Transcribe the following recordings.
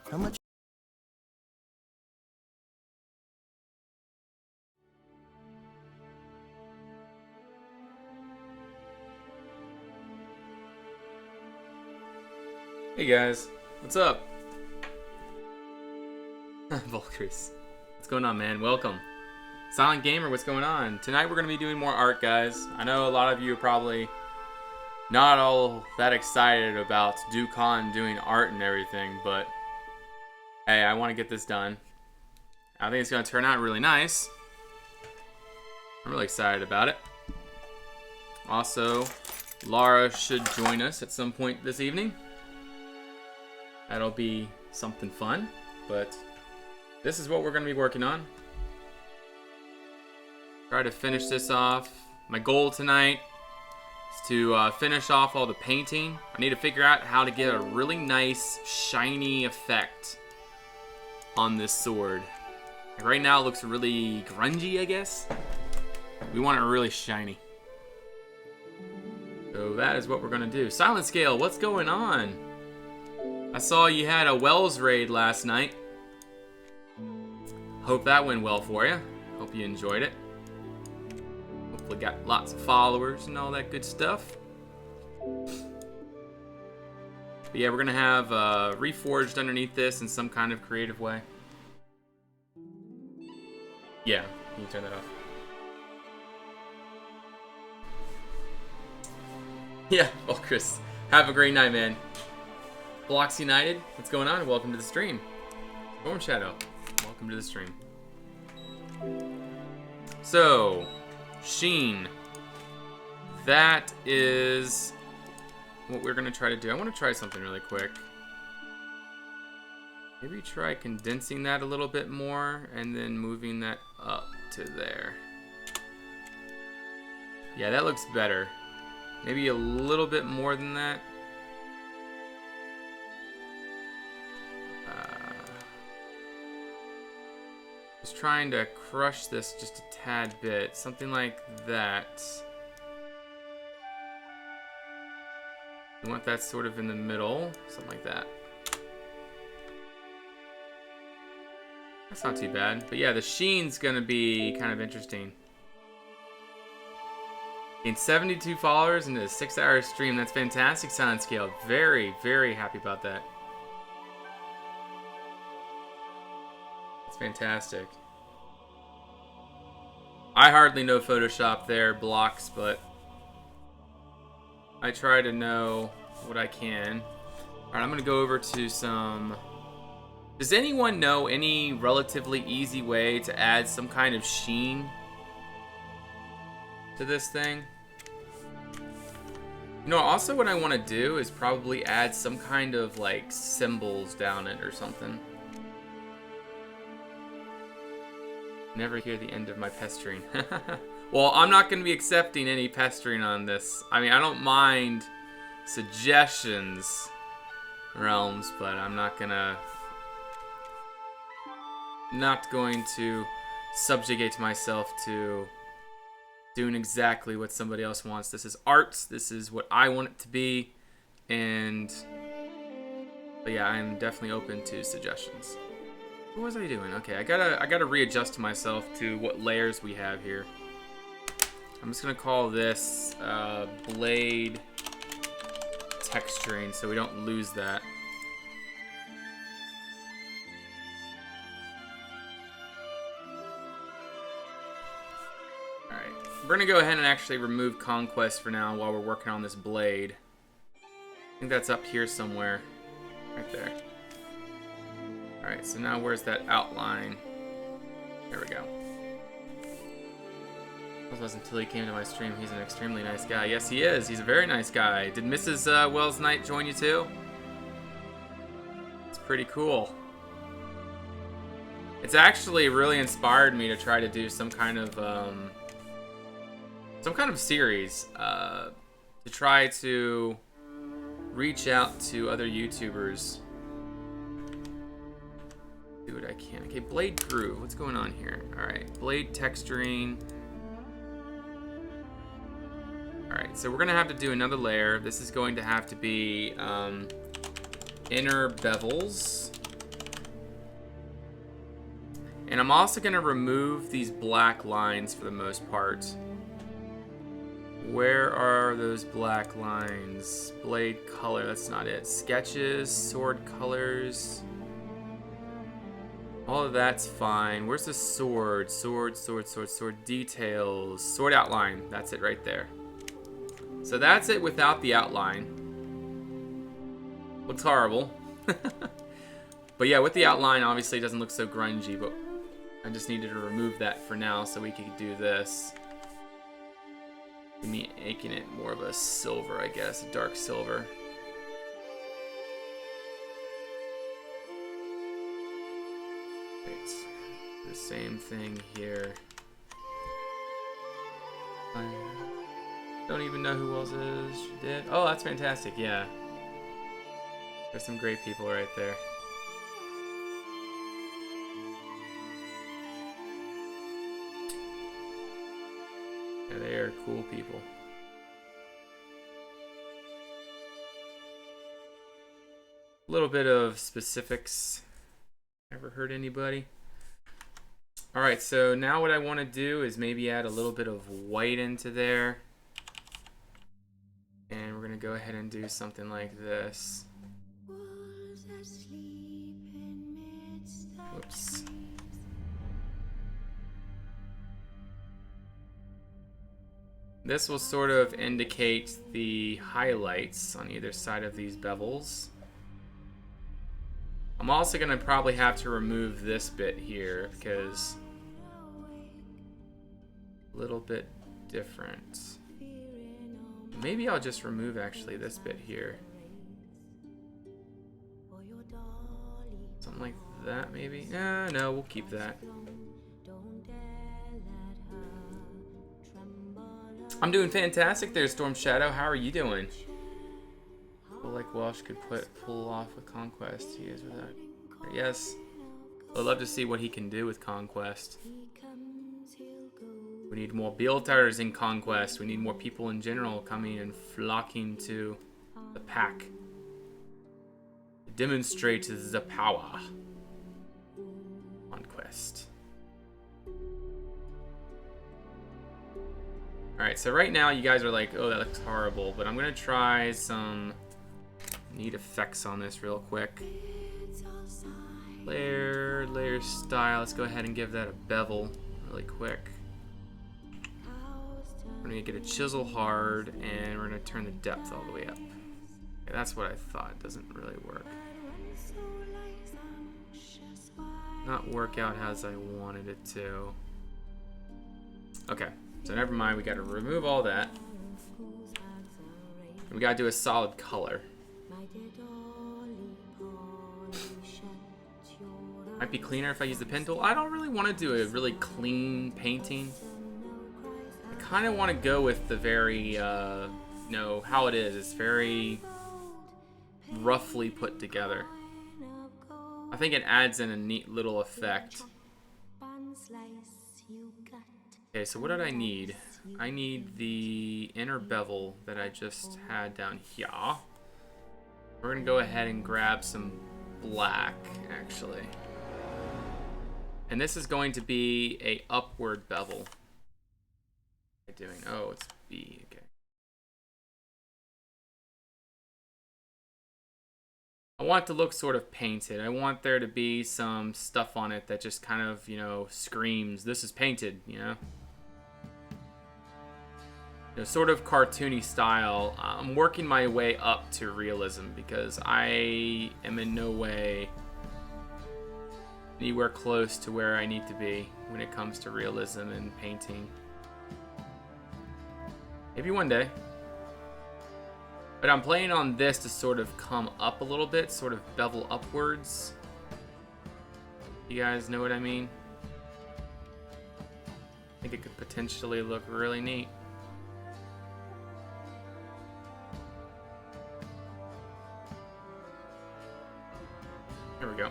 How much? Hey guys, what's up? Volkris. What's going on, man? Welcome. Silent Gamer, what's going on? Tonight we're going to be doing more art, guys. I know a lot of you are probably not all that excited about DoCon doing art and everything, but hey, I want to get this done. I think it's going to turn out really nice. I'm really excited about it. Also, Laura should join us at some point this evening. That'll be something fun, but this is what we're going to be working on. Try to finish this off. My goal tonight is to finish off all the painting. I need to figure out how to get a really nice, shiny effect on this sword. Like right now it looks really grungy, I guess. We want it really shiny. So that is what we're going to do. Silent Scale, what's going on? I saw you had a Wells raid last night. Hope that went well for you. Hope you enjoyed it. Hopefully got lots of followers and all that good stuff. But yeah, we're gonna have Reforged underneath this in some kind of creative way. Yeah, can you turn that off? Yeah, well, Chris, have a great night, man. Blocks United, what's going on? Welcome to the stream. Storm Shadow, welcome to the stream. So, Sheen. That is what we're going to try to do. I want to try something really quick. Maybe try condensing that a little bit more and then moving that up to there. Yeah, that looks better. Maybe a little bit more than that. Just trying to crush this just a tad bit. Something like that. You want that sort of in the middle. Something like that. That's not too bad. But yeah, the sheen's gonna be kind of interesting. Gained 72 followers in a 6-hour stream. That's fantastic, Silent Scale. Very, very happy about that. It's fantastic. I hardly know Photoshop there, blocks, but I try to know what I can. Alright, I'm gonna go over to some... Does anyone know any relatively easy way to add some kind of sheen to this thing? You know, also what I want to do is probably add some kind of, like, symbols down it or something. Never hear the end of my pestering. Well, I'm not going to be accepting any pestering on this. I mean, I don't mind suggestions, Realms, but I'm not going to subjugate myself to doing exactly what somebody else wants. This is art. This is what I want it to be. But yeah, I'm definitely open to suggestions. What was I doing? Okay, I gotta readjust myself to what layers we have here. I'm just gonna call this blade texturing so we don't lose that. Alright, we're gonna go ahead and actually remove Conquest for now while we're working on this blade. I think that's up here somewhere. Right there. Alright, so now where's that outline? There we go. This wasn't until he came to my stream. He's an extremely nice guy. Yes, he is. He's a very nice guy. Did Mrs. Wells Knight join you too? It's pretty cool. It's actually really inspired me to try to do some kind of series to try to reach out to other YouTubers. Do what I can. Okay, blade groove. What's going on here? Alright, blade texturing. Alright, so we're going to have to do another layer. This is going to have to be inner bevels. And I'm also going to remove these black lines for the most part. Where are those black lines? Blade color, that's not it. Sketches, sword colors. All of that's fine. Where's the sword? Sword details. Sword outline. That's it right there. So that's it without the outline. Looks horrible. But yeah, with the outline, obviously it doesn't look so grungy, but I just needed to remove that for now so we could do this. Making it more of a silver, I guess, a dark silver. Right. The same thing here. I don't even know who else is. She did. Oh, that's fantastic. Yeah. There's some great people right there. Yeah, they are cool people. A little bit of specifics. Ever heard anybody? Alright, so now what I want to do is maybe add a little bit of white into there. And we're going to go ahead and do something like this. Whoops. This will sort of indicate the highlights on either side of these bevels. I'm also going to probably have to remove this bit here because a little bit different. Maybe I'll just remove actually this bit here. Something like that maybe? No, we'll keep that. I'm doing fantastic there, Storm Shadow. How are you doing? Feel like Welsh could pull off with Conquest. He is without. Yes. I'd love to see what he can do with Conquest. We need more builders in Conquest. We need more people in general coming and flocking to the pack. To demonstrate the power. Conquest. Alright, so right now you guys are like, oh, that looks horrible, but I'm going to try some neat effects on this real quick. Layer style. Let's go ahead and give that a bevel really quick. We're gonna get a chisel hard, and we're gonna turn the depth all the way up. Okay, that's what I thought. It doesn't really work. Not work out as I wanted it to. Okay, so never mind. We gotta remove all that. We gotta do a solid color. Might be cleaner if I use the pen tool. I don't really want to do a really clean painting. I kind of want to go with the very, how it is. It's very roughly put together. I think it adds in a neat little effect. Okay, so what did I need? I need the inner bevel that I just had down here. We're going to go ahead and grab some black, actually. And this is going to be a upward bevel. What am I doing? Oh, it's B. Okay. I want it to look sort of painted. I want there to be some stuff on it that just kind of, screams, this is painted, sort of cartoony style. I'm working my way up to realism because I am in no way anywhere close to where I need to be when it comes to realism and painting. Maybe one day. But I'm playing on this to sort of come up a little bit, sort of bevel upwards. You guys know what I mean? I think it could potentially look really neat. There we go.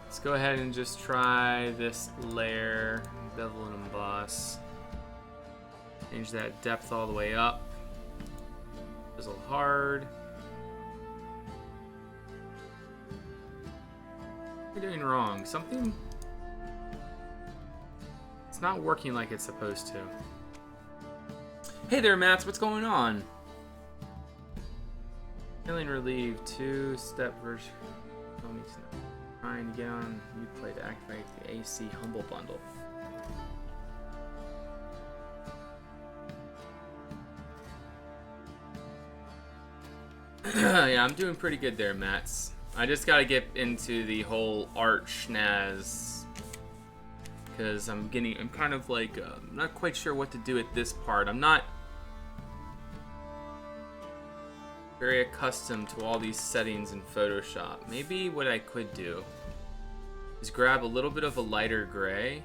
Let's go ahead and just try this layer, bevel and emboss. Change that depth all the way up. Chisel hard. What am I doing wrong? Something... It's not working like it's supposed to. Hey there, Mats. What's going on? Feeling relieved. 2-step version. Trying to get on Uplay to activate the AC Humble Bundle. Yeah, I'm doing pretty good there, Mats. I just gotta get into the whole art schnaz because I'm kind of like, not quite sure what to do at this part. I'm not very accustomed to all these settings in Photoshop. Maybe what I could do is grab a little bit of a lighter gray.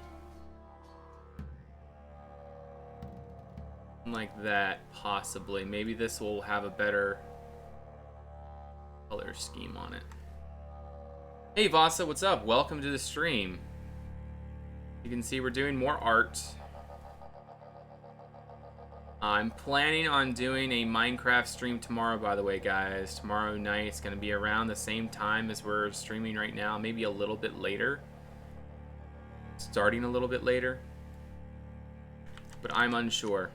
Like that, possibly. Maybe this will have a better color scheme on it. Hey Vasa, what's up? Welcome to the stream. You can see we're doing more art. I'm planning on doing a Minecraft stream tomorrow, by the way, guys. Tomorrow night, it's going to be around the same time as we're streaming right now, maybe a little bit later. Starting a little bit later. But I'm unsure.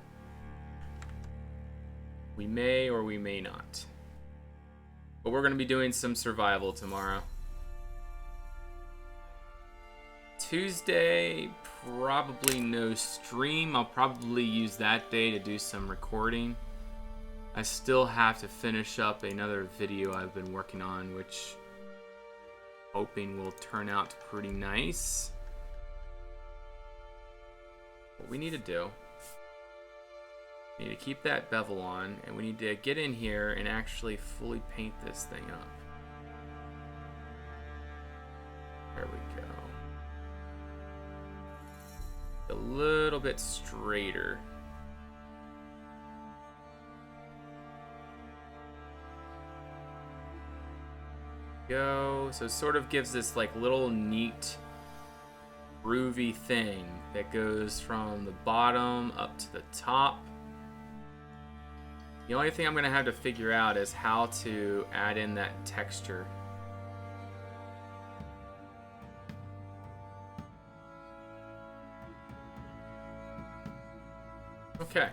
We may or we may not. But we're going to be doing some survival tomorrow. Tuesday, probably no stream. I'll probably use that day to do some recording. I still have to finish up another video I've been working on, which I'm hoping will turn out pretty nice. What we need to do, we need to keep that bevel on, and we need to get in here and actually fully paint this thing up. There we go. A little bit straighter. Go. So it sort of gives this like little neat groovy thing that goes from the bottom up to the top. The only thing I'm gonna have to figure out is how to add in that texture. Okay,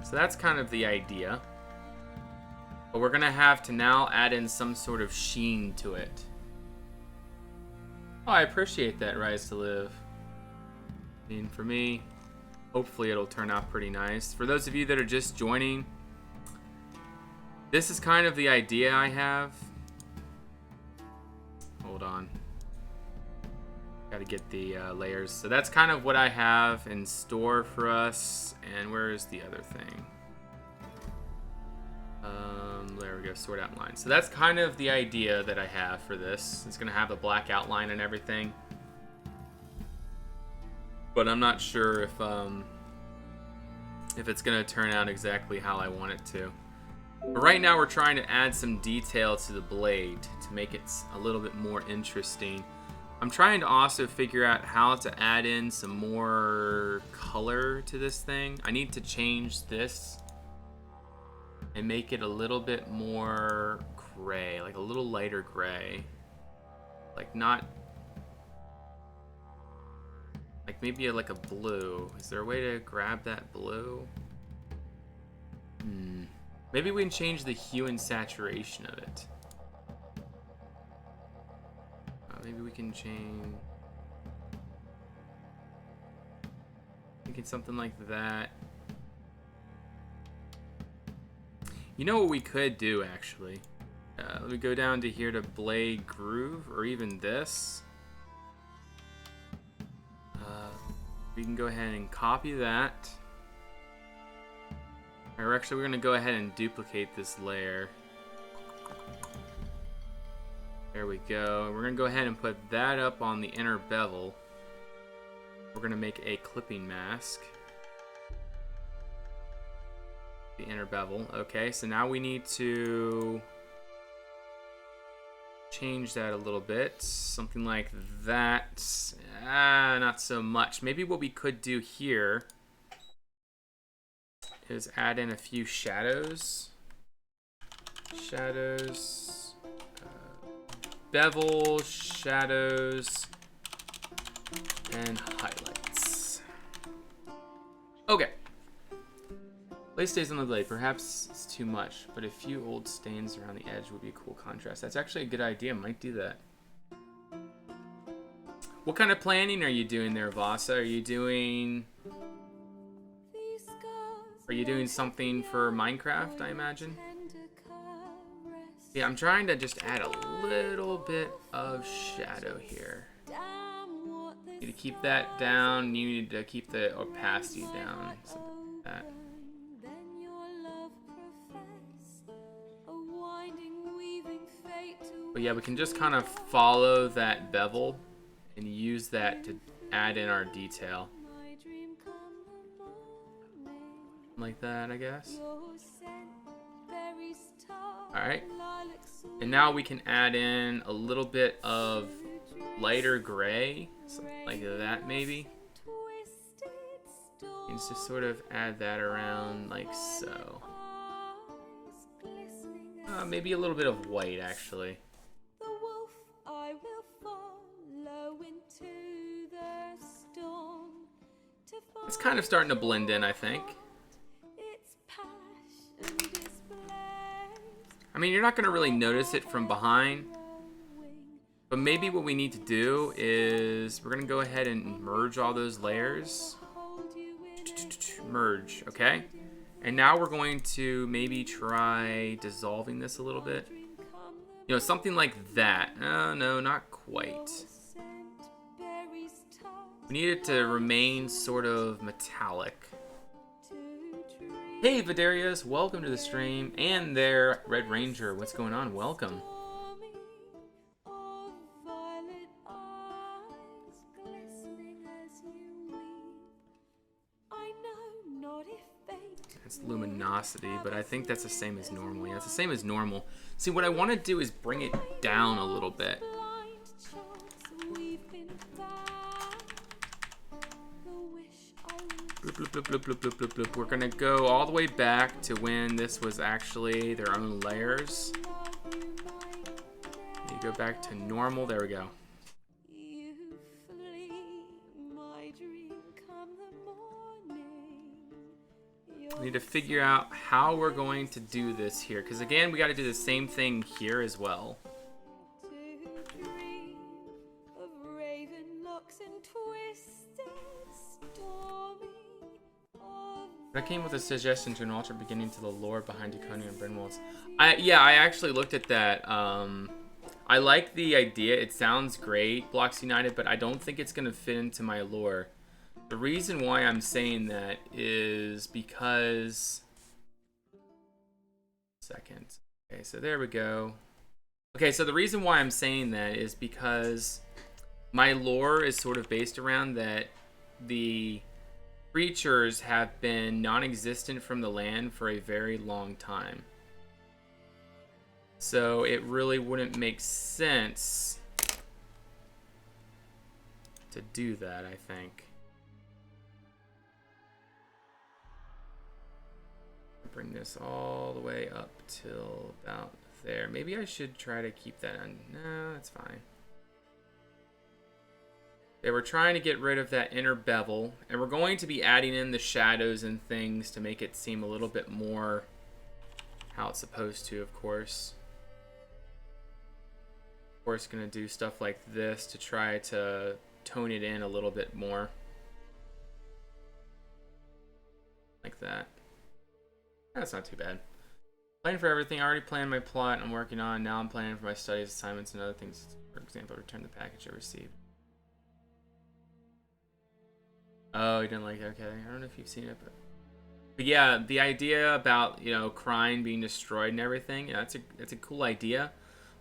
so that's kind of the idea, but we're gonna have to now add in some sort of sheen to it. Oh, I appreciate that, Rise to Live. I mean, for me, hopefully it'll turn out pretty nice. For those of you that are just joining, this is kind of the idea I have. Hold on. Got to get the layers. So that's kind of what I have in store for us. And where is the other thing? There we go, sort outline. So that's kind of the idea that I have for this. It's going to have a black outline and everything. But I'm not sure if it's going to turn out exactly how I want it to. But right now we're trying to add some detail to the blade to make it a little bit more interesting. I'm trying to also figure out how to add in some more color to this thing. I need to change this and make it a little bit more gray, like a little lighter gray. Like not, like maybe like a blue. Is there a way to grab that blue? Maybe we can change the hue and saturation of it. Maybe we can change, thinking something like that. You know what we could do actually? Let me go down to here to blade groove, or even this. We can go ahead and copy that. Or actually, we're gonna go ahead and duplicate this layer. There we go. We're gonna go ahead and put that up on the inner bevel. We're gonna make a clipping mask. The inner bevel. Okay, so now we need to change that a little bit. Something like that. Not so much. Maybe what we could do here is add in a few shadows. Shadows. Bevel, shadows, and highlights. Okay. Lace stays on the blade. Perhaps it's too much, but a few old stains around the edge would be a cool contrast. That's actually a good idea. Might do that. What kind of planning are you doing there, Vasa? Are you doing something for Minecraft, I imagine? Yeah, I'm trying to just add a little bit of shadow here. You need to keep that down. You need to keep the opacity down. Something like that. But yeah, we can just kind of follow that bevel and use that to add in our detail. Like that, I guess. Alright. And now we can add in a little bit of lighter gray. Something like that, maybe. And just sort of add that around like so. Maybe a little bit of white, actually. It's kind of starting to blend in, I think. I mean, you're not going to really notice it from behind. But maybe what we need to do is we're going to go ahead and merge all those layers. Merge, okay? And now we're going to maybe try dissolving this a little bit. You know, something like that. Oh, no, not quite. We need it to remain sort of metallic. Hey, Vidarius, welcome to the stream. And there, Red Ranger, what's going on? Welcome. It's luminosity, but I think that's the same as normal. Yeah, it's the same as normal. See, what I want to do is bring it down a little bit. Bloop, bloop, bloop, bloop, bloop, bloop, bloop, bloop. We're gonna go all the way back to when this was actually their own layers. You go back to normal. There we go. We need to figure out how we're going to do this here, because again, we got to do the same thing here as well. I came with a suggestion to an altar beginning to the lore behind Deconia and Brynwolds. I actually looked at that. I like the idea. It sounds great, Blocks United, but I don't think it's going to fit into my lore. The reason why I'm saying that is because... Second. Okay, so there we go. Okay, so the reason why I'm saying that is because my lore is sort of based around that the creatures have been non-existent from the land for a very long time. So it really wouldn't make sense to do that, I think. Bring this all the way up till about there. Maybe I should try to keep that on. No, that's fine. They were trying to get rid of that inner bevel, and we're going to be adding in the shadows and things to make it seem a little bit more how it's supposed to, of course. Of course, going to do stuff like this to try to tone it in a little bit more. Like that. That's not too bad. Planning for everything. I already planned my plot I'm working on. Now I'm planning for my studies, assignments, and other things. For example, return the package I received. Oh, you didn't like it? Okay. I don't know if you've seen it, but yeah, the idea about, you know, Crine being destroyed and everything, yeah, that's a cool idea.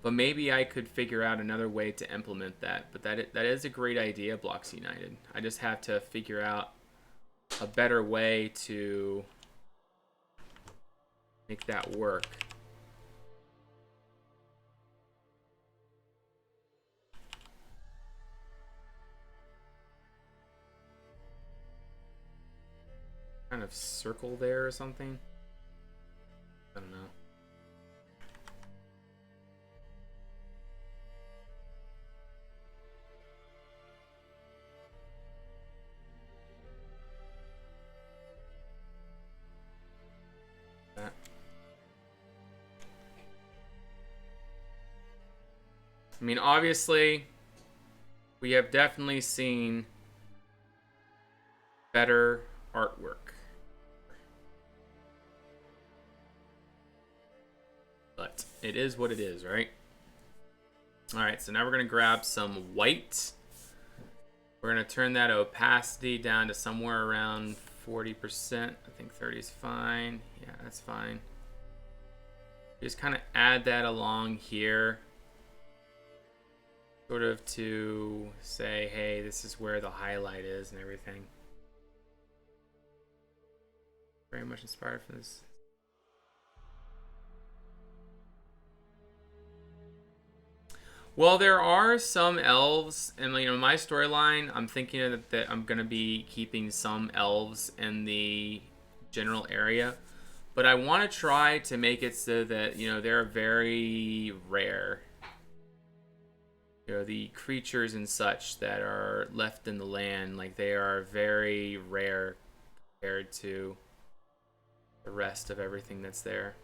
But maybe I could figure out another way to implement that. But that is a great idea, Blocks United. I just have to figure out a better way to make that work. Kind of circle there or something. I don't know. That. I mean, obviously, we have definitely seen better artwork. But it is what it is, right? Alright, so now we're going to grab some white. We're going to turn that opacity down to somewhere around 40%. I think 30 is fine. Yeah, that's fine. Just kind of add that along here. Sort of to say, hey, this is where the highlight is and everything. Very much inspired from this. Well, there are some elves, and you know, my storyline, I'm thinking that I'm going to be keeping some elves in the general area, but I want to try to make it so that, you know, they're very rare. You know, the creatures and such that are left in the land, like, they are very rare compared to the rest of everything that's there.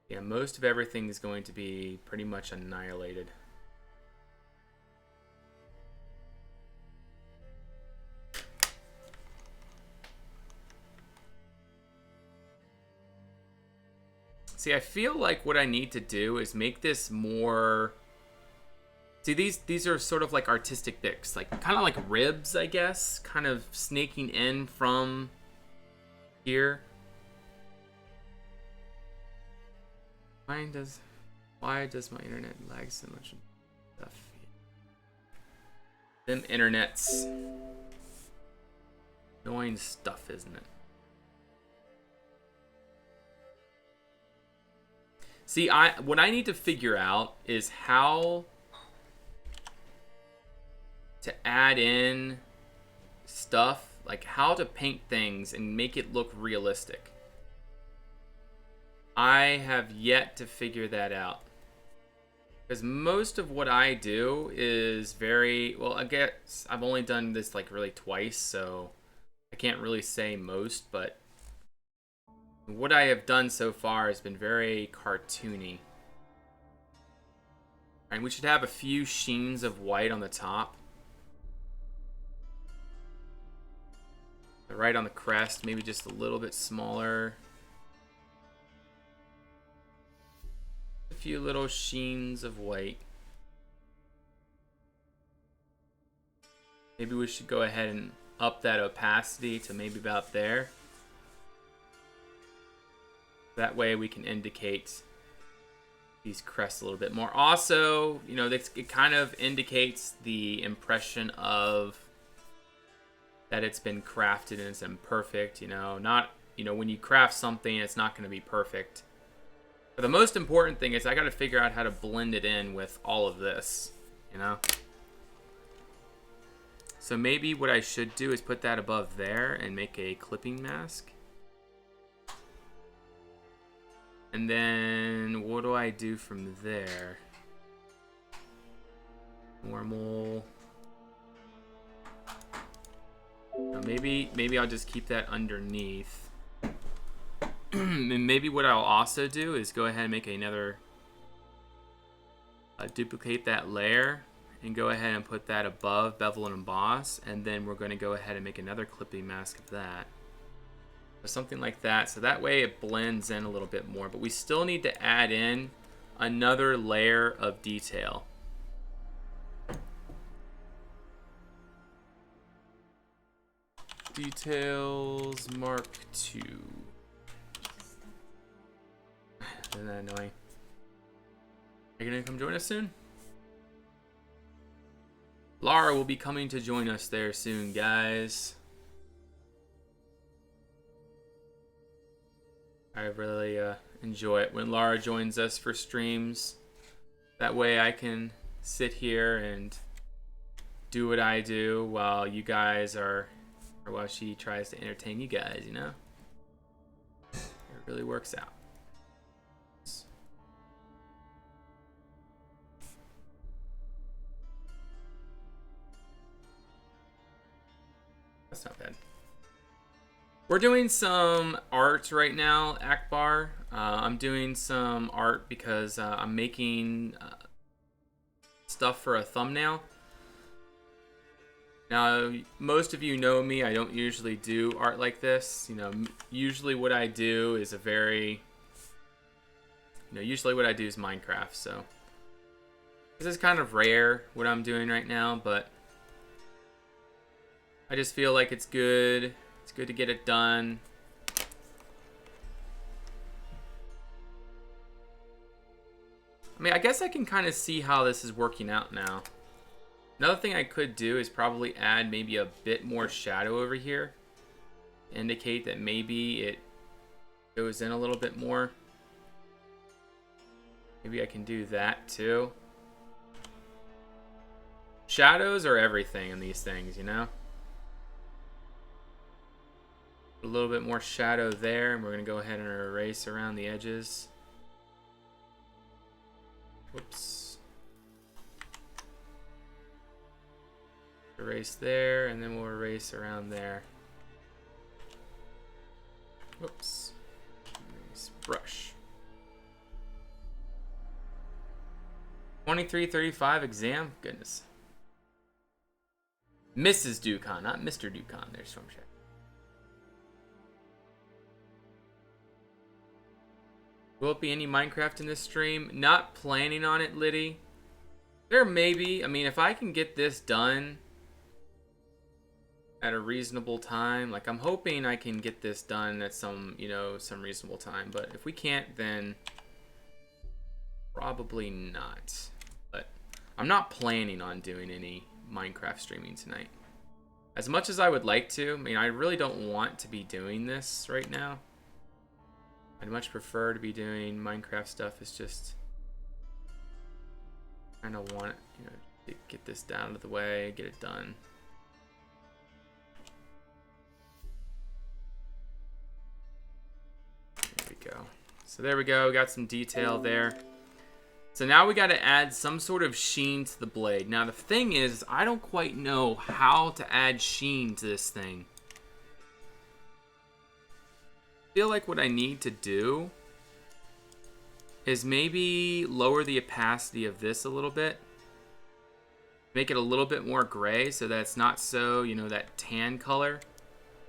Yeah, most of everything is going to be pretty much annihilated. See, I feel like what I need to do is make this more... See, these are sort of like artistic bits, like kind of like ribs, I guess, kind of snaking in from here. Why does my internet lag so much? Stuff. Them internets. Annoying stuff, isn't it? See, what I need to figure out is how to add in stuff, like how to paint things and make it look realistic. I have yet to figure that out. Because most of what I do is very... Well, I guess I've only done this like really twice, so I can't really say most, but what I have done so far has been very cartoony. And we should have a few sheens of white on the top. right on the crest, maybe just a little bit smaller. A few little sheens of white. Maybe we should go ahead and up that opacity to maybe about there. That way we can indicate these crests a little bit more. Also, you know, it kind of indicates the impression of that it's been crafted and it's imperfect, you know. Not, you know, when you craft something, it's not going to be perfect. But the most important thing is I got to figure out how to blend it in with all of this, you know. So maybe what I should do is put that above there and make a clipping mask. And then what do I do from there? Normal. Maybe I'll just keep that underneath. And maybe what I'll also do is go ahead and make another, duplicate that layer and go ahead and put that above bevel and emboss, and then we're going to go ahead and make another clipping mask of that. Or something like that, so that way it blends in a little bit more, but we still need to add in another layer of detail. Details Mark 2. Isn't that annoying? Are you gonna come join us soon? Lara will be coming to join us there soon, guys. I really enjoy it when Lara joins us for streams. That way I can sit here and do what I do while you guys are, or while she tries to entertain you guys, you know? It really works out. That's not bad. We're doing some art right now, Akbar. I'm doing some art because I'm making stuff for a thumbnail. Now, most of you know me. I don't usually do art like this. You know, usually what I do is usually what I do is Minecraft. So this is kind of rare what I'm doing right now, but I just feel like it's good. It's good to get it done. I mean, I guess I can kind of see how this is working out now. Another thing I could do is probably add maybe a bit more shadow over here. Indicate that maybe it goes in a little bit more. Maybe I can do that too. Shadows are everything in these things, you know? A little bit more shadow there, and we're going to go ahead and erase around the edges. Whoops. Erase there, and then we'll erase around there. Whoops. Erase brush. 2335 exam? Goodness. Mrs. Ducon, not Mr. Ducon. There's from check. Will it be any Minecraft in this stream? Not planning on it, Liddy. There may be. I mean, if I can get this done at a reasonable time, like I'm hoping I can get this done at some reasonable time. But if we can't, then probably not. But I'm not planning on doing any Minecraft streaming tonight. As much as I would like to, I mean, I really don't want to be doing this right now. I'd much prefer to be doing Minecraft stuff. It's just kind of want, to get this down to the way, get it done. There we go. So there we go. We got some detail there. So now we got to add some sort of sheen to the blade. Now the thing is, I don't quite know how to add sheen to this thing. I feel like what I need to do is maybe lower the opacity of this a little bit. Make it a little bit more gray so that it's not so, that tan color.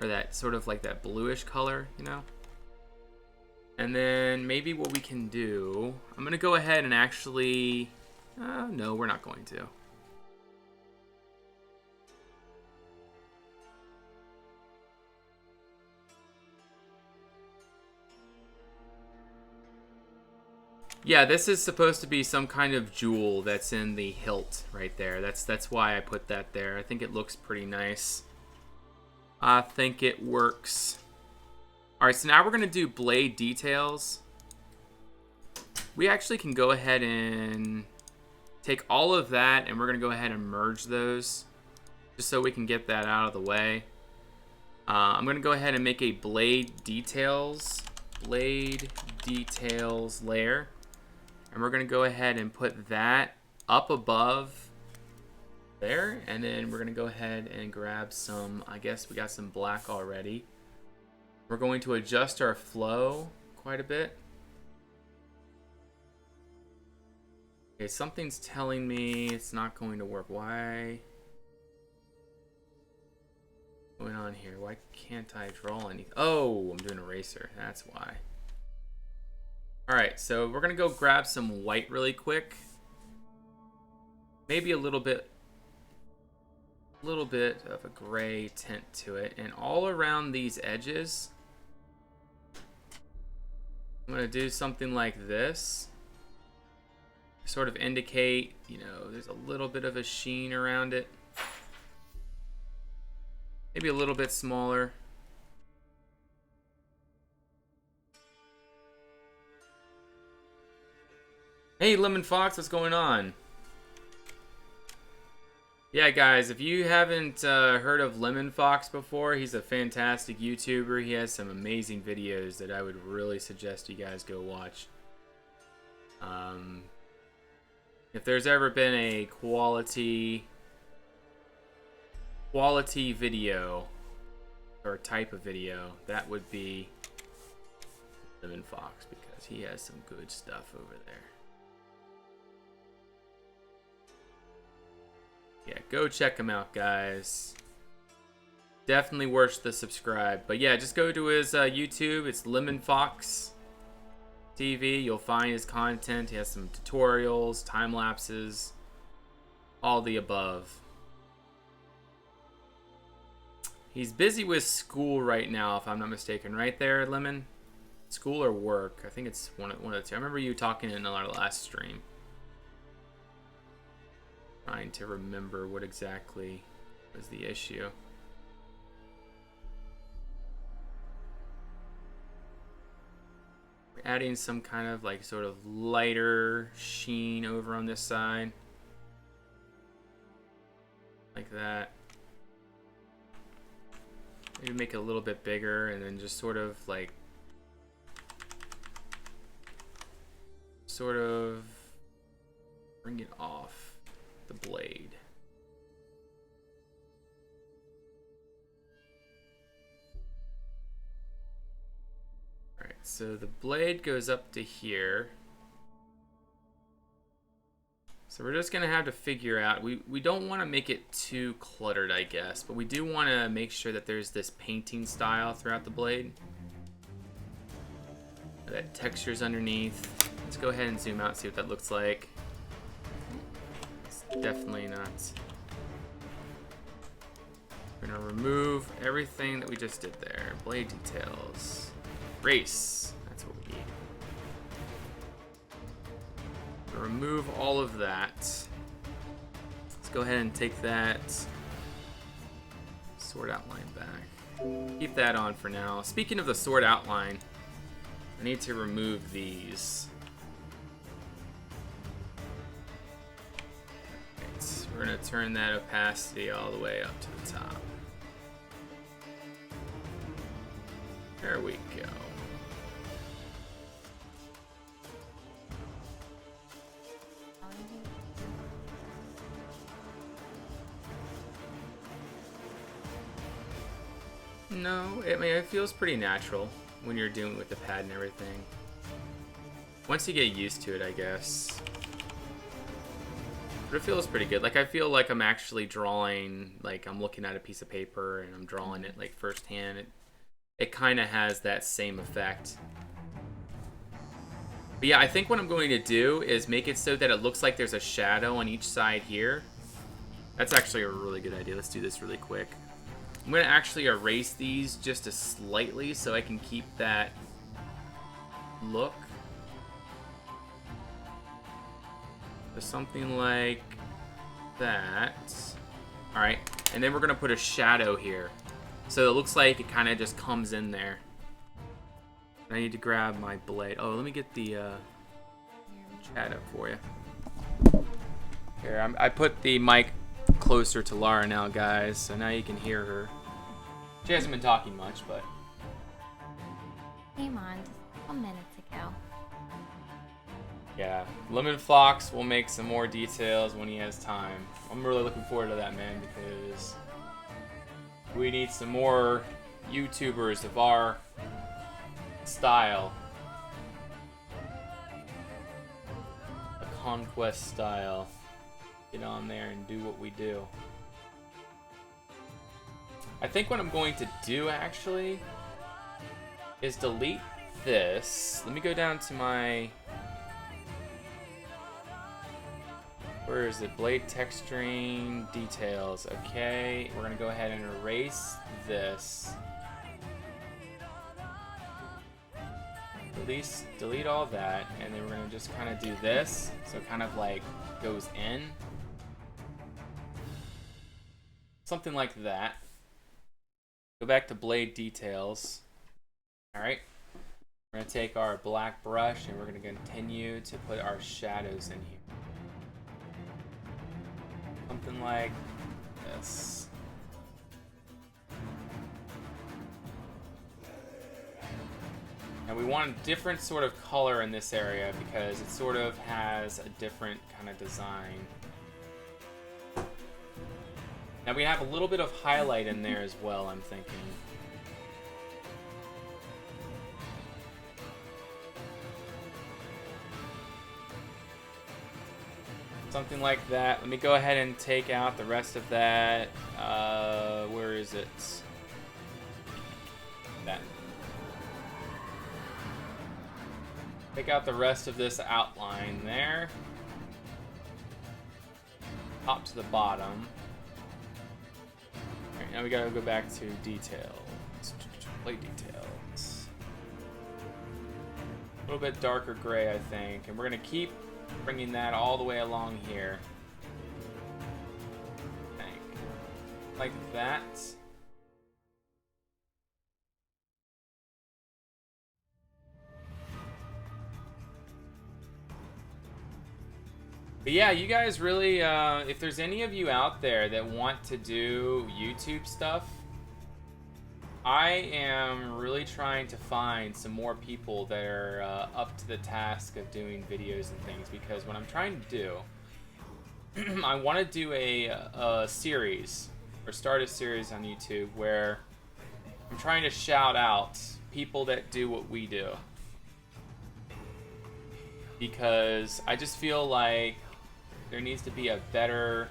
or that sort of like that bluish color, you know. And then maybe what we can do, I'm gonna go ahead and actually, no, we're not going to. Yeah, this is supposed to be some kind of jewel that's in the hilt right there. That's why I put that there. I think it looks pretty nice. I think it works. All right, so now we're gonna do blade details. We actually can go ahead and take all of that, and we're gonna go ahead and merge those, just so we can get that out of the way. I'm gonna go ahead and make a blade details layer. And we're going to go ahead and put that up above there. And then we're going to go ahead and grab some, I guess we got some black already. We're going to adjust our flow quite a bit. Okay, something's telling me it's not going to work. Why? What's going on here? Why can't I draw anything? Oh, I'm doing eraser. That's why. Alright, so we're going to go grab some white really quick. Maybe a little bit of a gray tint to it. And all around these edges, I'm going to do something like this. Sort of indicate, you know, there's a little bit of a sheen around it. Maybe a little bit smaller. Hey, Lemon Fox, what's going on? Yeah, guys, if you haven't heard of Lemon Fox before, he's a fantastic YouTuber. He has some amazing videos that I would really suggest you guys go watch. If there's ever been a quality video or type of video, that would be Lemon Fox, because he has some good stuff over there. Yeah, go check him out, guys. Definitely worth the subscribe. But yeah, just go to his YouTube. It's Lemon Fox TV. You'll find his content. He has some tutorials, time lapses, all the above. He's busy with school right now, if I'm not mistaken. Right there, Lemon? School or work? I think it's one of the two. I remember you talking in our last stream. Trying to remember what exactly was the issue. We're adding some kind of like sort of lighter sheen over on this side. Like that. Maybe make it a little bit bigger, and then just sort of like bring it off the blade. Alright, so the blade goes up to here. So we're just gonna have to figure out, we don't want to make it too cluttered, I guess, but we do want to make sure that there's this painting style throughout the blade. That texture's underneath. Let's go ahead and zoom out and see what that looks like. Definitely not. We're gonna remove everything that we just did there. Blade details. Race. That's what we need. Remove all of that. Let's go ahead and take that sword outline back. Keep that on for now. Speaking of the sword outline, I need to remove these. We're going to turn that opacity all the way up to the top. There we go. No, I mean, it feels pretty natural when you're doing it with the pad and everything. Once you get used to it, I guess. But it feels pretty good. Like, I feel like I'm actually drawing, like I'm looking at a piece of paper and I'm drawing it like firsthand. It kind of has that same effect. But yeah, I think what I'm going to do is make it so that it looks like there's a shadow on each side here. That's actually a really good idea. Let's do this really quick. I'm going to actually erase these just a slightly so I can keep that look. So something like that. Alright, and then we're going to put a shadow here. So it looks like it kind of just comes in there. I need to grab my blade. Oh, let me get the chat up for you. Here, I put the mic closer to Lara now, guys, so now you can hear her. She hasn't been talking much, but... Came on just a couple minutes ago. Yeah, Lemon Fox will make some more details when he has time. I'm really looking forward to that, man, because we need some more YouTubers of our style. A Conquest style. Get on there and do what we do. I think what I'm going to do, actually, is delete this. Let me go down to my... Where is it? Blade texturing details. Okay, we're gonna go ahead and erase this. Delete all that, and then we're gonna just kind of do this, so it kind of like goes in. Something like that. Go back to blade details. Alright. We're gonna take our black brush and we're gonna continue to put our shadows in here. Something like this. And we want a different sort of color in this area because it sort of has a different kind of design. Now we have a little bit of highlight in there as well, I'm thinking. Something like that. Let me go ahead and take out the rest of that. Where is it? That. Take out the rest of this outline there. Top to the bottom. Alright, now we gotta go back to details. Plate details. A little bit darker gray, I think. And we're gonna keep bringing that all the way along here. I think. Like that. But yeah, you guys really, if there's any of you out there that want to do YouTube stuff, I am really trying to find some more people that are up to the task of doing videos and things, because what I'm trying to do, I want to do a series, or start a series on YouTube where I'm trying to shout out people that do what we do. Because I just feel like there needs to be a better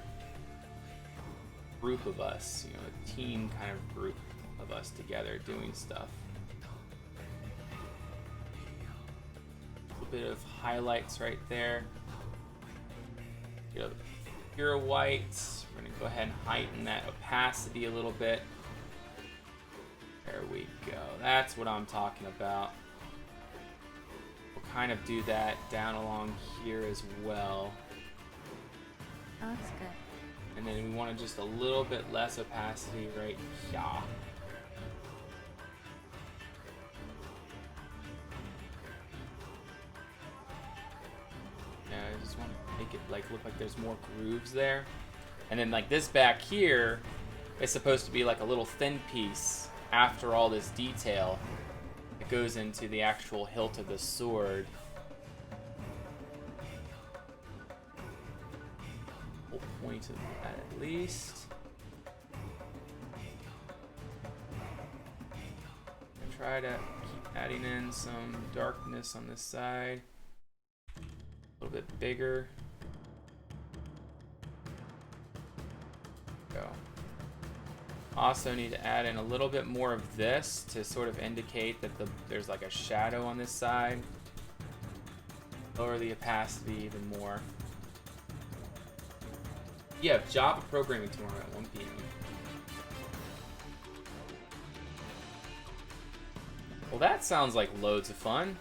group of us, you know, a team kind of group of us together doing stuff. A little bit of highlights right there. Get a pure white. We're gonna go ahead and heighten that opacity a little bit. There we go. That's what I'm talking about. We'll kind of do that down along here as well. That looks good. And then we want just a little bit less opacity right here. Yeah, I just want to make it like look like there's more grooves there. And then like this back here is supposed to be like a little thin piece after all this detail. It goes into the actual hilt of the sword. Point of that at least. And try to keep adding in some darkness on this side. A little bit bigger. go. Also need to add in a little bit more of this to sort of indicate that there's like a shadow on this side. Lower the opacity even more. Yeah, Java programming tomorrow at 1 p.m. Well, that sounds like loads of fun.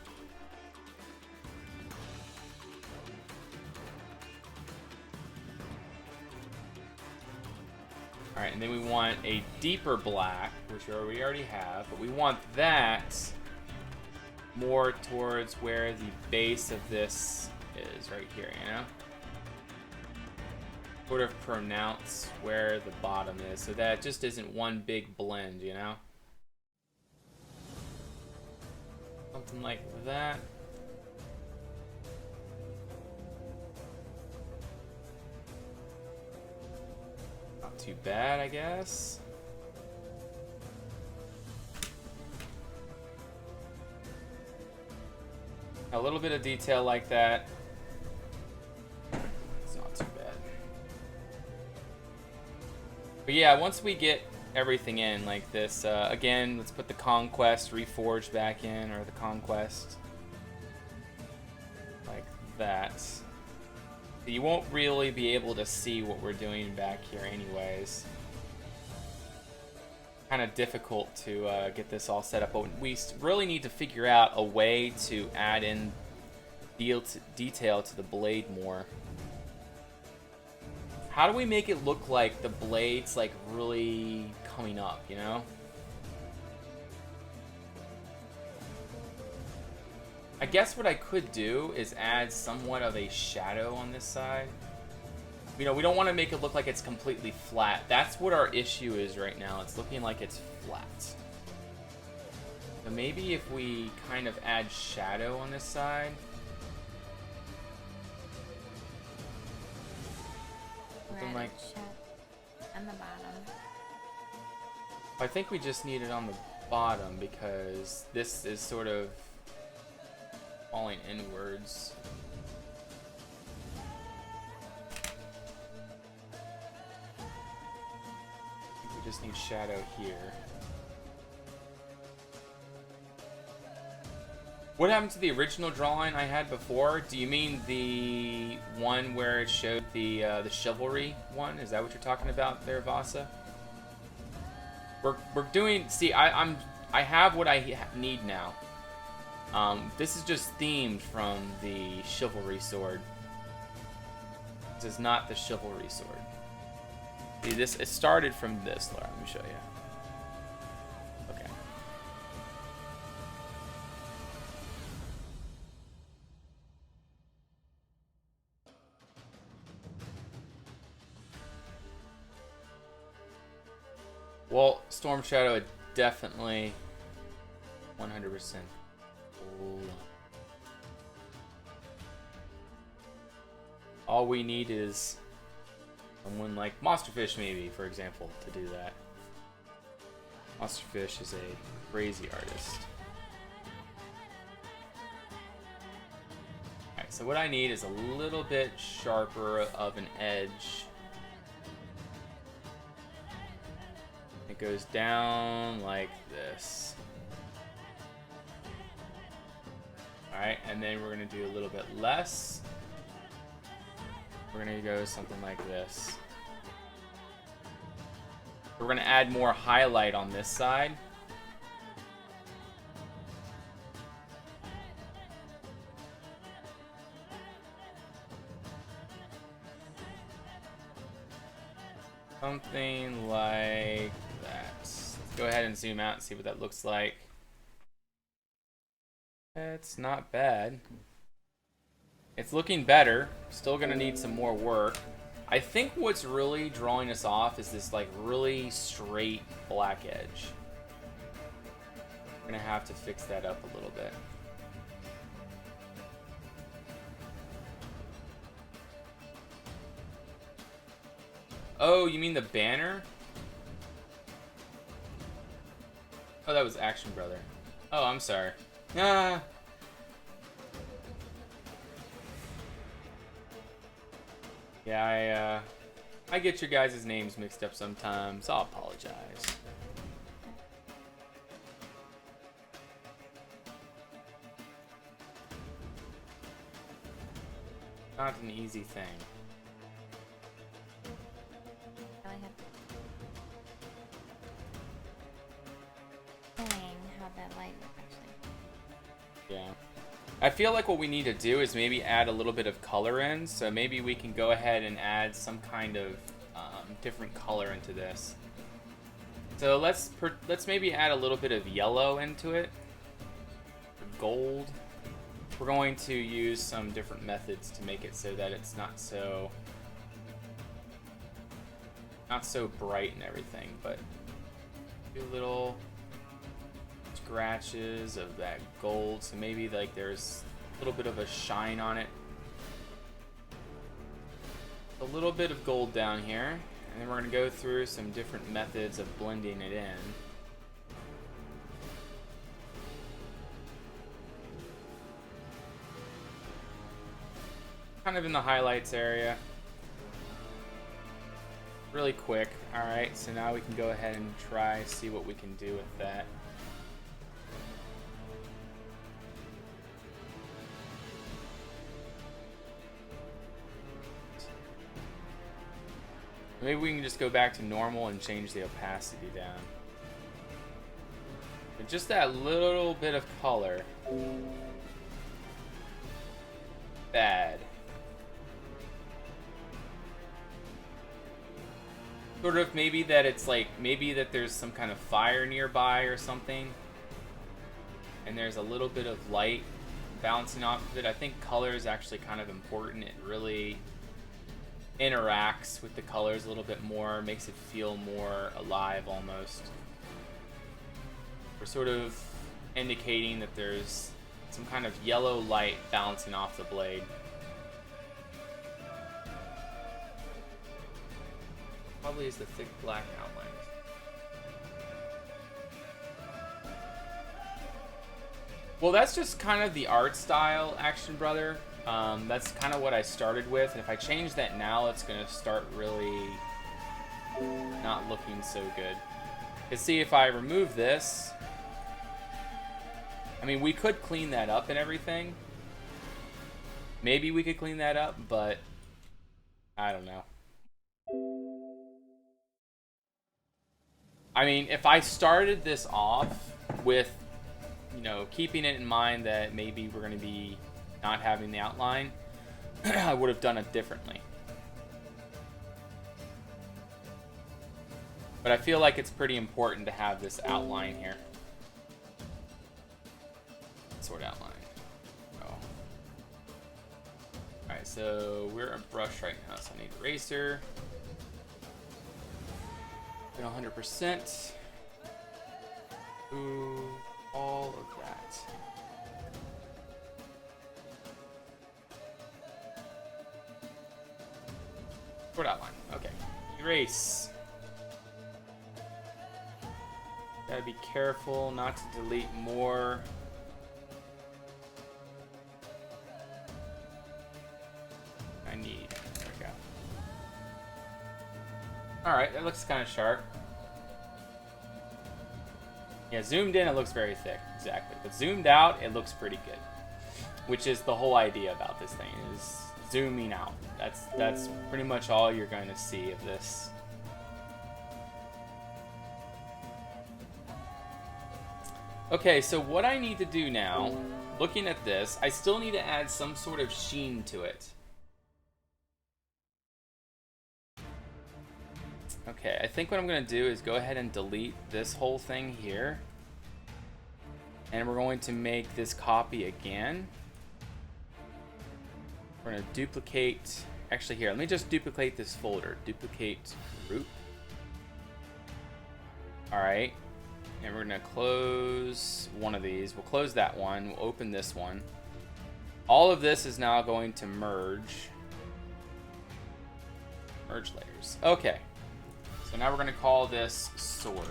Alright, and then we want a deeper black, which we already have, but we want that more towards where the base of this is, right here, you know? Sort of pronounce where the bottom is, so that it just isn't one big blend, you know? Something like that. Not too bad, I guess. A little bit of detail like that. It's not too bad. But yeah, once we get everything in like this, again, let's put the Conquest Reforged back in, or the Conquest. Like that. You won't really be able to see what we're doing back here anyways. Kind of difficult to get this all set up, but we really need to figure out a way to add in detail to the blade more. How do we make it look like the blade's like really coming up, you know? I guess what I could do is add somewhat of a shadow on this side. You know, we don't want to make it look like it's completely flat. That's what our issue is right now. It's looking like it's flat. So maybe if we kind of add shadow on this side. Something like on the bottom. I think we just need it on the bottom because this is sort of falling inwards. We just need shadow here. What happened to the original drawing I had before? Do you mean the one where it showed the chivalry one? Is that what you're talking about there, Vasa? We're doing. See, I have what I need now. This is just themed from the chivalry sword. This is not the chivalry sword. See, this, it started from this. Let me show you. Okay. Well, Storm Shadow, it definitely 100%. All we need is someone like Monsterfish, maybe, for example, to do that. Monsterfish is a crazy artist. Alright, so what I need is a little bit sharper of an edge. It goes down like this. Alright, and then we're going to do a little bit less. We're going to go something like this. We're going to add more highlight on this side. Something like that. Let's go ahead and zoom out and see what that looks like. It's not bad. It's looking better. Still gonna need some more work. I think what's really drawing us off is this like really straight black edge. We're gonna have to fix that up a little bit. Oh, you mean the banner? Oh, that was Action Brother. Oh, I'm sorry. Ah. Yeah, I get your guys' names mixed up sometimes. I'll apologize. Not an easy thing. I have playing how that light would actually. Yeah. I feel like what we need to do is maybe add a little bit of color in. So maybe we can go ahead and add some kind of different color into this. So let's maybe add a little bit of yellow into it. Or gold. We're going to use some different methods to make it so that it's not so bright and everything, but do little scratches of that gold, so maybe like there's a little bit of a shine on it. A little bit of gold down here, and then we're going to go through some different methods of blending it in. Kind of in the highlights area. Really quick. Alright, so now we can go ahead and try see what we can do with that. Maybe we can just go back to normal and change the opacity down. But just that little bit of color. Bad. Sort of maybe that it's like, maybe that there's some kind of fire nearby or something. And there's a little bit of light bouncing off of it. I think color is actually kind of important. It really interacts with the colors a little bit more, makes it feel more alive almost. We're sort of indicating that there's some kind of yellow light bouncing off the blade. Probably is the thick black outline. Well, that's just kind of the art style, Action Brother. That's kind of what I started with, and if I change that now, it's going to start really not looking so good. Because see, if I remove this, I mean, we could clean that up and everything. Maybe we could clean that up, but I don't know. I mean, if I started this off with, you know, keeping it in mind that maybe we're going to be not having the outline, I would have done it differently. But I feel like it's pretty important to have this outline here. Sword outline. Oh. Alright, so we're a brush right now, so I need eraser. 100%. Ooh, all of that. Sword outline. Okay. Erase. Gotta be careful not to delete more. I need. There we go. Alright, that looks kind of sharp. Yeah, zoomed in, it looks very thick. Exactly. But zoomed out, it looks pretty good. Which is the whole idea about this thing, is zooming out. That's pretty much all you're going to see of this. Okay, so what I need to do now, looking at this, I still need to add some sort of sheen to it. Okay, I think what I'm going to do is go ahead and delete this whole thing here. And we're going to make this copy again. We're going to duplicate, actually here, let me just duplicate this folder. Duplicate group. Alright. And we're going to close one of these. We'll close that one. We'll open this one. All of this is now going to merge. Merge layers. Okay. So now we're going to call this sword.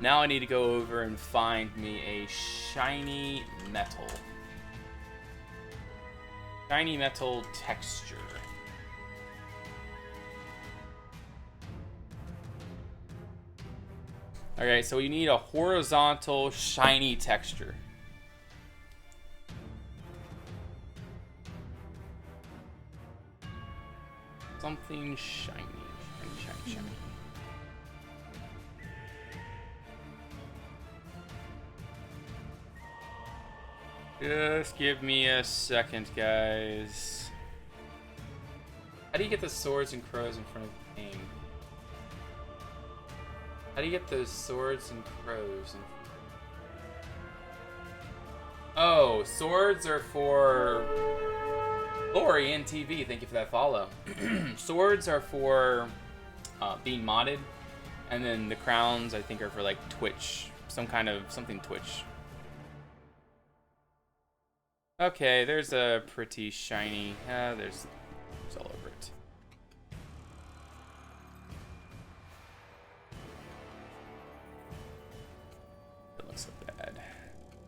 Now I need to go over and find me a shiny metal. Shiny metal texture. Okay, so you need a horizontal shiny texture. Something shiny. Shiny. Just give me a second, guys. How do you get the swords and crows in front of the game? How do you get those swords and crows? Oh, swords are for Lori and TV. Thank you for that follow. Swords are for being modded, and then the crowns I think are for like Twitch, something Twitch. Okay, there's a pretty shiny. There's all over it. It looks so bad.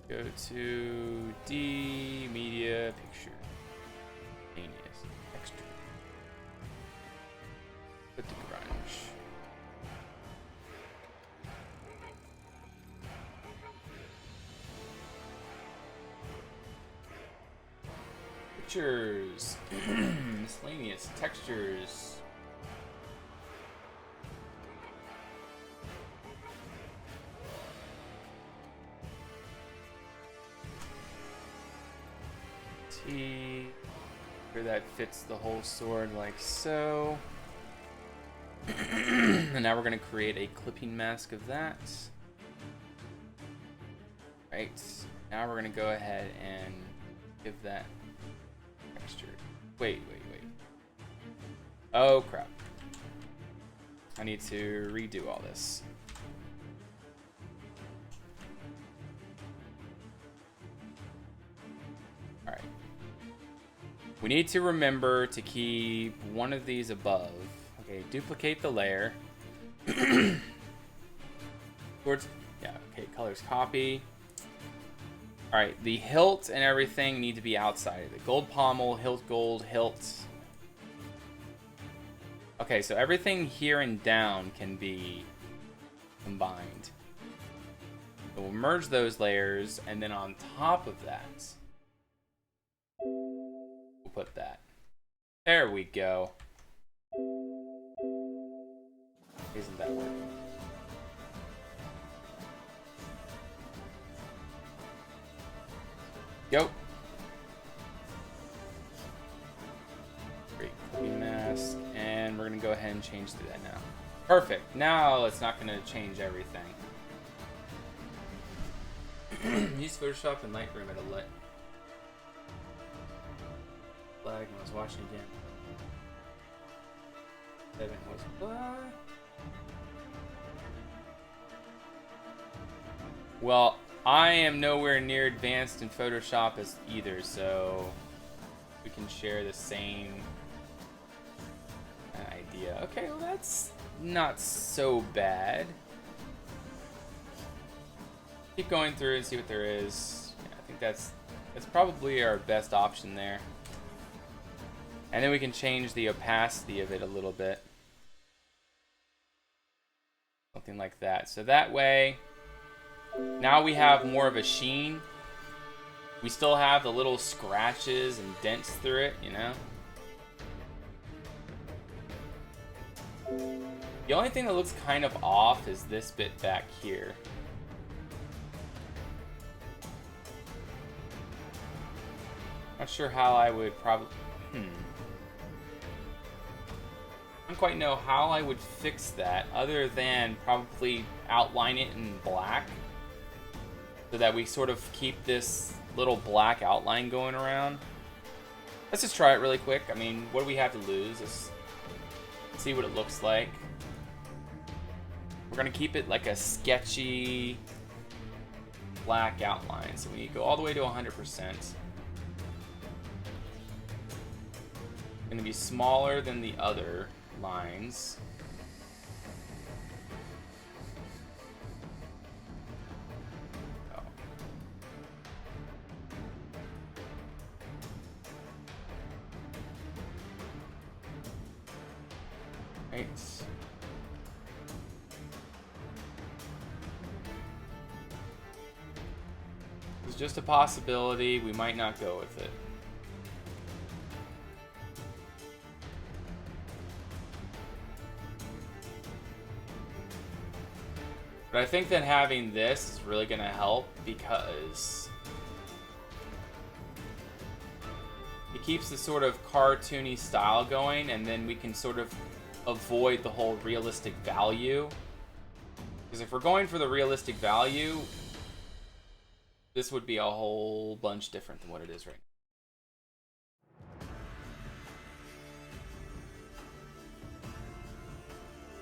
Go to D media picture. Genius. Extra. Put the grunge. Pictures. Miscellaneous textures. T. Where that fits the whole sword like so. And now we're going to create a clipping mask of that. Right. Now we're going to go ahead and give that texture. Wait. Oh, crap. I need to redo all this. Alright. We need to remember to keep one of these above. Okay, duplicate the layer. Towards, yeah, okay, colors copy. Alright, the hilt and everything need to be outside. The gold pommel, hilt gold, hilt. Okay, so everything here and down can be combined. So we'll merge those layers, and then on top of that, we'll put that. There we go. Isn't that working? Go. Great clean mask, and we're gonna go ahead and change to that now. Perfect. Now it's not gonna change everything. Use Photoshop and Lightroom at a lit. Flag when I was watching again. Evan was what? Well, I am nowhere near advanced in Photoshop as either, so we can share the same idea. Okay, well that's not so bad. Keep going through and see what there is. Yeah, I think that's probably our best option there. And then we can change the opacity of it a little bit. Something like that. So that way, now we have more of a sheen. We still have the little scratches and dents through it, you know? The only thing that looks kind of off is this bit back here. Not sure how I would probably... I don't quite know how I would fix that other than probably outline it in black so that we sort of keep this little black outline going around. Let's just try it really quick. I mean, what do we have to lose? Let's see what it looks like. We're gonna keep it like a sketchy black outline. So we go all the way to 100%. Gonna be smaller than the other lines. Oh. Right. just a possibility. We might not go with it. But I think that having this is really going to help because it keeps the sort of cartoony style going, and then we can sort of avoid the whole realistic value. Because if we're going for the realistic value, this would be a whole bunch different than what it is right now.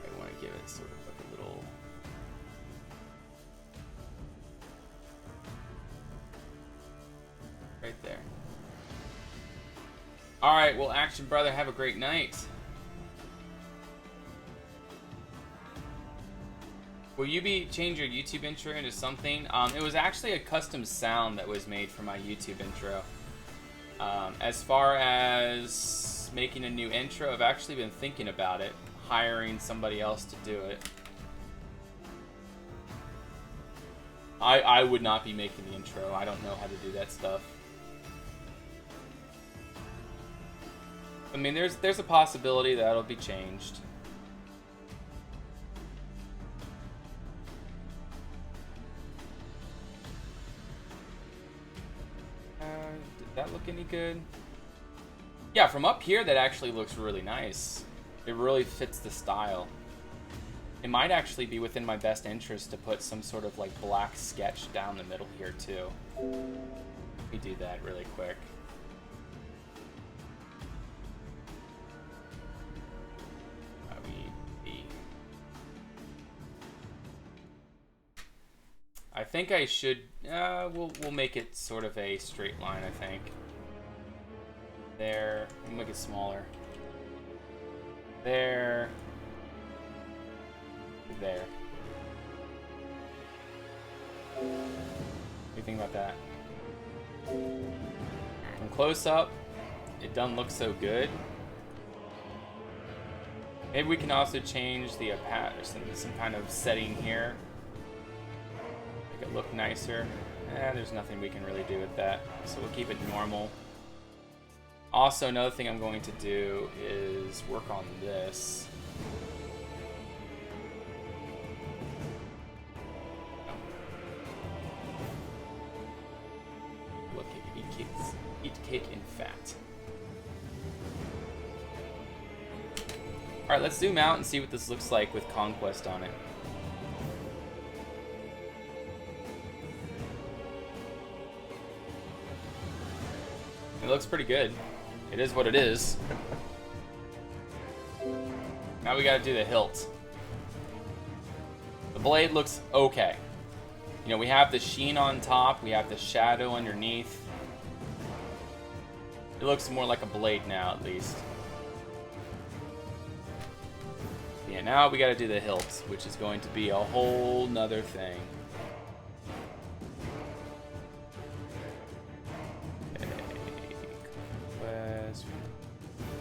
I want to give it sort of like a little... right there. Alright, well, Action Brother, have a great night. Will you change your YouTube intro into something? It was actually a custom sound that was made for my YouTube intro. As far as making a new intro, I've actually been thinking about it, hiring somebody else to do it. I would not be making the intro. I don't know how to do that stuff. I mean, there's a possibility that it'll be changed. Did that look any good? Yeah, from up here, that actually looks really nice. It really fits the style. It might actually be within my best interest to put some sort of like black sketch down the middle here too. Let me do that really quick. I think I should, we'll make it sort of a straight line, I think. There, we'll make it smaller. There. There. What do you think about that? From close up, it doesn't look so good. Maybe we can also change the some kind of setting here. Make it look nicer. There's nothing we can really do with that, so we'll keep it normal. Also, another thing I'm going to do is work on this. Look, eat cake in fat. Alright, let's zoom out and see what this looks like with Conquest on it. It looks pretty good. It is what it is. Now we gotta do the hilt. The blade looks okay. You know, we have the sheen on top, we have the shadow underneath. It looks more like a blade now, at least. Yeah, now we gotta do the hilt, which is going to be a whole nother thing.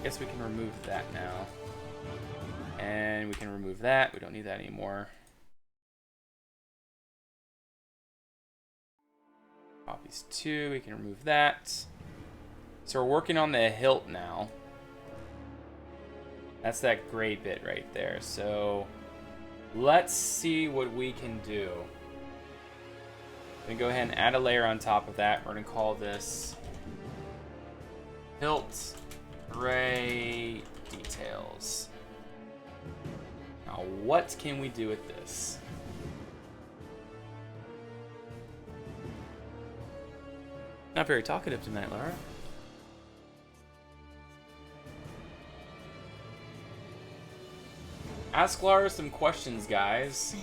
I guess we can remove that now. And we can remove that. We don't need that anymore. Copies 2. We can remove that. So we're working on the hilt now. That's that gray bit right there. So let's see what we can do. I'm going to go ahead and add a layer on top of that. We're going to call this hilt gray details. Now, what can we do with this? Not very talkative tonight, Laura. Ask Laura some questions, guys.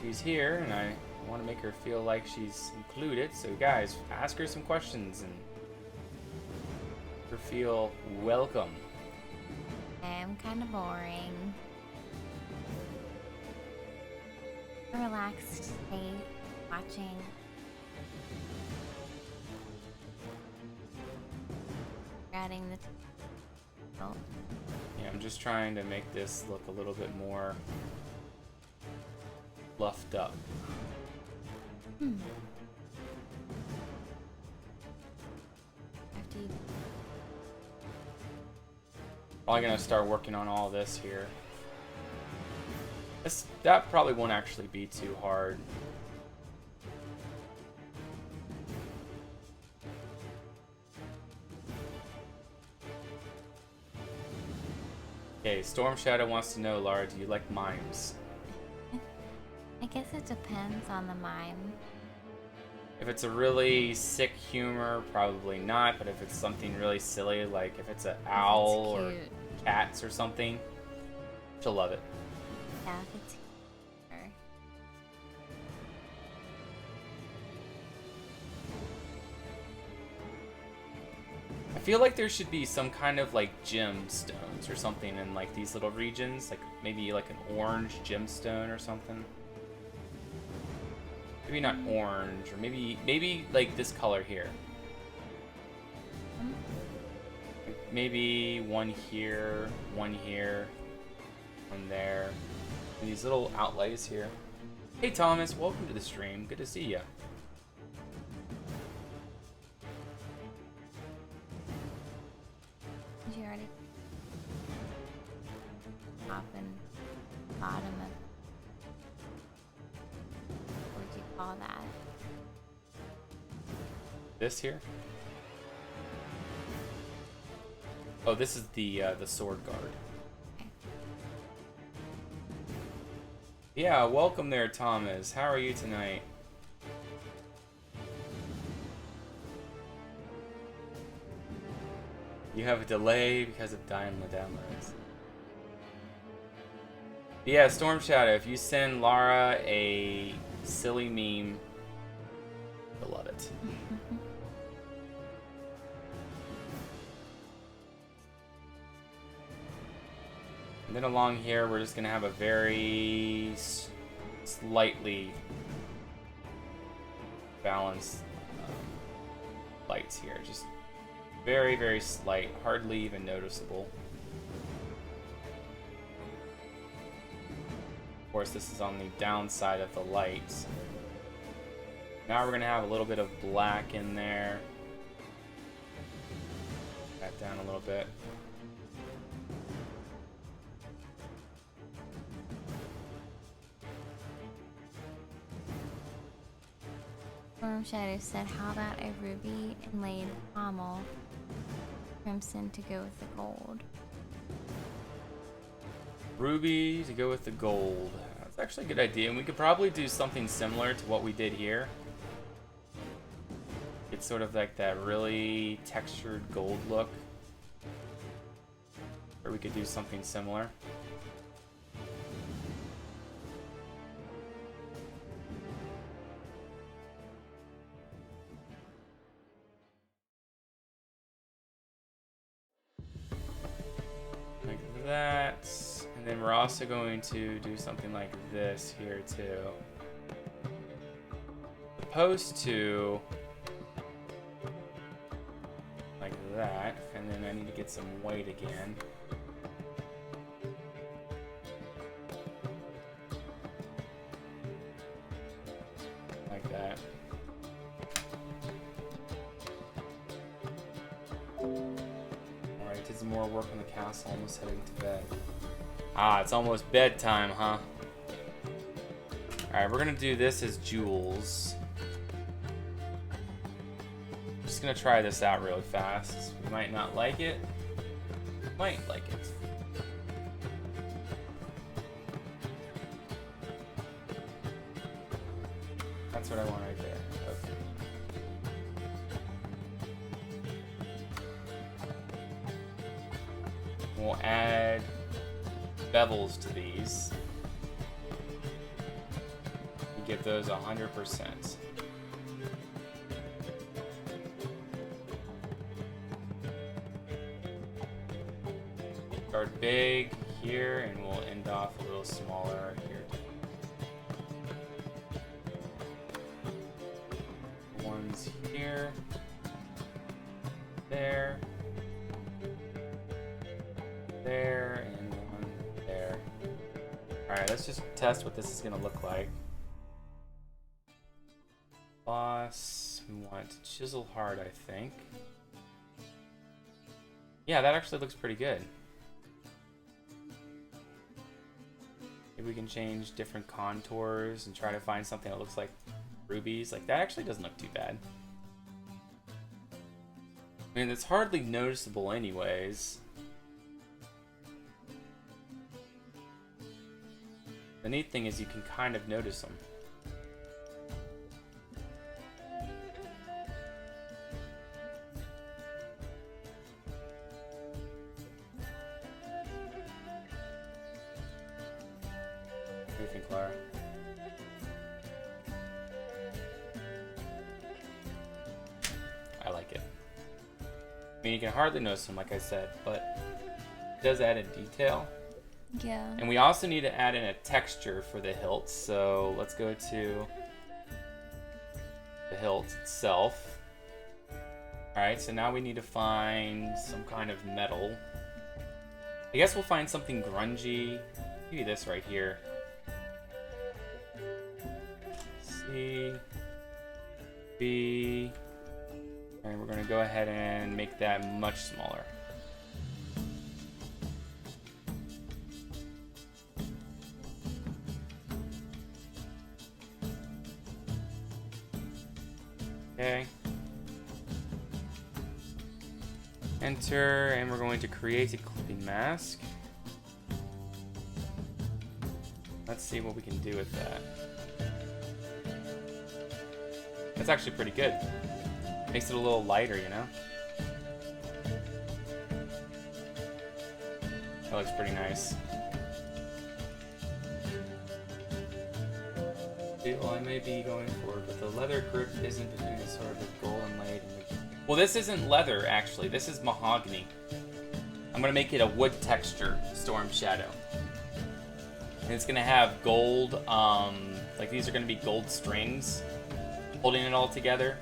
She's here, and I want to make her feel like she's included. So, guys, ask her some questions and make her feel welcome. I'm kind of boring. Relaxed state, watching. Adding the. Oh. Yeah, I'm just trying to make this look a little bit more fluffed up. After you Probably gonna start working on all this here. That probably won't actually be too hard. Okay, Storm Shadow wants to know, Lara, do you like mimes? I guess it depends on the mime. If it's a really sick humor, probably not. But if it's something really silly, like if it's an owl or cute. cats or something, she'll love it. Yeah, if it's cute. I feel like there should be some kind of like gemstones or something in like these little regions, like maybe like an orange gemstone or something. Maybe not orange, or maybe like this color here. Maybe one here, one there. And these little outlays here. Hey Thomas, welcome to the stream. Good to see you. Did you already top and bottom of, what would you call that? This here? Oh, this is the sword guard. Okay. Yeah, welcome there, Thomas. How are you tonight? You have a delay because of dying downloads. Yeah, Storm Shadow, if you send Lara a silly meme, you'll love it. And then along here, we're just going to have a very slightly balanced lights here. Just very, very slight, hardly even noticeable. Of course, this is on the downside of the lights. Now we're going to have a little bit of black in there. That down a little bit. Storm Shadow said, how about a ruby inlaid pommel crimson to go with the gold? Ruby to go with the gold. That's actually a good idea, and we could probably do something similar to what we did here. It's sort of like that really textured gold look. Or we could do something similar. Like that. And then we're also going to do something like this here too. Opposed to like that, and then I need to get some white again. Like that. Alright, did some more work on the castle, almost heading to bed. Ah, it's almost bedtime, huh? Alright, we're gonna do this as jewels. Just gonna try this out really fast. You might not like it. Might like it. That's what I want right there. Okay. We'll add bevels to these. You get those 100%. Start big here, and we'll end off a little smaller here. One's here, there, there, and one there. Alright, let's just test what this is going to look like. gloss. We want to chisel hard, I think. Yeah, that actually looks pretty good. Maybe we can change different contours and try to find something that looks like rubies. Like, that actually doesn't look too bad. I mean, it's hardly noticeable anyways. The neat thing is you can kind of notice them. What do you think, Clara? I like it. I mean, you can hardly notice them, like I said, but it does add in detail. Yeah. And we also need to add in a texture for the hilt, so let's go to the hilt itself. Alright, so now we need to find some kind of metal. I guess we'll find something grungy. Maybe this right here. C, B, and we're going to go ahead and make that much smaller. Okay. Enter, and we're going to create a clipping mask. Let's see what we can do with that. That's actually pretty good. Makes it a little lighter, you know? That looks pretty nice. Well, I may be going forward, but the leather grip isn't between the sort of gold inlaid and the... Well, this isn't leather, actually. This is mahogany. I'm going to make it a wood texture Storm Shadow. And it's going to have gold, like these are going to be gold strings holding it all together.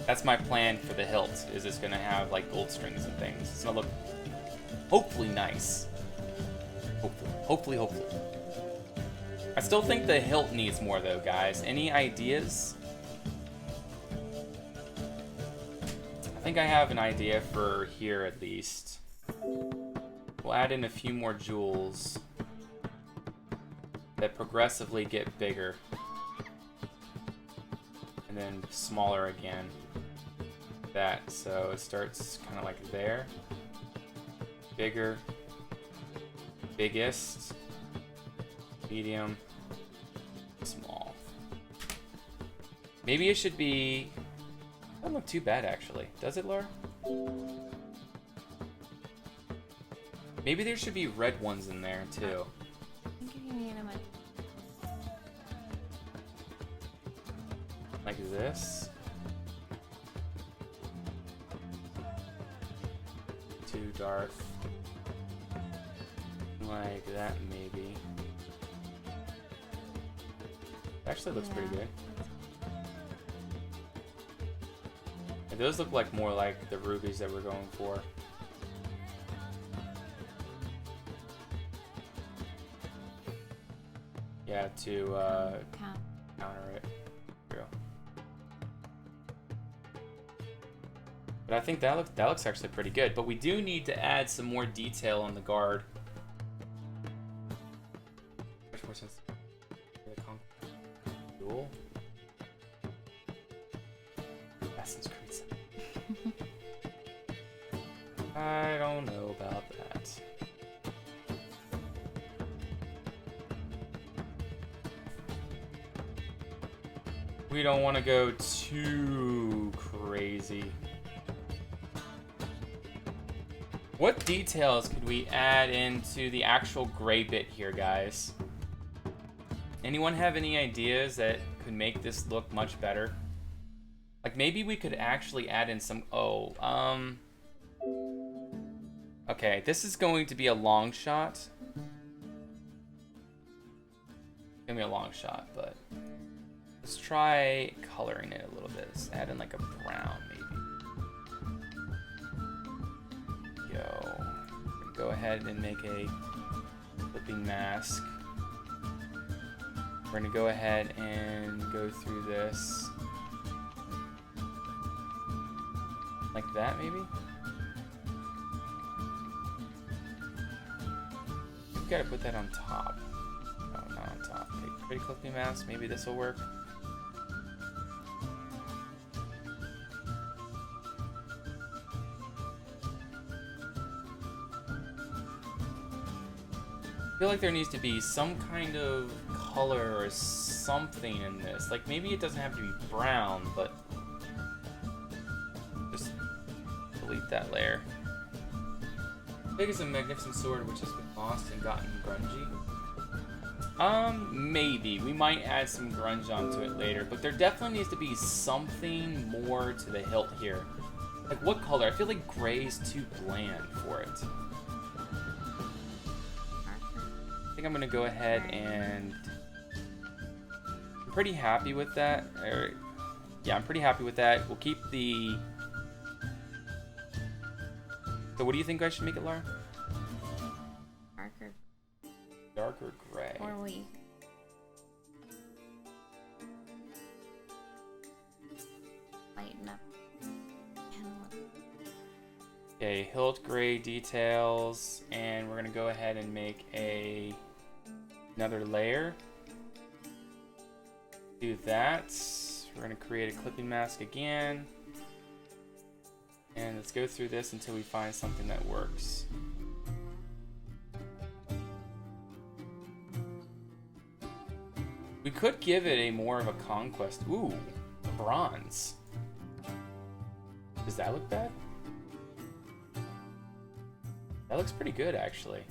That's my plan for the hilt, is it's going to have like gold strings and things. It's going to look hopefully nice. Hopefully. I still think the hilt needs more though, guys. Any ideas? I think I have an idea for here at least. We'll add in a few more jewels that progressively get bigger. And then smaller again. That, so it starts kind of like there. Bigger. Biggest. Medium. Small. Maybe it should be... Doesn't look too bad actually. Does it, Laura? Maybe there should be red ones in there too. I think you need them. Like this. Too dark. Like that maybe. Actually looks pretty good. And those look like more like the rubies that we're going for. Yeah, to counter it. True. But I think that looks actually pretty good. But we do need to add some more detail on the guard. Much more sense. Cool. Assassin's Creed. I don't know about that. We don't want to go too crazy. What details could we add into the actual gray bit here, guys? Anyone have any ideas that could make this look much better? Like maybe we could actually add in some... Okay, this is going to be a long shot. It's gonna be a long shot, but... Let's try coloring it a little bit. Let's add in like a brown, maybe. Yo. Go ahead and make a flipping mask. We're gonna go ahead and go through this. Like that, maybe? We've got to put that on top. Oh, not on top. Okay, pretty clippy mask. Maybe this will work. I feel like there needs to be some kind of color or something in this. Like, maybe it doesn't have to be brown, but just delete that layer. Big as a magnificent sword which has been lost and gotten grungy. Maybe. We might add some grunge onto it later, but there definitely needs to be something more to the hilt here. Like, what color? I feel like gray is too bland for it. I think I'm gonna go ahead and I'm pretty happy with that. Yeah, I'm pretty happy with that. We'll keep the. So, what do you think I should make it, Laura? Darker. Darker gray. Or we. Lighten up. Okay, hilt gray details, and we're gonna go ahead and make another layer. Do that. We're gonna create a clipping mask again. And let's go through this until we find something that works. We could give it a more of a conquest. Ooh, a bronze. Does that look bad? That looks pretty good, actually.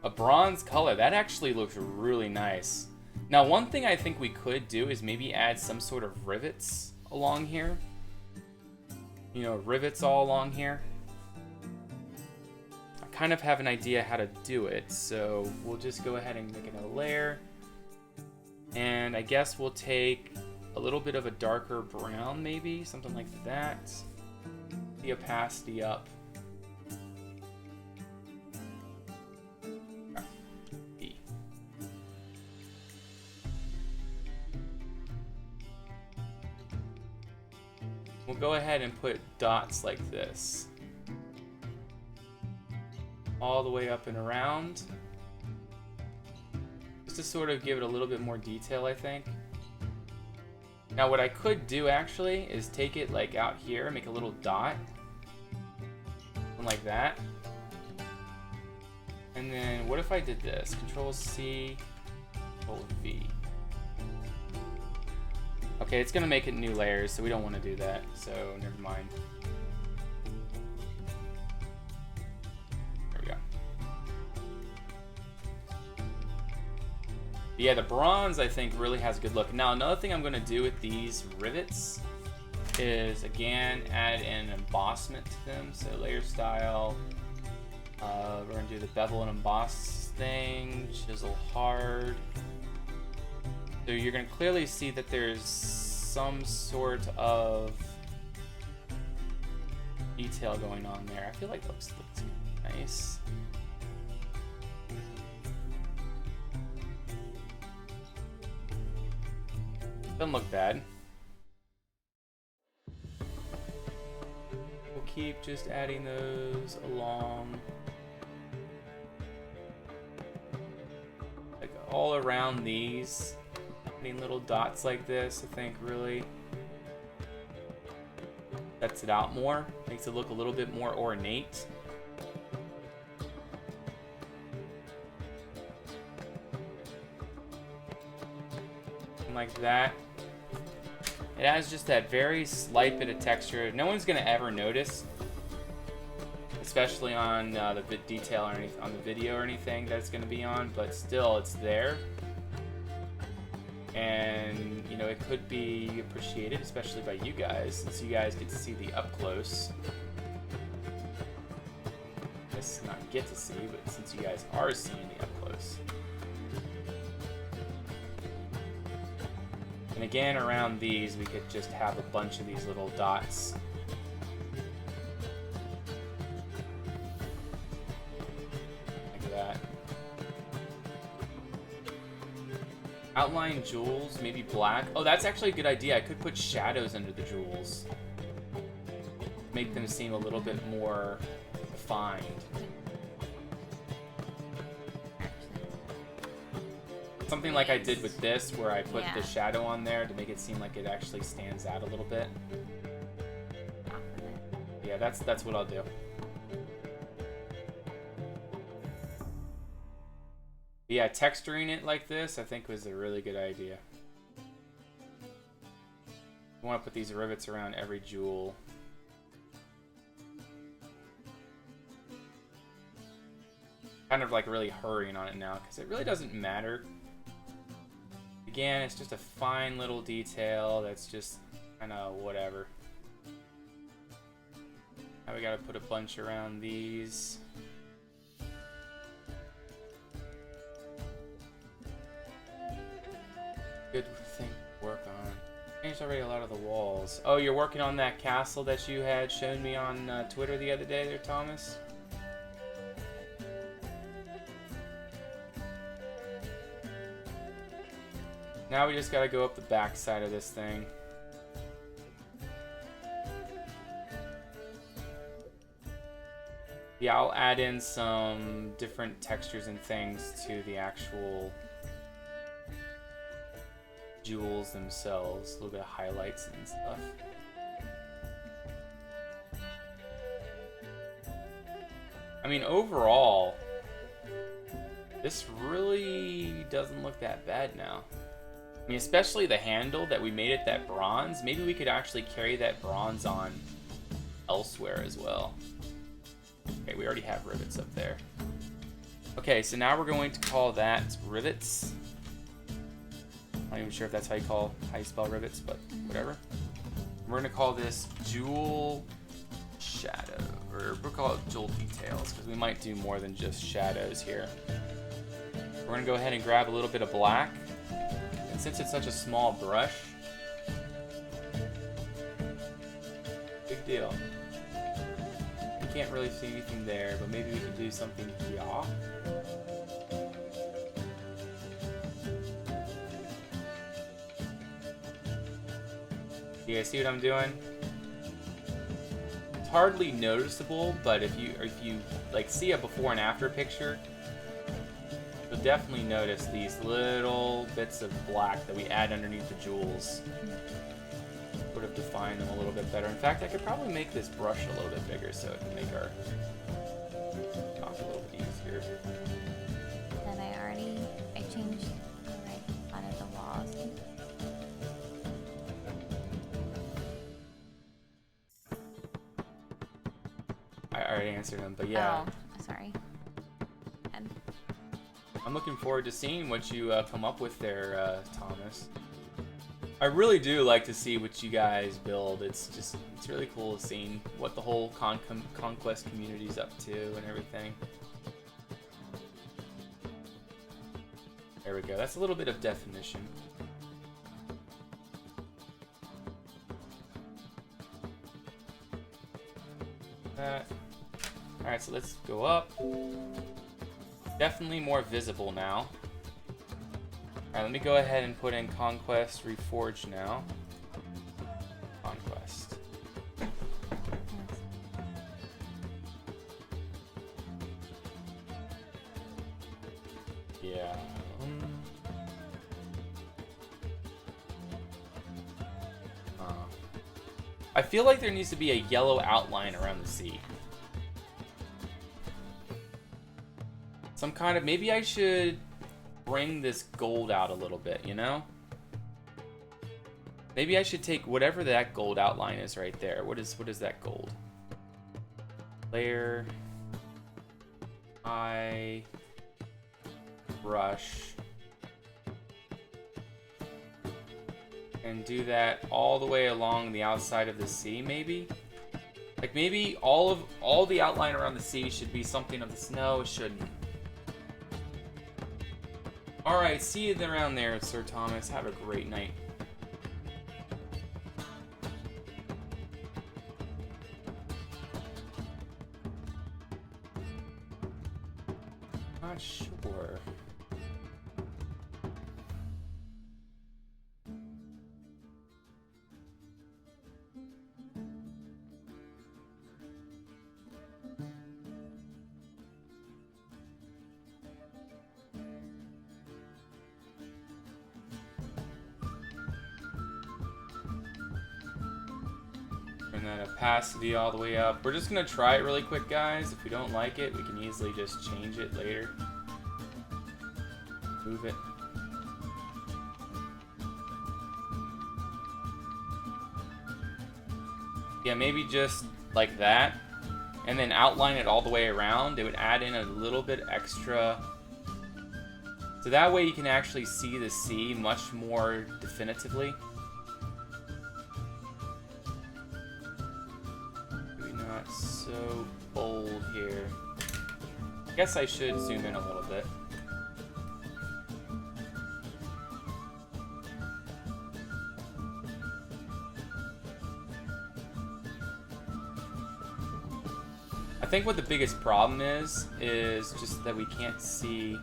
A bronze color. That actually looks really nice. Now, one thing I think we could do is maybe add some sort of rivets along here. You know, rivets all along here. I kind of have an idea how to do it, so we'll just go ahead and make another layer. And I guess we'll take a little bit of a darker brown, maybe, something like that. The opacity up. We'll go ahead and put dots like this. All the way up and around. Just to sort of give it a little bit more detail, I think. Now what I could do actually is take it like out here, make a little dot. One like that. And then what if I did this? Control C, Control V. Okay, it's gonna make it new layers, so we don't want to do that, so never mind. There we go. Yeah, the bronze, I think, really has a good look. Now, another thing I'm gonna do with these rivets is, again, add an embossment to them. So layer style, we're gonna do the bevel and emboss thing, chisel hard. So you're going to clearly see that there's some sort of detail going on there. I feel like that looks nice. Doesn't look bad. We'll keep just adding those along. Like all around these. Little dots like this, I think, really sets it out more, makes it look a little bit more ornate. And like that. It has just that very slight bit of texture. No one's gonna ever notice, especially on the detail or anything, on the video or anything that it's gonna be on, but still, it's there. And, you know, it could be appreciated, especially by you guys, since you guys get to see the up close. I guess not get to see, but since you guys are seeing the up close. And again, around these, we could just have a bunch of these little dots. Like that. Outline jewels, maybe black. Oh, that's actually a good idea. I could put shadows under the jewels. make them seem a little bit more defined. Something like I did with this, where I put the shadow on there to make it seem like it actually stands out a little bit. Yeah, that's what I'll do. Yeah, texturing it like this, I think was a really good idea. You want to put these rivets around every jewel. Kind of like really hurrying on it now, because it really doesn't matter. Again, it's just a fine little detail that's just kind of whatever. Now we gotta put a bunch around these. Good thing to work on. Changed already a lot of the walls. Oh, you're working on that castle that you had shown me on Twitter the other day there, Thomas? Now we just gotta go up the back side of this thing. Yeah, I'll add in some different textures and things to the actual jewels themselves. A little bit of highlights and stuff. I mean, overall, this really doesn't look that bad now. I mean, especially the handle that we made it that bronze. Maybe we could actually carry that bronze on elsewhere as well. Okay, we already have rivets up there. Okay, so now we're going to call that rivets. I'm not even sure if that's how you spell rivets, but whatever. We're gonna call this jewel shadow, or we'll call it jewel details, because we might do more than just shadows here. We're gonna go ahead and grab a little bit of black. And since it's such a small brush, big deal. You can't really see anything there, but maybe we can do something here. You guys see what I'm doing? It's hardly noticeable, but if you like see a before and after picture, you'll definitely notice these little bits of black that we add underneath the jewels. Sort of define them a little bit better. In fact, I could probably make this brush a little bit bigger so it can make our talk a little bit easier. And I changed the right side of the walls. I already answered him, but yeah. Oh, sorry. I'm looking forward to seeing what you come up with there, Thomas. I really do like to see what you guys build. It's really cool seeing what the whole Conquest community is up to and everything. There we go. That's a little bit of definition. Alright, so let's go up. Definitely more visible now. Alright, let me go ahead and put in ConquestReforged now. Conquest. Yeah. I feel like there needs to be a yellow outline around the sea. Some kind of, maybe I should bring this gold out a little bit, you know? Maybe I should take whatever that gold outline is right there. What is that gold? Layer, eye, brush, and do that all the way along the outside of the sea, maybe? Like maybe all the outline around the sea should be something of the snow. It shouldn't. Alright, see you around there, Sir Thomas. Have a great night. Not sure. that opacity all the way up. We're just gonna try it really quick, guys. If we don't like it, we can easily just change it later. Move it. Yeah, maybe just like that. And then outline it all the way around. It would add in a little bit extra. So that way you can actually see the sea much more definitively. Maybe not so bold here. I guess I should zoom in a little bit. I think what the biggest problem is just that we can't see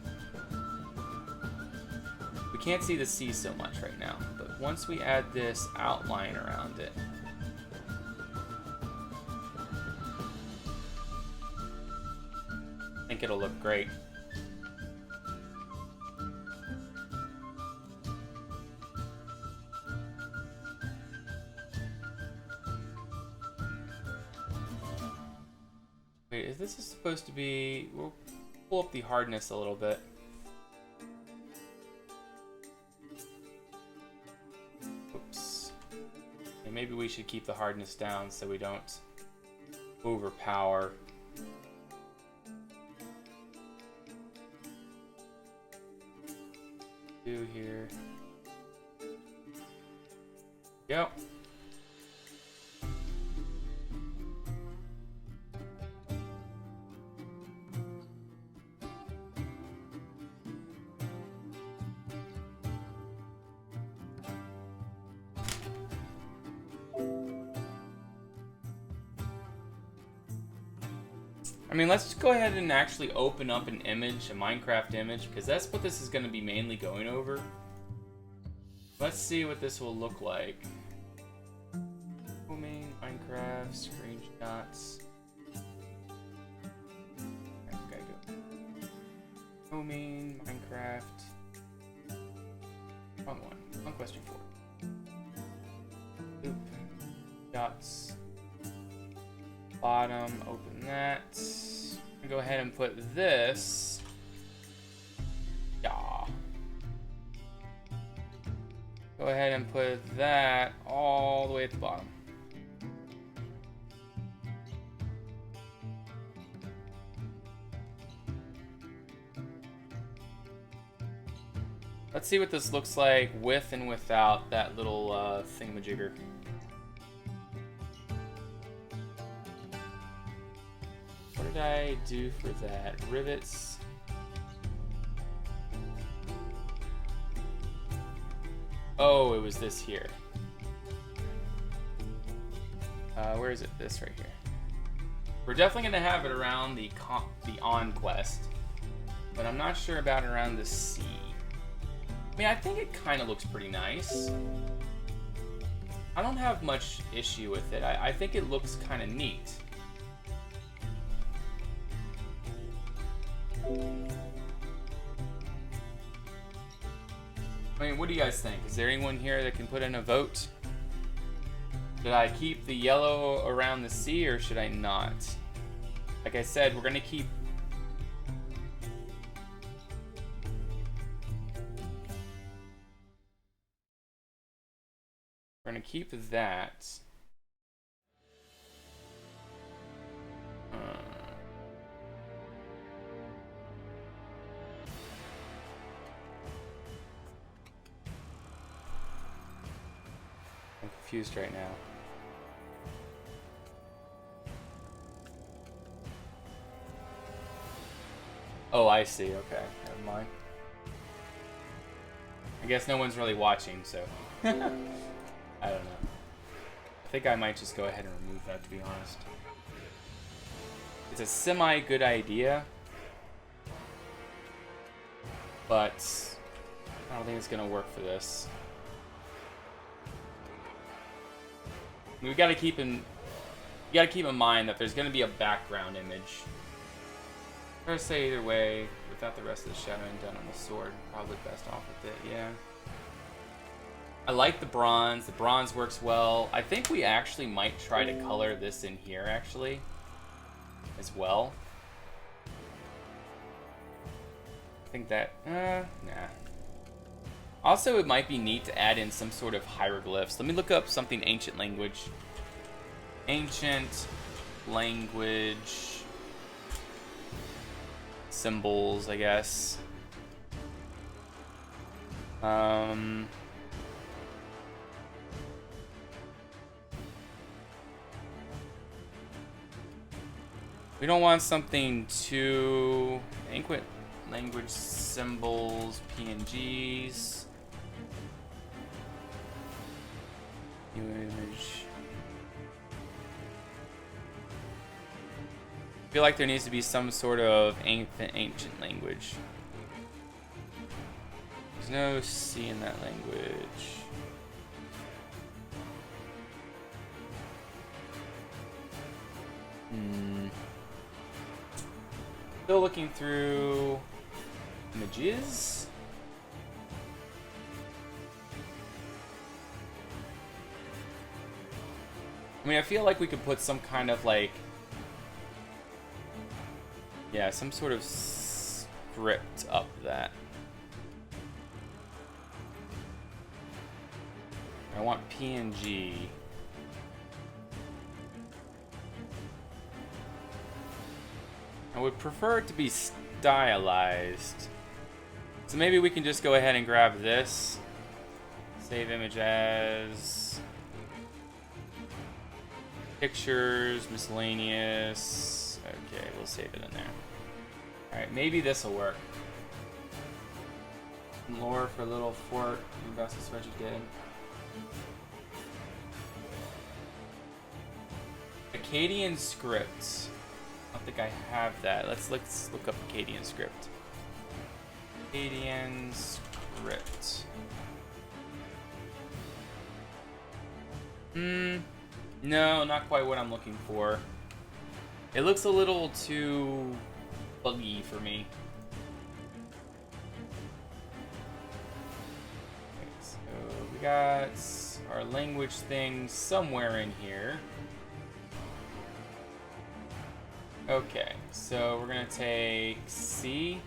the sea so much right now. But once we add this outline around it, I think it'll look great. Wait, is this supposed to be... We'll pull up the hardness a little bit. Oops. And maybe we should keep the hardness down so we don't overpower. Do here. Go. I mean, let's just go ahead and actually open up an image, a Minecraft image, because that's what this is going to be mainly going over. Let's see what this will look like. Filming, Minecraft, screenshots. Okay, go. Filming, Minecraft. Wrong one. ConquestReforged. Loop. Dots. Bottom, open that. Go ahead and put this. Yeah. Go ahead and put that all the way at the bottom. Let's see what this looks like with and without that little thingamajigger. What did I do for that? Rivets. Oh, it was this here. Where is it? This right here. We're definitely gonna have it around the Conquest, but I'm not sure about around the sea. I mean, I think it kind of looks pretty nice. I don't have much issue with it. I think it looks kind of neat. I mean, what do you guys think? Is there anyone here that can put in a vote? Should I keep the yellow around the sea or should I not? Like I said, we're gonna keep... We're gonna keep that. I'm confused right now. Oh, I see. Okay, never mind. I guess no one's really watching, so I don't know. I think I might just go ahead and remove that, to be honest. It's a semi-good idea, but I don't think it's gonna work for this. We gotta keep in mind that there's gonna be a background image. I'm gonna say either way, without the rest of the shadowing done on the sword, probably best off with it, yeah. I like the bronze. The bronze works well. I think we actually might try to color this in here, actually, as well. I think that, nah. Also, it might be neat to add in some sort of hieroglyphs. Let me look up something ancient language. Ancient language symbols, I guess. We don't want something too ancient language symbols, PNGs. New image. I feel like there needs to be some sort of ancient language. There's no C in that language. Still looking through images. I mean, I feel like we could put some kind of like, yeah, some sort of script up that. I want PNG. I would prefer it to be stylized. So maybe we can just go ahead and grab this. Save image as pictures, miscellaneous. Okay, we'll save it in there. Alright, maybe this will work. Lore for Little Fort, Conquest Community did. Akkadian scripts. I don't think I have that. Let's look up Akkadian script. Akkadian script. No, not quite what I'm looking for. It looks a little too buggy for me. Okay, so we got our language thing somewhere in here. Okay, so we're gonna take C,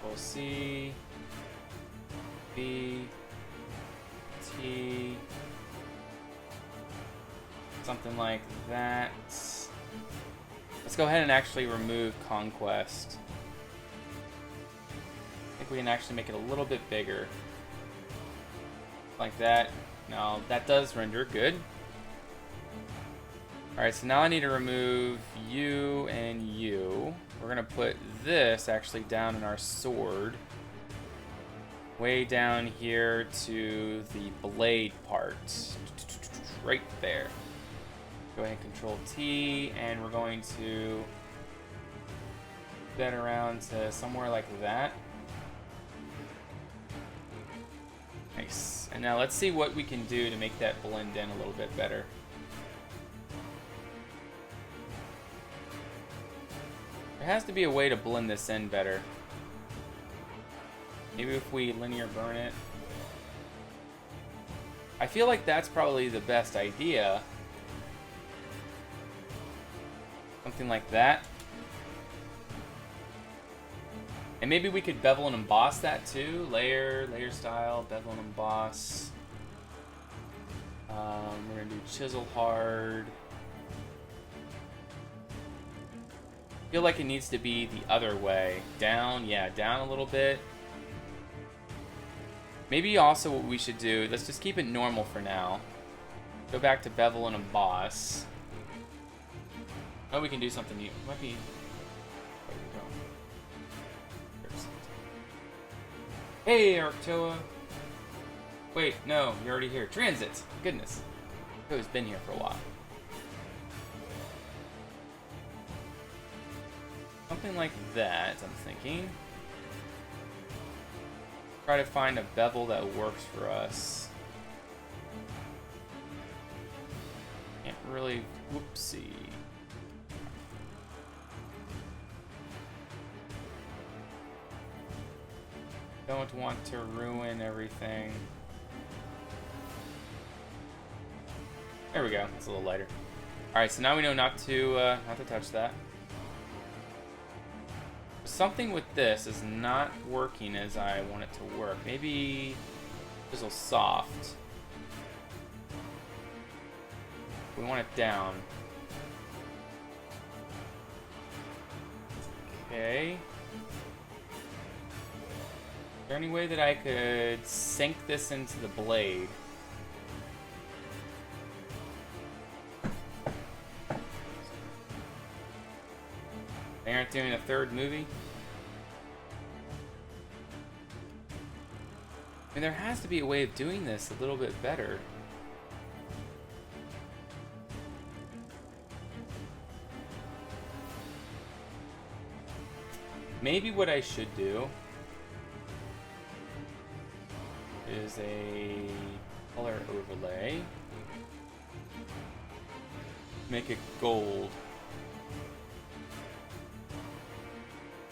Control C, B, T, something like that. Let's go ahead and actually remove Conquest. I think we can actually make it a little bit bigger. Like that. Now, that does render good. Alright, so now I need to remove you and you. We're going to put this actually down in our sword. Way down here to the blade part. Right there. Go ahead and Control T, and we're going to put that around to somewhere like that. Nice. And now let's see what we can do to make that blend in a little bit better. There has to be a way to blend this in better. Maybe if we linear burn it. I feel like that's probably the best idea. Something like that. And maybe we could bevel and emboss that too. Layer style, bevel and emboss. We're gonna do chisel hard. I feel like it needs to be the other way. Down, yeah, down a little bit. Maybe also what we should do, let's just keep it normal for now. Go back to bevel and emboss. Oh, we can do something new. Might be... Hey, Arctoa! Wait, no, you're already here. Transit! Goodness. Arctoa's been here for a while. Something like that, I'm thinking. Try to find a bevel that works for us. Can't really... Whoopsie. Don't want to ruin everything. There we go. It's a little lighter. All right, so now we know not to touch that. Something with this is not working as I want it to work. Maybe it's a little soft. We want it down. Okay. Is there any way that I could sink this into the blade? They aren't doing a third movie? I mean, there has to be a way of doing this a little bit better. Maybe what I should do is a color overlay. Make it gold.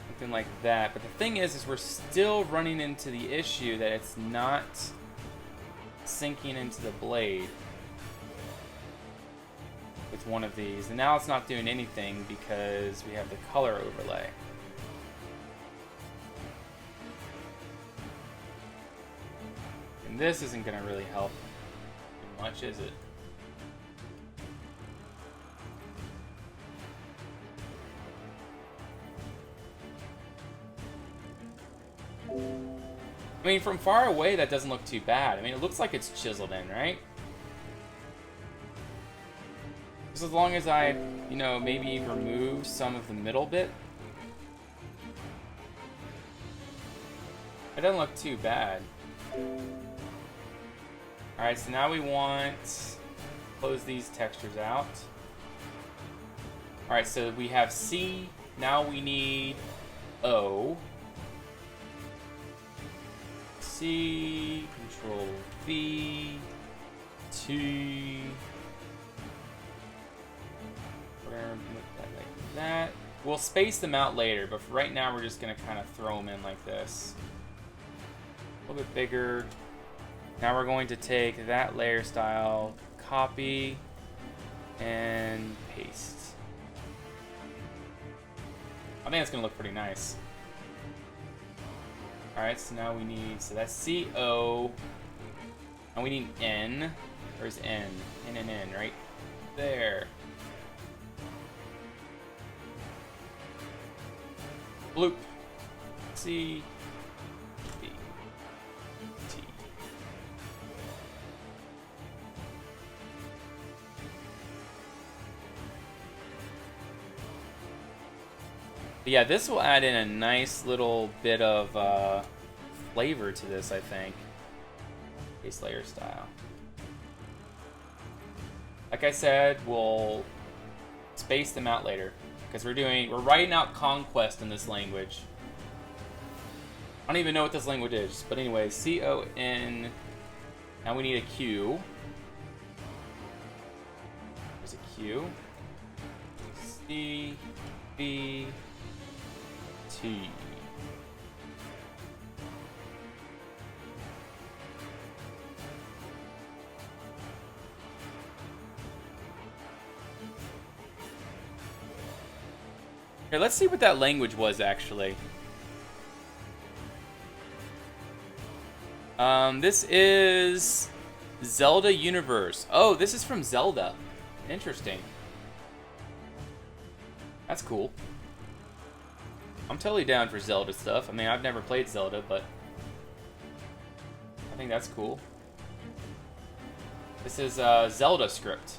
Something like that. But the thing is we're still running into the issue that it's not sinking into the blade with one of these. And now it's not doing anything because we have the color overlay. And this isn't going to really help much, is it? I mean, from far away, that doesn't look too bad. I mean, it looks like it's chiseled in, right? Just as long as I, you know, maybe remove some of the middle bit. It doesn't look too bad. Alright, so now we want to close these textures out. Alright, so we have C. Now we need O. C, Control V, T. We're gonna make that like that. We'll space them out later, but for right now we're just gonna kind of throw them in like this. A little bit bigger. Now we're going to take that layer style, copy, and paste. I think it's gonna look pretty nice. Alright, so now we need, so that's C-O, and we need N. Where's N? N and N, right there. Bloop. C, B, T. But yeah, this will add in a nice little bit of flavor to this, I think. Base layer style. Like I said, we'll space them out later because we're writing out Conquest in this language. I don't even know what this language is, but anyway, C-O-N. Now we need a Q. There's a Q. C, B, T. Here, let's see what that language was actually. This is Zelda Universe. Oh, this is from Zelda. Interesting. That's cool. I'm totally down for Zelda stuff. I mean, I've never played Zelda, but I think that's cool. This is Zelda script.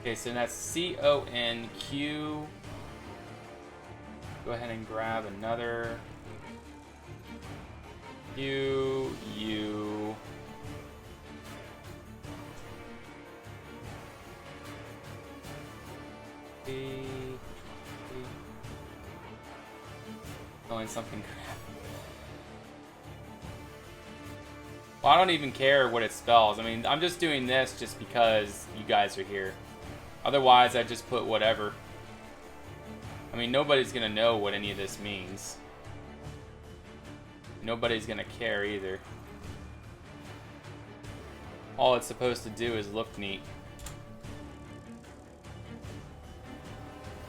Okay, so that's C-O-N-Q. Go ahead and grab another Q, U. B. Going something crap. Well, I don't even care what it spells. I mean, I'm just doing this just because you guys are here. Otherwise, I just put whatever. I mean, nobody's gonna know what any of this means. nobody's gonna care either. All it's supposed to do is look neat.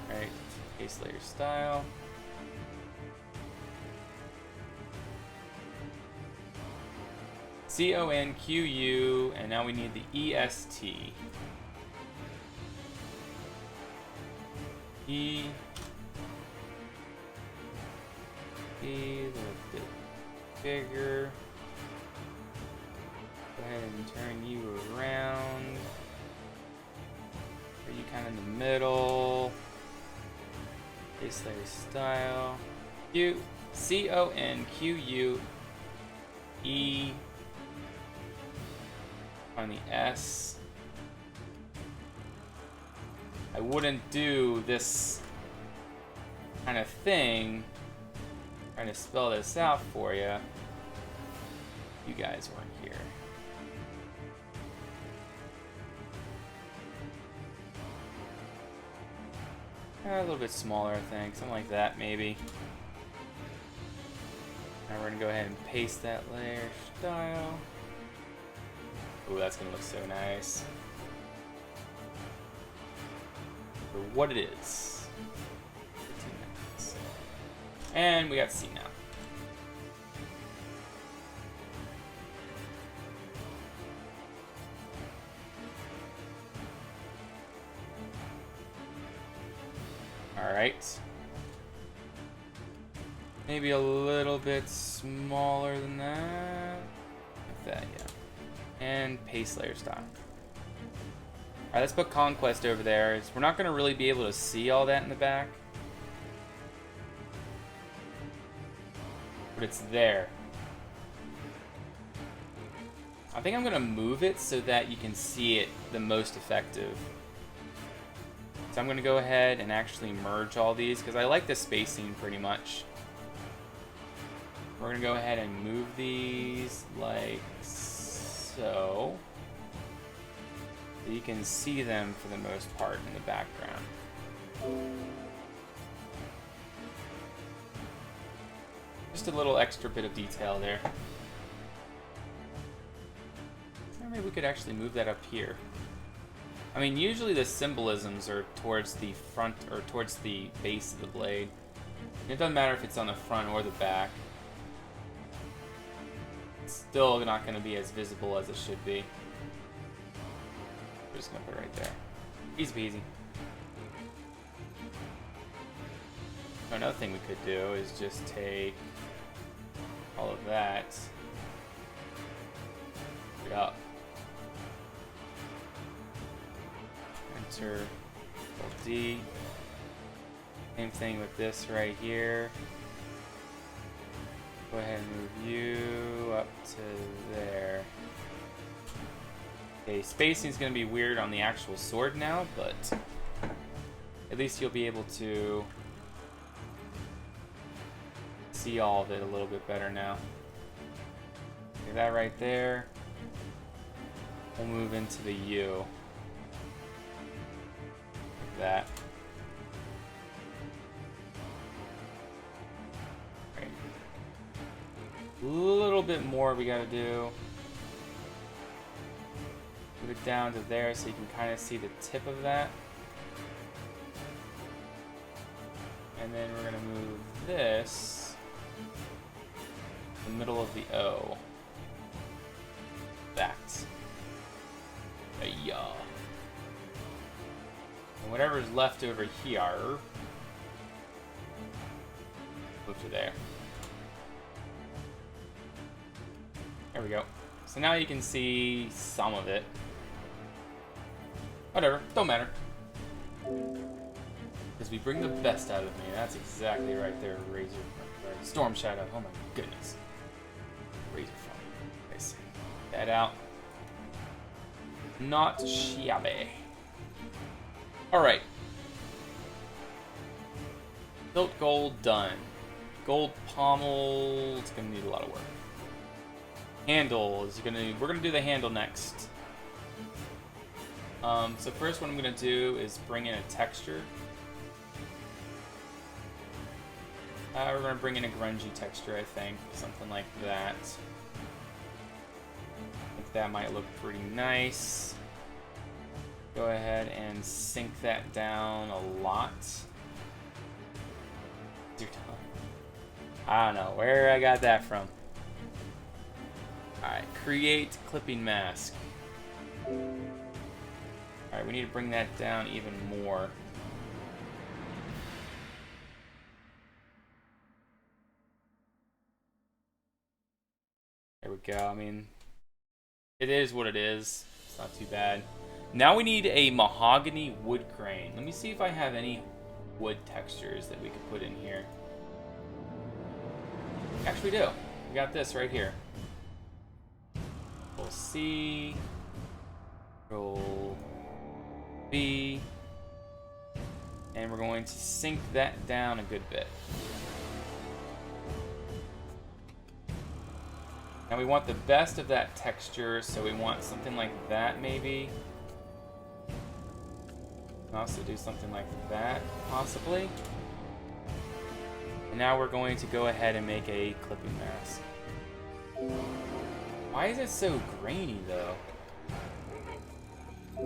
Alright, base layer style. CONQU, and now we need the EST. E. A little bit bigger. Go ahead and turn you around. Are you kind of in the middle? Base layer style. CONQU E on the S. I wouldn't do this kind of thing. Trying to spell this out for you. You guys weren't here. A little bit smaller, I think. Something like that, maybe. Now we're gonna go ahead and paste that layer style. Ooh, that's gonna look so nice. For what it is. 15 minutes. And we got C now. Alright. Maybe a little bit smaller than that. Like that, yeah. And paste layer style. Alright, let's put Conquest over there. We're not going to really be able to see all that in the back. But it's there. I think I'm going to move it so that you can see it the most effective. So I'm going to go ahead and actually merge all these because I like the spacing pretty much. We're going to go ahead and move these like so. So you can see them for the most part in the background. Just a little extra bit of detail there. Or maybe we could actually move that up here. I mean, usually the symbolisms are towards the front or towards the base of the blade. It doesn't matter if it's on the front or the back. It's still not going to be as visible as it should be. We're just going to put it right there. Easy peasy. Another thing we could do is just take all of that, put it up. Enter Alt D. Same thing with this right here. Go ahead and move you up to there. Okay, spacing is going to be weird on the actual sword now, but at least you'll be able to see all of it a little bit better now. Okay, that right there. We'll move into the U. That. Right. A little bit more we gotta do. Move it down to there so you can kind of see the tip of that. And then we're gonna move this in the middle of the O. That. Yeah. And whatever's left over here, move to there. There we go. So now you can see some of it. Whatever, don't matter. Because we bring the best out of me. That's exactly right there, Razor. Storm Shadow, oh my goodness. Razor Form. Okay, see that out. Not shabby. Alright. Hilt gold done. Gold pommel, it's gonna need a lot of work. Handle is we're gonna do the handle next. So first what I'm gonna do is bring in a texture. We're going to bring in a grungy texture, I think. Something like that. I think that might look pretty nice. Go ahead and sink that down a lot. Dude, I don't know where I got that from. Alright, create clipping mask. Alright, we need to bring that down even more. There we go. I mean, it is what it is. It's not too bad. Now we need a mahogany wood grain. Let me see if I have any wood textures that we could put in here. Actually, we do. We got this right here. Control C, Control B, and we're going to sink that down a good bit. Now we want the best of that texture, so we want something like that maybe. Also do something like that, possibly. And now we're going to go ahead and make a clipping mask. Why is it so grainy, though? I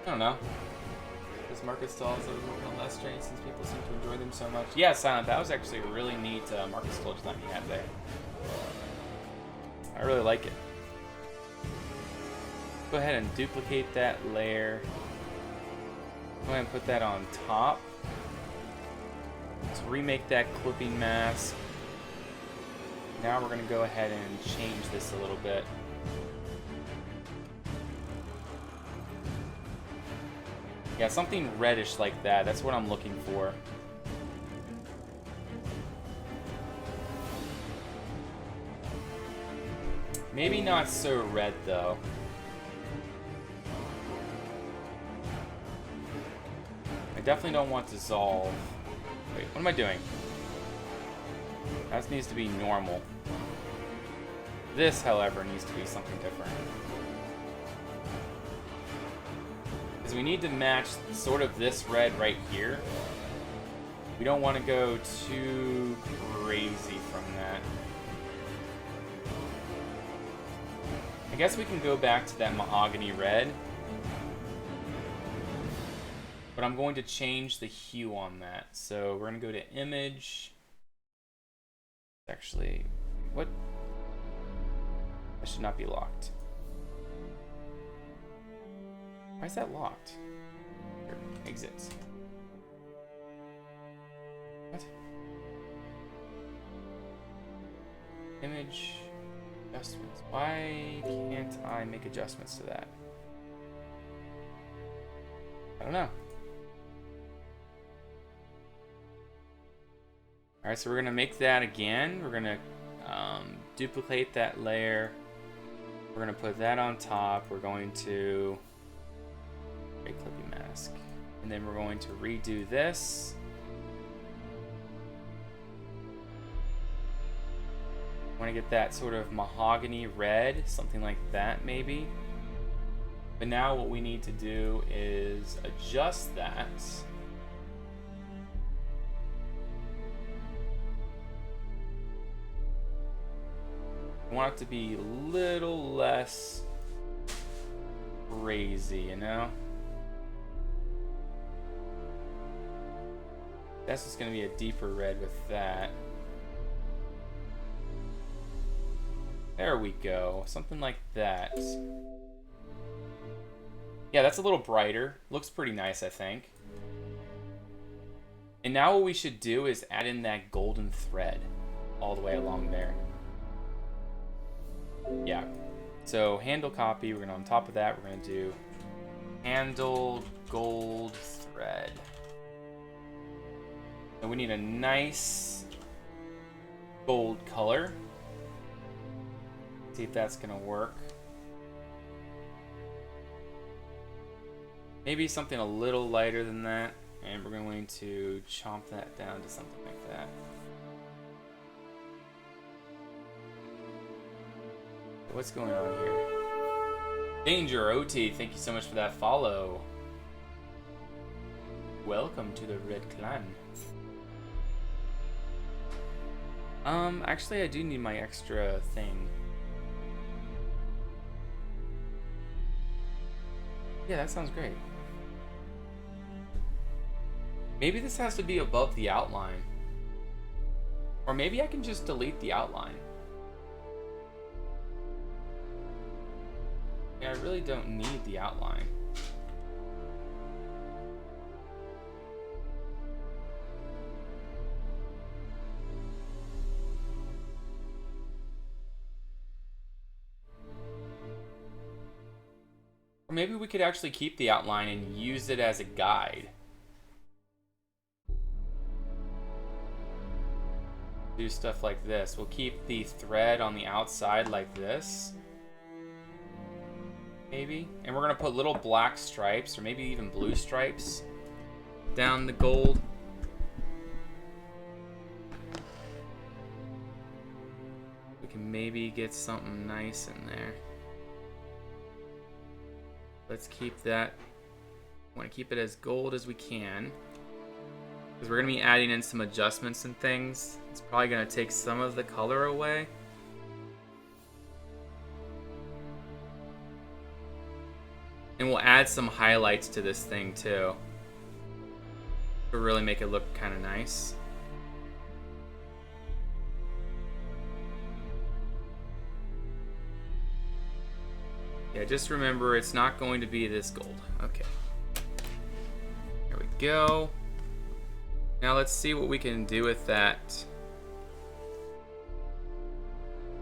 don't know. Does market stalls that are working on less strain since people seem to enjoy them so much? Yeah, Silent, that was actually a really neat market stall design you had there. I really like it. Go ahead and duplicate that layer. Go ahead and put that on top. Let's remake that clipping mask. Now we're going to go ahead and change this a little bit. Yeah, something reddish like that. That's what I'm looking for. Maybe not so red, though. I definitely don't want dissolve. Wait, what am I doing? That needs to be normal. This, however, needs to be something different. Because we need to match sort of this red right here. We don't want to go too crazy from that. I guess we can go back to that mahogany red. But I'm going to change the hue on that. So we're going to go to image. Actually, what? That should not be locked. Why is that locked? Here, exit. What? Image adjustments. Why can't I make adjustments to that? I don't know. Alright, so we're going to make that again. We're going to duplicate that layer. We're going to put that on top. We're going to make clipping mask. And then we're going to redo this. I want to get that sort of mahogany red, something like that maybe. But now what we need to do is adjust that. I want it to be a little less crazy, you know? That's just going to be a deeper red with that. There we go. Something like that. Yeah, that's a little brighter. Looks pretty nice, I think. And now what we should do is add in that golden thread all the way along there. Yeah, so handle copy, we're going to, on top of that, we're going to do handle gold thread. And we need a nice gold color. See if that's going to work. Maybe something a little lighter than that, and we're going to chomp that down to something like that. What's going on here? Danger OT, thank you so much for that follow. Welcome to the Red Clan. Actually I do need my extra thing. Yeah, that sounds great. Maybe this has to be above the outline. Or maybe I can just delete the outline. Yeah, I really don't need the outline. Or maybe we could actually keep the outline and use it as a guide. Do stuff like this. We'll keep the thread on the outside like this. Maybe. And we're going to put little black stripes, or maybe even blue stripes, down the gold. We can maybe get something nice in there. Let's keep that. I want to keep it as gold as we can, because we're going to be adding in some adjustments and things. It's probably going to take some of the color away. And we'll add some highlights to this thing too, to really make it look kind of nice. Yeah, just remember it's not going to be this gold. Okay. There we go. Now let's see what we can do with that.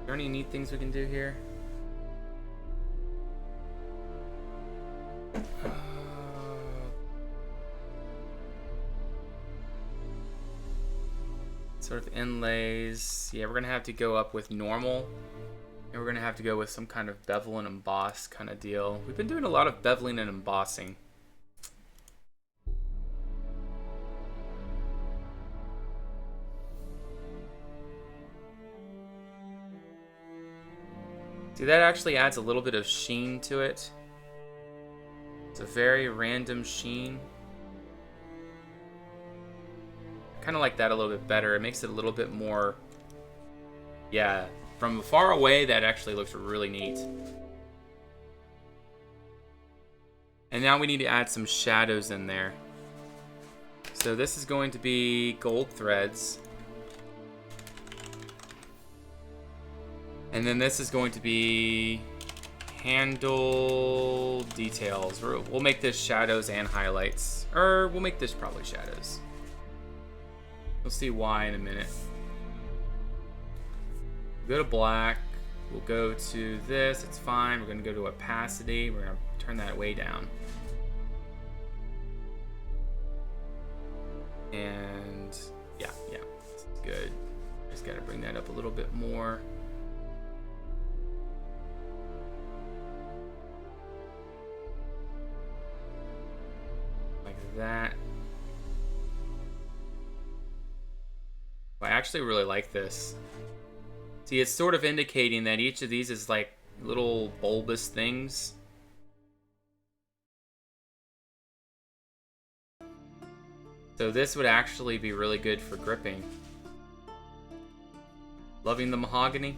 Are there any neat things we can do here? Sort of inlays. Yeah, we're gonna have to go up with normal, and we're gonna have to go with some kind of bevel and emboss kind of deal. We've been doing a lot of beveling and embossing. See, that actually adds a little bit of sheen to it. It's a very random sheen. Kind of like that a little bit better. It makes it a little bit more, yeah, from far away that actually looks really neat. And now we need to add some shadows in there. So this is going to be gold threads. And then this is going to be handle details. We'll make this shadows and highlights. Or we'll make this probably shadows. We'll see why in a minute. Go to black. We'll go to this. It's fine. We're going to go to opacity. We're going to turn that way down. And yeah, this is good. Just got to bring that up a little bit more. Like that. I actually really like this. See, it's sort of indicating that each of these is like little bulbous things. So this would actually be really good for gripping. Loving the mahogany.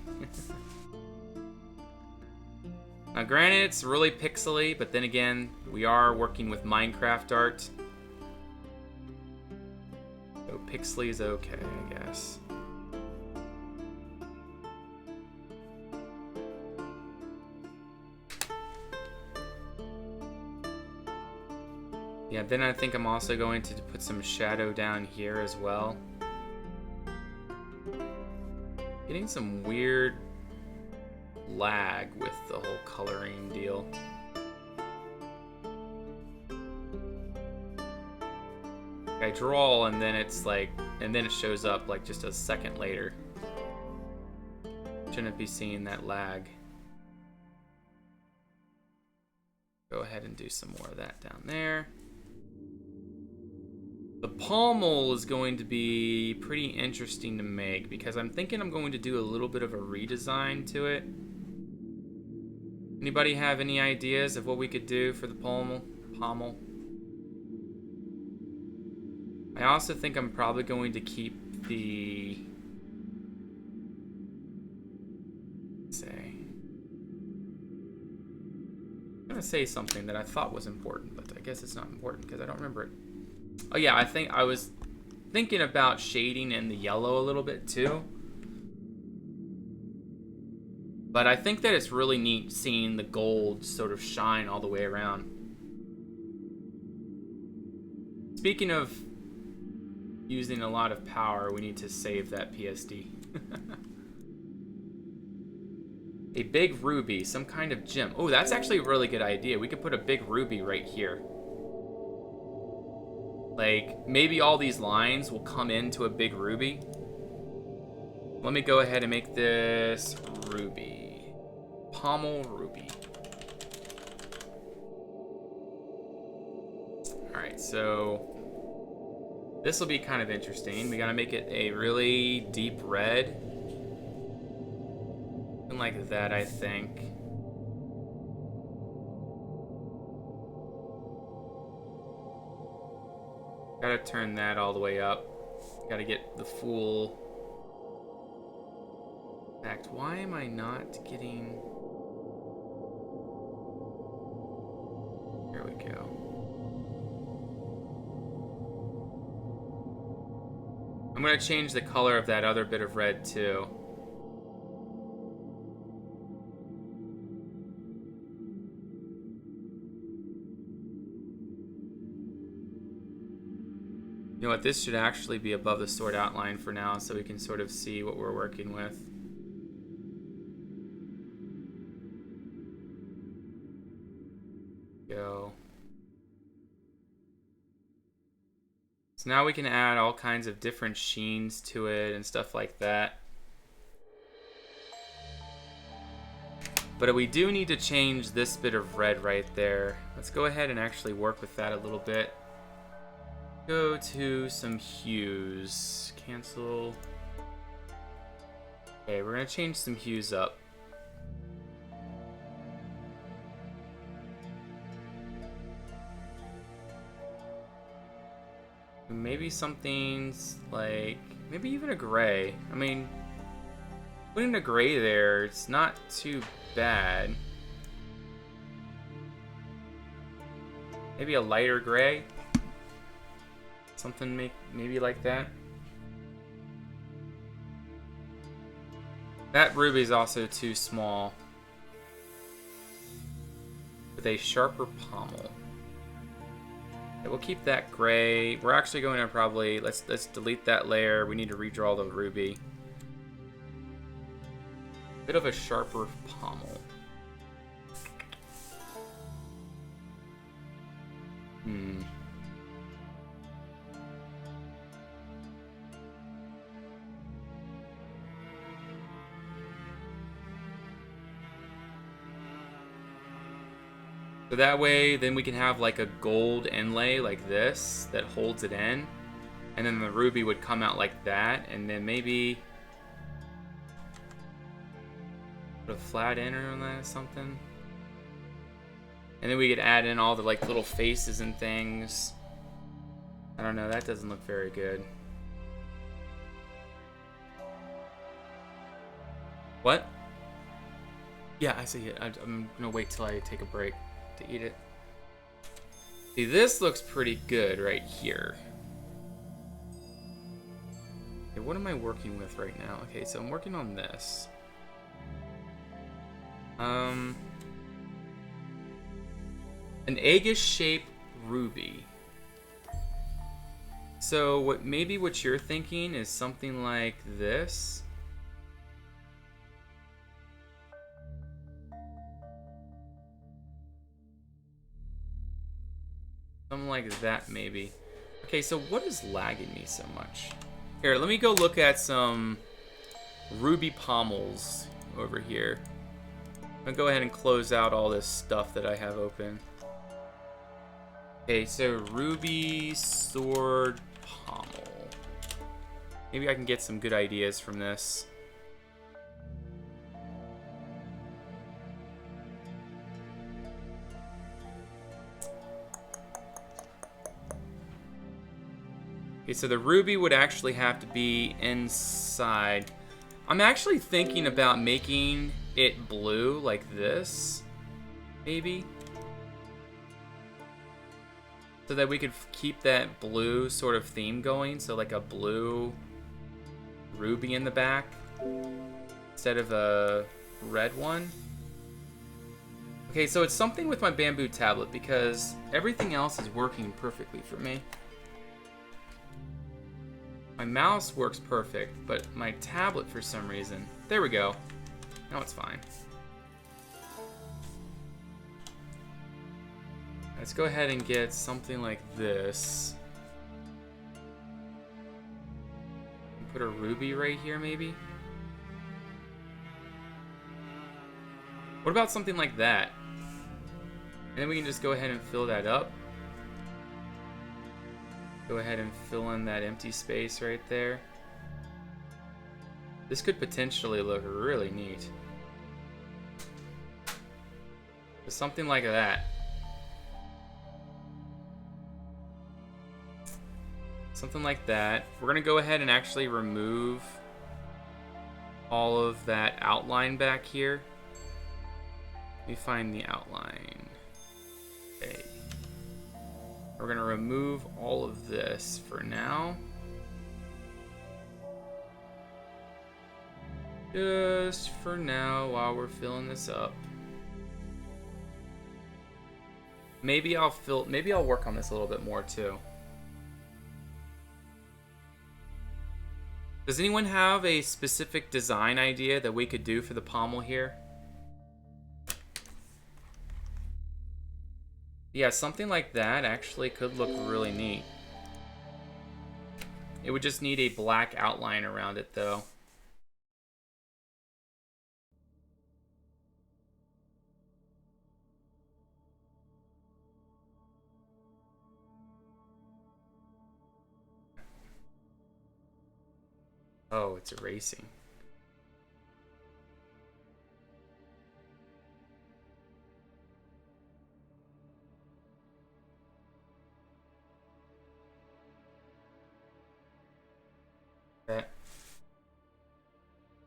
Now granted, it's really pixely, but then again, we are working with Minecraft art. So pixely is okay, I guess. Yeah, then I think I'm also going to put some shadow down here as well. Getting some weird lag with the whole coloring deal. I draw and then it's like, and then it shows up like just a second later. Shouldn't be seeing that lag. Go ahead and do some more of that down there. The pommel is going to be pretty interesting to make because I'm thinking I'm going to do a little bit of a redesign to it. Anybody have any ideas of what we could do for the pommel? I also think I'm probably going to keep the... I'm gonna say something that I thought was important, but I guess it's not important because I don't remember it. Oh yeah, I think I was thinking about shading in the yellow a little bit too. But I think that it's really neat seeing the gold sort of shine all the way around. Speaking of using a lot of power, we need to save that PSD. A big ruby, some kind of gem. Oh, that's actually a really good idea. We could put a big ruby right here. Like, maybe all these lines will come into a big ruby. Let me go ahead and make this ruby. Pommel ruby. Alright, so this will be kind of interesting. We gotta make it a really deep red. Something like that, I think. Gotta turn that all the way up. Gotta get the full effect. Why am I not getting... Here we go. I'm gonna change the color of that other bit of red too. You know what, this should actually be above the sword outline for now so we can sort of see what we're working with. Go. So now we can add all kinds of different sheens to it and stuff like that. But we do need to change this bit of red right there. Let's go ahead and actually work with that a little bit. Go to some hues. Cancel. Okay, we're gonna change some hues up. Maybe something's like, maybe even a gray. I mean, putting a gray there, it's not too bad. Maybe a lighter gray. Something maybe like that. That ruby is also too small. With a sharper pommel. Okay, we'll keep that gray. We're actually going to probably let's delete that layer. We need to redraw the ruby. Bit of a sharper pommel. So that way, then we can have like a gold inlay like this that holds it in. And then the ruby would come out like that. And then maybe put a flat inner on that or something. And then we could add in all the like little faces and things. I don't know, that doesn't look very good. What? Yeah, I see it. I'm gonna wait till I take a break to eat it. See, this looks pretty good right here. Okay, what am I working with right now? Okay, so I'm working on this. An eggish shape ruby. So what you're thinking is something like this. Something like that, maybe. Okay, so what is lagging me so much? Here, let me go look at some ruby pommels over here. I'm gonna go ahead and close out all this stuff that I have open. Okay, so ruby sword pommel. Maybe I can get some good ideas from this. Okay, so the ruby would actually have to be inside. I'm actually thinking about making it blue like this, maybe. So that we could keep that blue sort of theme going. So like a blue ruby in the back instead of a red one. Okay, so it's something with my bamboo tablet because everything else is working perfectly for me. My mouse works perfect, but my tablet for some reason... There we go. Now it's fine. Let's go ahead and get something like this. Put a ruby right here, maybe? What about something like that? And then we can just go ahead and fill that up. Go ahead and fill in that empty space right there. This could potentially look really neat. But something like that. Something like that. We're gonna go ahead and actually remove all of that outline back here. Let me find the outline. Okay. We're gonna remove all of this for now. Just for now while we're filling this up. Maybe I'll work on this a little bit more too. Does anyone have a specific design idea that we could do for the pommel here? Yeah, something like that actually could look really neat. It would just need a black outline around it though. Oh, it's erasing.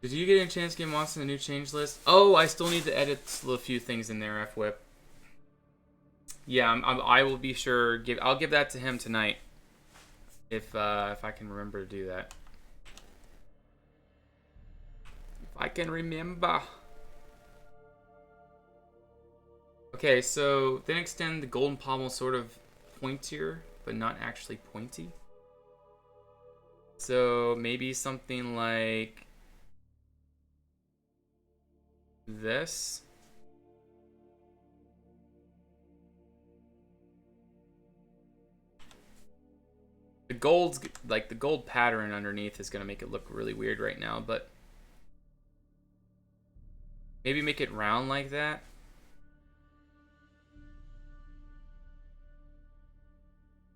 Did you get a chance to get Moss in the new change list? Oh, I still need to edit a few things in there, F-Whip. Yeah, I will be sure. I'll give that to him tonight. If I can remember to do that. If I can remember. Okay, so then extend the golden pommel sort of pointier, but not actually pointy. So maybe something like this. The gold's like the gold pattern underneath is gonna make it look really weird right now, but maybe make it round like that.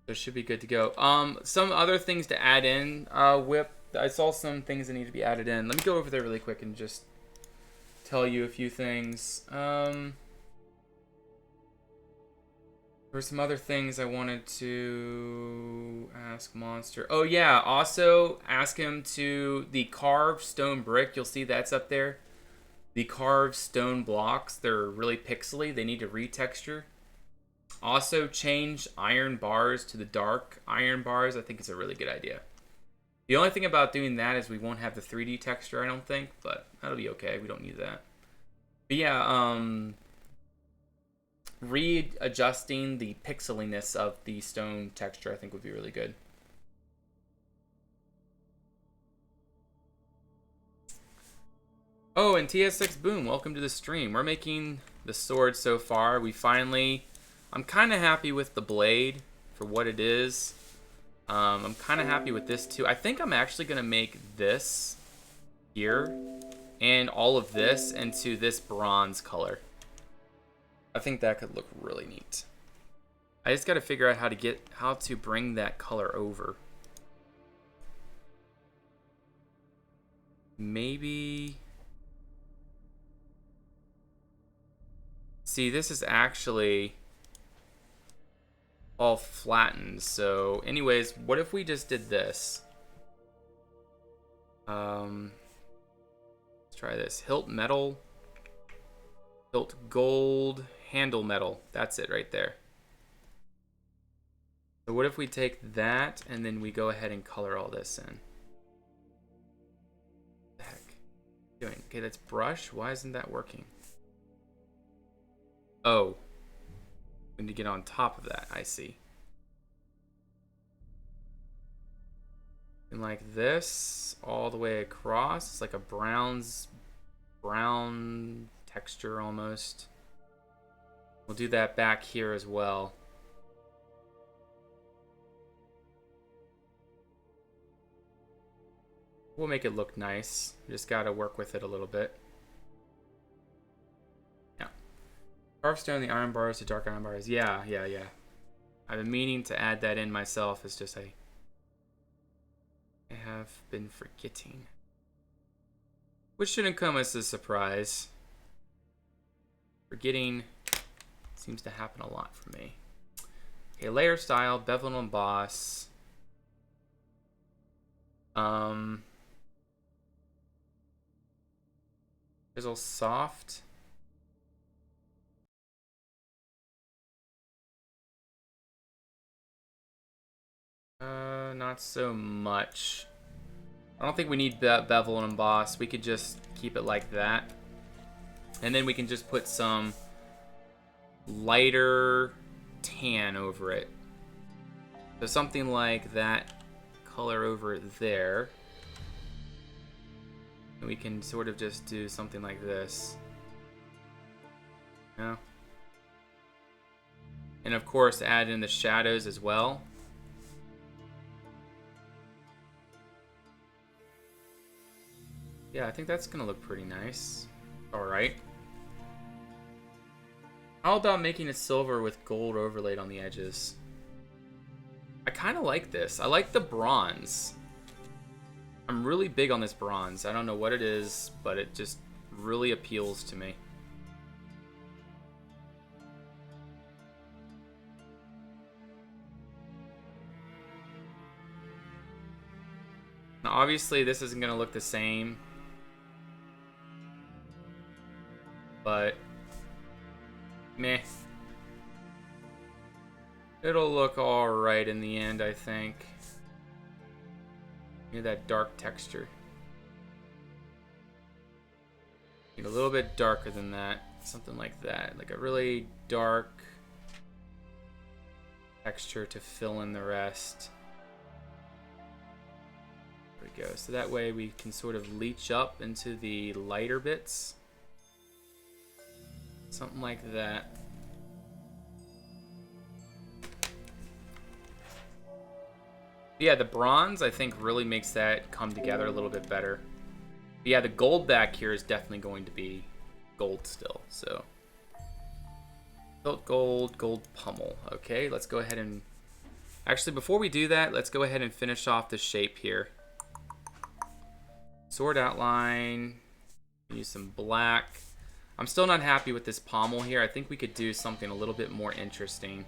So it should be good to go. Some other things to add in, Whip. I saw some things that need to be added in. Let me go over there really quick and just tell you a few things. There's some other things I wanted to ask Monster. Oh yeah, also ask him to the carved stone brick. You'll see that's up there. The carved stone blocks, they're really pixely. They need to retexture. Also change iron bars to the dark iron bars. I think it's a really good idea. The only thing about doing that is we won't have the 3D texture, I don't think, but that'll be okay. We don't need that. But yeah, readjusting the pixeliness of the stone texture I think would be really good. Oh, and TS6 Boom, welcome to the stream. We're making the sword so far. I'm kind of happy with the blade for what it is. I'm kind of happy with this too. I think I'm actually going to make this here and all of this into this bronze color. I think that could look really neat. I just got to figure out how to bring that color over. Maybe... See, this is actually... all flattened. So anyways, what if we just did this? Let's try this. Hilt metal, hilt gold, handle metal. That's it right there. So what if we take that and then we go ahead and color all this in? What the heck? Doing? Okay, that's brush. Why isn't that working? Oh. We need to get on top of that. I see. And like this, all the way across. It's like a brown texture almost. We'll do that back here as well. We'll make it look nice. We just gotta work with it a little bit. Yeah. Carved stone, the iron bars, the dark iron bars. Yeah. I've been meaning to add that in myself. It's just I have been forgetting. Which shouldn't come as a surprise. Forgetting seems to happen a lot for me. Okay, layer style, bevel and emboss. Chisel soft. Not so much. I don't think we need that bevel and emboss. We could just keep it like that. And then we can just put some lighter tan over it. So something like that color over there. And we can sort of just do something like this. You know? And of course add in the shadows as well. Yeah, I think that's gonna look pretty nice. Alright. How about making it silver with gold overlaid on the edges? I kind of like this. I like the bronze. I'm really big on this bronze. I don't know what it is, but it just really appeals to me. Now, obviously, this isn't going to look the same. But meh. It'll look alright in the end, I think. Need that dark texture. Need a little bit darker than that. Something like that. Like a really dark texture to fill in the rest. There we go. So that way we can sort of leach up into the lighter bits. Something like that. Yeah, the bronze, I think, really makes that come together a little bit better. But yeah, the gold back here is definitely going to be gold still, so. Built gold, gold pummel. Okay, let's go ahead and... Actually, before we do that, let's go ahead and finish off the shape here. Sword outline. Use some black. I'm still not happy with this pommel here. I think we could do something a little bit more interesting.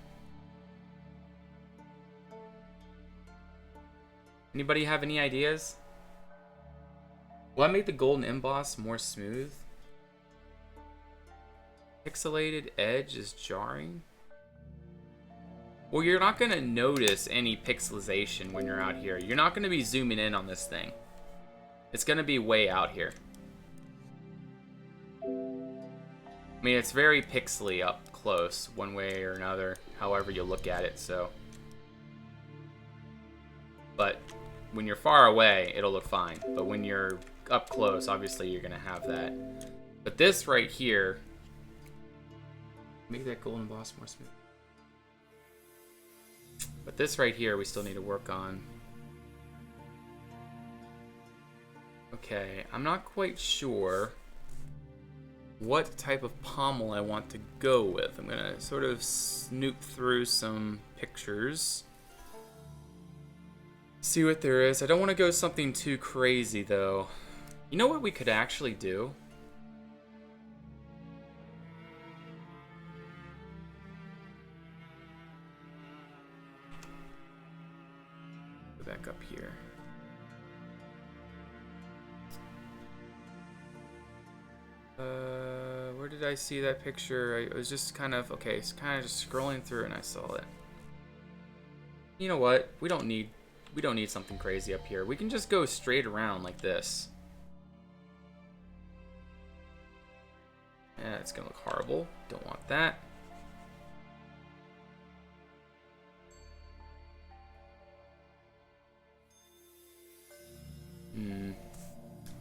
Anybody have any ideas? Will I make the golden emboss more smooth? Pixelated edge is jarring. Well, you're not going to notice any pixelization when you're out here. You're not going to be zooming in on this thing. It's going to be way out here. I mean, it's very pixely up close, one way or another, however you look at it, so. But when you're far away, it'll look fine. But when you're up close, obviously you're gonna have that. But this right here, make that golden emboss more smooth. But this right here, we still need to work on. Okay, I'm not quite sure what type of pommel I want to go with. I'm gonna sort of snoop through some pictures. See what there is. I don't want to go something too crazy though. You know what we could actually do? back up here. Where did I see that picture? I was just kind of, okay, it's kind of just scrolling through and I saw it. You know what? We don't need something crazy up here. We can just go straight around like this. Yeah, it's gonna look horrible. Don't want that.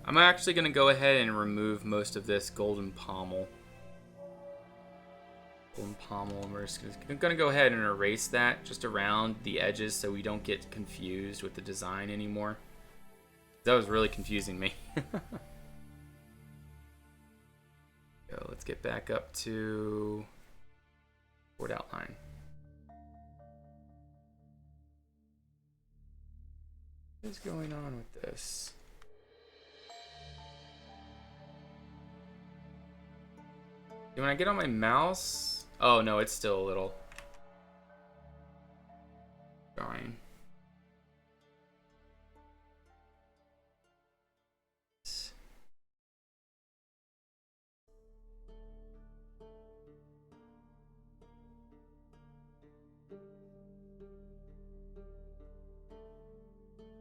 I'm actually gonna go ahead and remove most of this golden pommel. And we're just gonna go ahead and erase that just around the edges so we don't get confused with the design anymore. That was really confusing me. So let's get back up to board outline. What is going on with this? When I get on my mouse, oh no, it's still a little drawing.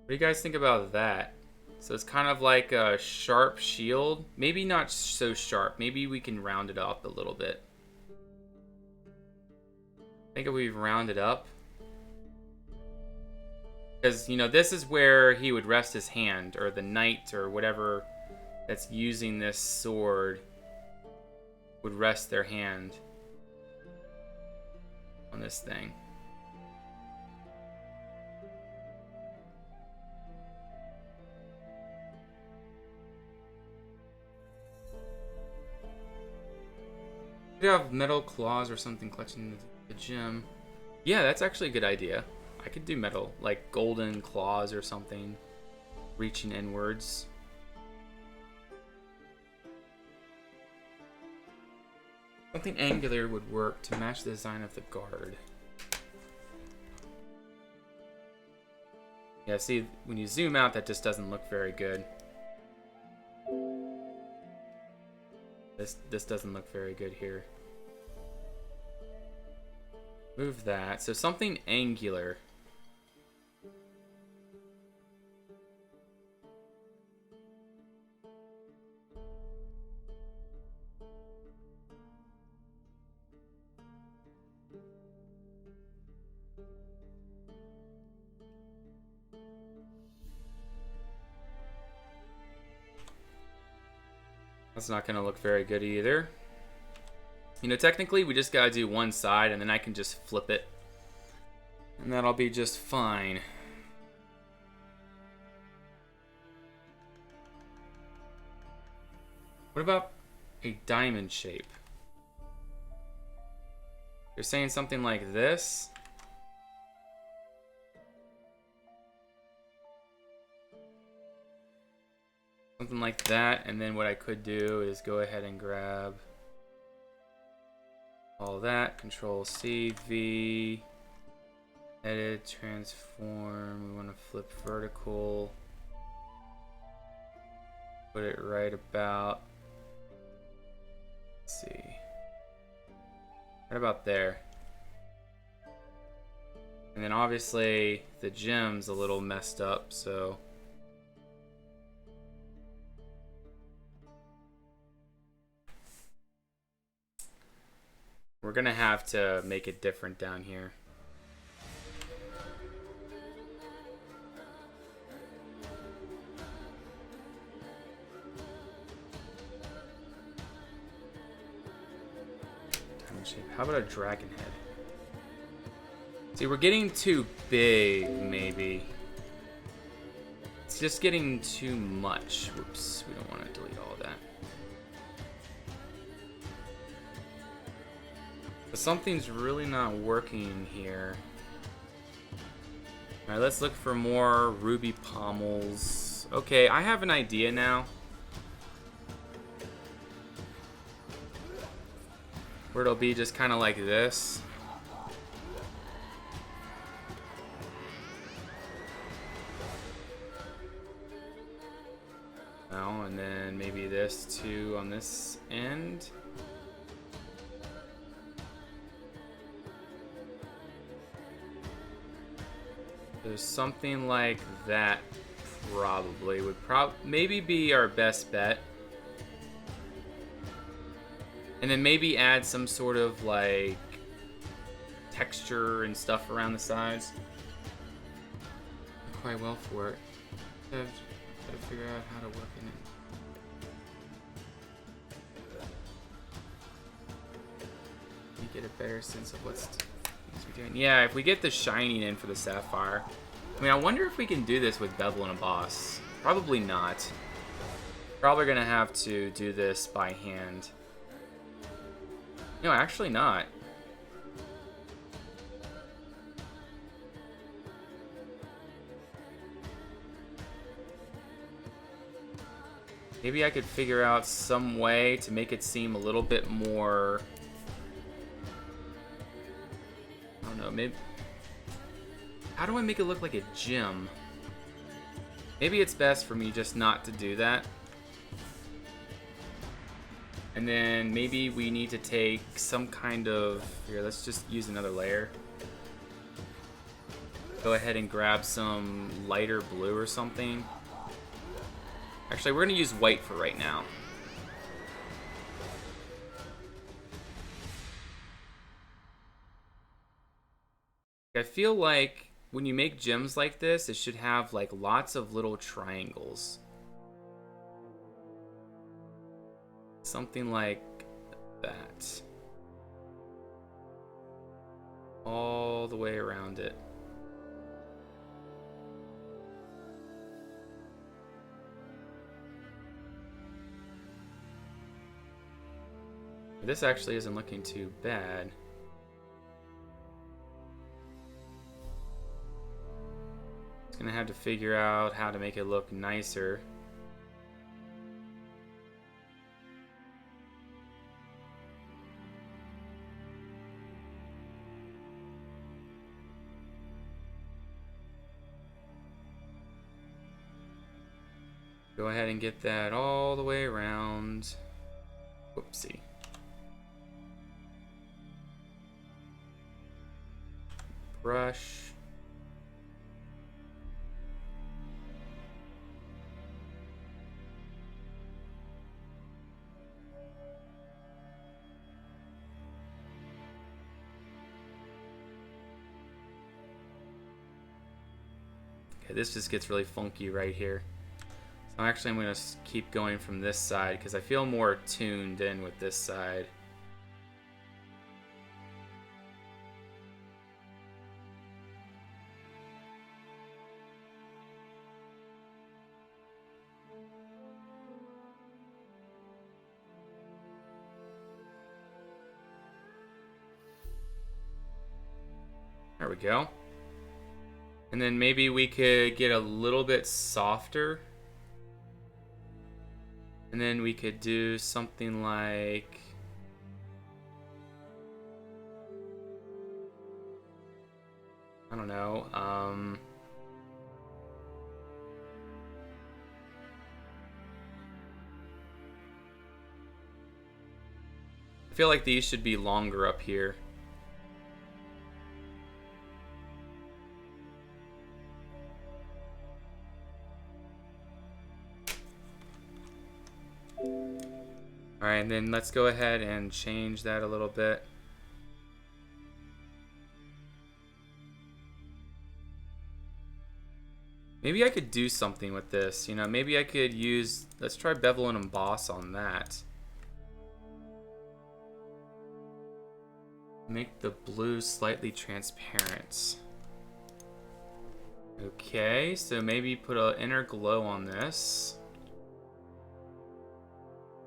What do you guys think about that? So it's kind of like a sharp shield. Maybe not so sharp. Maybe we can round it up a little bit. I think if we round it up. Because, you know, this is where he would rest his hand, or the knight, or whatever that's using this sword would rest their hand on this thing. We could have metal claws or something clutching the gem. Yeah, that's actually a good idea. I could do metal, like golden claws or something, reaching inwards. Something angular would work to match the design of the guard. Yeah, see, when you zoom out, that just doesn't look very good. This doesn't look very good here. Move that. So something angular. That's not going to look very good either. You know, technically we just gotta do one side and then I can just flip it. And that'll be just fine. What about a diamond shape? You're saying something like this? Something like that, and then what I could do is go ahead and grab all that, Control C, V, edit, transform, we want to flip vertical, put it right about, let's see, right about there. And then obviously the gem's a little messed up, so we're gonna have to make it different down here. Diamond shape. How about a dragon head? See, we're getting too big, maybe. It's just getting too much. Whoops, we don't want to delete all of that. But something's really not working here. Alright, let's look for more ruby pommels. Okay, I have an idea now. Where it'll be just kind of like this. maybe this too on this end. There's something like that probably would maybe be our best bet. And then maybe add some sort of like texture and stuff around the sides. Quite well for it. Gotta figure out how to work in it. You get a better sense of what's doing. Yeah, if we get the shining in for the sapphire. I mean, I wonder if we can do this with bevel and emboss. Probably not. Probably gonna have to do this by hand. No, actually not. Maybe I could figure out some way to make it seem a little bit more... I don't know, maybe... How do I make it look like a gym? Maybe it's best for me just not to do that. And then maybe we need to take some kind of... Here, let's just use another layer. Go ahead and grab some lighter blue or something. Actually, we're going to use white for right now. I feel like when you make gems like this, it should have like lots of little triangles. Something like that. All the way around it. This actually isn't looking too bad. Just gonna have to figure out how to make it look nicer. Go ahead and get that all the way around. Whoopsie. Brush. Okay, this just gets really funky right here. So actually I'm going to keep going from this side because I feel more tuned in with this side. There we go. And then maybe we could get a little bit softer. And then we could do something like... I don't know. I feel like these should be longer up here. Alright, and then let's go ahead and change that a little bit. Maybe I could do something with this. You know, maybe I could use... Let's try bevel and emboss on that. Make the blue slightly transparent. Okay, so maybe put an inner glow on this.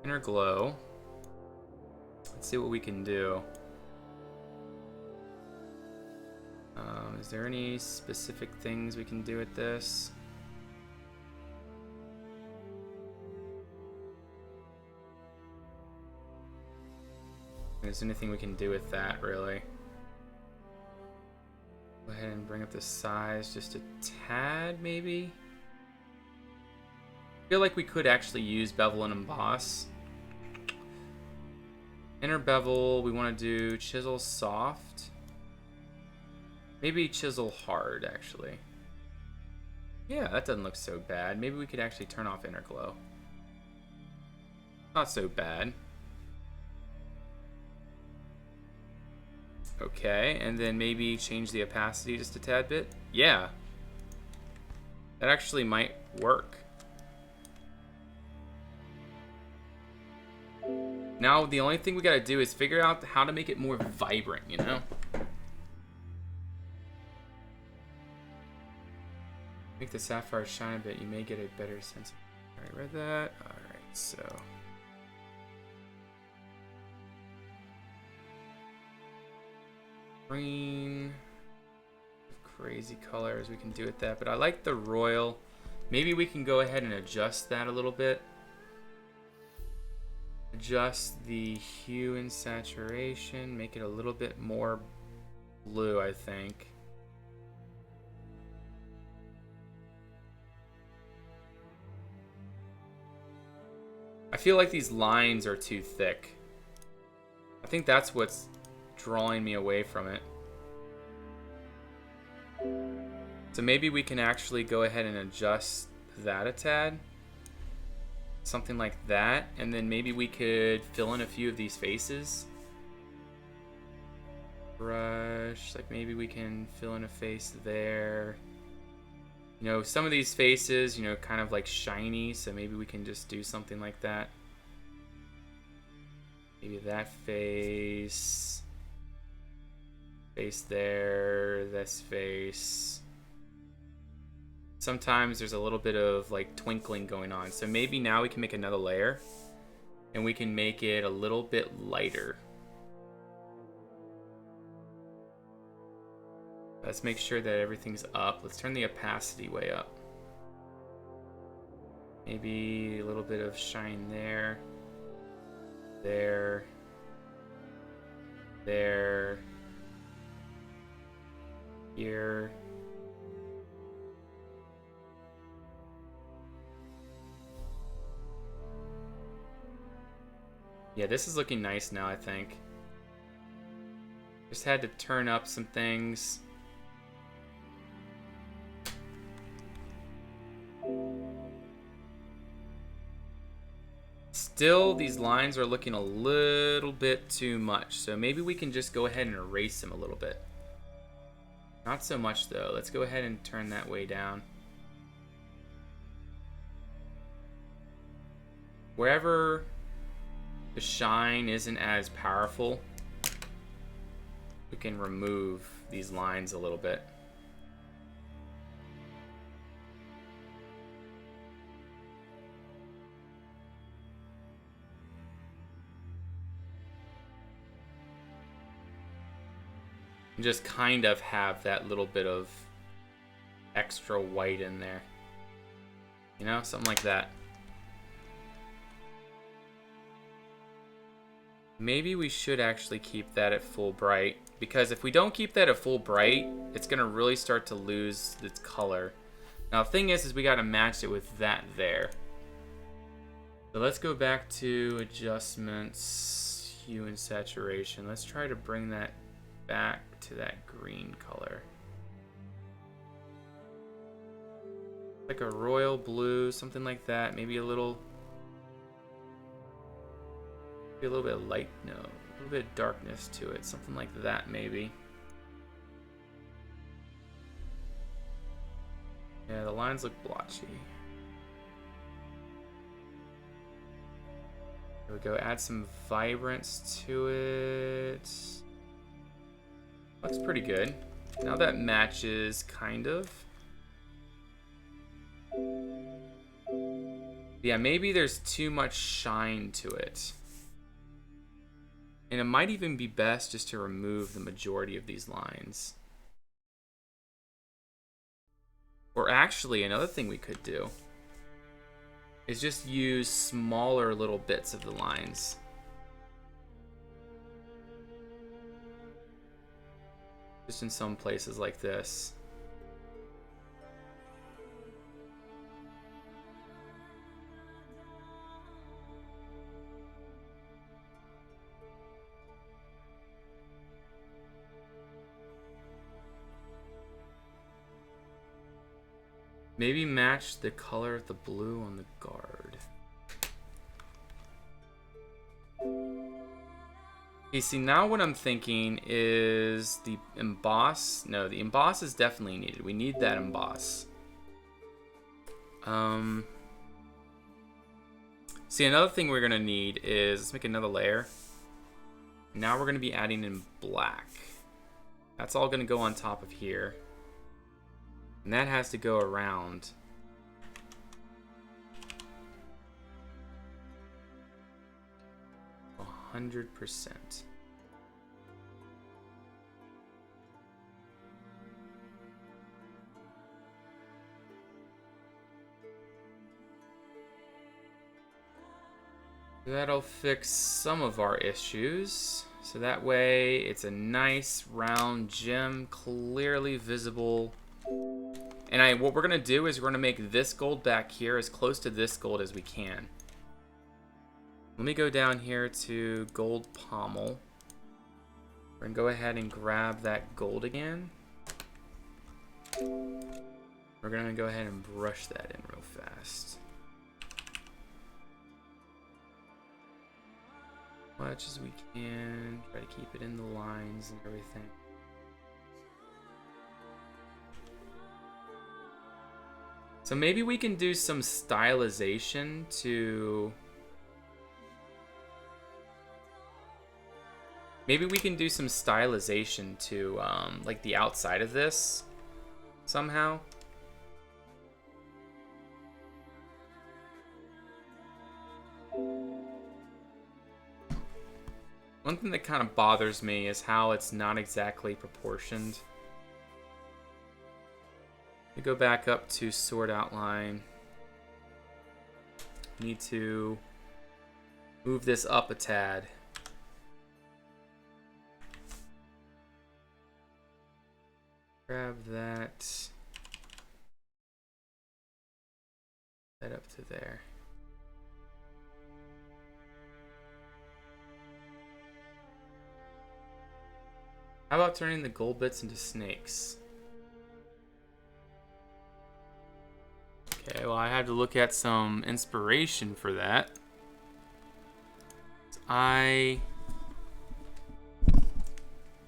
Inner glow. Let's see what we can do. Is there any specific things we can do with this? Is there anything we can do with that, really? Go ahead and bring up the size just a tad, maybe? I feel like we could actually use bevel and emboss. Inner bevel, we want to do chisel soft. Maybe chisel hard, actually. Yeah, that doesn't look so bad. Maybe we could actually turn off inner glow. Not so bad. Okay, and then maybe change the opacity just a tad bit. Yeah. That actually might work. Now, the only thing we gotta do is figure out how to make it more vibrant, you know? Make the sapphire shine a bit. You may get a better sense of... Alright, read that. Alright, so... Green... Crazy colors, we can do with that. But I like the royal. Maybe we can go ahead and adjust that a little bit. Adjust the hue and saturation. Make it a little bit more blue, I think. I feel like these lines are too thick. I think that's what's drawing me away from it. So maybe we can actually go ahead and adjust that a tad. Something like that. And then maybe we could fill in a few of these faces. Brush. Like maybe we can fill in a face there. You know, some of these faces, you know, kind of like shiny. So maybe we can just do something like that. Maybe that face. Face there. This face. Sometimes there's a little bit of like twinkling going on. So maybe now we can make another layer and we can make it a little bit lighter. Let's make sure that everything's up. Let's turn the opacity way up. Maybe a little bit of shine there. There. There. Here. Yeah, this is looking nice now, I think. Just had to turn up some things. Still, these lines are looking a little bit too much. So maybe we can just go ahead and erase them a little bit. Not so much, though. Let's go ahead and turn that way down. Wherever the shine isn't as powerful, we can remove these lines a little bit. And just kind of have that little bit of extra white in there. You know, something like that. Maybe we should actually keep that at full bright, because if we don't keep that at full bright, it's gonna really start to lose its color. Now the thing is we gotta match it with that there. So let's go back to adjustments, hue and saturation. Let's try to bring that back to that green color. Like a royal blue, something like that. Maybe a little bit of light, no, a little bit of darkness to it, something like that maybe. Yeah, the lines look blotchy. There we go, add some vibrance to it. Looks pretty good. Now that matches, kind of. Yeah, maybe there's too much shine to it. And it might even be best just to remove the majority of these lines. Or actually, another thing we could do is just use smaller little bits of the lines. Just in some places like this. Maybe match the color of the blue on the guard. Okay, see, now what I'm thinking is the emboss. No, the emboss is definitely needed. We need that emboss. See, another thing we're gonna need is, let's make another layer. Now we're gonna be adding in black. That's all gonna go on top of here. And that has to go around. A 100%. That'll fix some of our issues. So that way it's a nice round gem, clearly visible. And what we're gonna do is we're gonna make this gold back here as close to this gold as we can. Let me go down here to gold pommel. We're gonna go ahead and grab that gold again. We're gonna go ahead and brush that in real fast. Much as we can, try to keep it in the lines and everything. So maybe we can do some stylization to... Maybe we can do some stylization to like the outside of this somehow. One thing that kind of bothers me is how it's not exactly proportioned. We go back up to sword outline. Need to move this up a tad. Grab that. That up to there. How about turning the gold bits into snakes? Okay, well, I had to look at some inspiration for that. I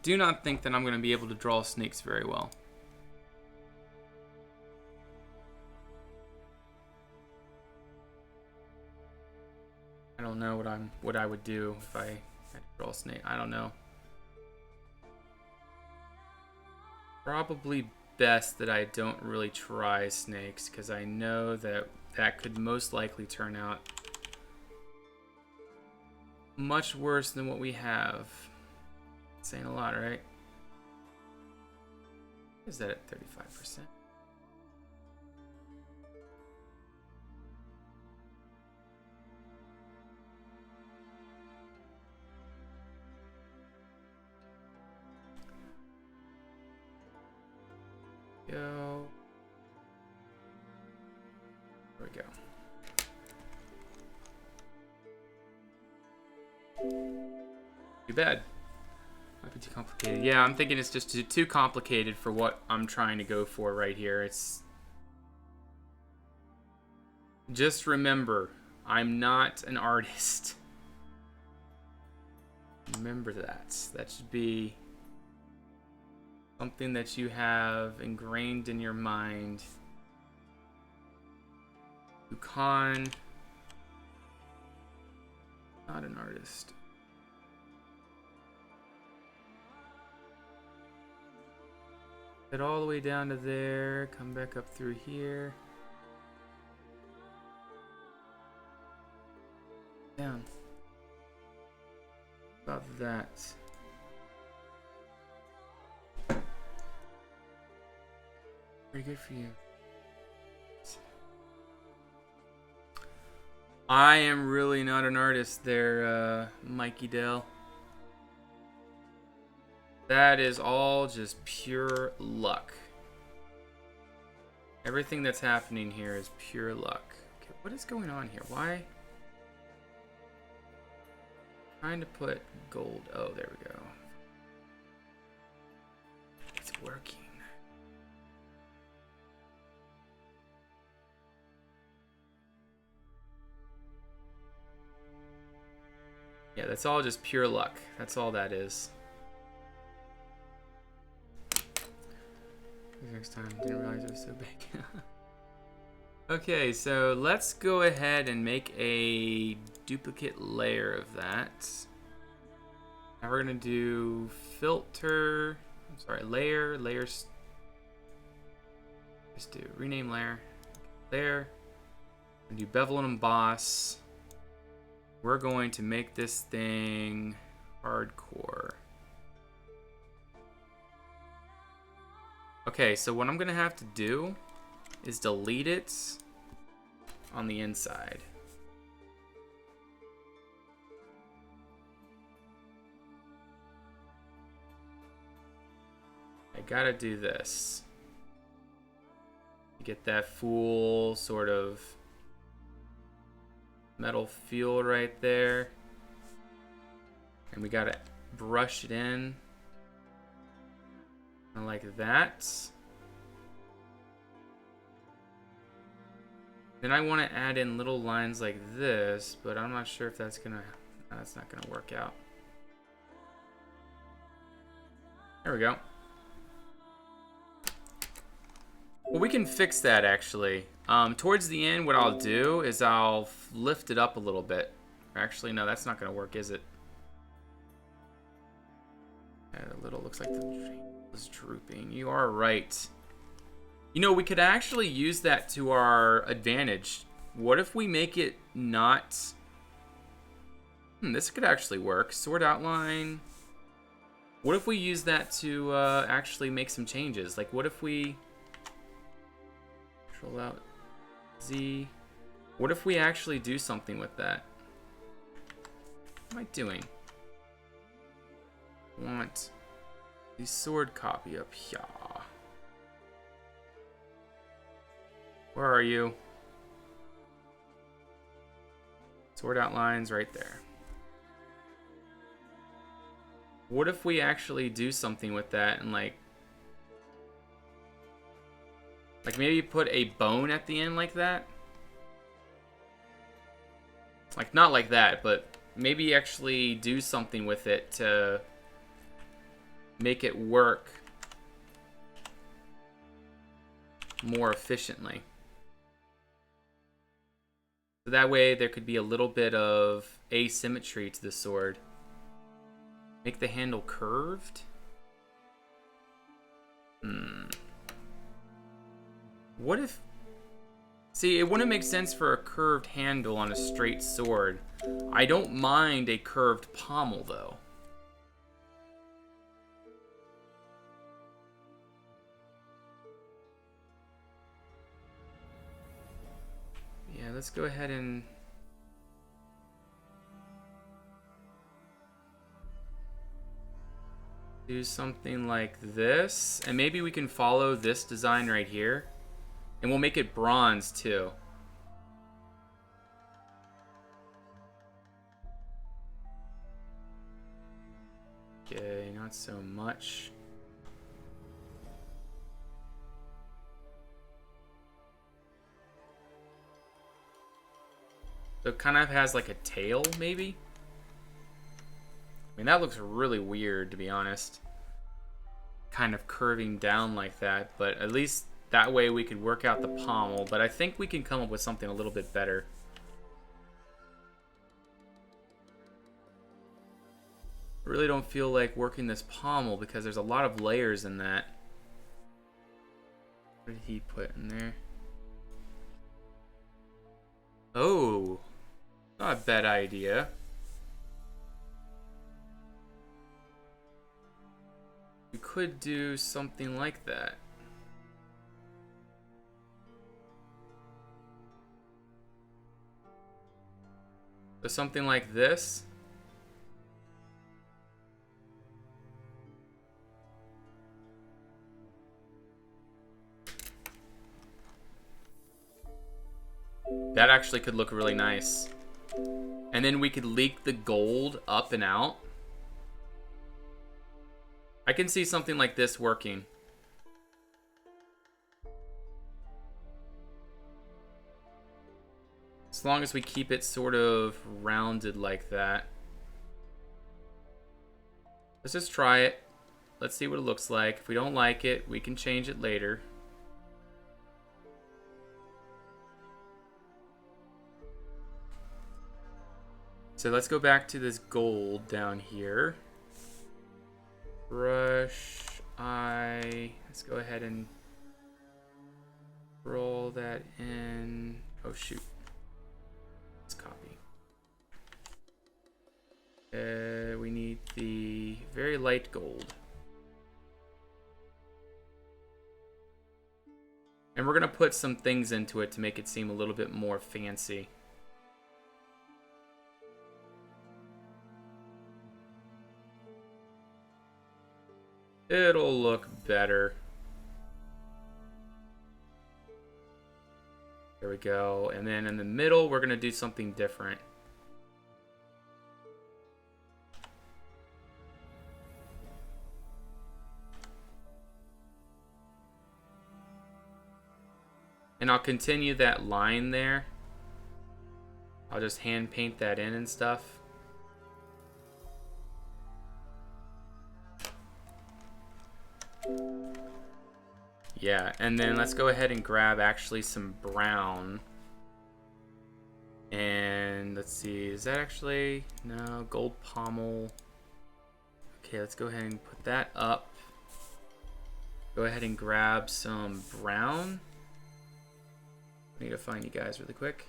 do not think that I'm going to be able to draw snakes very well. I don't know what I would do if I had to draw a snake. I don't know. Probably best that I don't really try snakes, because I know that that could most likely turn out much worse than what we have. Saying a lot, right? Is that at 35%? Go. There we go. Too bad. Might be too complicated. Yeah, I'm thinking it's just too complicated for what I'm trying to go for right here. It's just remember, I'm not an artist. Remember that. That should be something that you have ingrained in your mind. Yukon, not an artist. Get all the way down to there, come back up through here. Down. About that. Pretty good for you. I am really not an artist there, Mikey Dell. That is all just pure luck. Everything that's happening here is pure luck. Okay, what is going on here? Why? Trying to put gold. Oh, there we go. It's working. Yeah, that's all just pure luck. That's all that is. Next time, didn't realize it was so big. Okay, so let's go ahead and make a duplicate layer of that. Now we're gonna do filter. I'm sorry, layer, layers. Just do rename layer. Layer. And do bevel and emboss. We're going to make this thing hardcore. Okay, so what I'm gonna have to do is delete it on the inside. I gotta do this. Get that full sort of metal feel right there. And we gotta brush it in. Like that. Then I want to add in little lines like this, but I'm not sure if that's not gonna work out. There we go. Well, we can fix that actually. Towards the end, what I'll do is I'll lift it up a little bit. Actually, no, that's not gonna work, is it? A little looks like the tree is drooping. You are right. You know, we could actually use that to our advantage. What if we make it not... this could actually work. Sword outline. What if we use that to actually make some changes? Like, what if we... Control out Z. What if we actually do something with that? What am I doing? Want the sword copy up here. Where are you? Sword outlines right there. What if we actually do something with that and like maybe put a bone at the end like that? Like not like that, but maybe actually do something with it to make it work more efficiently. So that way there could be a little bit of asymmetry to the sword. Make the handle curved? What if... See, it wouldn't make sense for a curved handle on a straight sword. I don't mind a curved pommel, though. Yeah, let's go ahead and... do something like this. And maybe we can follow this design right here. And we'll make it bronze, too. Okay, not so much. So it kind of has like a tail, maybe? I mean, that looks really weird, to be honest. Kind of curving down like that, but at least that way we could work out the pommel. But I think we can come up with something a little bit better. I really don't feel like working this pommel because there's a lot of layers in that. What did he put in there? Oh, not a bad idea. We could do something like that. So something like this. That actually could look really nice. And then we could leak the gold up and out. I can see something like this working. As long as we keep it sort of rounded like that. Let's just try it. Let's see what it looks like. If we don't like it, we can change it later. So let's go back to this gold down here. Brush eye. Let's go ahead and roll that in. Oh shoot. Let's copy. We need the very light gold. And we're going to put some things into it to make it seem a little bit more fancy. It'll look better. There we go. And then in the middle, we're going to do something different. And I'll continue that line there. I'll just hand paint that in and stuff. Yeah, and then let's go ahead and grab actually some brown. And let's see, is that actually, no, gold pommel. Okay, let's go ahead and put that up. Go ahead and grab some brown. I need to find you guys really quick.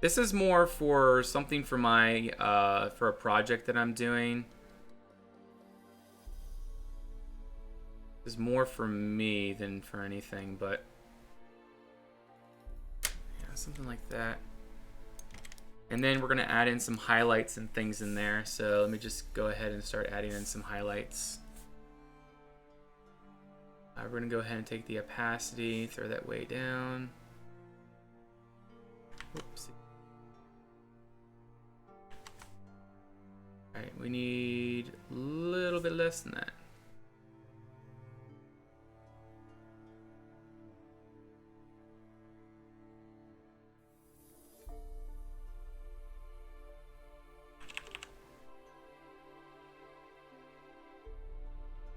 This is more for something for my, for a project that I'm doing. This is more for me than for anything, but yeah, something like that. And then we're gonna add in some highlights and things in there. So let me just go ahead and start adding in some highlights. We're gonna go ahead and take the opacity, throw that way down. Whoops. Alright, we need a little bit less than that.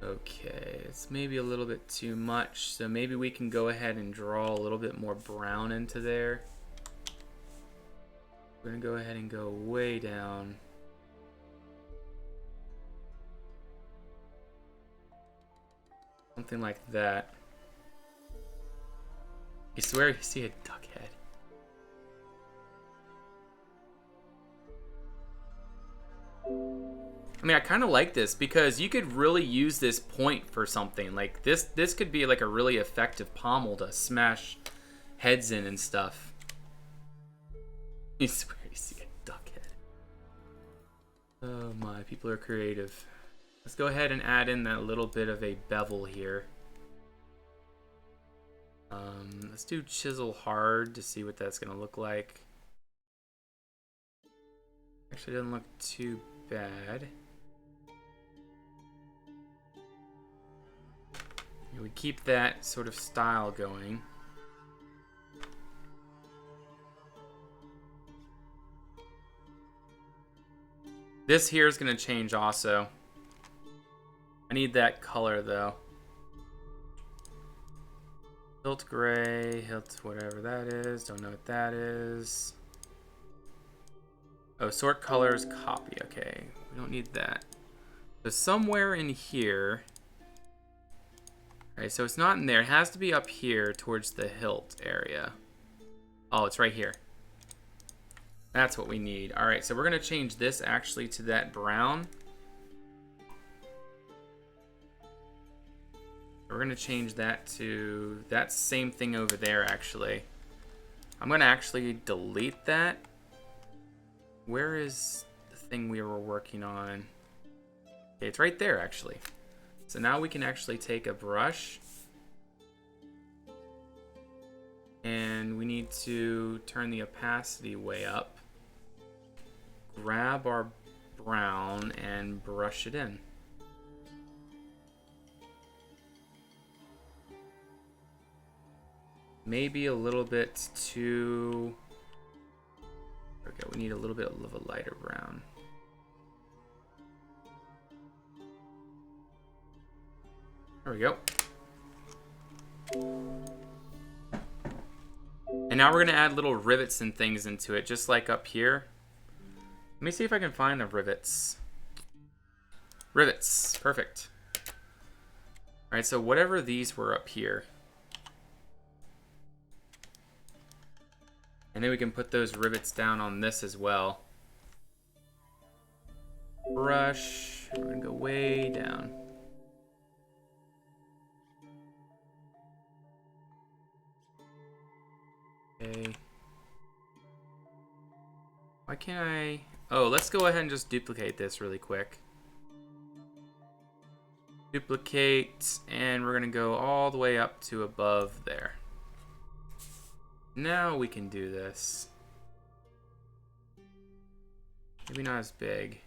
Okay, it's maybe a little bit too much, so maybe we can go ahead and draw a little bit more brown into there. We're gonna go ahead and go way down. Something like that. I swear you see a duck head. I mean, I kind of like this because you could really use this point for something. Like this could be like a really effective pommel to smash heads in and stuff. I swear you see a duck head. Oh my, people are creative. Let's go ahead and add in that little bit of a bevel here. Let's do chisel hard to see what that's gonna look like. Actually, it doesn't look too bad. We keep that sort of style going. This here is gonna change also. I need that color though. Hilt gray, hilt whatever that is. Don't know what that is. Oh, sort colors, copy. Okay, we don't need that. So somewhere in here. Okay, so it's not in there. It has to be up here towards the hilt area. Oh, it's right here. That's what we need. All right, so we're gonna change this actually to that brown. We're gonna change that to that same thing over there actually. I'm gonna actually delete that. Where is the thing we were working on? Okay, it's right there actually. So now we can actually take a brush and we need to turn the opacity way up. Grab our brown and brush it in. Maybe a little bit too Okay, we need a little bit of a lighter brown. There we go. And now we're going to add little rivets and things into it, just like up here. Let me see if I can find the rivets. Rivets. Perfect. Alright, so whatever these were up here. And then we can put those rivets down on this as well. Brush. We're going to go way down. Okay. Why can't I... Oh, let's go ahead and just duplicate this really quick. Duplicate, and we're going to go all the way up to above there. Now we can do this. Maybe not as big.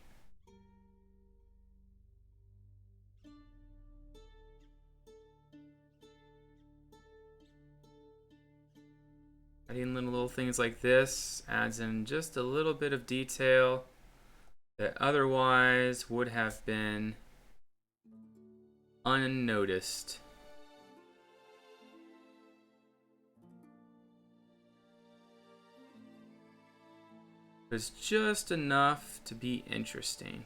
Adding little things like this adds in just a little bit of detail that otherwise would have been unnoticed. It's just enough to be interesting.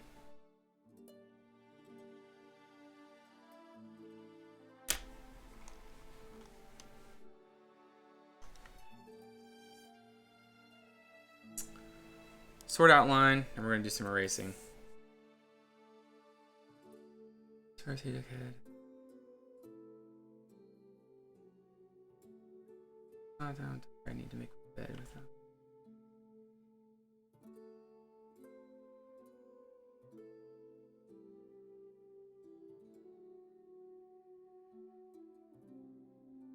Sword outline, and we're going to do some erasing. Head. I need to make a bed with them.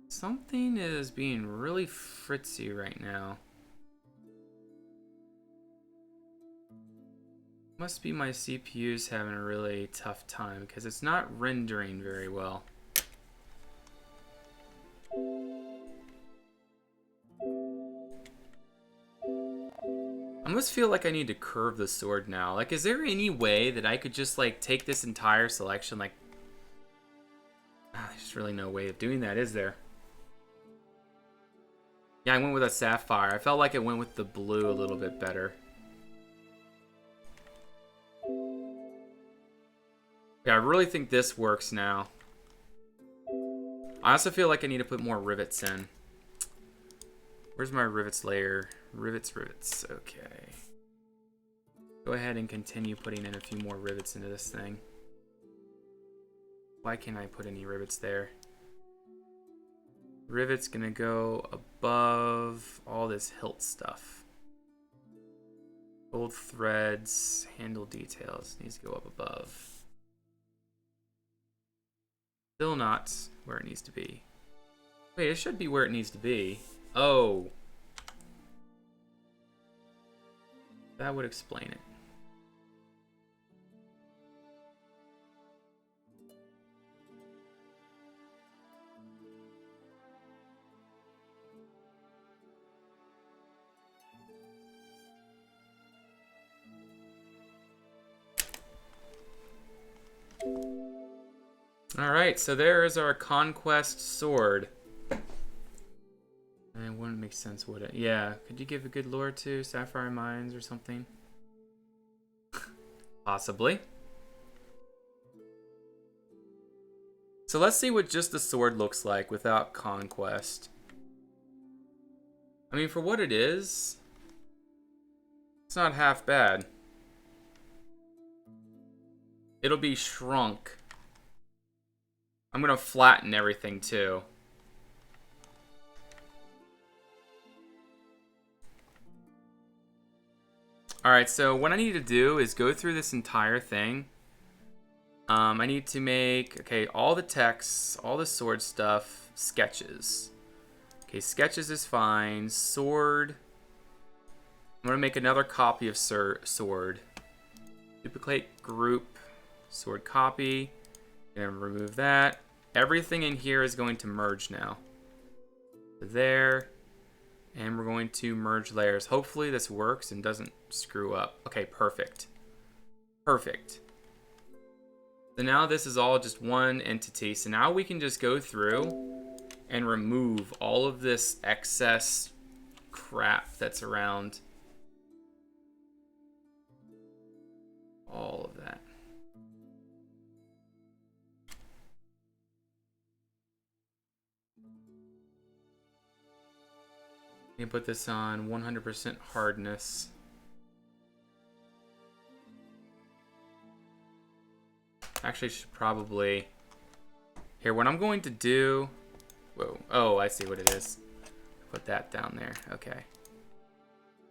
Something is being really fritzy right now. Must be my CPU's having a really tough time because it's not rendering very well. I almost feel like I need to curve the sword now. Like, is there any way that I could just like take this entire selection, like, there's really no way of doing that, is there? Yeah, I went with a sapphire. I felt like it went with the blue a little bit better. Yeah, I really think this works now. I also feel like I need to put more rivets in. Where's my rivets layer? Rivets. Okay. Go ahead and continue putting in a few more rivets into this thing. Why can't I put any rivets there? Rivet's gonna go above all this hilt stuff. Gold threads, handle details, needs to go up above. Still not where it needs to be. Wait, it should be where it needs to be. Oh. That would explain it. Alright, so there is our Conquest sword. And it wouldn't make sense, would it? Yeah, could you give a good lore to Sapphire Mines or something? Possibly. So let's see what just the sword looks like without Conquest. I mean, for what it is, it's not half bad. It'll be shrunk. I'm gonna flatten everything too. Alright, so what I need to do is go through this entire thing. I need to make, okay, all the texts, all the sword stuff, sketches. Okay, sketches is fine. Sword. I'm gonna make another copy of sword. Duplicate group, sword copy. And remove that. Everything in here is going to merge now. There. And we're going to merge layers. Hopefully this works and doesn't screw up. Okay, perfect. Perfect. So now this is all just one entity. So now we can just go through and remove all of this excess crap that's around. All of that. You put this on 100% hardness. Actually, should probably... Here, what I'm going to do... Whoa. Oh, I see what it is. Put that down there. Okay.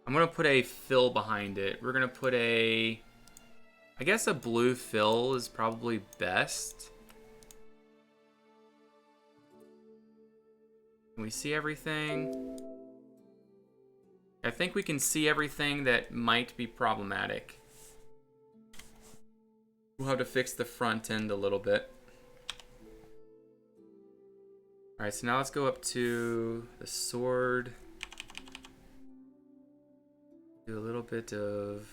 I'm going to put a fill behind it. We're going to put a... I guess a blue fill is probably best. Can we see everything? I think we can see everything that might be problematic. We'll have to fix the front end a little bit. Alright, so now let's go up to the sword. Do a little bit of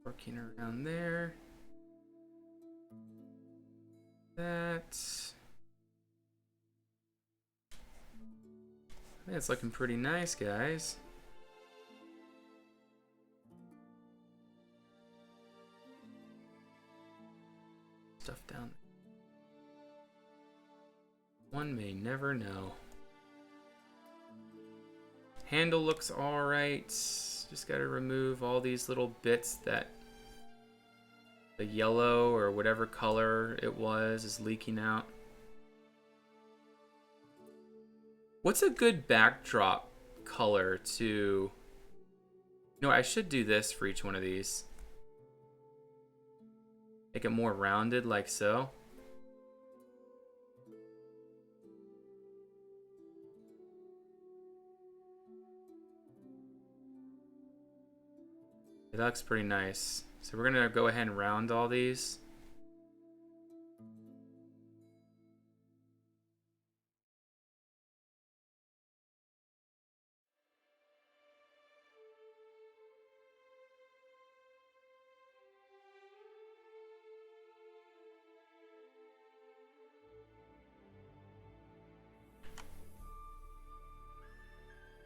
working around there. That. I think it's looking pretty nice, guys. Stuff down there. One may never know. Handle looks alright. Just gotta remove all these little bits that the yellow or whatever color it was is leaking out. What's a good backdrop color to... No, I should do this for each one of these. Make it more rounded like so. It looks pretty nice. So we're gonna go ahead and round all these.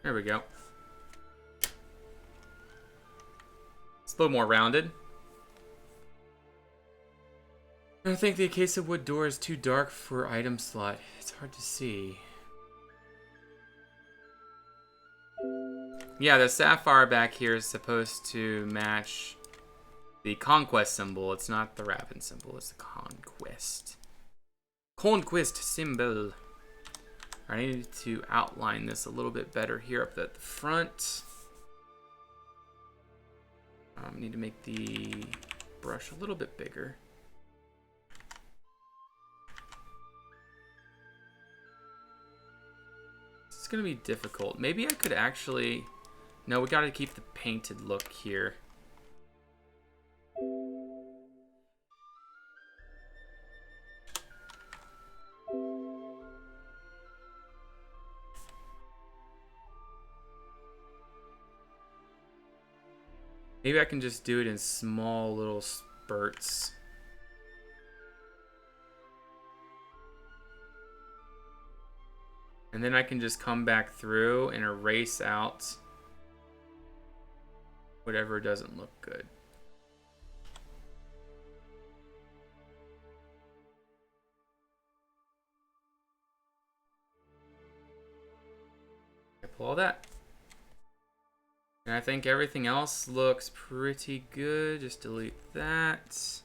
There we go. It's a little more rounded. I think the Acacia wood door is too dark for item slot. It's hard to see. Yeah, the sapphire back here is supposed to match the conquest symbol. It's not the raven symbol, it's the conquest. Conquest symbol. I need to outline this a little bit better here up at the front. I need to make the brush a little bit bigger. It's gonna be difficult. Maybe I could actually... No, we gotta keep the painted look here. Maybe I can just do it in small little spurts. And then I can just come back through and erase out whatever doesn't look good. I pull all that. And I think everything else looks pretty good. Just delete that.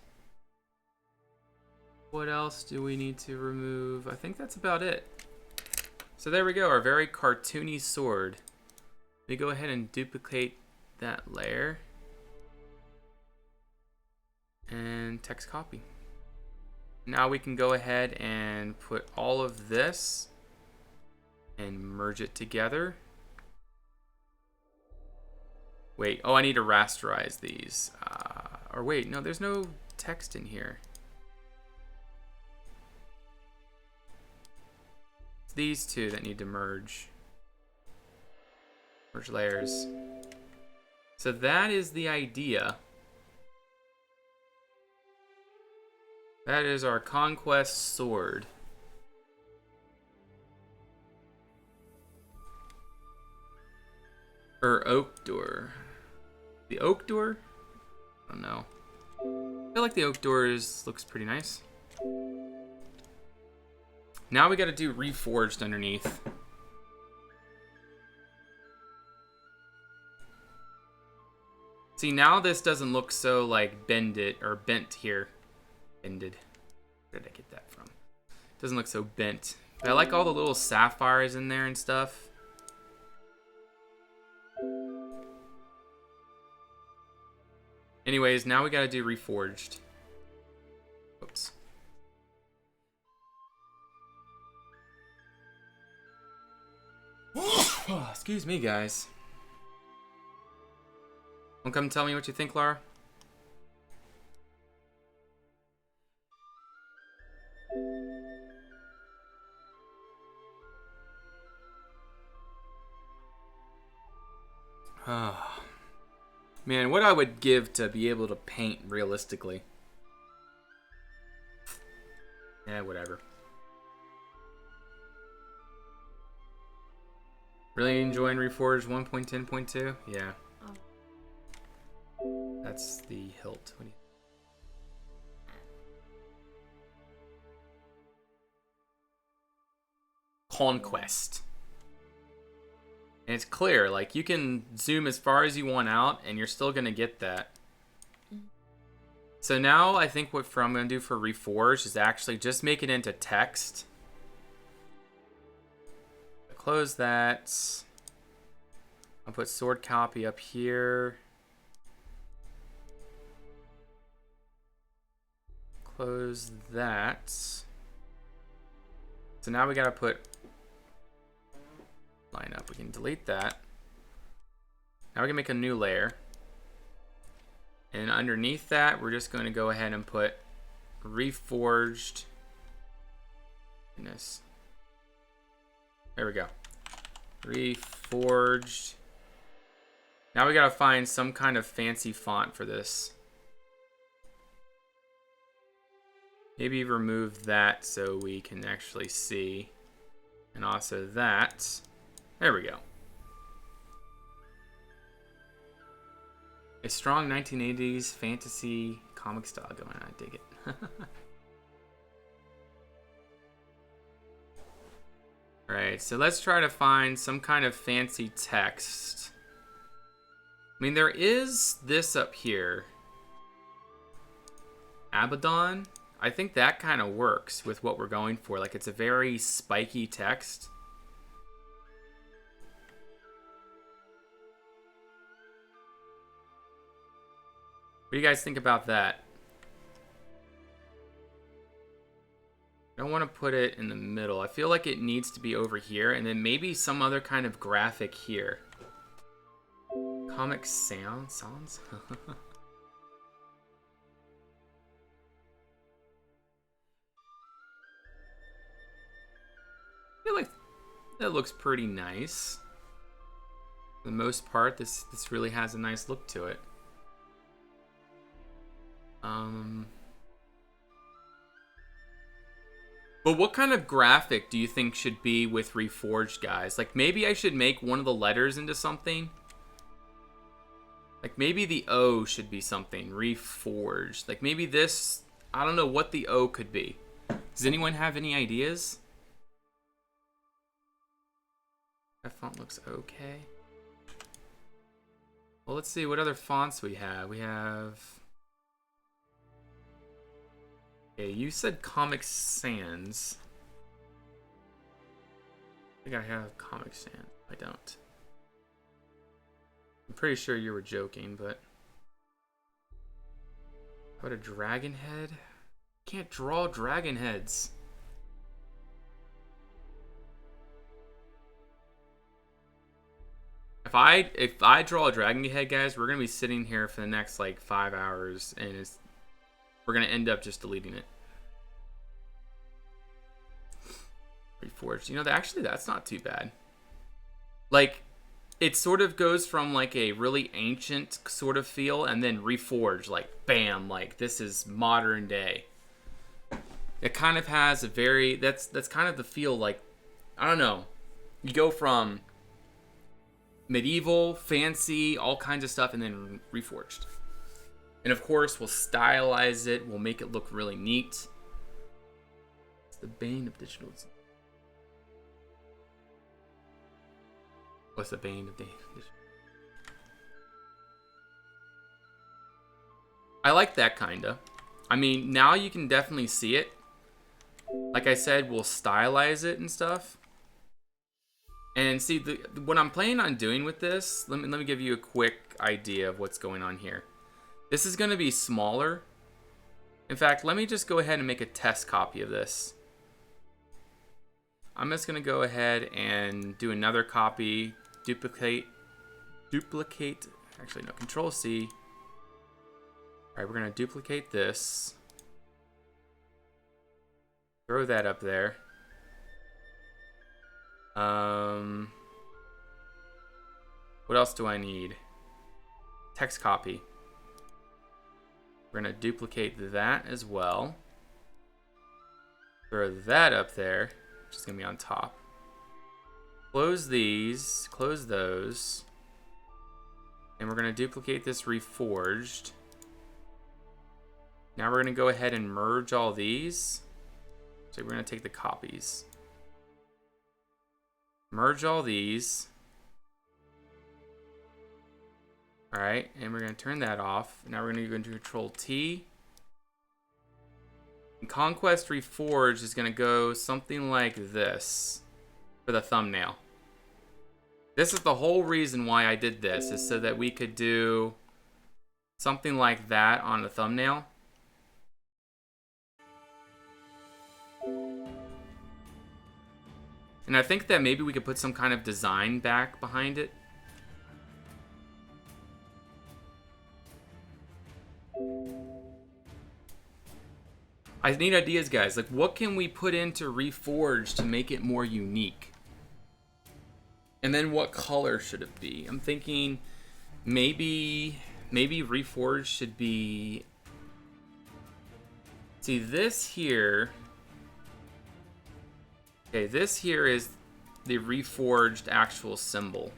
What else do we need to remove? I think that's about it. So there we go, our very cartoony sword. We go ahead and duplicate that layer. And text copy. Now we can go ahead and put all of this and merge it together. Wait, oh, I need to rasterize these. Or wait, no, there's no text in here. It's these two that need to merge. Merge layers. So that is the idea. That is our Conquest sword. Or oak door. The oak door? I don't know. I feel like the oak door looks pretty nice. Now we gotta do reforged underneath. See, now this doesn't look so like bent here. Bended. Where did I get that from? Doesn't look so bent. But I like all the little sapphires in there and stuff. Anyways, now we gotta do reforged. Oops. Oh, excuse me, guys. Wanna come tell me what you think, Laura? Man, what I would give to be able to paint realistically. Yeah, whatever. Really enjoying Reforged 1.10.2? Yeah. Oh. That's the hilt. What do you... Conquest. And it's clear, like you can zoom as far as you want out and you're still gonna get that. So now I think what I'm gonna do for Reforged is actually just make it into text. Close that. I'll put sword copy up here. Close that. So now we gotta put line up. We can delete that. Now we can make a new layer. And underneath that, we're just going to go ahead and put Reforged. Goodness. There we go. Reforged. Now we gotta find some kind of fancy font for this. Maybe remove that so we can actually see. And also that. There we go. A strong 1980s fantasy comic style going on. I dig it. Alright, so let's try to find some kind of fancy text. I mean, there is this up here. Abaddon. I think that kind of works with what we're going for. Like, it's a very spiky text. What do you guys think about that? I don't want to put it in the middle. I feel like it needs to be over here, and then maybe some other kind of graphic here. Comic sounds? I feel like that looks pretty nice. For the most part, this really has a nice look to it. But what kind of graphic do you think should be with Reforged, guys? Like, maybe I should make one of the letters into something. Like, maybe the O should be something. Reforged. Like, maybe this... I don't know what the O could be. Does anyone have any ideas? That font looks okay. Well, let's see what other fonts we have. We have... Okay, you said Comic Sans. I think I have Comic Sans. I don't. I'm pretty sure you were joking, but... How about a dragon head? Can't draw dragon heads. If I draw a dragon head, guys, we're gonna be sitting here for the next like 5 hours, and we're gonna end up just deleting it. Reforged. You know, actually, that's not too bad. Like, it sort of goes from like a really ancient sort of feel and then reforged, like bam, like this is modern day. It kind of has a very, that's kind of the feel, like, I don't know, you go from medieval, fancy, all kinds of stuff, and then reforged. And of course, we'll stylize it, we'll make it look really neat. It's the bane of digital. What's the bane of digital? I like that kinda. I mean, now you can definitely see it. Like I said, we'll stylize it and stuff. And see, what I'm planning on doing with this, let me give you a quick idea of what's going on here. This is going to be smaller. In fact, let me just go ahead and make a test copy of this. I'm just going to go ahead and do another copy, duplicate, actually no, Control C. All right, we're going to duplicate this. Throw that up there. What else do I need? Text copy. We're going to duplicate that as well. Throw that up there, which is going to be on top. Close these, close those. And we're going to duplicate this reforged. Now we're going to go ahead and merge all these. So we're going to take the copies. Merge all these. Alright, and we're going to turn that off. Now we're going to go into Control T. And ConquestReforged is going to go something like this for the thumbnail. This is the whole reason why I did this, is so that we could do something like that on the thumbnail. And I think that maybe we could put some kind of design back behind it. I need ideas, guys. Like, what can we put into Reforged to make it more unique? And then what color should it be? I'm thinking maybe Reforged should be... See, this here... Okay, this here is the Reforged actual symbol.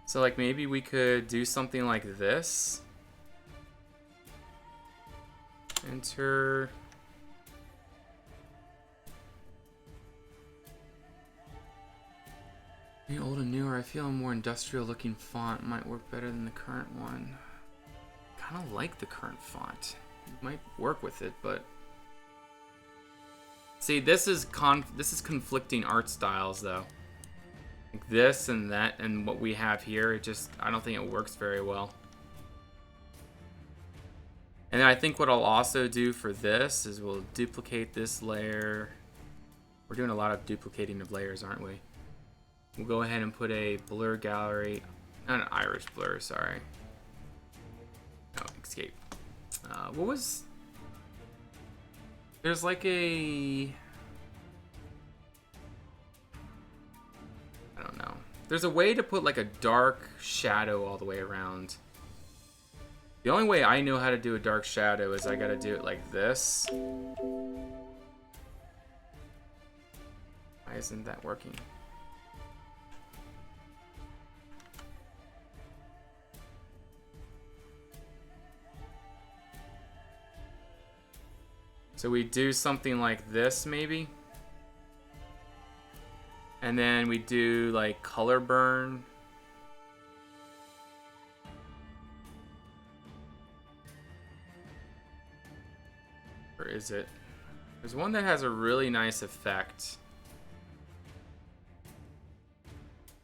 So like maybe we could do something like this. Enter. The old and newer, I feel a more industrial looking font might work better than the current one. I don't like the current font. It might work with it, but see, this is conflicting art styles though. Like this and that and what we have here, I don't think it works very well. And then I think what I'll also do for this is we'll duplicate this layer. We're doing a lot of duplicating of layers, aren't we? We'll go ahead and put a blur gallery, not an iris blur, sorry. No, escape. What was... There's like a... I don't know. There's a way to put like a dark shadow all the way around. The only way I know how to do a dark shadow is I gotta do it like this. Why isn't that working? So we do something like this, maybe. And then we do like color burn. Or is it? There's one that has a really nice effect.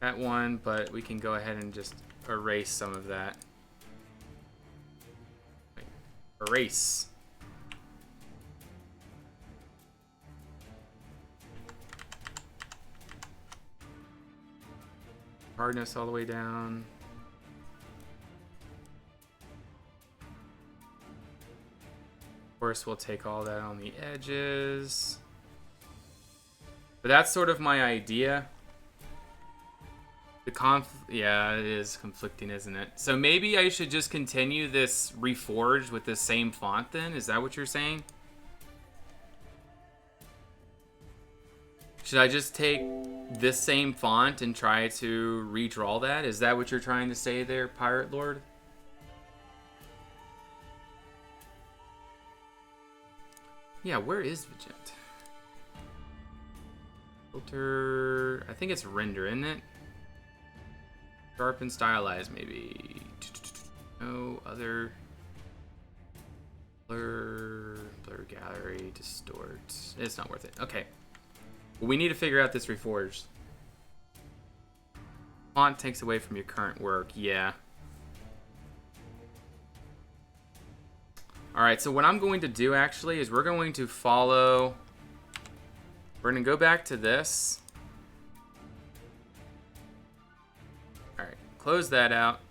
That one, but we can go ahead and just erase some of that. Erase. Hardness all the way down. Of course, we'll take all that on the edges. But that's sort of my idea. Yeah, it is conflicting, isn't it? So maybe I should just continue this Reforged with the same font then? Is that what you're saying? Should I just take this same font and try to redraw that? Is that what you're trying to say there, Pirate Lord? Yeah, where is Vigent? Filter, I think it's render, isn't it? Sharpen, stylize, maybe. No other. Blur gallery, distort. It's not worth it. Okay. Well, we need to figure out this Reforged. Font takes away from your current work. Yeah. Alright, so what I'm going to do actually is we're going to follow. We're going to go back to this. Alright, close that out.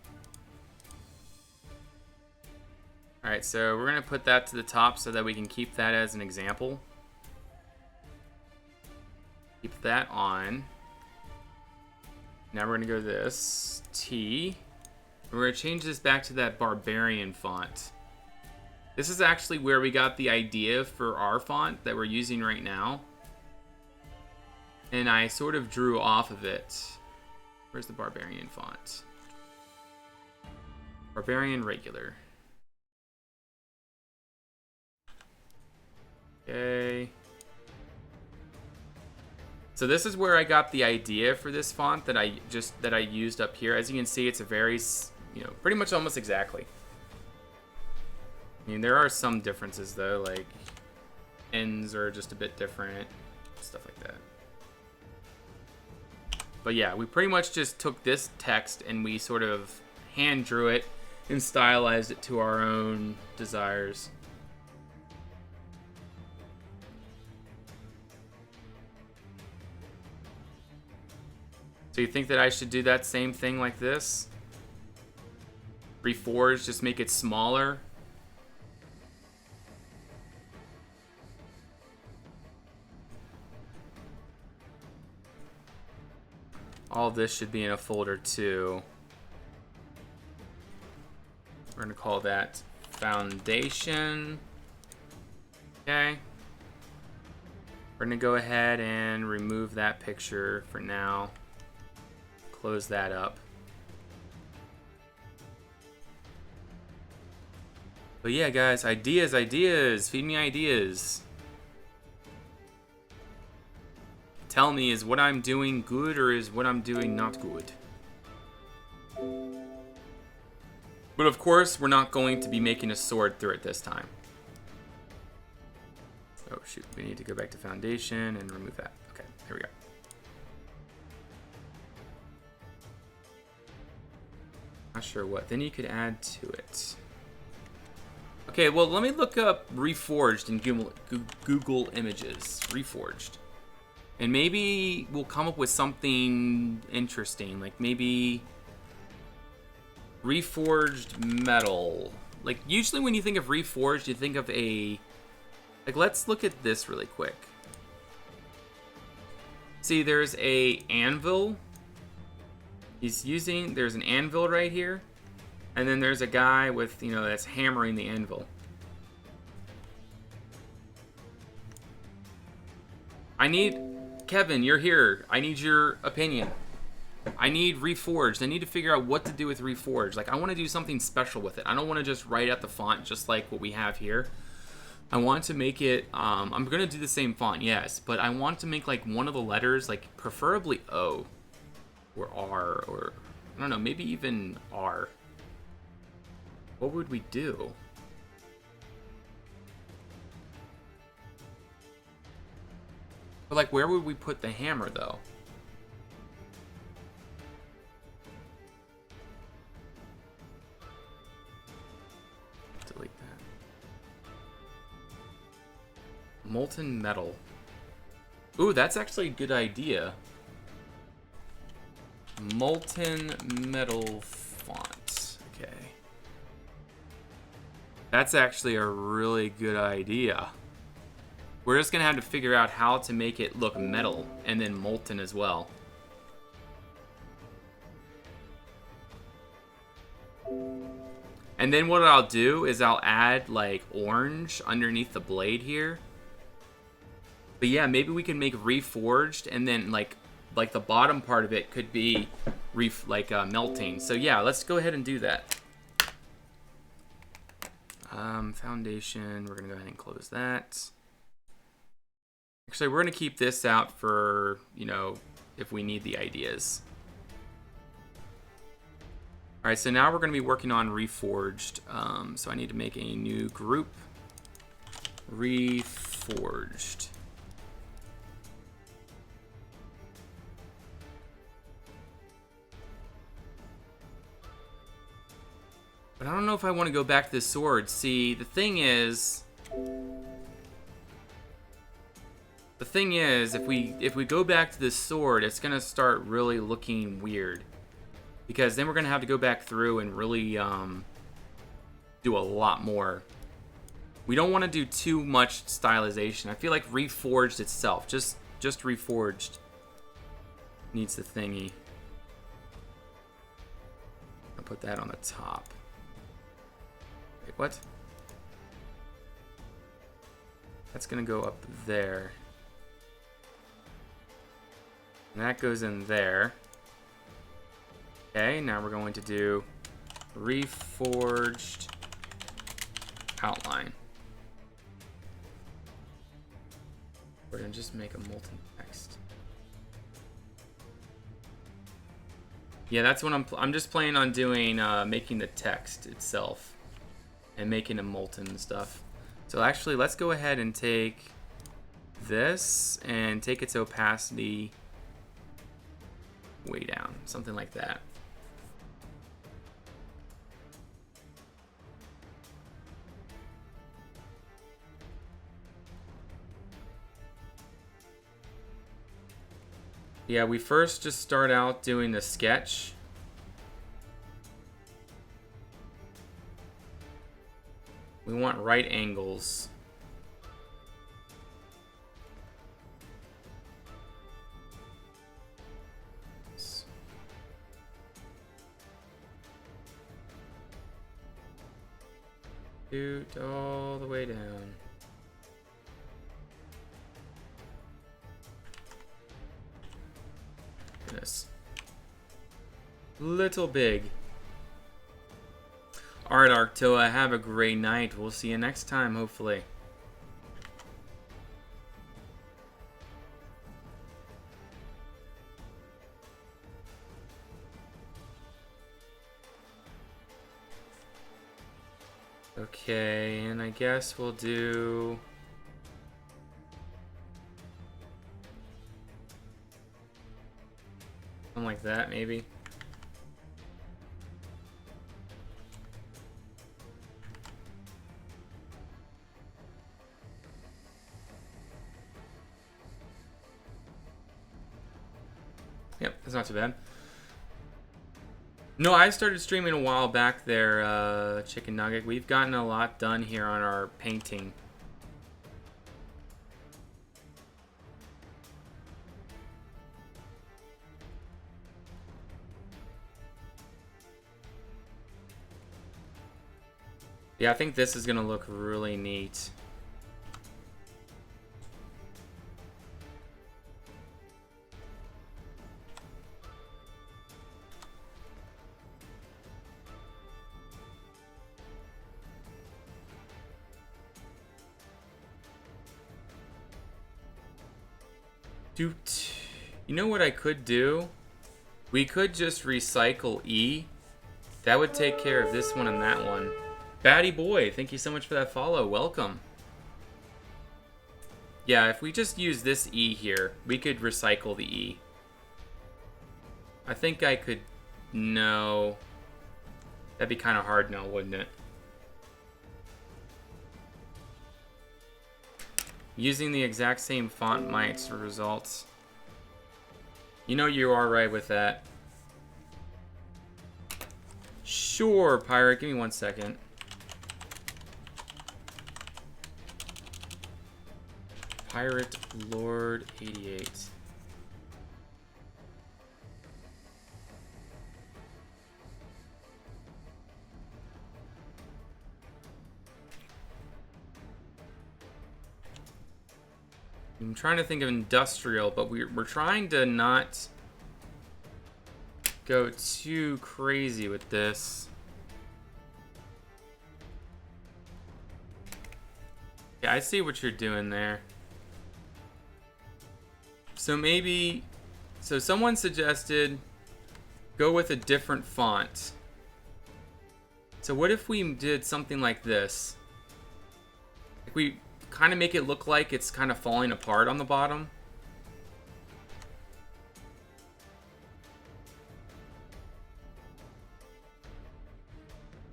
Alright, so we're going to put that to the top so that we can keep that as an example. Keep that on. Now we're going to go to this. T. We're going to change this back to that Barbarian font. This is actually where we got the idea for our font that we're using right now. And I sort of drew off of it. Where's the Barbarian font? Barbarian regular. Okay. So this is where I got the idea for this font that I used up here. As you can see, it's a very, pretty much almost exactly. I mean, there are some differences though, like ends are just a bit different, stuff like that. But yeah, we pretty much just took this text and we sort of hand drew it and stylized it to our own desires. So you think that I should do that same thing like this? Reforge, just make it smaller. All this should be in a folder too. We're gonna call that foundation. Okay. We're gonna go ahead and remove that picture for now. Close that up. But yeah, guys, ideas. Feed me ideas. Tell me, is what I'm doing good or is what I'm doing not good? But of course, we're not going to be making a sword through it this time. Oh shoot, we need to go back to foundation and remove that. Okay, here we go. Not sure what. Then you could add to it. Okay, well, let me look up Reforged in Google Images. Reforged. And maybe we'll come up with something interesting. Like maybe Reforged metal. Like usually when you think of Reforged, you think of a... Like let's look at this really quick. See, there's a anvil. There's an anvil right here. And then there's a guy with, that's hammering the anvil. Kevin, you're here. I need your opinion. I need Reforged. I need to figure out what to do with Reforged. Like, I want to do something special with it. I don't want to just write out the font just like what we have here. I want to make it, I'm going to do the same font, yes. But I want to make, like, one of the letters, like, preferably O. Or R. Or, I don't know, maybe even R. What would we do? But like, where would we put the hammer, though? Delete that. Molten metal. Ooh, that's actually a good idea. Molten metal font. Okay. That's actually a really good idea. We're just gonna have to figure out how to make it look metal and then molten as well. And then what I'll do is I'll add like orange underneath the blade here. But yeah, maybe we can make reforged, and then like the bottom part of it could be melting. So yeah, let's go ahead and do that. Foundation, we're gonna go ahead and close that. Actually, we're gonna keep this out for, you know, if we need the ideas. All right, so now we're gonna be working on Reforged. So I need to make a new group, Reforged. But I don't know if I want to go back to the sword. See, the thing is, if we go back to the sword, it's gonna start really looking weird, because then we're gonna have to go back through and really do a lot more. We don't want to do too much stylization. I feel like Reforged itself, just Reforged, needs the thingy. I'll put that on the top. Wait, what? That's gonna go up there. And that goes in there. Okay, now we're going to do Reforged outline. We're gonna just make a molten text. Yeah, that's what I'm just planning on doing, making the text itself and making it molten and stuff. So actually, let's go ahead and take this and take its opacity way down, something like that. Yeah, we first just start out doing the sketch. We want right angles. Shoot all the way down. Goodness. Little big. Alright, Arctoa, have a great night. We'll see you next time, hopefully. Okay, and I guess we'll do... something like that, maybe. Yep, that's not too bad. No, I started streaming a while back there, Chicken Nugget. We've gotten a lot done here on our painting. Yeah, I think this is gonna look really neat. You know what I could do? We could just recycle E. That would take care of this one and that one. Batty boy, thank you so much for that follow. Welcome. Yeah, if we just use this E here, we could recycle the E. I think I could... No. That'd be kind of hard now, wouldn't it? Using the exact same font might results. You know you are right with that. Sure, Pirate. Give me 1 second. Pirate Lord 88. I'm trying to think of industrial, but we're trying to not go too crazy with this. Yeah, I see what you're doing there. So maybe, so someone suggested go with a different font. So what if we did something like this? Like we kind of make it look like it's kind of falling apart on the bottom.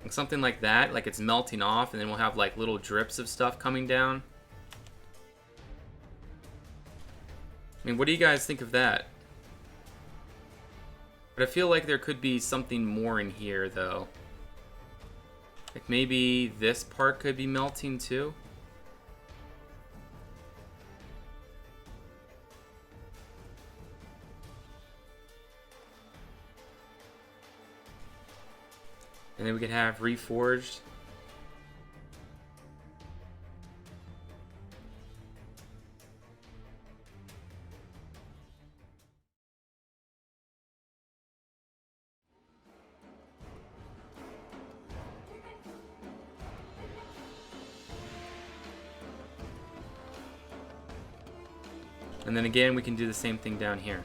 Like something like that, like it's melting off, and then we'll have like little drips of stuff coming down. I mean, what do you guys think of that? But I feel like there could be something more in here, though. Like maybe this part could be melting too. And then we could have Reforged. And then again, we can do the same thing down here.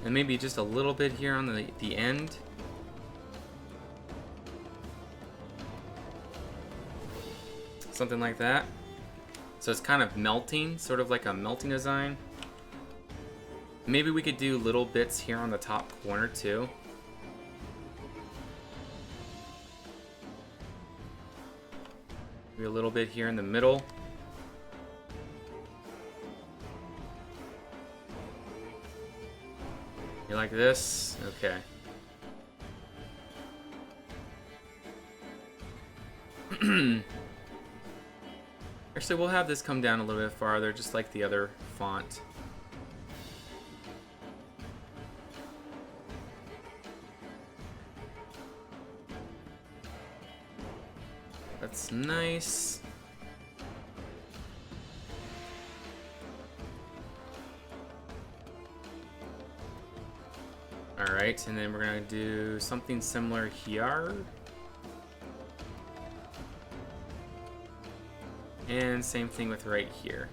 And maybe just a little bit here on the end. Something like that. So it's kind of melting, sort of like a melting design. Maybe we could do little bits here on the top corner too. Maybe a little bit here in the middle. You like this? Okay. Actually, we'll have this come down a little bit farther, just like the other font. That's nice. Alright, and then we're gonna do something similar here. And same thing with right here.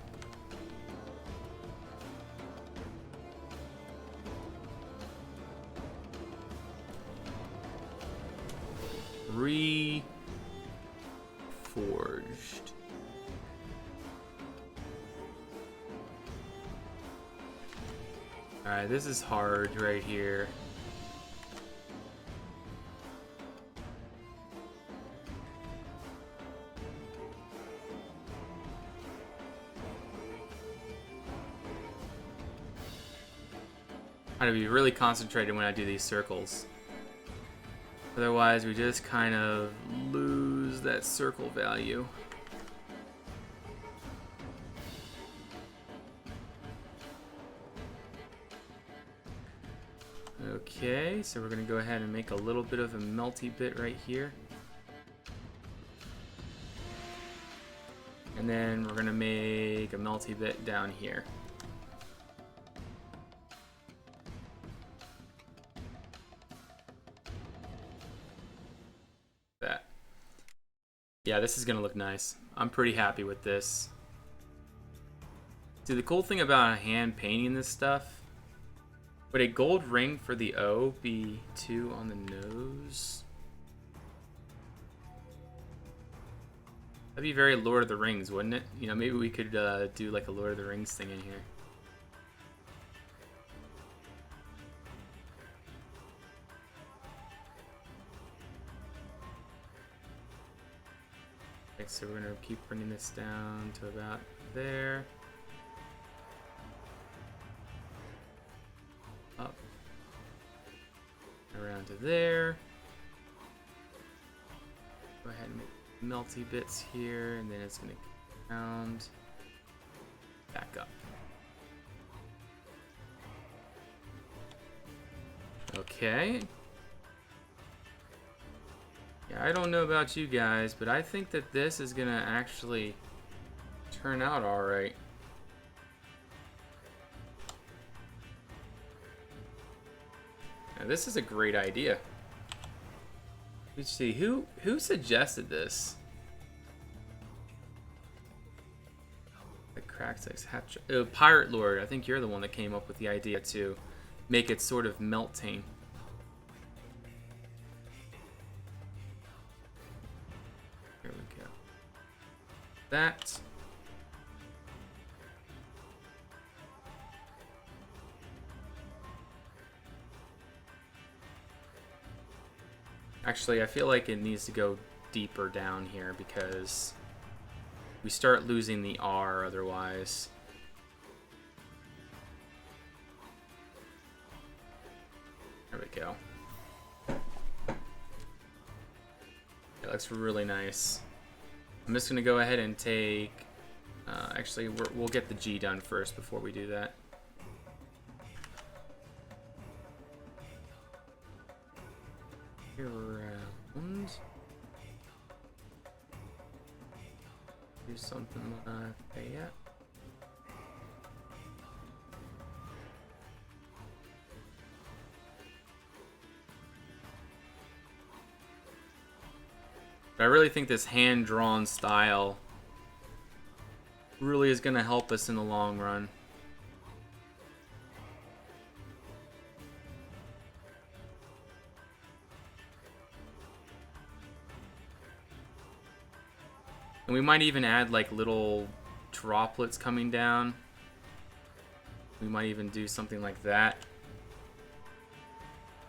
Reforged. Alright, this is hard right here. I have to be really concentrated when I do these circles. Otherwise, we just kind of lose that circle value. Okay, so we're going to go ahead and make a little bit of a melty bit right here. And then we're going to make a melty bit down here. That. Yeah, this is going to look nice. I'm pretty happy with this. See, the cool thing about hand painting this stuff, would a gold ring for the O be 2 on the nose? That'd be very Lord of the Rings, wouldn't it? You know, maybe we could do like a Lord of the Rings thing in here. Okay, so we're gonna keep bringing this down to about there. Up. Around to there. Go ahead and make melty bits here, and then it's gonna go around, back up. Okay. Yeah, I don't know about you guys, but I think that this is gonna actually turn out all right. Now, this is a great idea. Let's see, who suggested this? The Cracksex Hatch. Oh, Pirate Lord. I think you're the one that came up with the idea to make it sort of melting. There we go. That. Actually, I feel like it needs to go deeper down here because we start losing the R otherwise. There we go. That looks really nice. I'm just gonna go ahead and take. Actually, we'll get the G done first before we do that. Around. Do something like that. But I really think this hand-drawn style really is going to help us in the long run. And we might even add like little droplets coming down. We might even do something like that.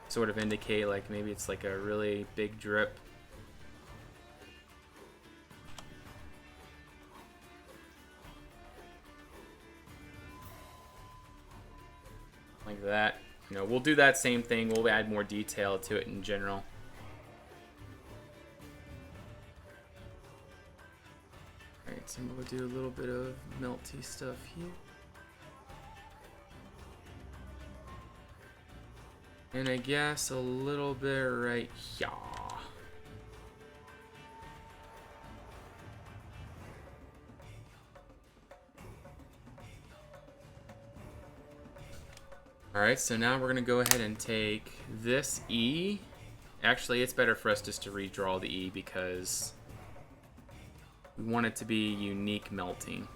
Sort of indicate like maybe it's like a really big drip. Like that. You know, we'll do that same thing. We'll add more detail to it in general. Alright, so we'll do a little bit of melty stuff here. And I guess a little bit right here. Alright, so now we're going to go ahead and take this E. Actually, it's better for us just to redraw the E because we want it to be unique melting.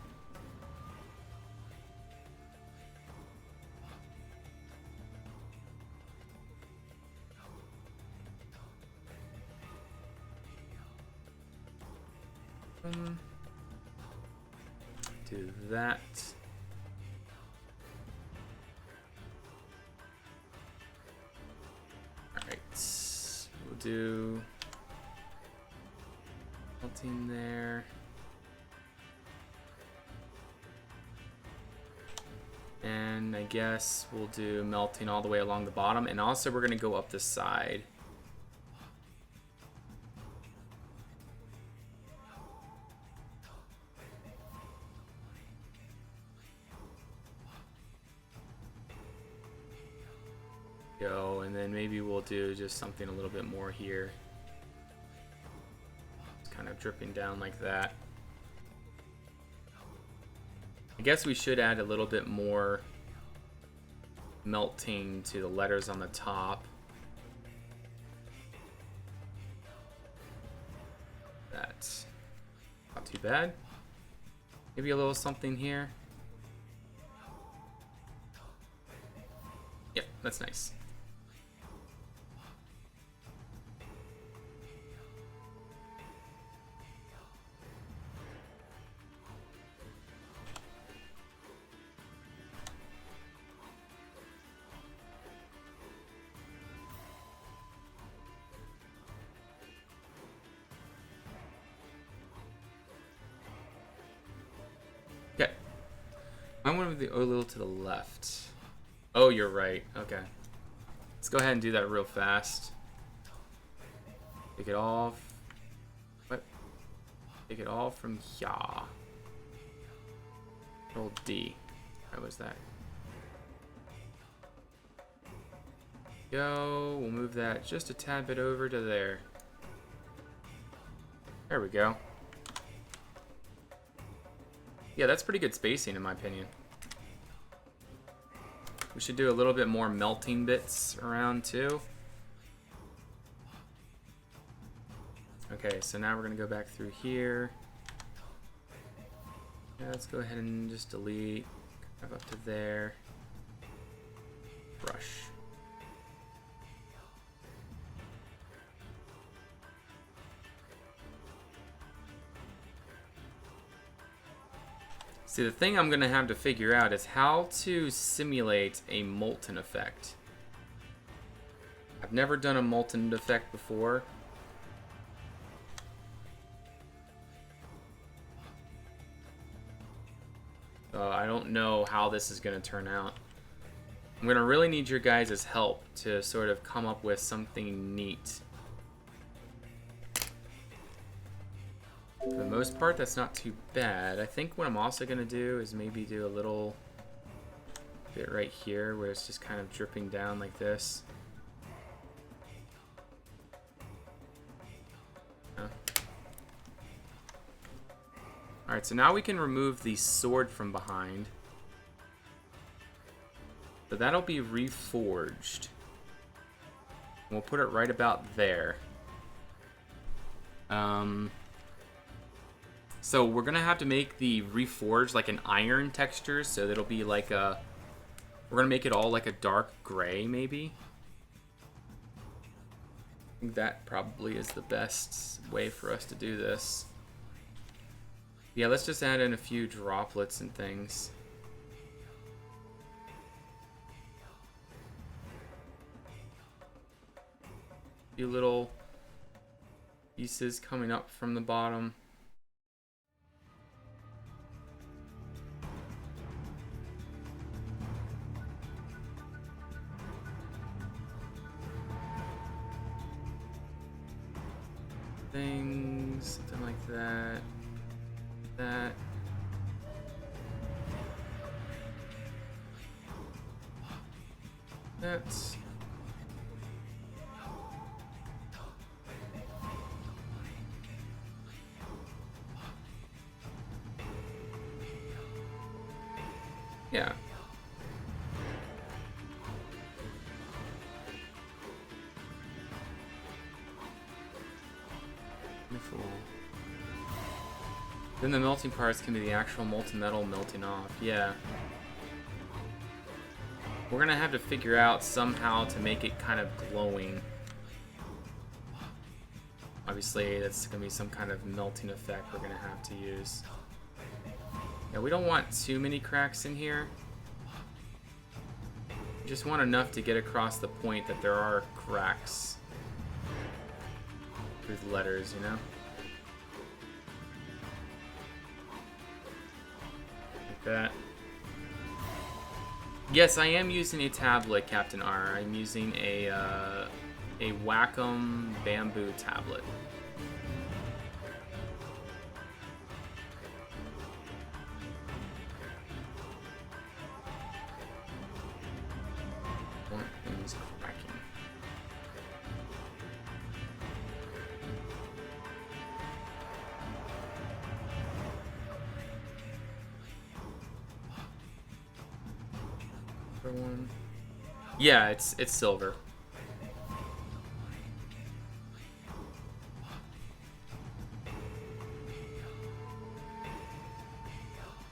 Do that. Alright, we'll do melting there. And I guess we'll do melting all the way along the bottom. And also we're going to go up the side. Go, and then maybe we'll do just something a little bit more here. It's kind of dripping down like that. I guess we should add a little bit more melting to the letters on the top. That's not too bad. Maybe a little something here. Yep, that's nice. Okay. I want to move the a little to the left. Oh, you're right. Okay. Let's go ahead and do that real fast. Take it off. What? Take it all from here. Control D. What was that? Go. We'll move that just a tad bit over to there. There we go. Yeah, that's pretty good spacing in my opinion. We should do a little bit more melting bits around too. Okay, so now we're gonna go back through here. Yeah, let's go ahead and just delete, up to there. Brush. See, the thing I'm gonna have to figure out is how to simulate a molten effect. I've never done a molten effect before. I don't know how this is gonna turn out. I'm gonna really need your guys' help to sort of come up with something neat. For the most part, that's not too bad. I think what I'm also going to do is maybe do a little bit right here where it's just kind of dripping down like this. Alright, so now we can remove the sword from behind. So that'll be reforged. We'll put it right about there. So we're gonna have to make the reforged like an iron texture, so it'll be like a, we're gonna make it all like a dark gray maybe. I think that probably is the best way for us to do this. Yeah, let's just add in a few droplets and things. A few little pieces coming up from the bottom. Things, something like that. That. That's. Yeah. Beautiful. Then the melting parts can be the actual molten metal melting off. Yeah. We're gonna have to figure out somehow to make it kind of glowing. Obviously, that's gonna be some kind of melting effect we're gonna have to use. Yeah, we don't want too many cracks in here. We just want enough to get across the point that there are cracks with letters, you know? Like that. Yes, I am using a tablet, Captain R. I'm using a Wacom bamboo tablet. One thing's cracking. One. Yeah, it's silver.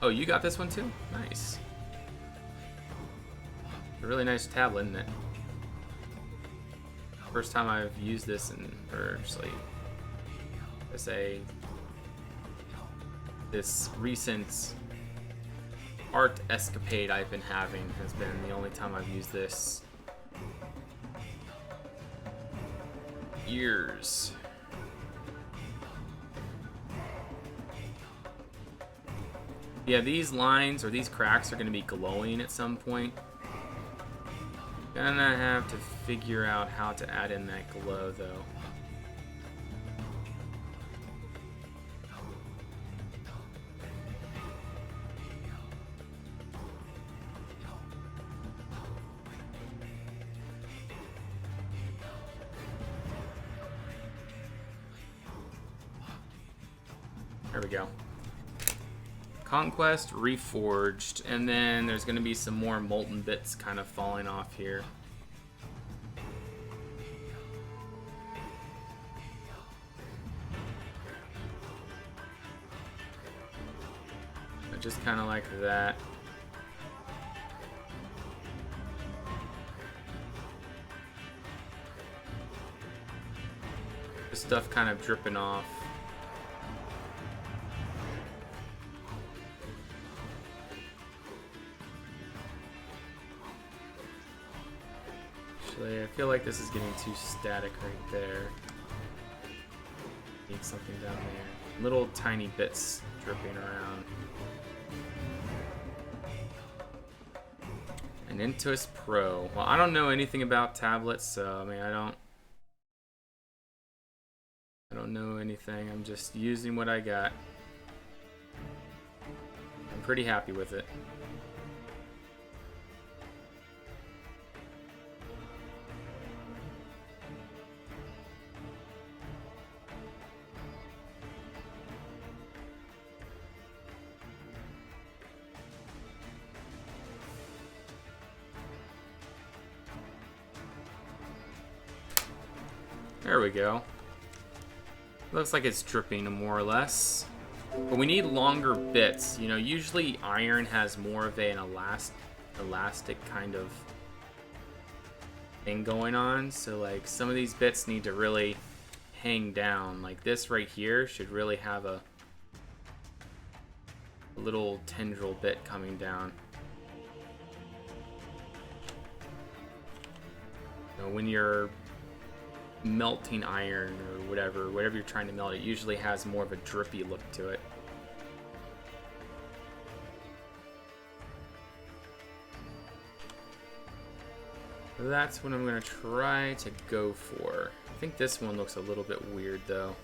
Oh, you got this one too? Nice. A really nice tablet, isn't it? First time I've used this in, or actually, I say, this recent art escapade I've been having has been the only time I've used this. Years. Yeah, these lines or these cracks are going to be glowing at some point. Okay. And I have to figure out how to add in that glow, though. There we go. Conquest Reforged, and then there's going to be some more molten bits kind of falling off here. But just kind of like that. The stuff kind of dripping off. I feel like this is getting too static right there. Need something down there. Little tiny bits dripping around. And Intuos Pro. Well, I don't know anything about tablets, so I mean, I don't know anything. I'm just using what I got. I'm pretty happy with it. There we go. Looks like it's dripping more or less. But we need longer bits. You know, usually iron has more of an elastic kind of thing going on. So like some of these bits need to really hang down. Like this right here should really have a little tendril bit coming down. You know, when you're melting iron or whatever you're trying to melt, it usually has more of a drippy look to it. So that's what I'm going to try to go for. I think this one looks a little bit weird though.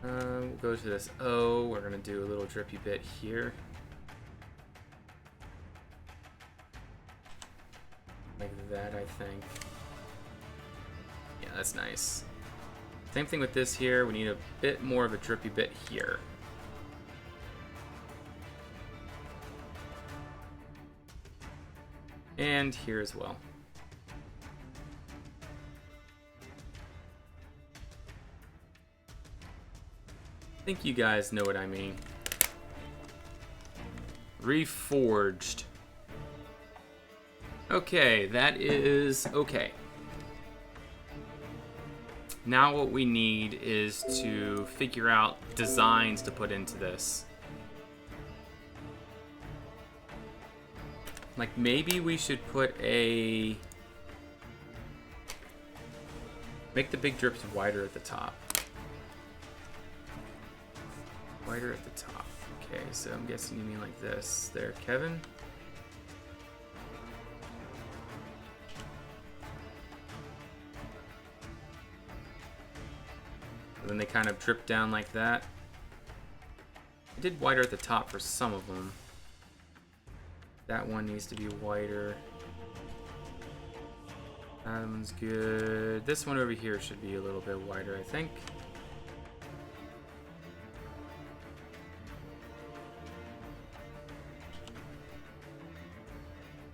We'll go to this O. We're going to do a little drippy bit here. Like that, I think. Yeah, that's nice. Same thing with this here. We need a bit more of a drippy bit here. And here as well. I think you guys know what I mean. Reforged. Okay, that is okay. Now what we need is to figure out designs to put into this. Like maybe we should put a... Make the big drips wider at the top. Wider at the top. Okay, so I'm guessing you mean like this. There, Kevin. And then they kind of drip down like that. I did wider at the top for some of them. That one needs to be wider. That one's good. This one over here should be a little bit wider, I think.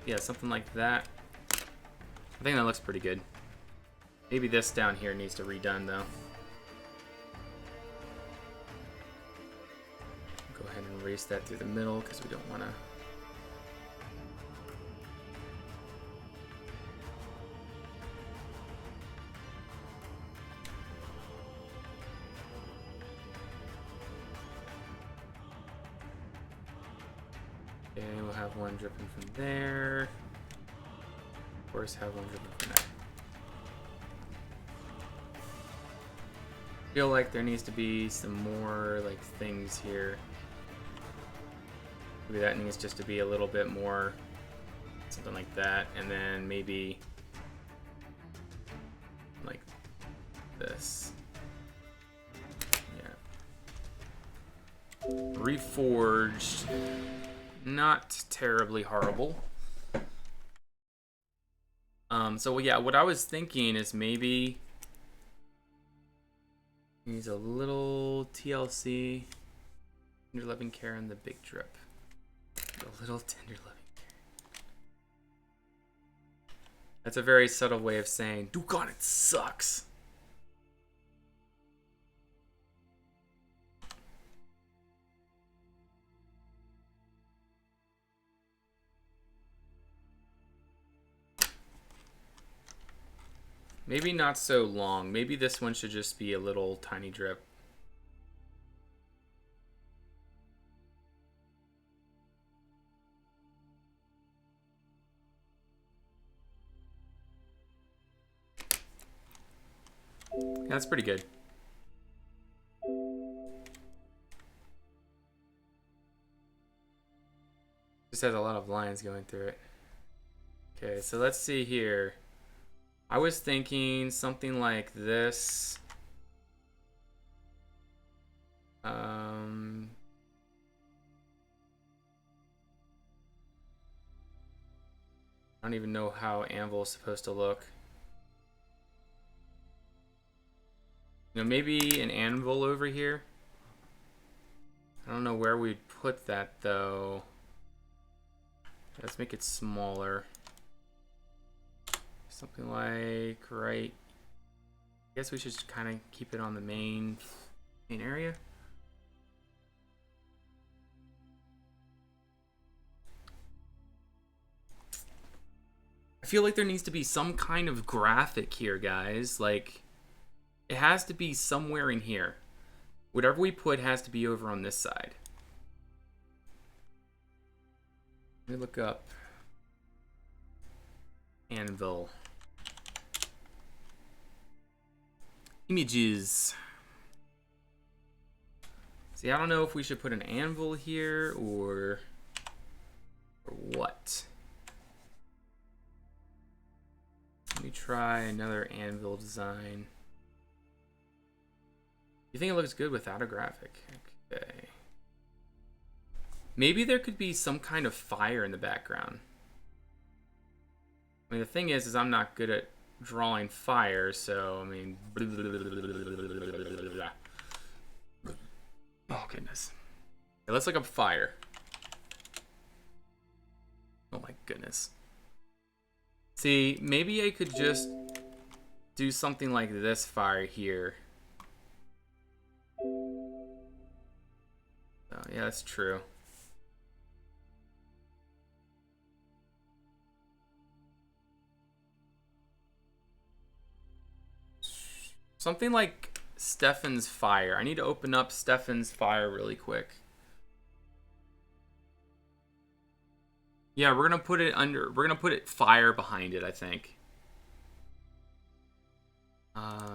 Yeah, something like that. I think that looks pretty good. Maybe this down here needs to be redone though. Go ahead and erase that through the middle because we don't want to. Okay, we'll have one dripping from there. Of course, have one dripping from there. Feel like there needs to be some more like things here. Maybe that needs just to be a little bit more, something like that, and then maybe like this. Yeah. Reforged. Not terribly horrible. So yeah, what I was thinking is maybe needs a little TLC, tender loving care, and the big drip. A little tender loving care. That's a very subtle way of saying Dukan, it sucks. Maybe not so long. Maybe this one should just be a little tiny drip. That's pretty good. Just has a lot of lines going through it. Okay, so let's see here. I was thinking something like this. I don't even know how Anvil is supposed to look. You know, maybe an anvil over here. I don't know where we'd put that though. Let's make it smaller. Something like right. I guess we should just kind of keep it on the main area. I feel like there needs to be some kind of graphic here, guys. Like, it has to be somewhere in here. Whatever we put has to be over on this side. Let me look up anvil. Images. See, I don't know if we should put an anvil here or what. Let me try another anvil design. You think it looks good without a graphic? Okay. Maybe there could be some kind of fire in the background. I mean, the thing is I'm not good at drawing fire, so I mean. Oh goodness. Okay, let's look up fire. Oh my goodness. See, maybe I could just do something like this fire here. Oh, yeah, that's true. Something like Stefan's fire. I need to open up Stefan's fire really quick. Yeah, we're gonna put it under. We're gonna put it fire behind it, I think.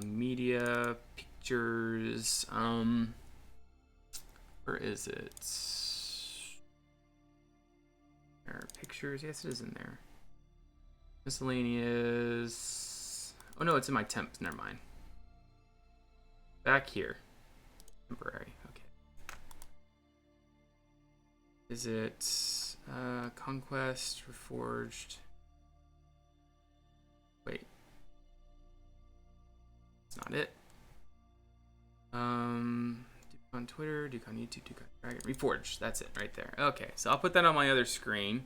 Media pictures. Where is it? There are pictures. Yes, it is in there. Miscellaneous. Oh no, it's in my temps. Never mind. Back here. Temporary. Okay. Is it ConquestReforged? Wait. It's not it. Duke on Twitter, Duke on YouTube, Duke on Dragon. Reforged. That's it right there. Okay, so I'll put that on my other screen.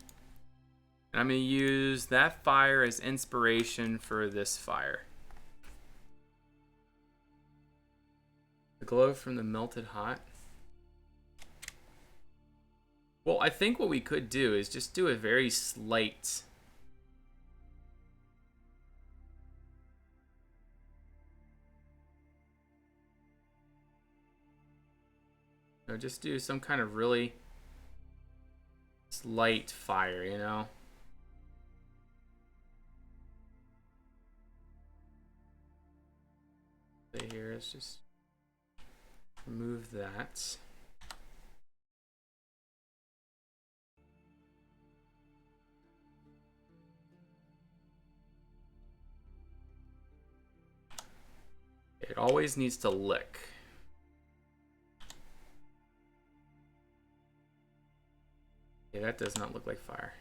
And I'm going to use that fire as inspiration for this fire. The glow from the melted hot. Well, I think what we could do is just do a very slight. No, just do some kind of really slight fire, you know? Stay here, it's just remove that. It always needs to lick. Yeah, that does not look like fire.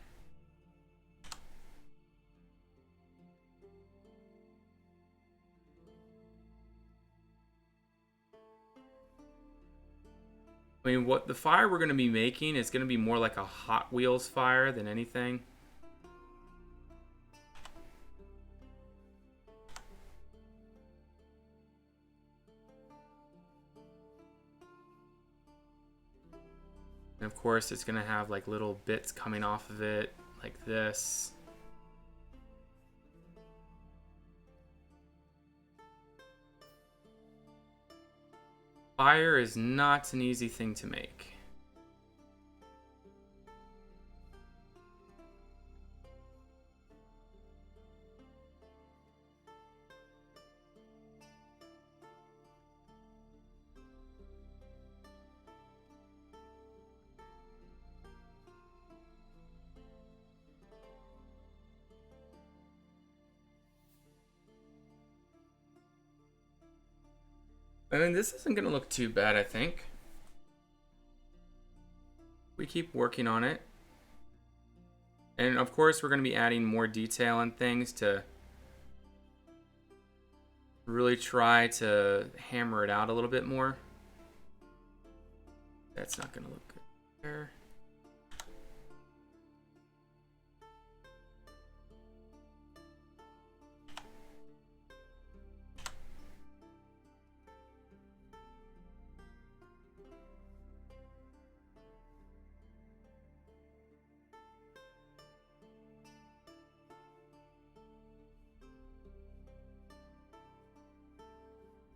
I mean, what the fire we're going to be making is going to be more like a Hot Wheels fire than anything. And of course, it's going to have like little bits coming off of it, like this. Fire is not an easy thing to make. I mean, this isn't going to look too bad, I think. We keep working on it. And of course, we're going to be adding more detail and things to really try to hammer it out a little bit more. That's not going to look good there.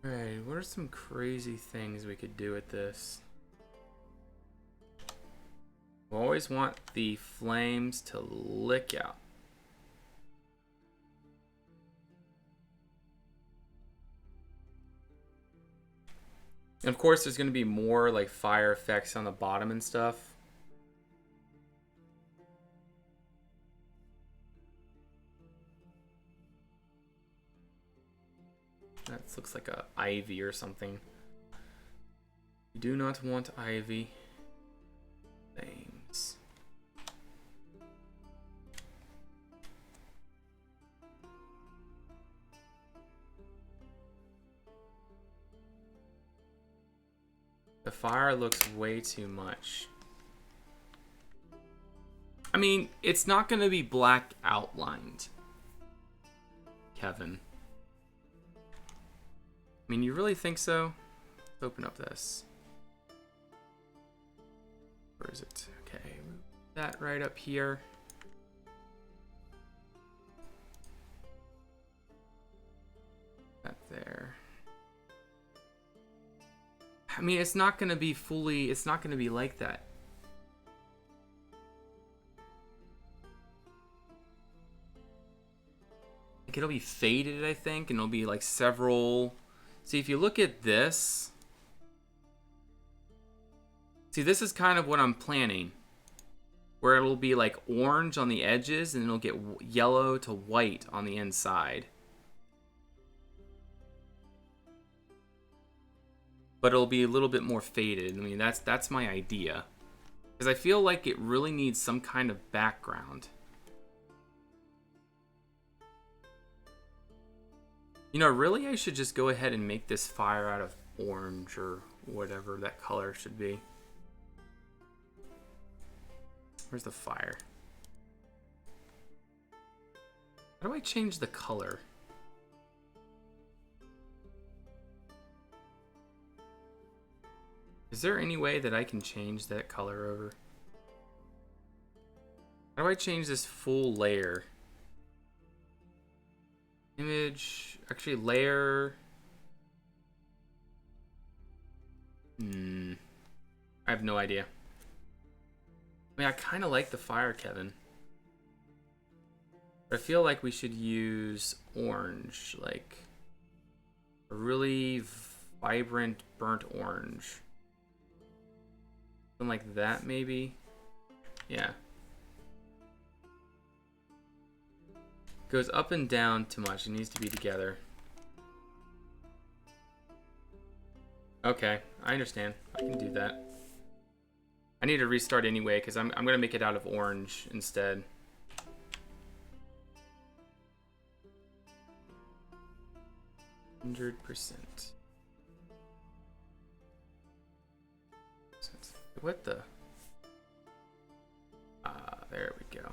Alright, what are some crazy things we could do with this? We always want the flames to lick out. And of course, there's going to be more like fire effects on the bottom and stuff. That looks like a ivy or something. You do not want ivy. Flames. The fire looks way too much. I mean, it's not going to be black outlined, Kevin. I mean, you really think so? Let's open up this. Where is it? Okay, move that right up here. That there. I mean, it's not going to be fully, it's not going to be like that. Like, it'll be faded, I think, and it'll be like several. See, if you look at this, see, this is kind of what I'm planning, where it'll be like orange on the edges and it'll get yellow to white on the inside. But it'll be a little bit more faded. I mean, that's my idea. Because I feel like it really needs some kind of background. You know, really, I should just go ahead and make this fire out of orange or whatever that color should be. Where's the fire? How do I change the color? Is there any way that I can change that color over? How do I change this full layer? Image, actually layer. I have no idea. I mean, I kind of like the fire, Kevin. But I feel like we should use orange, like a really Vibrant burnt orange. Something like that, maybe? Yeah. Goes up and down too much. It needs to be together. Okay, I understand. I can do that. I need to restart anyway, because I'm going to make it out of orange instead. %. What the? There we go.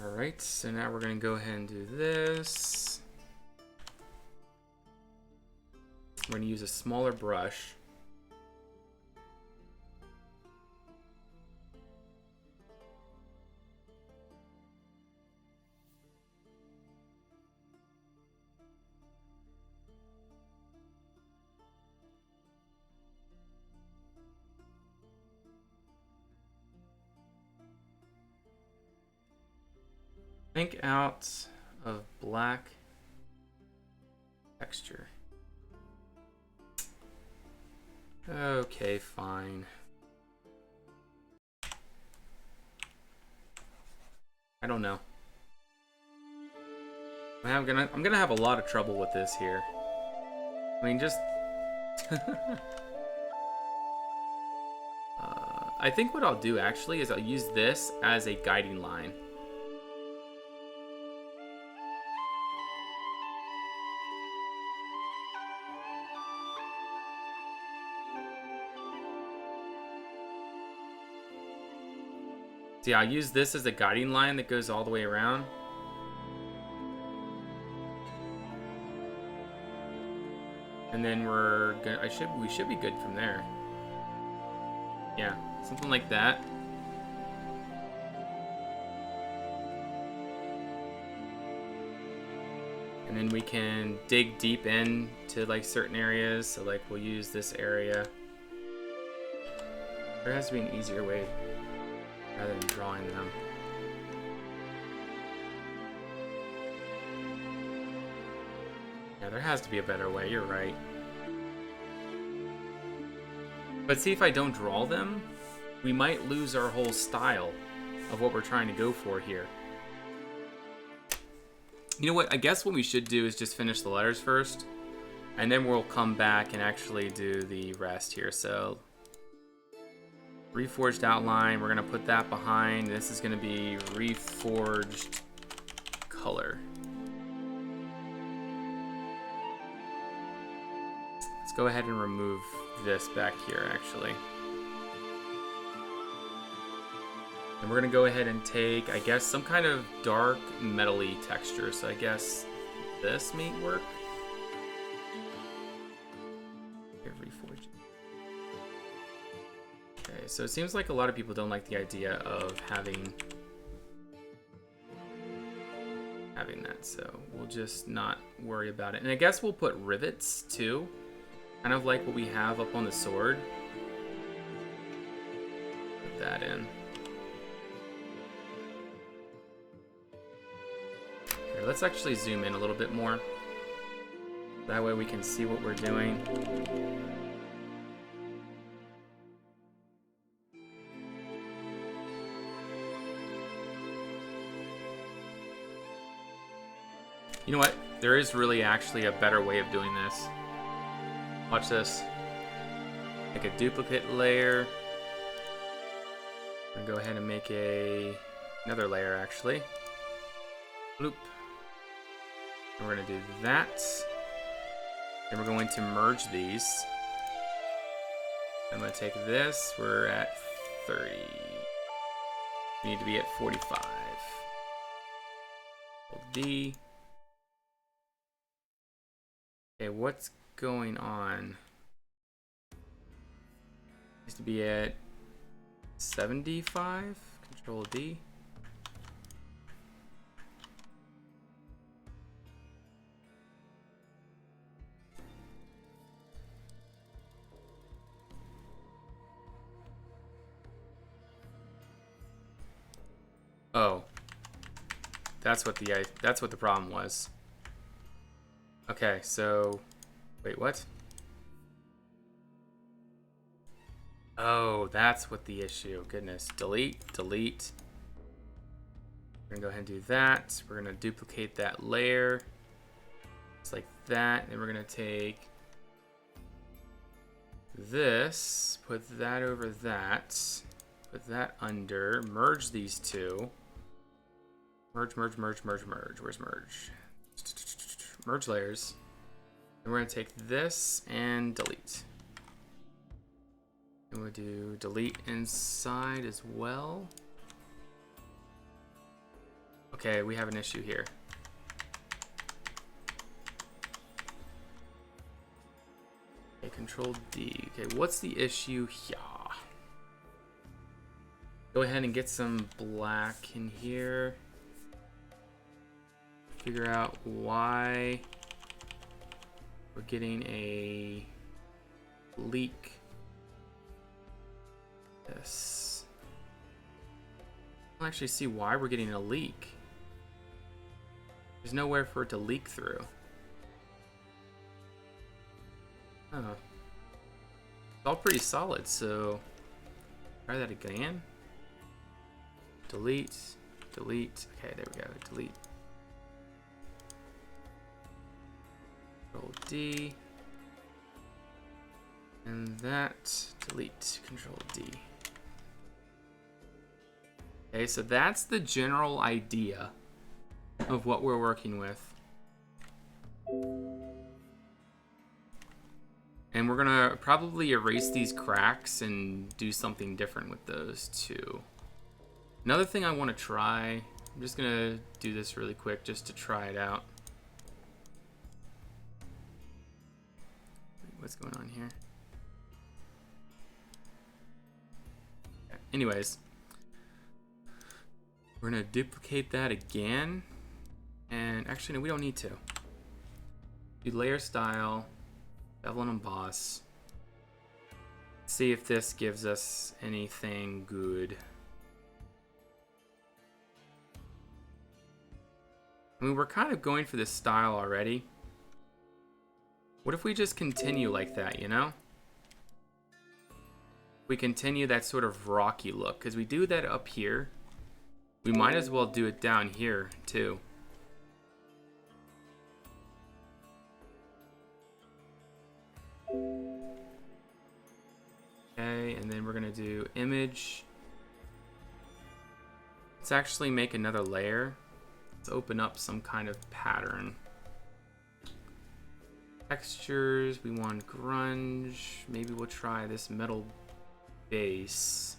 Alright, so now we're going to go ahead and do this. We're going to use a smaller brush. Think out of black texture. Okay, fine. I don't know. I'm gonna have a lot of trouble with this here. I mean, just I think what I'll do actually is I'll use this as a guiding line. See, I'll use this as a guiding line that goes all the way around. And then we should be good from there. Yeah, something like that. And then we can dig deep into like certain areas. So like we'll use this area. There has to be an easier way rather than drawing them. Yeah, there has to be a better way, you're right. But see, if I don't draw them, we might lose our whole style of what we're trying to go for here. You know what, I guess what we should do is just finish the letters first, and then we'll come back and actually do the rest here. So Reforged outline, we're gonna put that behind. This is gonna be Reforged color. Let's go ahead and remove this back here actually. And we're gonna go ahead and take, I guess, some kind of dark metal-y texture. So I guess this may work. Reforged. Okay, so it seems like a lot of people don't like the idea of having that, so we'll just not worry about it. And I guess we'll put rivets too, kind of like what we have up on the sword. Put that in. Here, let's actually zoom in a little bit more. That way we can see what we're doing. You know what? There is really actually a better way of doing this. Watch this. Make a duplicate layer. I'm gonna go ahead and make another layer actually. Bloop. And we're gonna do that. Then we're going to merge these. I'm gonna take this. We're at 30. We need to be at 45. Hold D. Okay, what's going on? Needs to be at 75. Control D. Oh. That's what the problem was. Okay, so wait, what? Oh, that's what the issue. Goodness. Delete, delete. We're gonna go ahead and do that. We're gonna duplicate that layer. Just like that. And we're gonna take this, put that over that, put that under, merge these two. Merge, merge, merge, merge, merge. Where's merge? Merge layers. And we're gonna take this and delete. And we'll do delete inside as well. Okay, we have an issue here. Okay, Control D. Okay, what's the issue here? Go ahead and get some black in here. Figure out why we're getting a leak. This. I don't actually see why we're getting a leak. There's nowhere for it to leak through. Oh. It's all pretty solid, so try that again. Delete, delete. Okay, there we go. Delete. Control D. And that, delete, Control D. Okay, so that's the general idea of what we're working with. And we're gonna probably erase these cracks and do something different with those too. Another thing I want to try, I'm just gonna do this really quick just to try it out. What's going on here? Okay. Anyways, we're gonna duplicate that again. And actually, no, we don't need to. Do layer style, bevel and emboss. See if this gives us anything good. I mean, we're kind of going for this style already. What if we just continue like that, you know? We continue that sort of rocky look, because we do that up here. We might as well do it down here, too. Okay, and then we're gonna do image. Let's actually make another layer. Let's open up some kind of pattern. Textures, we want grunge. Maybe we'll try this metal base.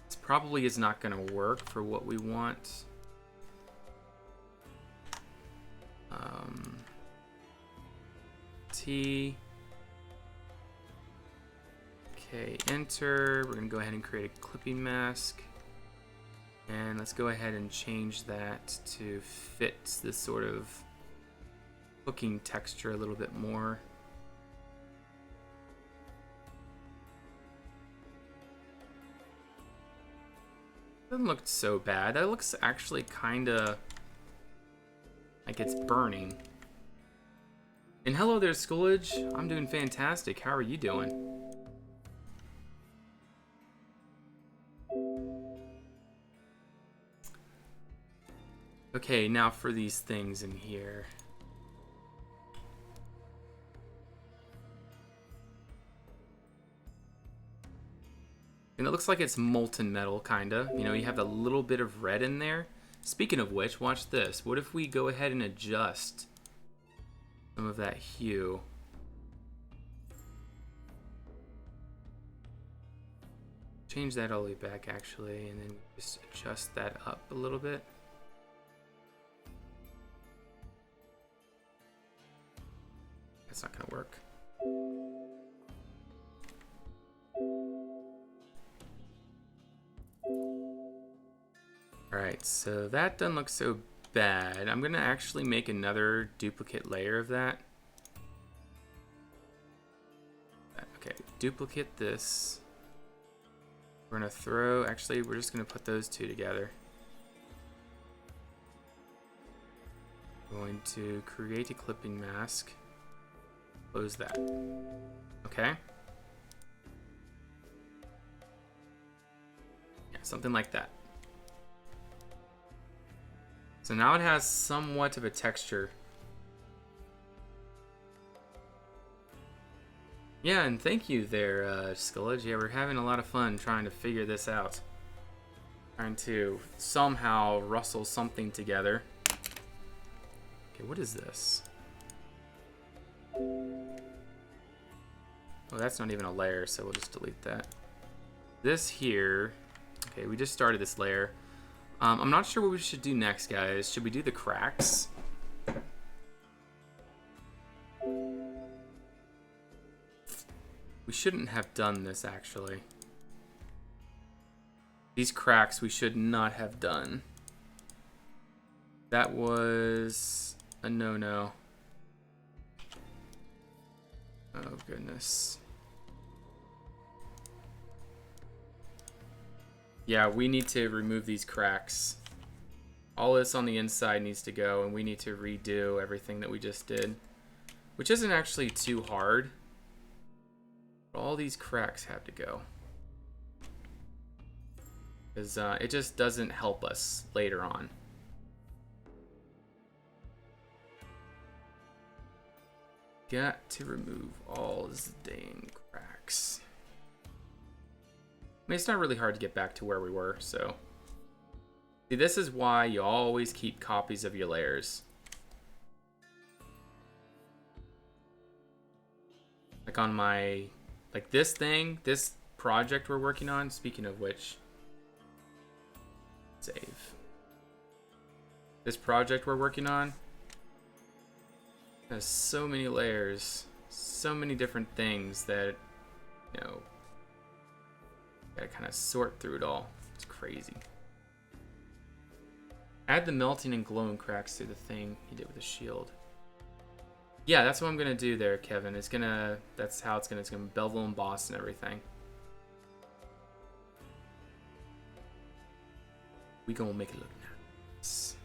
This probably is not gonna work for what we want. T. Okay, enter. We're gonna go ahead and create a clipping mask. And let's go ahead and change that to fit this sort of looking texture a little bit more. Doesn't look so bad. That looks actually kinda like it's burning. And hello there, Schoolage. I'm doing fantastic. How are you doing? Okay, now for these things in here. And it looks like it's molten metal, kinda. You know, you have a little bit of red in there. Speaking of which, watch this. What if we go ahead and adjust some of that hue? Change that all the way back, actually, and then just adjust that up a little bit. That's not gonna work. Alright, so that doesn't look so bad. I'm gonna actually make another duplicate layer of that. Okay, duplicate this. We're gonna throw, actually, we're just gonna put those two together. I'm going to create a clipping mask. Close that. Okay. Yeah, something like that. So now it has somewhat of a texture. Yeah, and thank you there, Scullage. Yeah, we're having a lot of fun trying to figure this out. Trying to somehow rustle something together. Okay, what is this? Oh, that's not even a layer, so we'll just delete that. This here, okay, we just started this layer. I'm not sure what we should do next, guys. Should we do the cracks? We shouldn't have done this, actually. These cracks we should not have done. That was a no-no. Oh, goodness. Yeah, we need to remove these cracks. All this on the inside needs to go, and we need to redo everything that we just did. Which isn't actually too hard. But all these cracks have to go. Because it just doesn't help us later on. Got to remove all these dang cracks. I mean, it's not really hard to get back to where we were, so. See, this is why you always keep copies of your layers. Like on my, like this thing, this project we're working on, speaking of which, save. This project we're working on has so many layers, so many different things that, you know, gotta kind of sort through it all. It's crazy. Add the melting and glowing cracks to the thing he did with the shield. Yeah, that's what I'm gonna do there, Kevin. It's gonna, that's how it's gonna bevel and emboss and everything. We gonna make it look nice.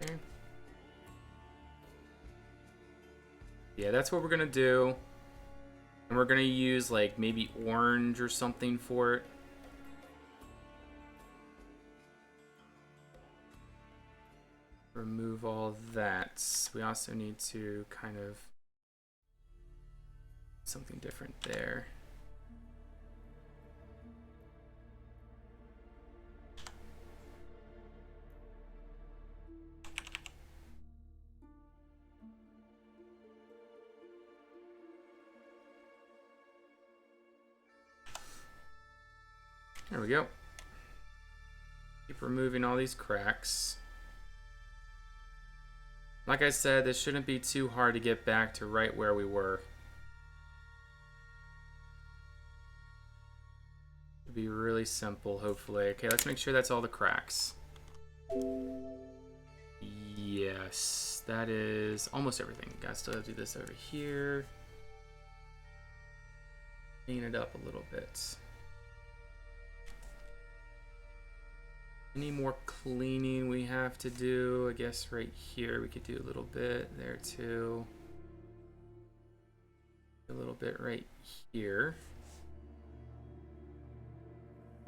Okay. Yeah, that's what we're gonna do. And we're gonna use like maybe orange or something for it. Remove all that. We also need to kind of something different there. There we go. Keep removing all these cracks. Like I said, this shouldn't be too hard to get back to right where we were. It'll be really simple, hopefully. Okay, let's make sure that's all the cracks. Yes, that is almost everything. Gotta still do this over here. Clean it up a little bit. Any more cleaning we have to do? I guess right here we could do a little bit there too. A little bit right here.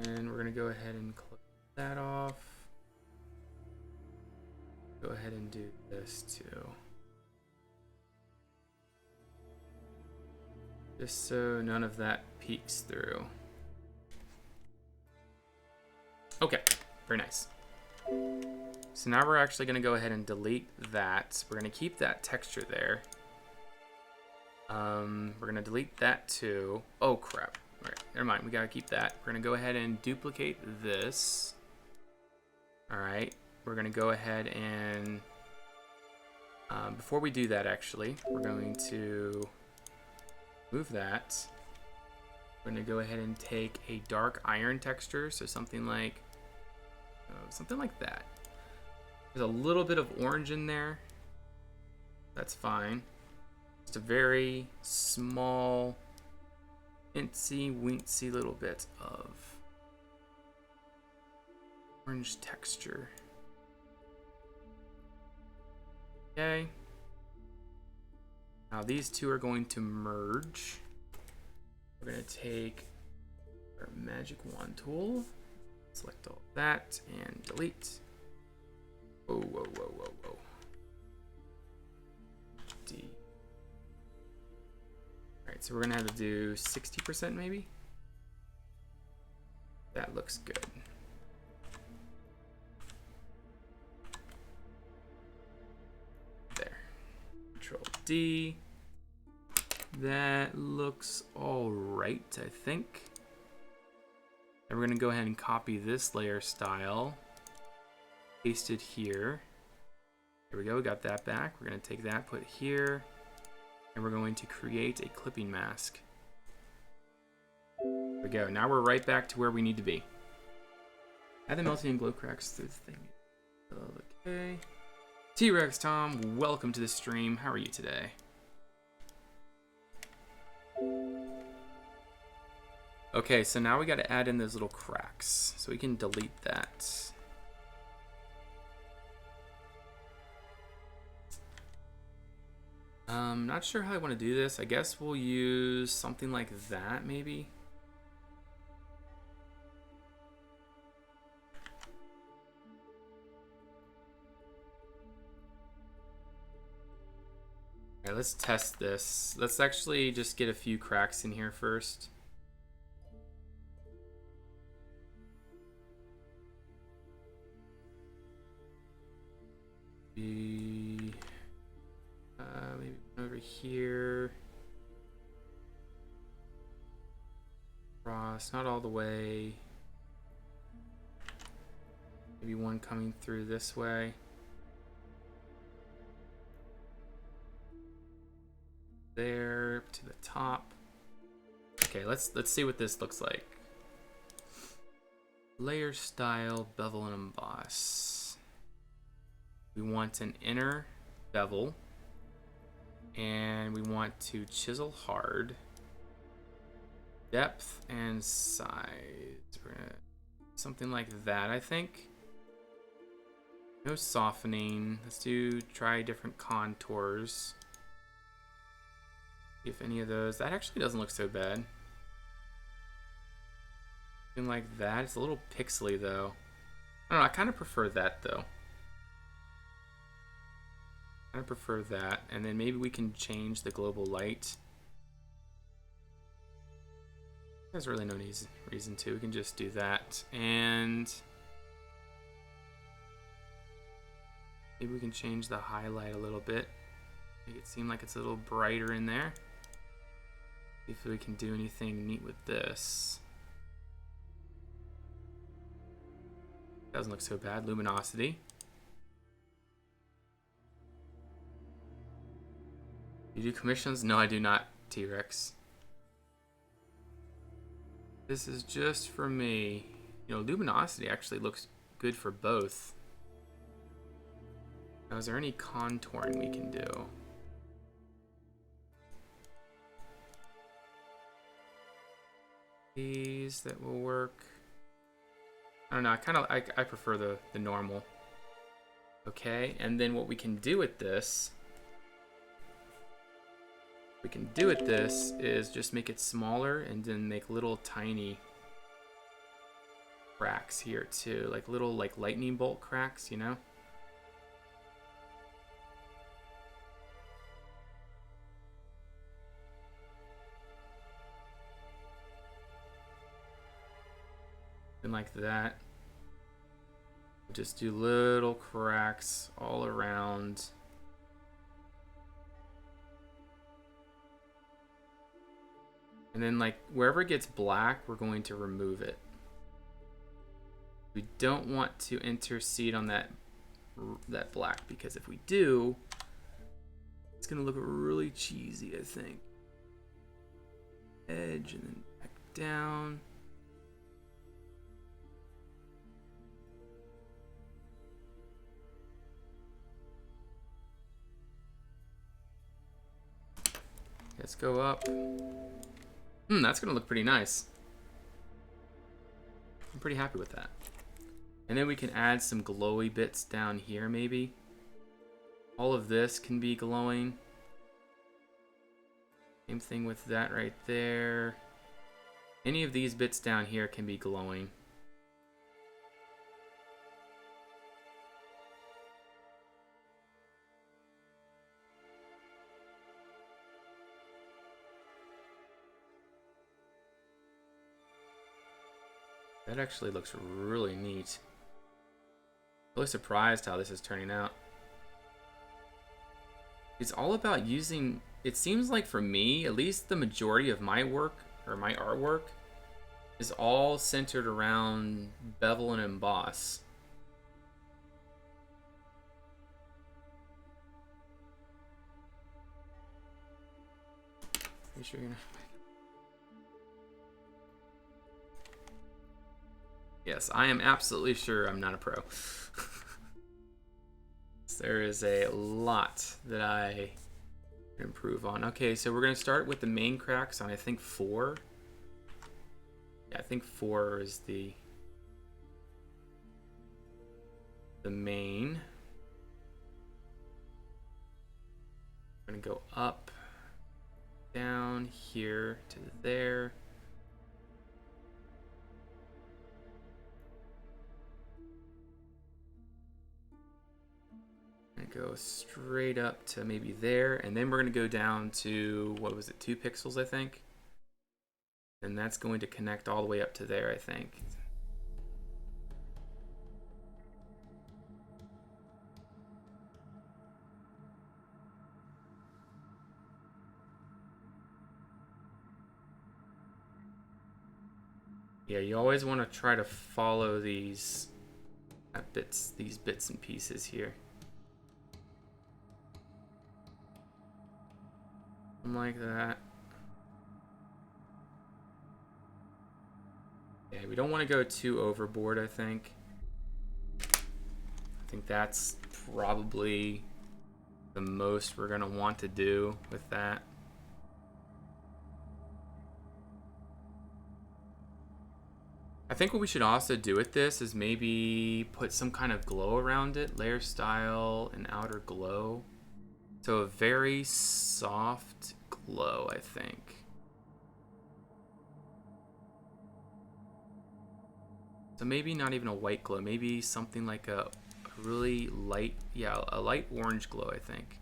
And we're gonna go ahead and close that off. Go ahead and do this too. Just so none of that peeks through. Okay. Very nice. So now we're actually going to go ahead and delete that. We're going to keep that texture there. We're going to delete that too. Oh, crap. All right, never mind. We got to keep that. We're going to go ahead and duplicate this. All right. We're going to go ahead and... before we do that, actually, we're going to move that. We're going to go ahead and take a dark iron texture. So something like that. There's a little bit of orange in there. That's fine. Just a very small incy wincy little bit of orange texture. Okay. Now these two are going to merge. We're going to take our magic wand tool, select all that, and delete. Whoa, whoa, whoa, whoa, whoa. D. Alright, so we're going to have to do 60% maybe? That looks good. There. Control D. That looks all right, I think. And we're going to go ahead and copy this layer style. Paste it here. Here we go, we got that back. We're going to take that, put it here. And we're going to create a clipping mask. There we go. Now we're right back to where we need to be. Add the melting and glow cracks through the thing. Okay. T-Rex Tom, welcome to the stream. How are you today? Okay, so now we got to add in those little cracks. So we can delete that. Not sure how I want to do this. I guess we'll use something like that, maybe. All right, let's test this. Let's actually just get a few cracks in here first. Maybe over here. Cross, not all the way. Maybe one coming through this way. There to the top. Okay, let's see what this looks like. Layer style, bevel and emboss. We want an inner bevel, and we want to chisel hard. Depth and size. We're gonna something like that, I think. No softening. Let's try different contours. See if any of those. That actually doesn't look so bad. Something like that. It's a little pixely though. I don't know. I kind of prefer that though. I prefer that, and then maybe we can change the global light. There's really no reason to. We can just do that, and maybe we can change the highlight a little bit, make it seem like it's a little brighter in there. See if we can do anything neat with this. Doesn't look so bad. Luminosity. You do commissions? No, I do not, T-Rex. This is just for me. You know, luminosity actually looks good for both. Now, is there any contouring we can do? These that will work. I don't know. I prefer the normal. Okay, and then what we can do with this. Is just make it smaller and then make little tiny cracks here too, like little lightning bolt cracks, you know. And like that. Just do little cracks all around. And then like wherever it gets black, we're going to remove it. We don't want to intercede on that black, because if we do, it's gonna look really cheesy, I think. Edge and then back down. Let's go up. That's gonna look pretty nice. I'm pretty happy with that. And then we can add some glowy bits down here, maybe. All of this can be glowing. Same thing with that right there. Any of these bits down here can be glowing. That actually looks really neat. Really surprised how this is turning out. It's all about using, it seems like for me, at least the majority of my work, or my artwork, is all centered around bevel and emboss. Are you sure you're not? Yes, I am absolutely sure I'm not a pro. There is a lot that I can improve on. Okay, so we're going to start with the main cracks on, I think, 4. Yeah, I think 4 is the main. I'm going to go up, down here to there. Go straight up to maybe there, and then we're going to go down to, what was it, 2 pixels, I think, and that's going to connect all the way up to there, I think. Yeah, you always want to try to follow these bits and pieces here. Like that. Yeah, we don't want to go too overboard, I think. I think that's probably the most we're going to want to do with that. I think what we should also do with this is maybe put some kind of glow around it. Layer style and outer glow. So a very soft glow, I think. So maybe not even a white glow, maybe something like a really light, yeah, a light orange glow, I think.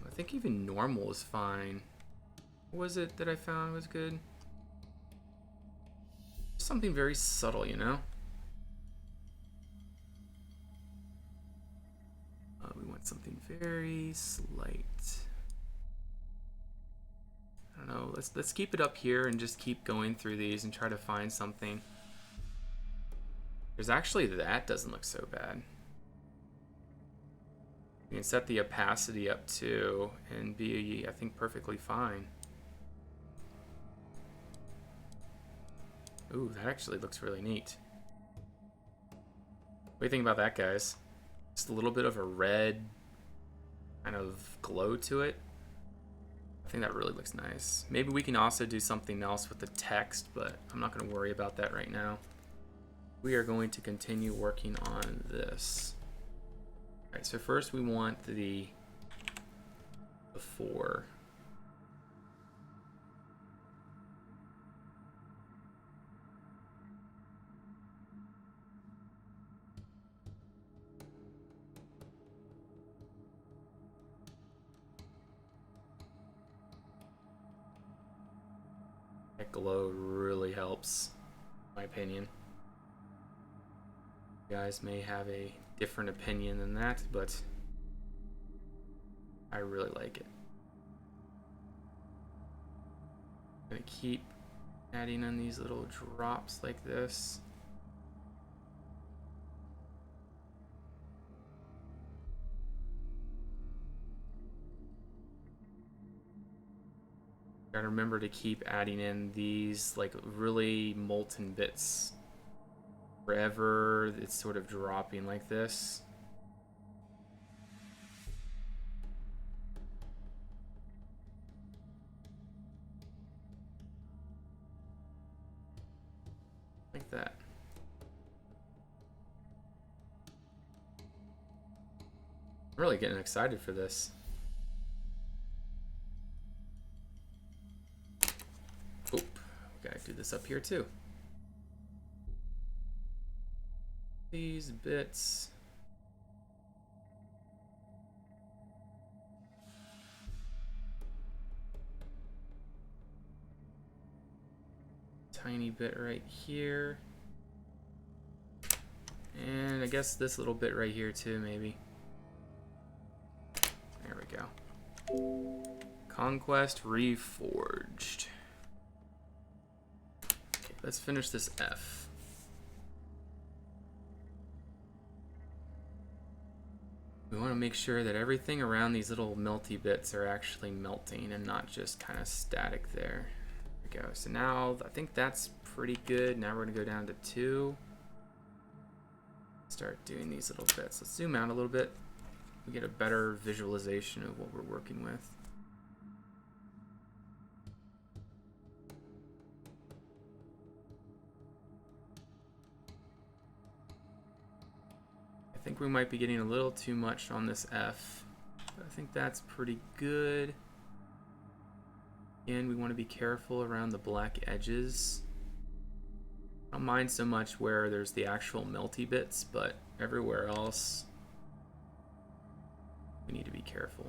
I think even normal is fine. What was it that I found was good? Something very subtle, you know? We want something very slight. I don't know. Let's keep it up here and just keep going through these and try to find something. There's actually, that doesn't look so bad. You can set the opacity up too and be, I think, perfectly fine. Ooh, that actually looks really neat. What do you think about that, guys? Just a little bit of a red kind of glow to it. I think that really looks nice. Maybe we can also do something else with the text, but I'm not going to worry about that right now. We are going to continue working on this. All right, so first we want the 4. That glow really helps, in my opinion. You guys may have a different opinion than that, but I really like it. I'm gonna keep adding in these little drops like this. Gotta remember to keep adding in these like really molten bits wherever it's sort of dropping like this. Like that. I'm really getting excited for this. Oop, we gotta do this up here too. These bits. Tiny bit right here. And I guess this little bit right here too, maybe. There we go. ConquestReforged. Okay, let's finish this F. We want to make sure that everything around these little melty bits are actually melting and not just kind of static there. There we go. So now I think that's pretty good. Now we're going to go down to 2. Start doing these little bits. Let's zoom out a little bit. We get a better visualization of what we're working with. I think we might be getting a little too much on this F, but I think that's pretty good. And we want to be careful around the black edges. I don't mind so much where there's the actual melty bits, but everywhere else we need to be careful.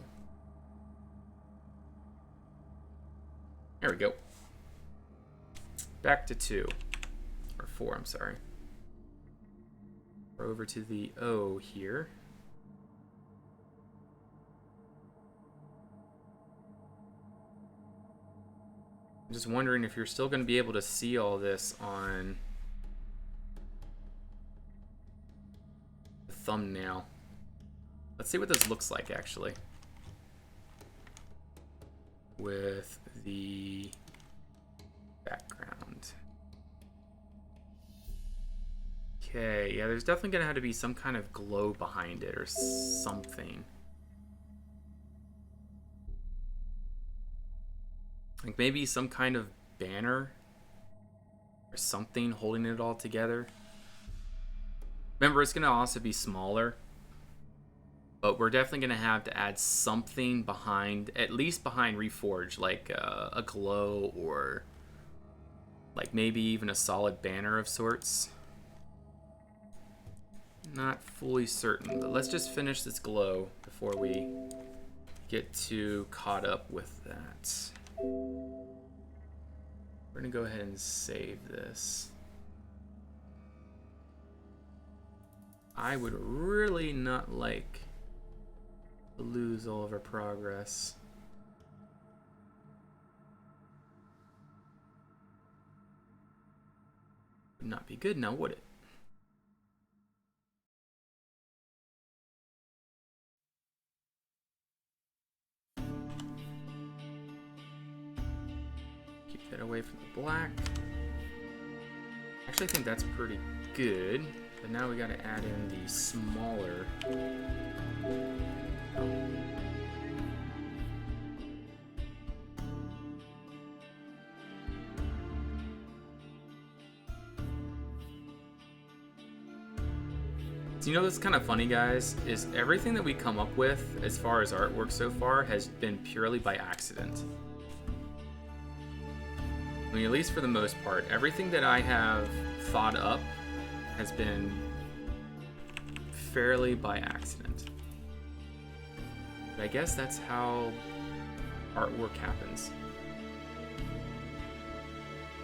There we go. Back to 2. Or 4, I'm sorry. We're over to the O here. I'm just wondering if you're still going to be able to see all this on the thumbnail. Let's see what this looks like actually with the background. Okay, yeah, there's definitely gonna have to be some kind of glow behind it or something. Like maybe some kind of banner or something holding it all together. Remember, it's gonna also be smaller, but we're definitely gonna have to add something behind, at least behind Reforged, like a glow or like maybe even a solid banner of sorts. Not fully certain, but let's just finish this glow before we get too caught up with that. We're gonna go ahead and save this. I would really not like to lose all of our progress. Would not be good now, would it? Keep that away from the black. Actually, I think that's pretty good. But now we gotta add in the smaller. So you know what's kind of funny, guys, is everything that we come up with as far as artwork so far has been purely by accident. I mean, at least for the most part, everything that I have thought up has been fairly by accident. But I guess that's how artwork happens.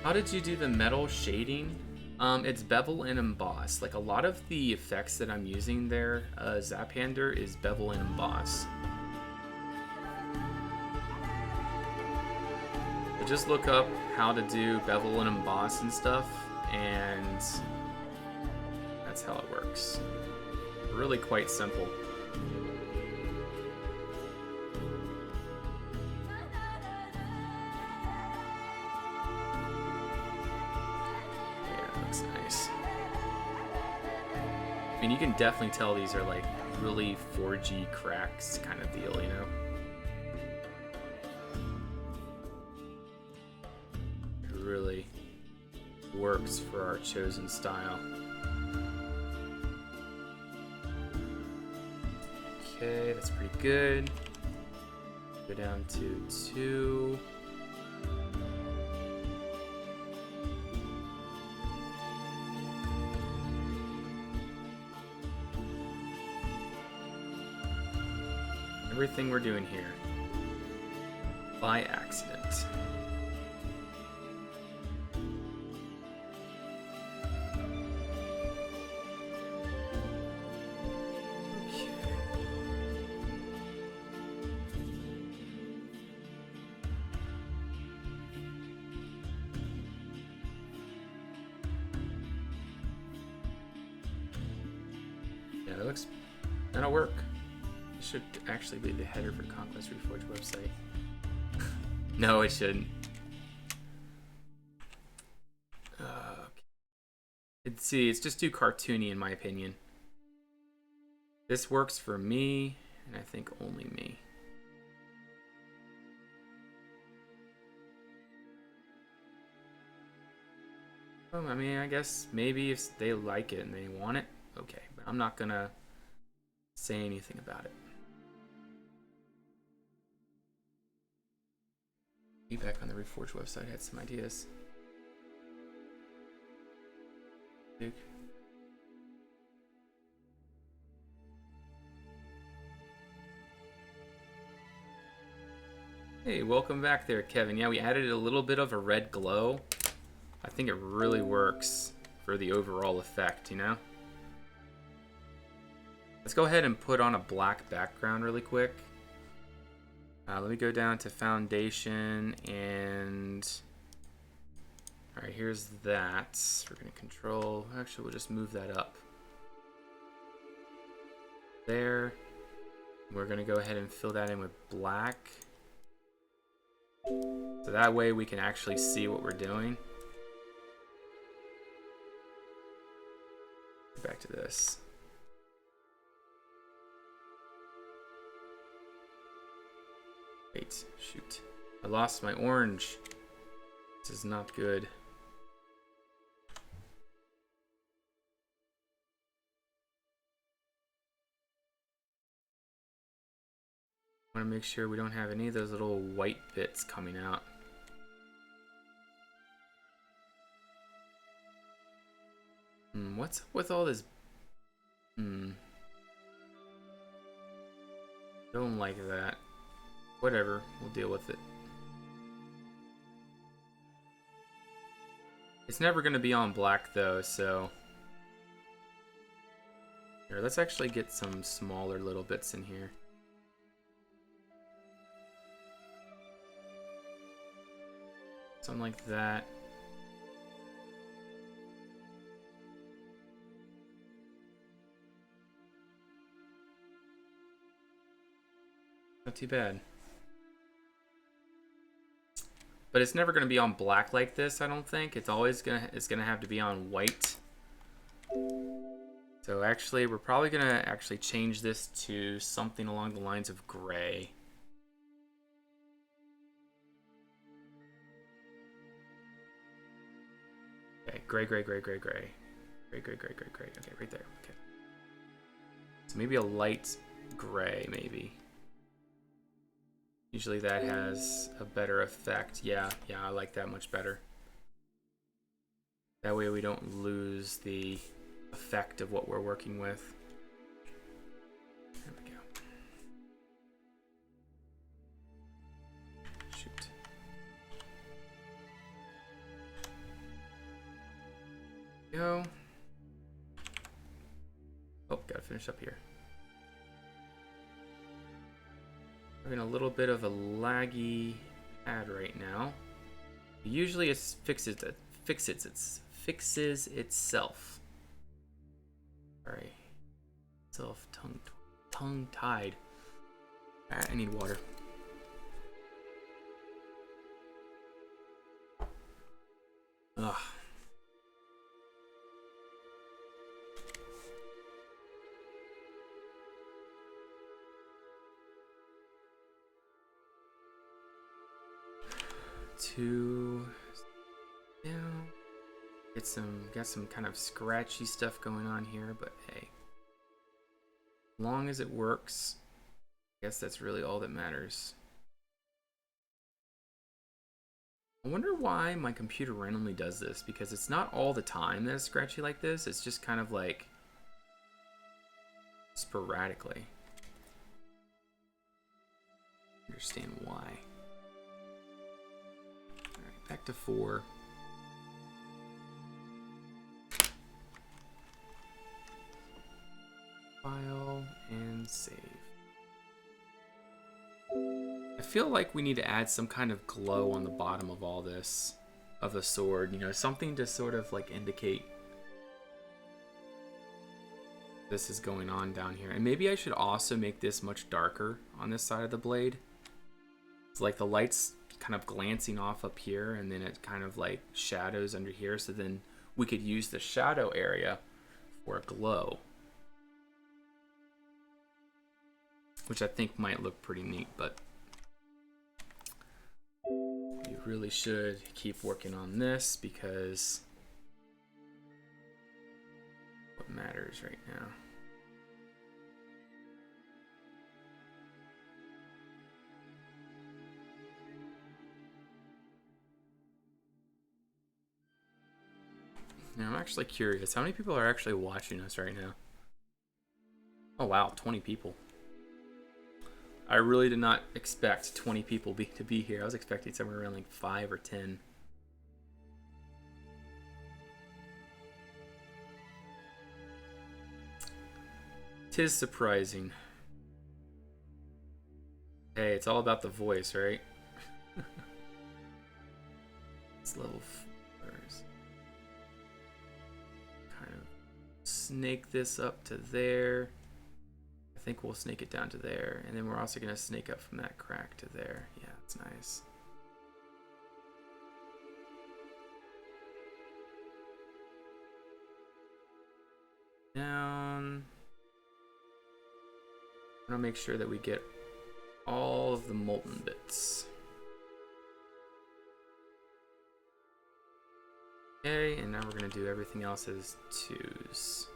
How did you do the metal shading? It's bevel and emboss. Like a lot of the effects that I'm using there, Zaphander is bevel and emboss. So just look up how to do bevel and emboss and stuff, and that's how it works. Really quite simple. Yeah, it looks nice. I mean, you can definitely tell these are like really 4G cracks kind of deal, you know? Really works for our chosen style. Okay, that's pretty good. Go down to 2. Everything we're doing here by accident. Yeah, that looks, that'll work. It should actually be the header for ConquestReforged website. No, it shouldn't. It's just too cartoony in my opinion. This works for me, and I think only me. Well, I mean, I guess maybe if they like it and they want it, okay. But I'm not gonna say anything about it. Feedback on the Reforged website had some ideas. Duke. Hey, welcome back there, Kevin. Yeah, we added a little bit of a red glow. I think it really works for the overall effect, you know? Let's go ahead and put on a black background really quick. Let me go down to foundation and... Alright, here's that. We're going to control... Actually, we'll just move that up. There. We're going to go ahead and fill that in with black. So that way we can actually see what we're doing. Back to this. Wait, shoot. I lost my orange. This is not good. I want to make sure we don't have any of those little white bits coming out. What's up with all this? Don't like that. Whatever, we'll deal with it. It's never going to be on black though, so... Here, let's actually get some smaller little bits in here. Something like that. Not too bad. But it's never going to be on black like this, I don't think. It's always gonna have to be on white. So actually, we're probably going to actually change this to something along the lines of gray. Okay, gray. Gray. Okay, right there. Okay. So maybe a light gray, maybe. Usually that has a better effect. Yeah, I like that much better. That way we don't lose the effect of what we're working with. There we go. Shoot. Go. Oh, gotta finish up here. Having a little bit of a laggy ad right now. Usually it fixes itself. Sorry. Tongue-tied. Alright, I need water. Ugh. Two down. got some kind of scratchy stuff going on here, but hey. As long as it works, I guess that's really all that matters. I wonder why my computer randomly does this, because it's not all the time that it's scratchy like this. It's just kind of like sporadically. Understand why. Alright, back to 4. File and save. I feel like we need to add some kind of glow on the bottom of all this, of the sword, you know, something to sort of like indicate this is going on down here. And maybe I should also make this much darker on this side of the blade. It's like the light's kind of glancing off up here, and then it kind of like shadows under here, so then we could use the shadow area for a glow, which I think might look pretty neat. But you really should keep working on this, because what matters right now. Now I'm actually curious, how many people are actually watching us right now? Oh wow, 20 people. I really did not expect 20 people to be here. I was expecting somewhere around like 5 or 10. Tis surprising. Hey, it's all about the voice, right? It's level 4. Kind of snake this up to there. I think we'll snake it down to there, and then we're also going to snake up from that crack to there. Yeah, that's nice. Down. I want to make sure that we get all of the molten bits. Okay, and now we're going to do everything else as 2s.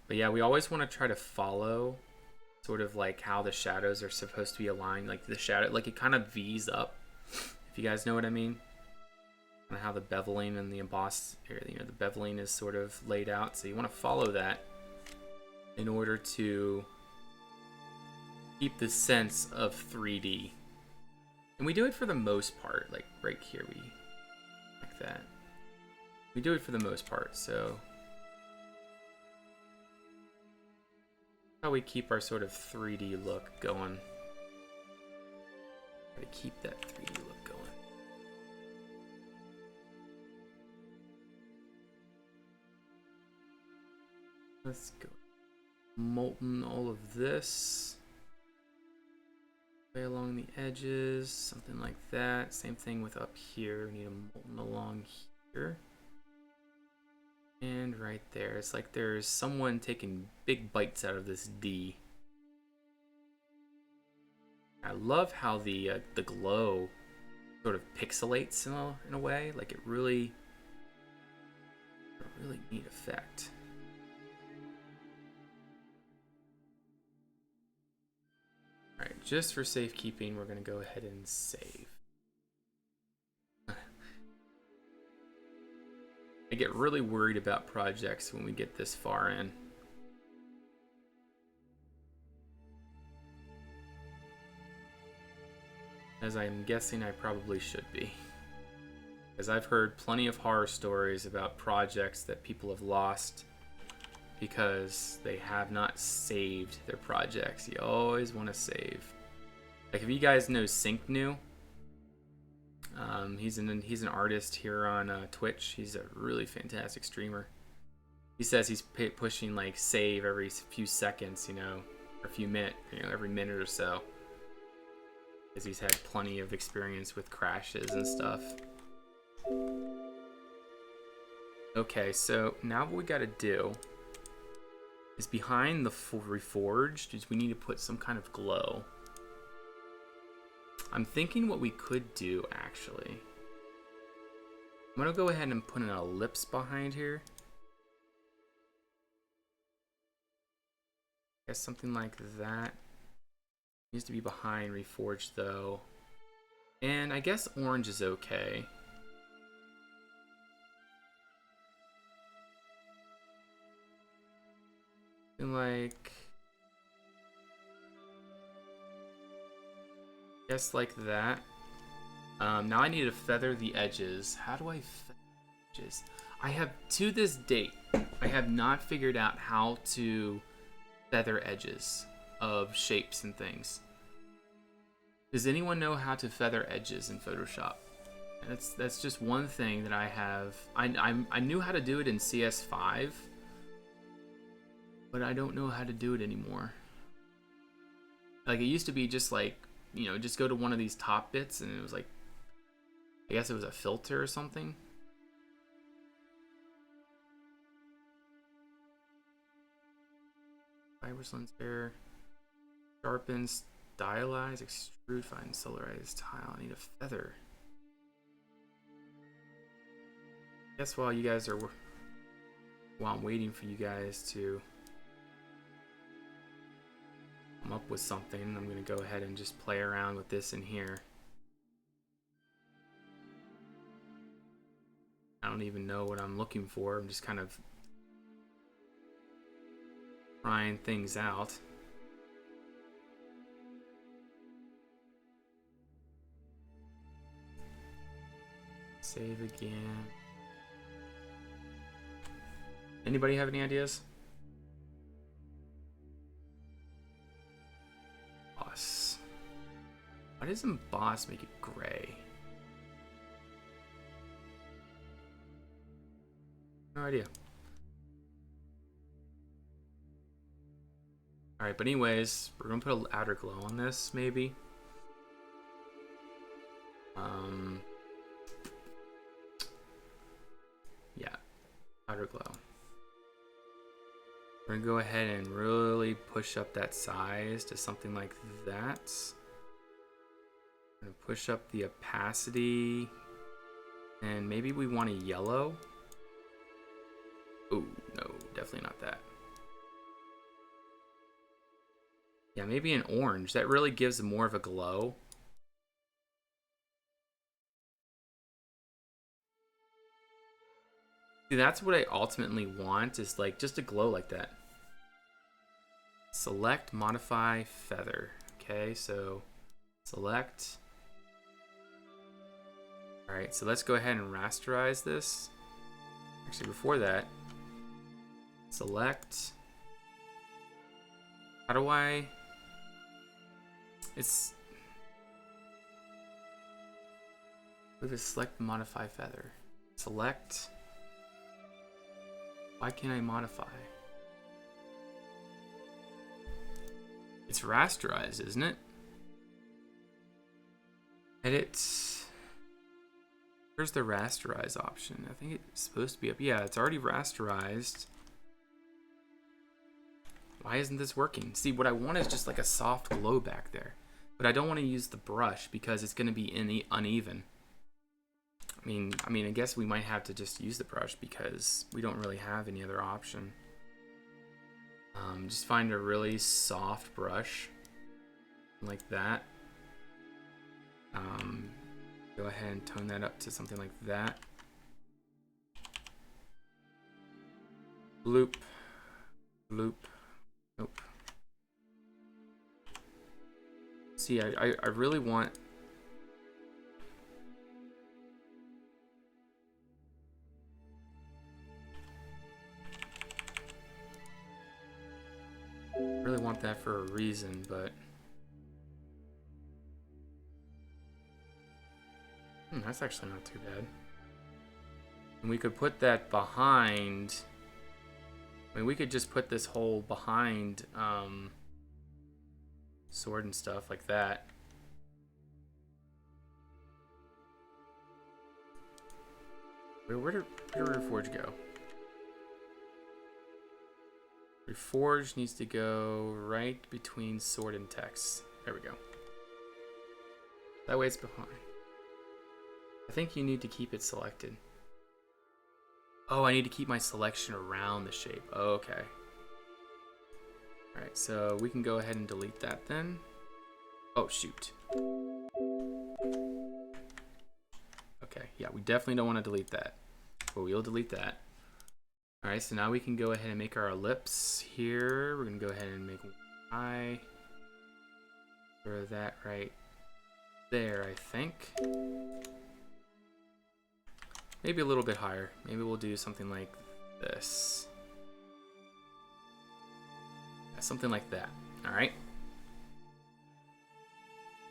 But yeah, we always want to try to follow sort of like how the shadows are supposed to be aligned. Like the shadow, like it kind of V's up, if you guys know what I mean. And how the beveling and the embossed, you know, the beveling is sort of laid out. So you want to follow that in order to keep the sense of 3D. And we do it for the most part, like right here, we like that. We do it for the most part, so how we keep our sort of 3D look going. Try to keep that 3D look going. Let's go molten all of this way along the edges, something like that. Same thing with up here. We need a molten along here. And right there. It's like there's someone taking big bites out of this D. I love how the glow sort of pixelates in a way. Like it really neat effect. Alright, just for safekeeping, we're going to go ahead and save. I get really worried about projects when we get this far in. As I'm guessing I probably should be. Because I've heard plenty of horror stories about projects that people have lost because they have not saved their projects. You always want to save. Like if you guys know Syncnu, he's an artist here on Twitch. He's a really fantastic streamer. He says he's pushing like save every few seconds, you know, or a few minutes, you know, every minute or so, because he's had plenty of experience with crashes and stuff. Okay, so now what we got to do is behind the Reforged. Is we need to put some kind of glow. I'm thinking what we could do, actually. I'm gonna go ahead and put an ellipse behind here. I guess something like that. Needs to be behind Reforged though. And I guess orange is okay. And like, guess like that. Now I need to feather the edges. How do I feather the edges? I have, to this date, I have not figured out how to feather edges of shapes and things. Does anyone know how to feather edges in Photoshop? That's just one thing that I have. I knew how to do it in CS5, but I don't know how to do it anymore. Like, it used to be just like, you know, just go to one of these top bits and it was like, I guess it was a filter or something. Fibrous lens pair, sharpen, stylize, extrude, fine, solarize, tile. I need a feather. Guess while you guys are, while I'm waiting for you guys to come up with something, I'm gonna go ahead and just play around with this in here. I don't even know what I'm looking for. I'm just kind of trying things out. Save again. Anybody have any ideas? Boss. Why doesn't boss make it gray? No idea. Alright, but anyways, we're gonna put an outer glow on this, maybe. Yeah, outer glow. We're gonna go ahead and really push up that size to something like that. I'm gonna push up the opacity, and maybe we want a yellow. Oh, no, definitely not that. Yeah, maybe an orange. That really gives more of a glow. See, that's what I ultimately want, is like just a glow like that. Select, modify, feather. Okay, so select. All right, so let's go ahead and rasterize this. Actually, before that, select. How do I? It's with a select, modify, feather. Select. Why can't I modify? It's rasterized, isn't it? Edit. Where's the rasterize option? I think it's supposed to be up. Yeah, it's already rasterized. Why isn't this working? See, what I want is just like a soft glow back there. But I don't want to use the brush because it's going to be uneven. I mean, I guess we might have to just use the brush because we don't really have any other option. Just find a really soft brush like that. Go ahead and tone that up to something like that. Bloop, bloop, nope. See, I really want. Really want that for a reason, but that's actually not too bad. And we could put that behind. I mean, we could just put this whole behind sword and stuff like that. Wait, where did Reforged go? Reforged needs to go right between sword and text. There we go. That way it's behind. I think you need to keep it selected. Oh, I need to keep my selection around the shape. Oh, okay. Alright, so we can go ahead and delete that then. Oh, shoot. Okay, yeah, we definitely don't want to delete that. But we'll delete that. Alright, so now we can go ahead and make our ellipse here. We're going to go ahead and make one eye. Throw that right there, I think. Maybe a little bit higher. Maybe we'll do something like this. Yeah, something like that. Alright.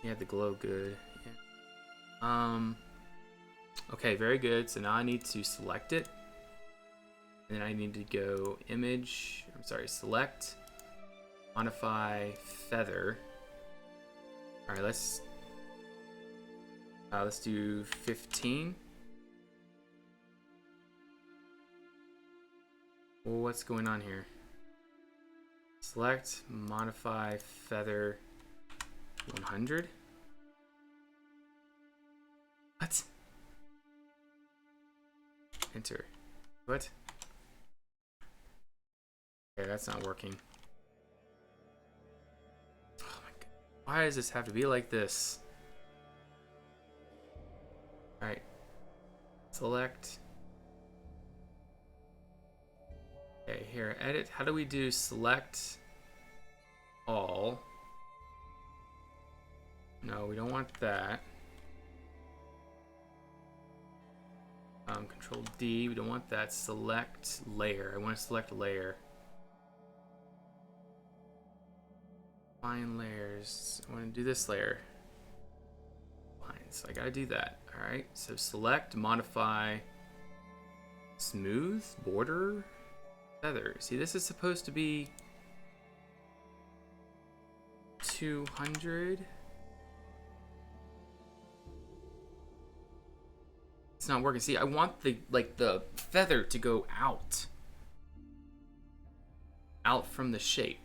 Yeah, the glow good. Yeah. Okay, very good. So now I need to select it. And then I need to go image, select, modify feather. Alright, let's do 15. Well, what's going on here? Select, modify feather 100. What? Enter. What? Okay, that's not working. Oh my god. Why does this have to be like this? Alright. Select. Okay, here, edit. How do we do select all? No, we don't want that. Control D, we don't want that. Select layer. I want to select layer. Find layers. I want to do this layer. Fine, so I gotta do that. Alright, so select, modify, smooth, border, feather. See, this is supposed to be 200. It's not working. See, I want the feather to go out from the shape.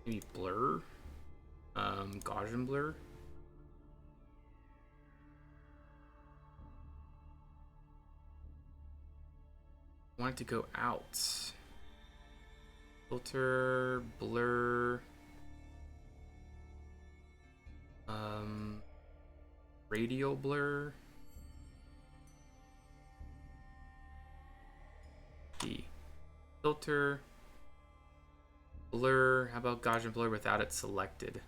Maybe blur, Gaussian blur. I want it to go out. Filter, blur, radial blur. D. Filter, blur. How about Gaussian blur without it selected?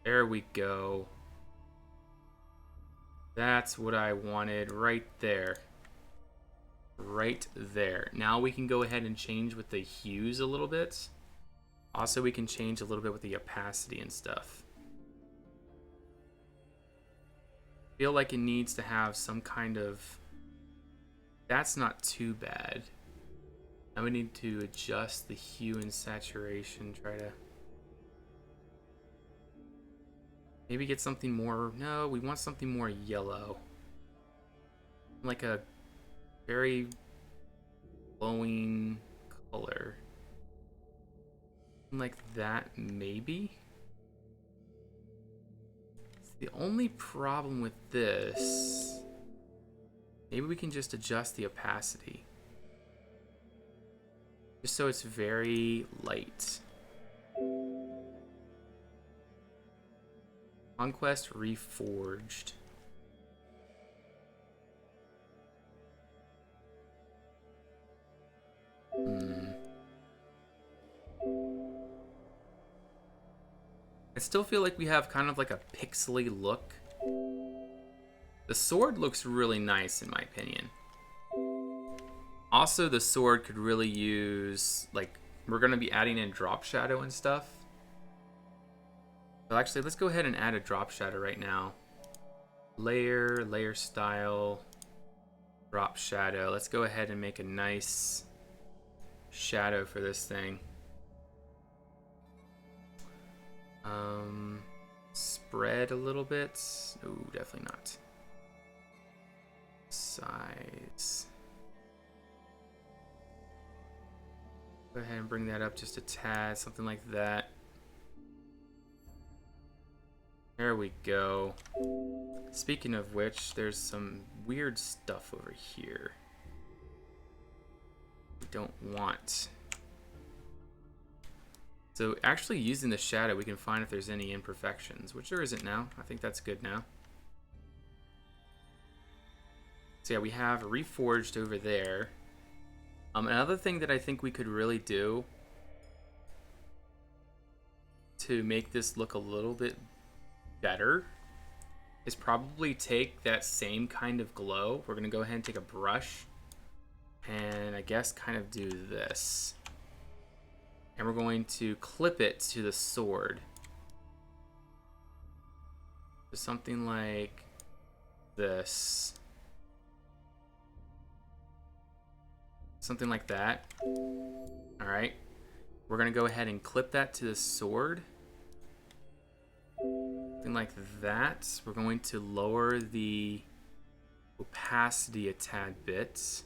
There we go. That's what I wanted right there. Right there. Now we can go ahead and change with the hues a little bit. Also, we can change a little bit with the opacity and stuff. Feel like it needs to have some kind of... That's not too bad. Now we need to adjust the hue and saturation. Try to... Maybe get something more... No, we want something more yellow. Like a very glowing color. Like that, maybe? The only problem with this... Maybe we can just adjust the opacity. Just so it's very light. ConquestReforged. I still feel like we have kind of like a pixely look. The sword looks really nice in my opinion. Also, the sword could really use, like, we're going to be adding in drop shadow and stuff. So actually, let's go ahead and add a drop shadow right now. Layer, layer style, drop shadow. Let's go ahead and make a nice shadow for this thing. Spread a little bit. Oh, definitely not. size. Go ahead and bring that up just a tad, something like that. There we go. Speaking of which, there's some weird stuff over here we don't want. So actually using the shadow, we can find if there's any imperfections, which there isn't now. I think that's good now. So yeah, we have Reforged over there. Another thing that I think we could really do to make this look a little bit better is probably take that same kind of glow. We're gonna go ahead and take a brush and I guess kind of do this. And we're going to clip it to the sword. So something like this. Something like that. Alright. We're going to go ahead and clip that to the sword. Something like that. We're going to lower the opacity a tad bit.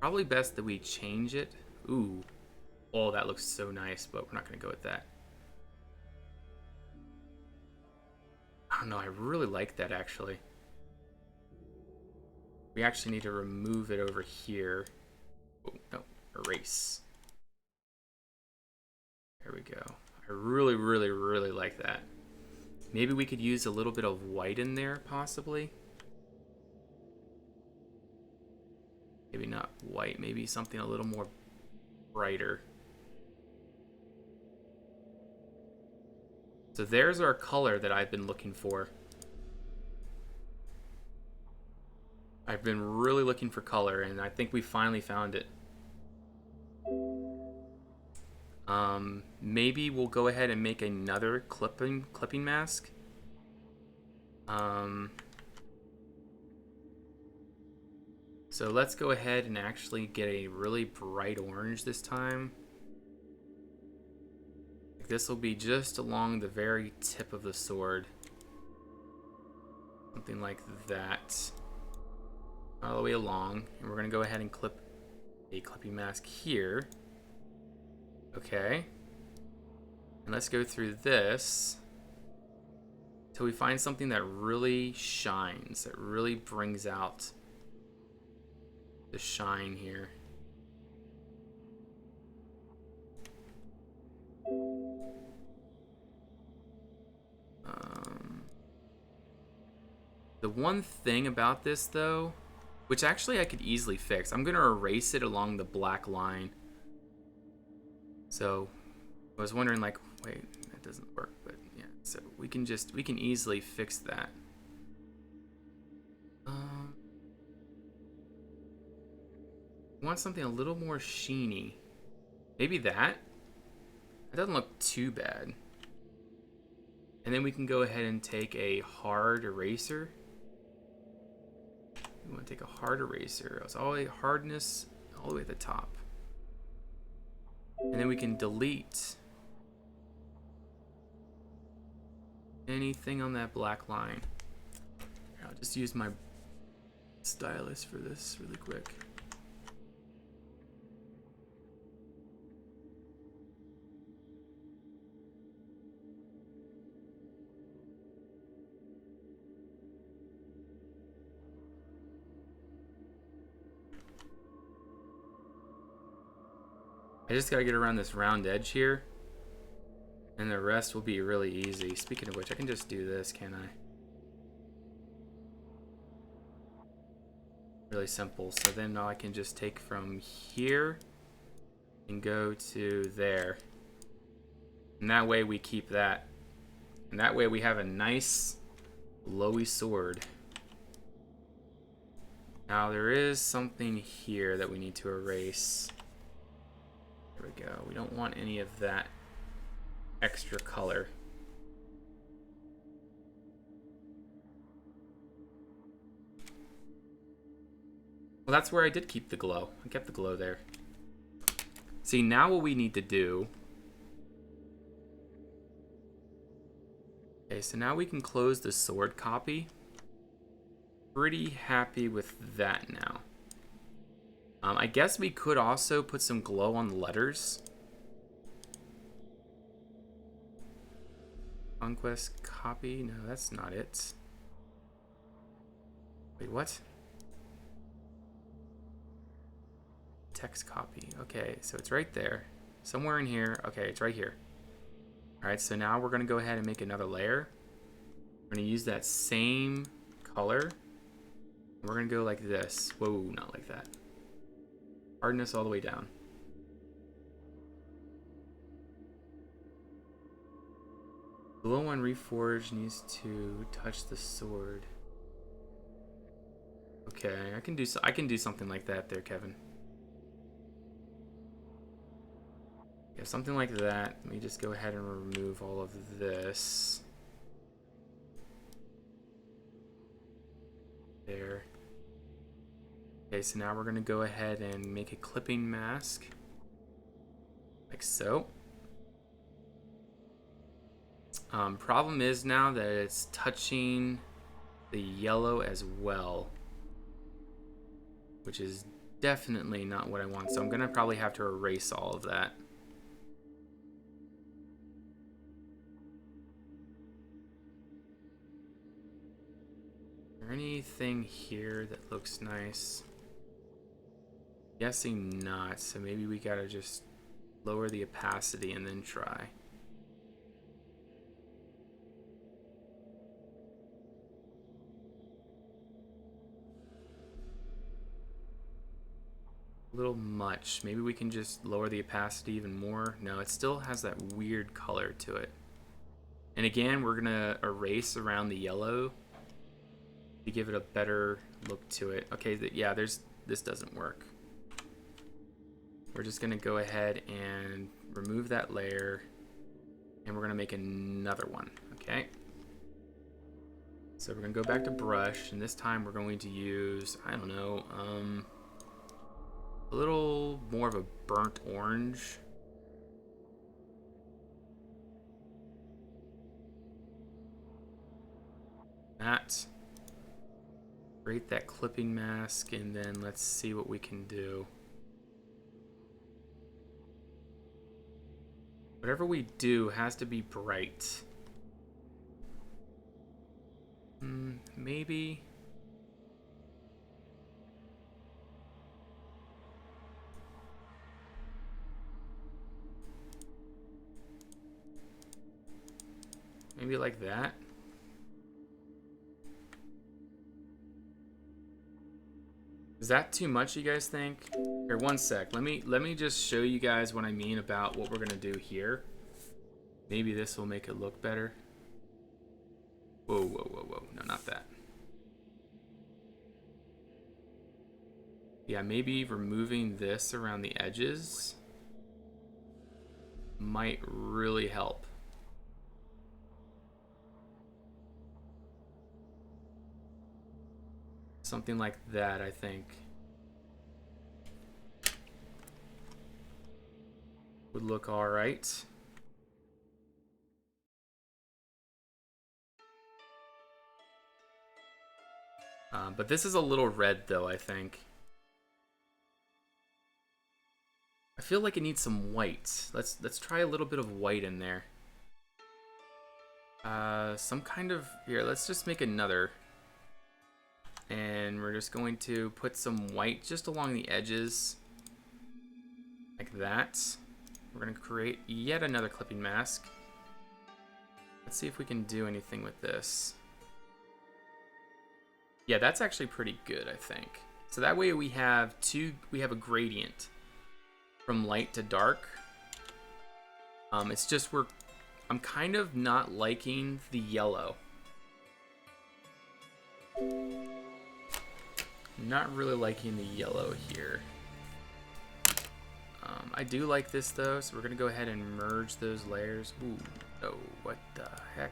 Probably best that we change it. Ooh. Oh, that looks so nice, but we're not going to go with that. I don't know. I really like that, actually. We actually need to remove it over here. Oh, no. Erase. There we go. I really, really, really like that. Maybe we could use a little bit of white in there, possibly. Maybe not white. Maybe something a little more brighter. So there's our color that I've been looking for. I've been really looking for color, and I think we finally found it. Maybe we'll go ahead and make another clipping mask. So let's go ahead and actually get a really bright orange this time. This will be just along the very tip of the sword. Something like that. All the way along. And we're going to go ahead and clip a clipping mask here. Okay. And let's go through this till we find something that really shines, that really brings out the shine here. The one thing about this though, which actually I could easily fix, I'm gonna erase it along the black line. So I was wondering, like, wait, that doesn't work, but yeah, so we can easily fix that. I want something a little more sheeny. Maybe that? That doesn't look too bad. And then we can go ahead and take a hard eraser. We want to take a hard eraser. It's all the way hardness all the way at the top. And then we can delete anything on that black line. I'll just use my stylus for this really quick. I just gotta get around this round edge here, and the rest will be really easy. Speaking of which, I can just do this, can't I? Really simple. So then I can just take from here and go to there. And that way we keep that. And that way we have a nice glowy sword. Now there is something here that we need to erase. There we go. We don't want any of that extra color. Well, that's where I did keep the glow. I kept the glow there. See, now what we need to do... Okay, so now we can close the sword copy. pretty happy with that now. I guess we could also put some glow on the letters. Conquest copy? No, that's not it. Wait, what? Text copy. Okay, so it's right there. Somewhere in here. Okay, it's right here. Alright, so now we're going to go ahead and make another layer. We're going to use that same color. We're going to go like this. Whoa, not like that. Hardness all the way down. Below one reforged needs to touch the sword. Okay, I can do something like that there, Kevin. Yeah, something like that. Let me just go ahead and remove all of this. There. Okay, so now we're going to go ahead and make a clipping mask. Like so. Problem is now that it's touching the yellow as well, which is definitely not what I want. So I'm going to probably have to erase all of that. Is there anything here that looks nice? Guessing not, so maybe we gotta just lower the opacity and then try. A little much. Maybe we can just lower the opacity even more. No, it still has that weird color to it. And again, we're gonna erase around the yellow to give it a better look to it. Okay, yeah, this doesn't work. We're just gonna go ahead and remove that layer, and we're gonna make another one, okay? So we're gonna go back to brush, and this time we're going to use, I don't know, a little more of a burnt orange. That. Create that clipping mask, and then let's see what we can do. Whatever we do has to be bright. Maybe. Maybe like that. Is that too much, you guys think? Here, one sec. Let me just show you guys what I mean about what we're gonna do here. Maybe this will make it look better. Whoa, whoa, whoa, whoa. No, not that. Yeah, maybe removing this around the edges might really help. Something like that, I think. Would look all right. But this is a little red, though, I think. I feel like it needs some white. Let's try a little bit of white in there. Some kind of... Here, let's just make another. And we're just going to put some white just along the edges. Like that. We're going to create yet another clipping mask. Let's see if we can do anything with this. Yeah, that's actually pretty good, I think. So that way we have a gradient from light to dark. It's just I'm kind of not liking the yellow. Not really liking the yellow here. I do like this though, so we're gonna go ahead and merge those layers. Ooh, oh, what the heck?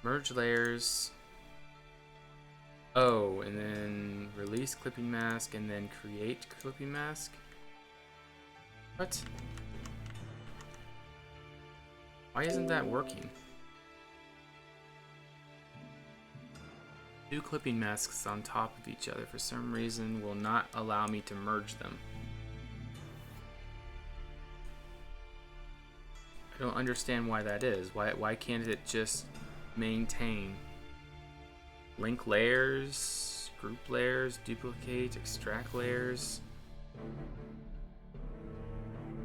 Merge layers. Oh, and then release clipping mask, and then create clipping mask. What? Why isn't that working? Two clipping masks on top of each other for some reason will not allow me to merge them. I don't understand why that is. Why can't it just maintain link layers, group layers, duplicate, extract layers?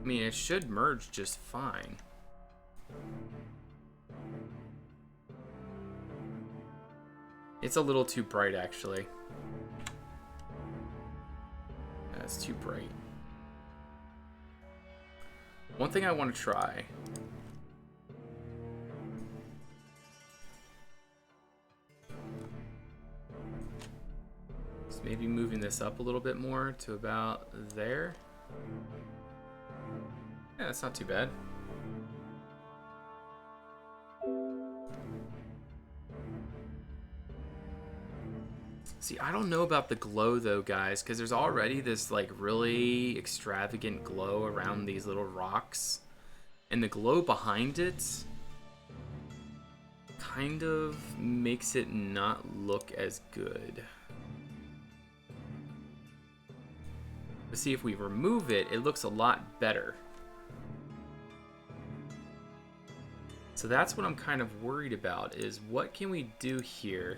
I mean, it should merge just fine. It's a little too bright, actually. That's too bright. One thing I want to try. Is maybe moving this up a little bit more to about there. Yeah, that's not too bad. See, I don't know about the glow though, guys, because there's already this like really extravagant glow around these little rocks. And the glow behind it kind of makes it not look as good. But see, if we remove it, it looks a lot better. So that's what I'm kind of worried about, is what can we do here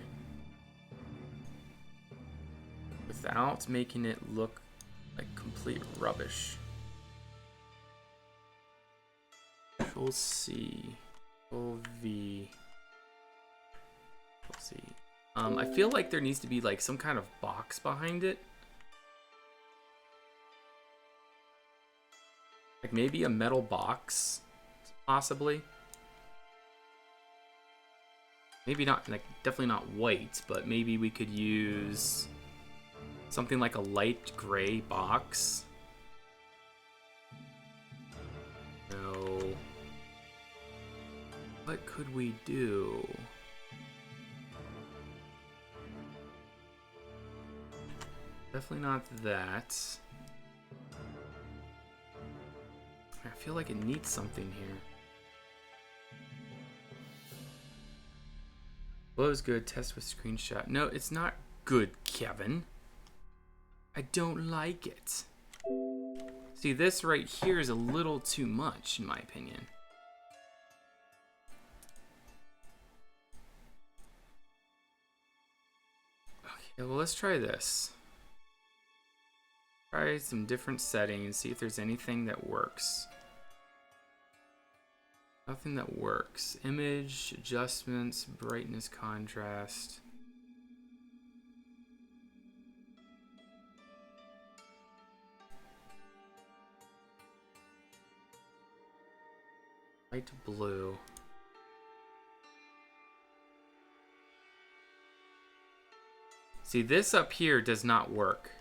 without making it look like complete rubbish. Control C, Control V, Control C. I feel like there needs to be like some kind of box behind it. Like maybe a metal box, possibly. Maybe not, like definitely not white, but maybe we could use something like a light gray box. No. What could we do? Definitely not that. I feel like it needs something here. Glow's good. Test with screenshot. No, it's not good, Kevin. I don't like it. See, this right here is a little too much, in my opinion. Okay, well, let's try this. Try some different settings, see if there's anything that works. Nothing that works. Image, adjustments, brightness, contrast. Light blue. See, this up here does not work.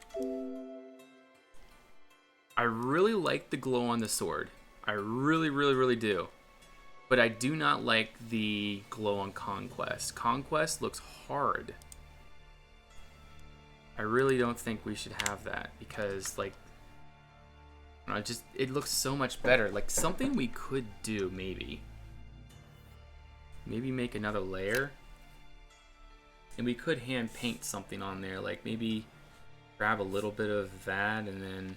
I really like the glow on the sword. I really do. But I do not like the glow on Conquest. Conquest looks hard. I really don't think we should have that because, like, I don't know, it looks so much better. Like, something we could do, maybe. Maybe make another layer. And we could hand paint something on there. Like, maybe grab a little bit of that and then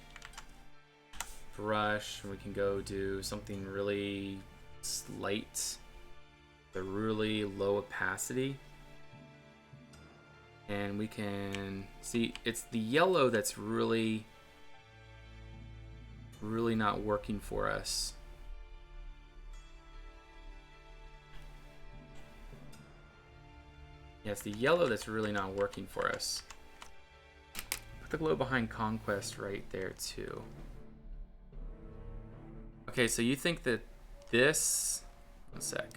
brush. And we can go do something really slight, the really low opacity, and we can see it's the yellow that's really not working for us. Yeah, it's the yellow that's really not working for us. Put the glow behind Conquest right there too. Okay, so you think that this, one sec.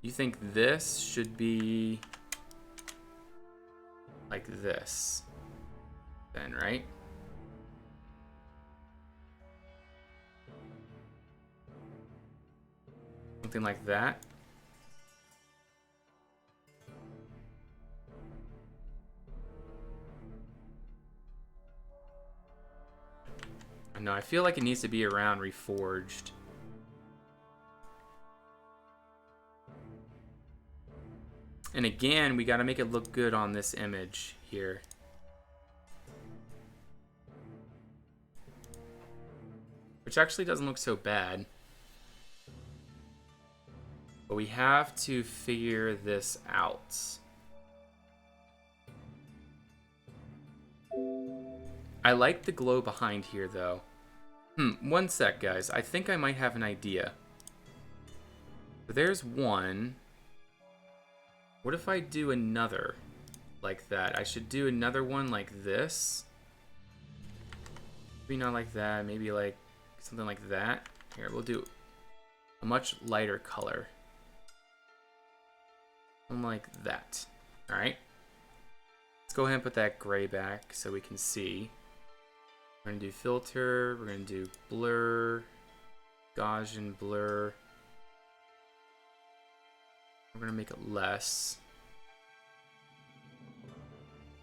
You think this should be like this, then, right? Something like that. No, I feel like it needs to be around Reforged. And again, we got to make it look good on this image here. Which actually doesn't look so bad. But we have to figure this out. I like the glow behind here, though. One sec, guys. I think I might have an idea. So there's one. What if I do another like that? I should do another one like this. Maybe not like that. Maybe like something like that. Here, we'll do a much lighter color. Something like that. Alright. Let's go ahead and put that gray back so we can see. We're going to do filter. We're going to do blur. Gaussian blur. We're going to make it less.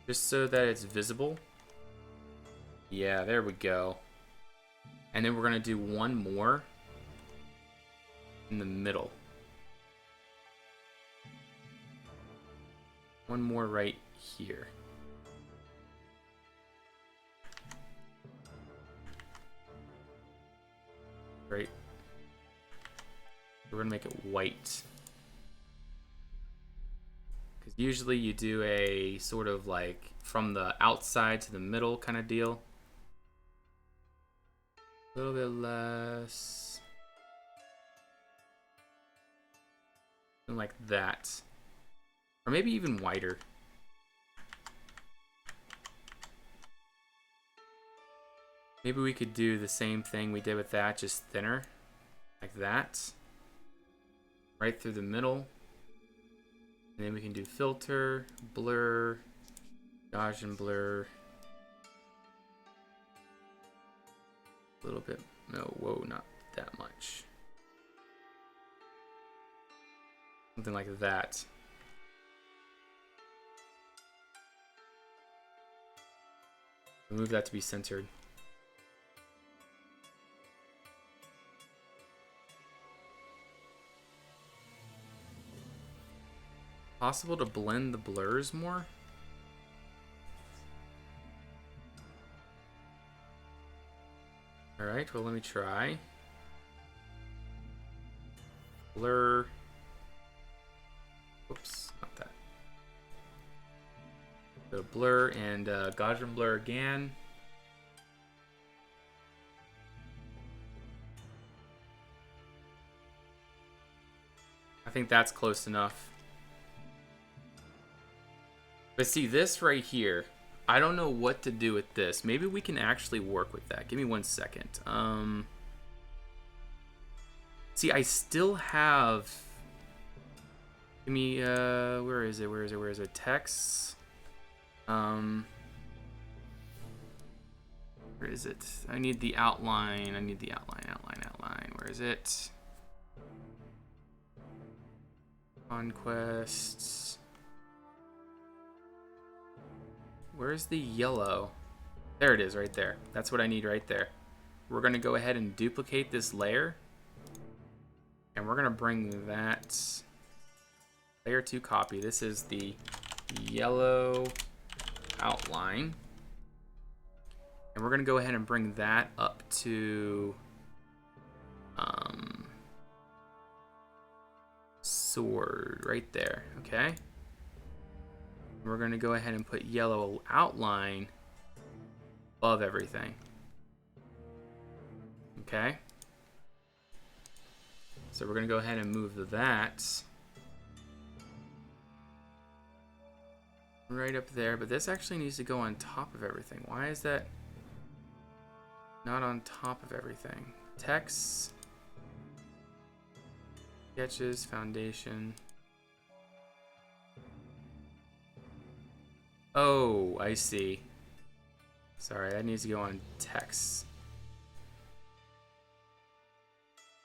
Just so that it's visible. Yeah, there we go. And then we're going to do one more in the middle. One more right here. Right. We're going to make it white. Because usually you do a sort of like from the outside to the middle kind of deal. A little bit less. Something like that. Or maybe even whiter. Maybe we could do the same thing we did with that, just thinner. Like that. Right through the middle. And then we can do filter, blur, Gaussian blur. A little bit, no, whoa, not that much. Something like that. Move that to be centered. Possible to blend the blurs more? Alright, well, let me try. Blur. Oops, not that. So blur and Gaussian blur again. I think that's close enough. But see, this right here, I don't know what to do with this. Maybe we can actually work with that. Give me 1 second. See, I still have... Give me, where is it? Where is it? Where is it? Text. Where is it? I need the outline. I need the outline. Where is it? Conquests. Where's the yellow? There it is, right there. That's what I need right there. We're going to go ahead and duplicate this layer. And we're going to bring that layer 2 copy. This is the yellow outline. And we're going to go ahead and bring that up to sword right there, okay? We're going to go ahead and put yellow outline above everything. Okay? So we're going to go ahead and move that right up there, but this actually needs to go on top of everything. Why is that not on top of everything? Text, sketches, foundation. Oh, I see. Sorry, that needs to go on text.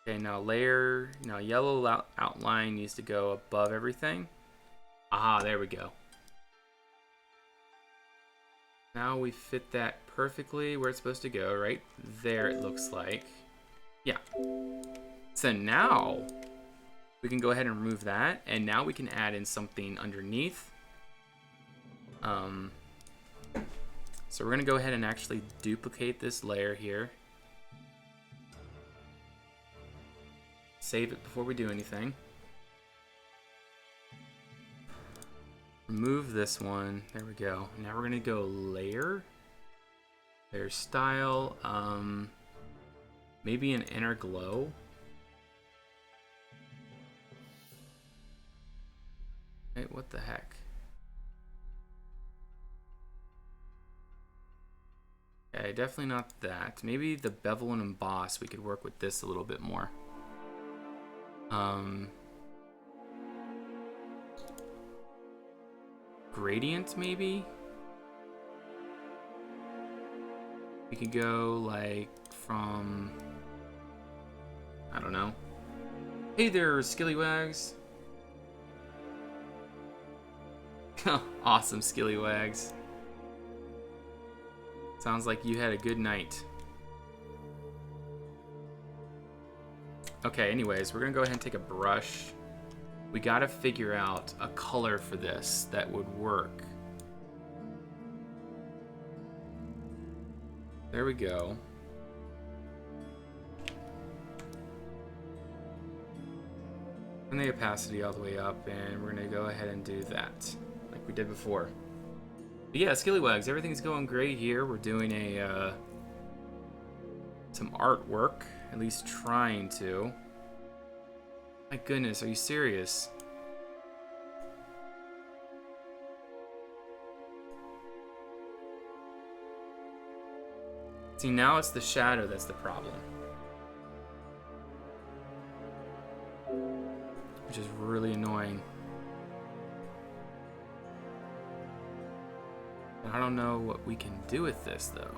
Okay, now layer, now yellow outline needs to go above everything. Ah, there we go. Now we fit that perfectly where it's supposed to go, right there it looks like. Yeah. So now We can go ahead and remove that, and now we can add in something underneath. So we're gonna go ahead and actually duplicate this layer here. Save it before we do anything. Remove this one. There we go. Now we're gonna go layer. Layer style. Maybe an inner glow. Hey, what the heck? Okay, definitely not that. Maybe the bevel and emboss, we could work with this a little bit more. Gradient, maybe? We could go, like, from... I don't know. Hey there, Skillywags. Awesome, Skillywags. Sounds like you had a good night. Okay, anyways, we're gonna go ahead and take a brush. We gotta figure out a color for this that would work. There we go. And the opacity all the way up, and we're gonna go ahead and do that, like we did before. But yeah, Skillywags, everything's going great here. We're doing a some artwork, at least trying to. My goodness, are you serious? See, now it's the shadow that's the problem. Which is really annoying. I don't know what we can do with this, though.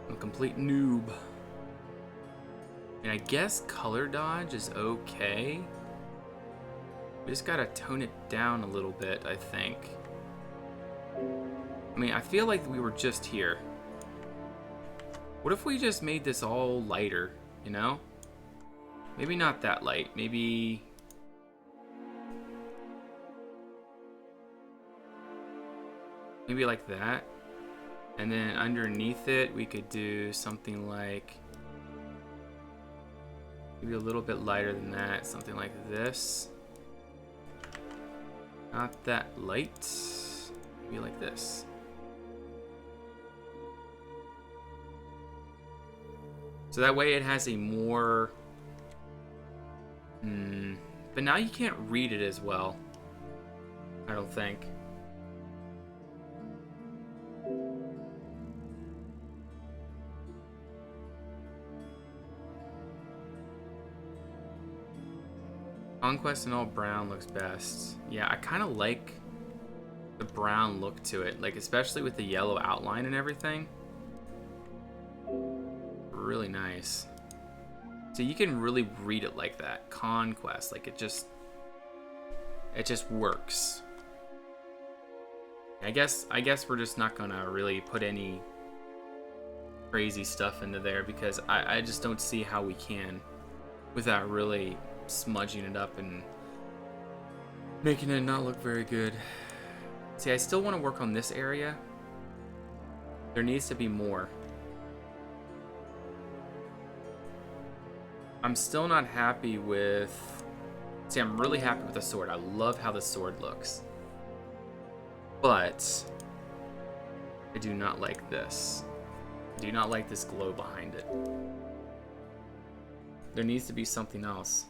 I'm a complete noob. And I guess color dodge is okay. We just gotta tone it down a little bit, I think. I mean, I feel like we were just here. What if we just made this all lighter, you know? Maybe not that light. Maybe... maybe like that. And then underneath it, we could do something like... maybe a little bit lighter than that. Something like this. Not that light. Maybe like this. So that way it has a more... But now you can't read it as well. I don't think. Conquest and all brown looks best. Yeah, I kind of like the brown look to it. Like, especially with the yellow outline and everything. Really nice. So you can really read it like that. Conquest. Like, it just works. I guess we're just not gonna really put any crazy stuff into there because I just don't see how we can without really smudging it up and making it not look very good. See, I still want to work on this area. There needs to be more. I'm still not happy with... see, I'm really happy with the sword. I love how the sword looks. But I do not like this. I do not like this glow behind it. There needs to be something else.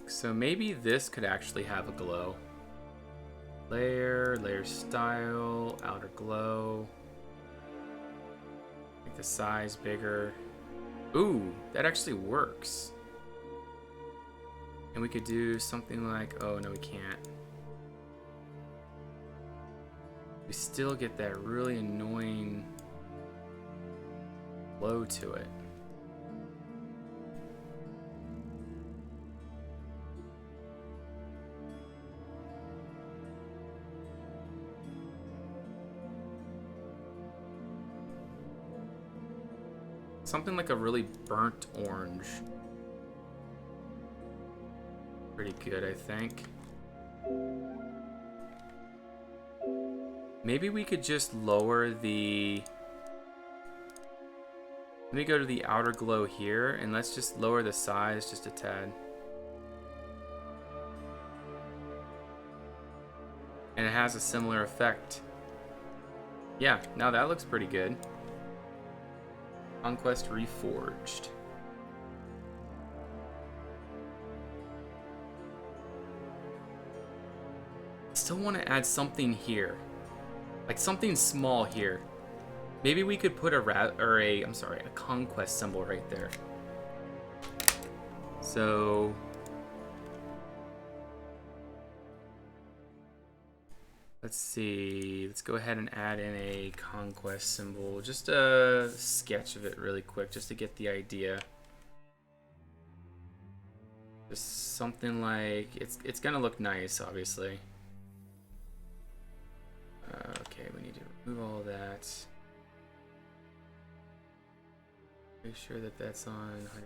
So maybe this could actually have a glow. Layer, layer style, outer glow. Make the size bigger. Ooh, that actually works. And we could do something like, oh no, we can't. We still get that really annoying glow to it. Something like a really burnt orange. Pretty good, I think. Maybe we could just lower the... Let me go to the outer glow here, and let's just lower the size just a tad. And it has a similar effect. Yeah, now that looks pretty good. Conquest Reforged. Still want to add something here. Like something small here. Maybe we could put a conquest symbol right there. So let's see. Let's go ahead and add in a conquest symbol. Just a sketch of it really quick, just to get the idea. Just something like it's gonna look nice, obviously. Okay, we need to remove all of that. Make sure that that's on 100.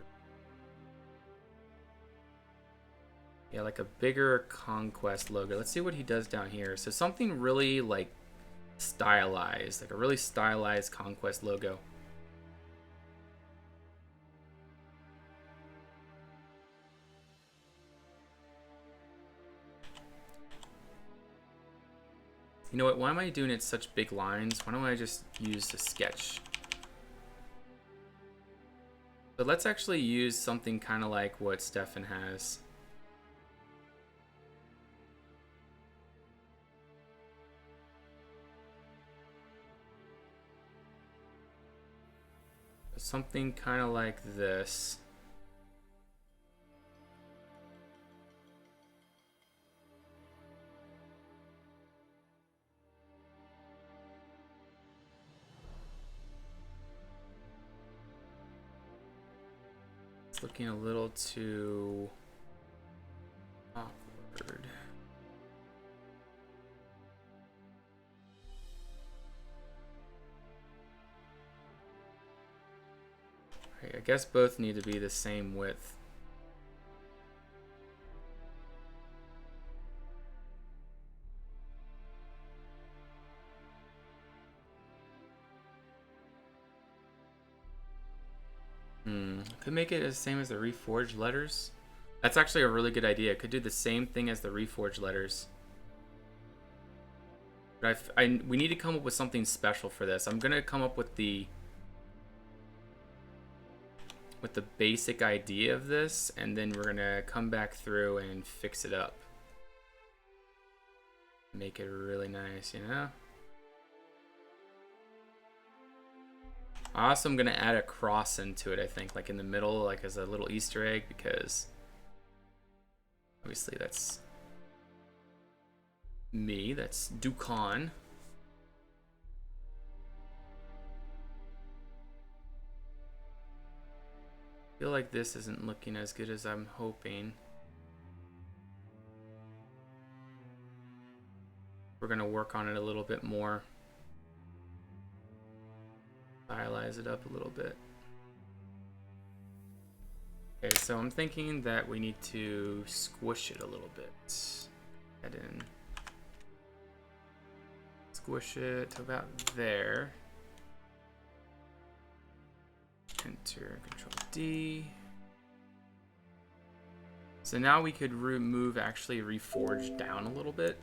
Yeah, like a bigger conquest logo. Let's see what he does down here. So something really like stylized, like a really stylized conquest logo. You know what? Why am I doing it such big lines? Why don't I just use a sketch? But let's actually use something kind of like what Stefan has. Something kind of like this. It's looking a little too awkward. Right, I guess both need to be the same width. Could make it the same as the Reforged letters. That's actually a really good idea. Could do the same thing as the Reforged letters. But we need to come up with something special for this. I'm gonna come up with the basic idea of this, and then we're gonna come back through and fix it up. Make it really nice, you know? I also am gonna add a cross into it, I think, like in the middle, like as a little Easter egg, because obviously that's me, that's Dukan. I feel like this isn't looking as good as I'm hoping. We're gonna work on it a little bit more. Stylize it up a little bit. Okay, so I'm thinking that we need to squish it a little bit. Add in. Squish it to about there. Enter, Control D. So now we could remove, actually Reforged down a little bit.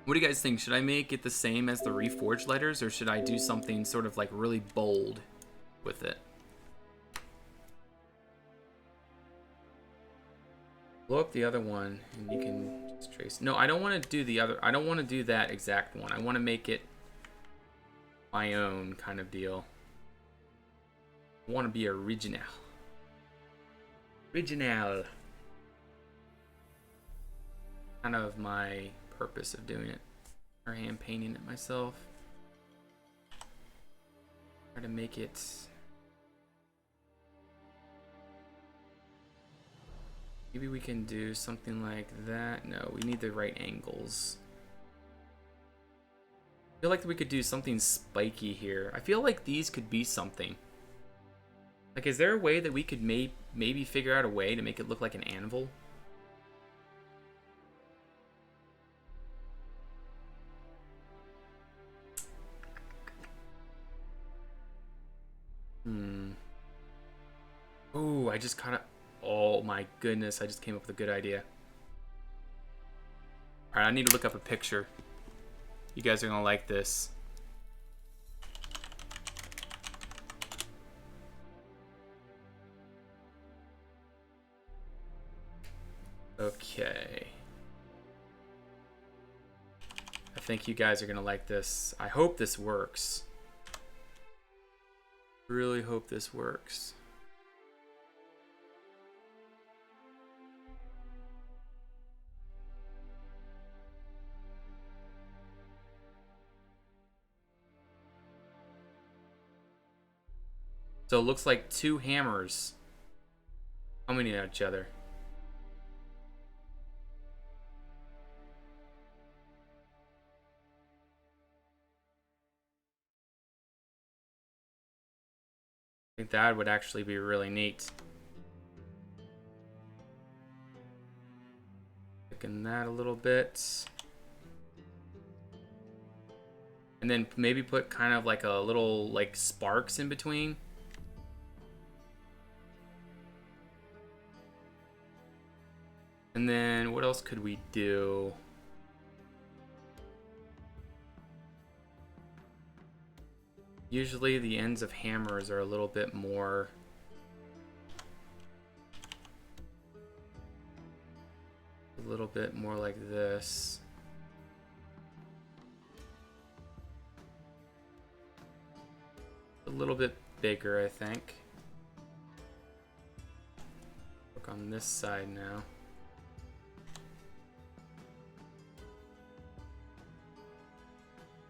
What do you guys think? Should I make it the same as the Reforged letters, or should I do something sort of like really bold with it? Blow up the other one and you can just trace. No, I don't want to do the other. I don't want to do that exact one. I want to make it my own kind of deal. I want to be original. Original. Kind of my purpose of doing it, or hand painting it myself. Try to make it maybe we can do something like that. No, we need the right angles. I feel like we could do something spiky here. I feel like these could be something. Like, is there a way that we could maybe figure out a way to make it look like an anvil? Oh, I just kind of... Oh my goodness, I just came up with a good idea. Alright, I need to look up a picture. You guys are gonna like this. Okay. I think you guys are gonna like this. I hope this works. Really hope this works. So it looks like two hammers coming at each other. I think that would actually be really neat. Thicken that a little bit. And then maybe put kind of like a little like sparks in between. And then what else could we do? Usually the ends of hammers are a little bit more like this. A little bit bigger, I think. Look on this side now.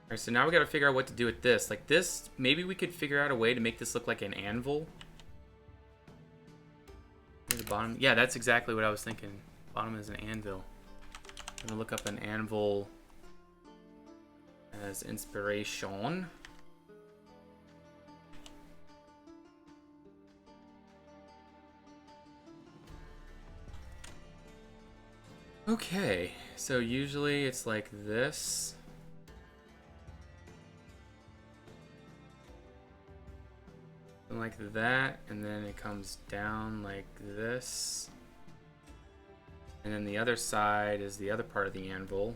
Alright, so now we gotta figure out what to do with this. Like this, maybe we could figure out a way to make this look like an anvil. Near the bottom. Yeah, that's exactly what I was thinking. Bottom is an anvil. I'm gonna look up an anvil as inspiration. Okay, so usually it's like this. Like that, and then it comes down like this. And then the other side is the other part of the anvil,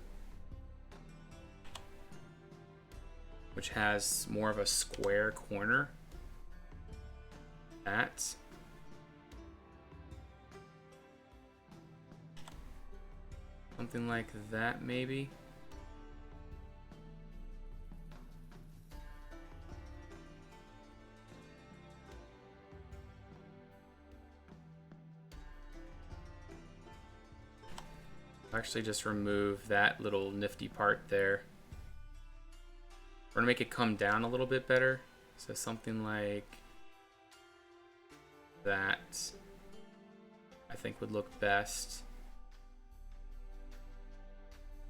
which has more of a square corner. That. Something like that, maybe. Actually just remove that little nifty part there. We're gonna make it come down a little bit better. So something like that, I think would look best.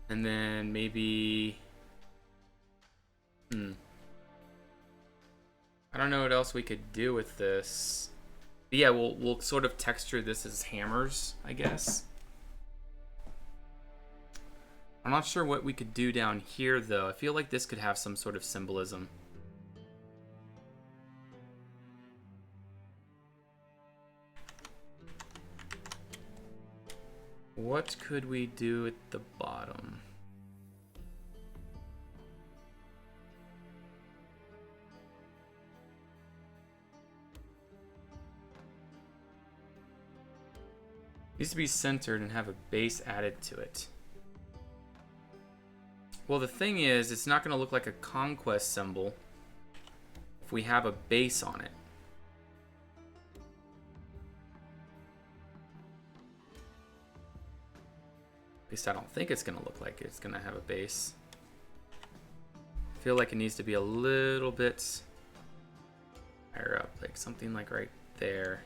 And then maybe, I don't know what else we could do with this. But yeah, we'll sort of texture this as hammers, I guess. I'm not sure what we could do down here, though. I feel like this could have some sort of symbolism. What could we do at the bottom? Needs to be centered and have a base added to it. Well, the thing is, it's not going to look like a conquest symbol if we have a base on it. At least I don't think it's going to look like it's going to have a base. I feel like it needs to be a little bit higher up, like something like right there.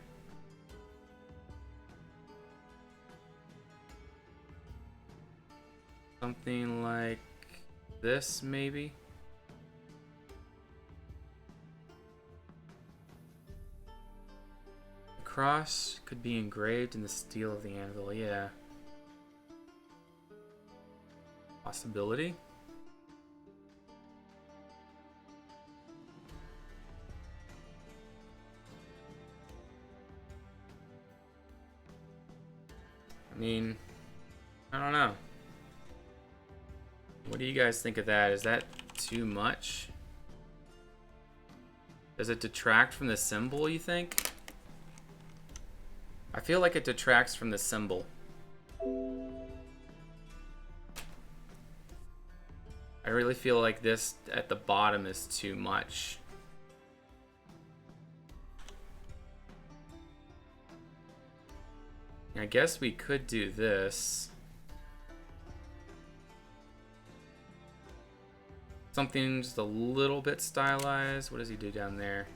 Something like this, maybe. cross could be engraved in the steel of the anvil. Yeah. Possibility. I mean, I don't know. What do you guys think of that? Is that too much? Does it detract from the symbol, you think? I feel like it detracts from the symbol. I really feel like this at the bottom is too much. I guess we could do this. Something just a little bit stylized. What does he do down there?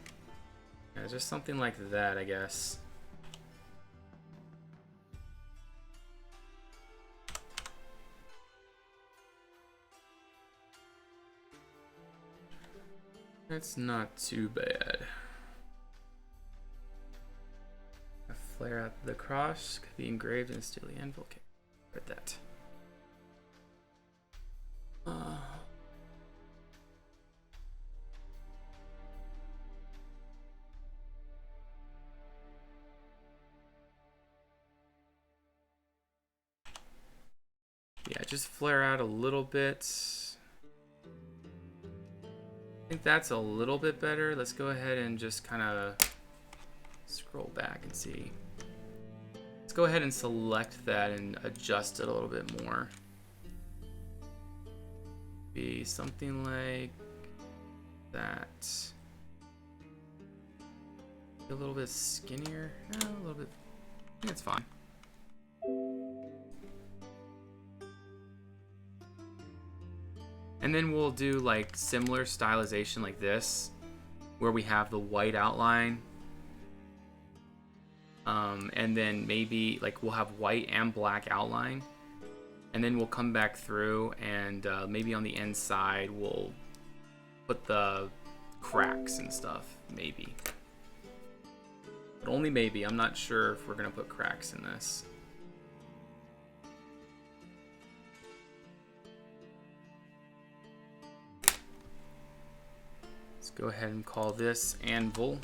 Yeah, just something like that, I guess. That's not too bad. Flare out the cross could be engraved in a steel anvil. Okay, read that. Yeah, just flare out a little bit. I think that's a little bit better. Let's go ahead and just kind of scroll back and see. Let's go ahead and select that and adjust it a little bit more. Be something like that. A little bit skinnier. No, a little bit. I think it's fine. And then we'll do like similar stylization like this, where we have the white outline. And then maybe like we'll have white and black outline. And then we'll come back through and maybe on the inside we'll put the cracks and stuff, maybe. But only maybe. I'm not sure if we're gonna put cracks in this. Let's go ahead and call this anvil.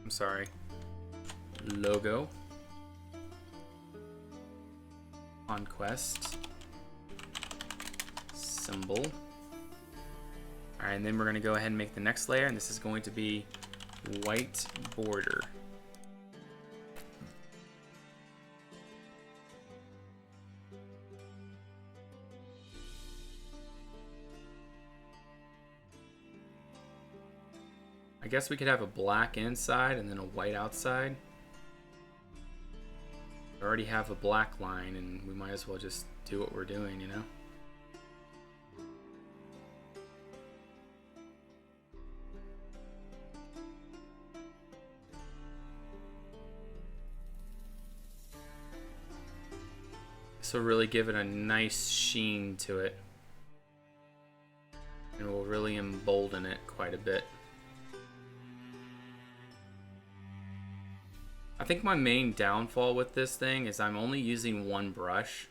I'm sorry. Logo. Conquest. Symbol. Alright, and then we're going to go ahead and make the next layer, and this is going to be white border. I guess we could have a black inside and then a white outside. We already have a black line, and we might as well just do what we're doing, you know? This will really give it a nice sheen to it. And will really embolden it quite a bit. I think my main downfall with this thing is I'm only using one brush.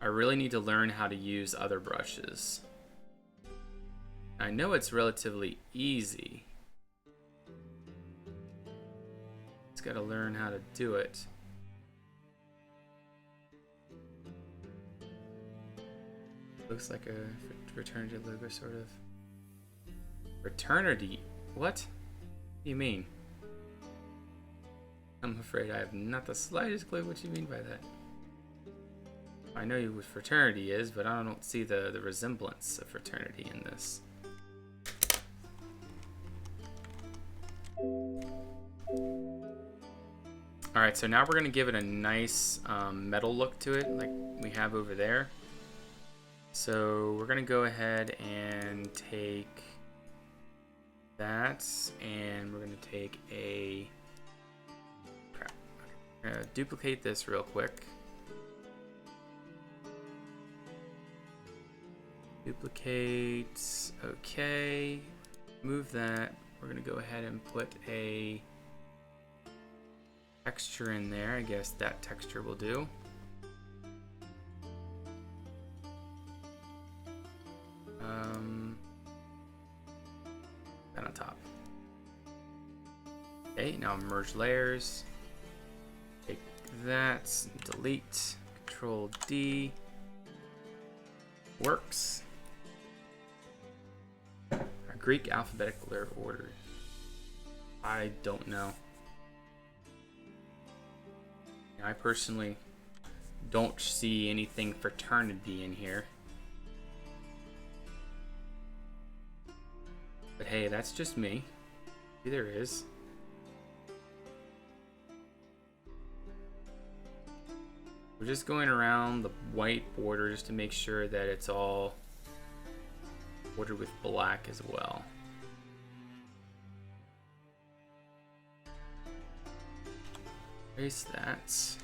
I really need to learn how to use other brushes. I know it's relatively easy. Just gotta learn how to do it. Looks like a fraternity logo, sort of. Fraternity? What? What do you mean? I'm afraid I have not the slightest clue what you mean by that. I know what fraternity is, but I don't see the resemblance of fraternity in this. Alright, so now we're going to give it a nice metal look to it, like we have over there. So we're going to go ahead and take that, and we're going to take a... duplicate this real quick. Duplicate. Okay. Move that. we're gonna go ahead and put a texture in there. I guess that texture will do. That on top. Okay, now merge layers. Take that, delete, Control D. Works. Our Greek alphabetical order. I don't know. I personally don't see anything fraternity in here. But hey, that's just me. Maybe there is. We're just going around the white border just to make sure that it's all bordered with black as well. Erase that.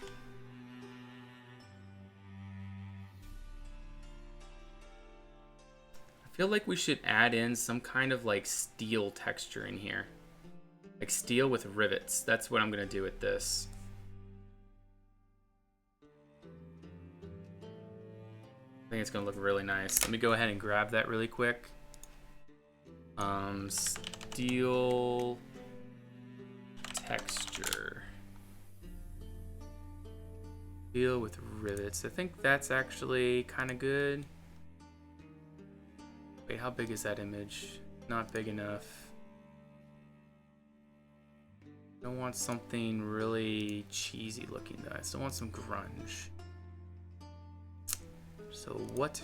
I feel like we should add in some kind of like steel texture in here. Like steel with rivets. That's what I'm gonna do with this. I think it's gonna look really nice. Let me go ahead and grab that really quick. Steel texture. Steel with rivets. I think that's actually kind of good. Wait, how big is that image? Not big enough. I don't want something really cheesy looking though. I still want some grunge. So what?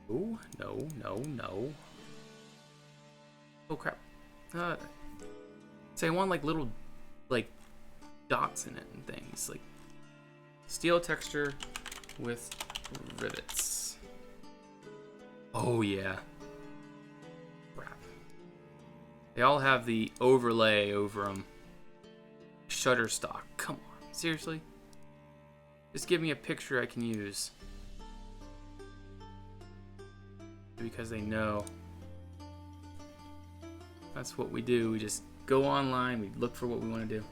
Oh, no, no, no. Oh crap. Say I want like little like dots in it and things. Like steel texture with rivets. Oh yeah. Crap. They all have the overlay over them. Shutterstock. Come on. Seriously? Just give me a picture I can use. Because they know. That's what we do. We just go online, we look for what we want to do.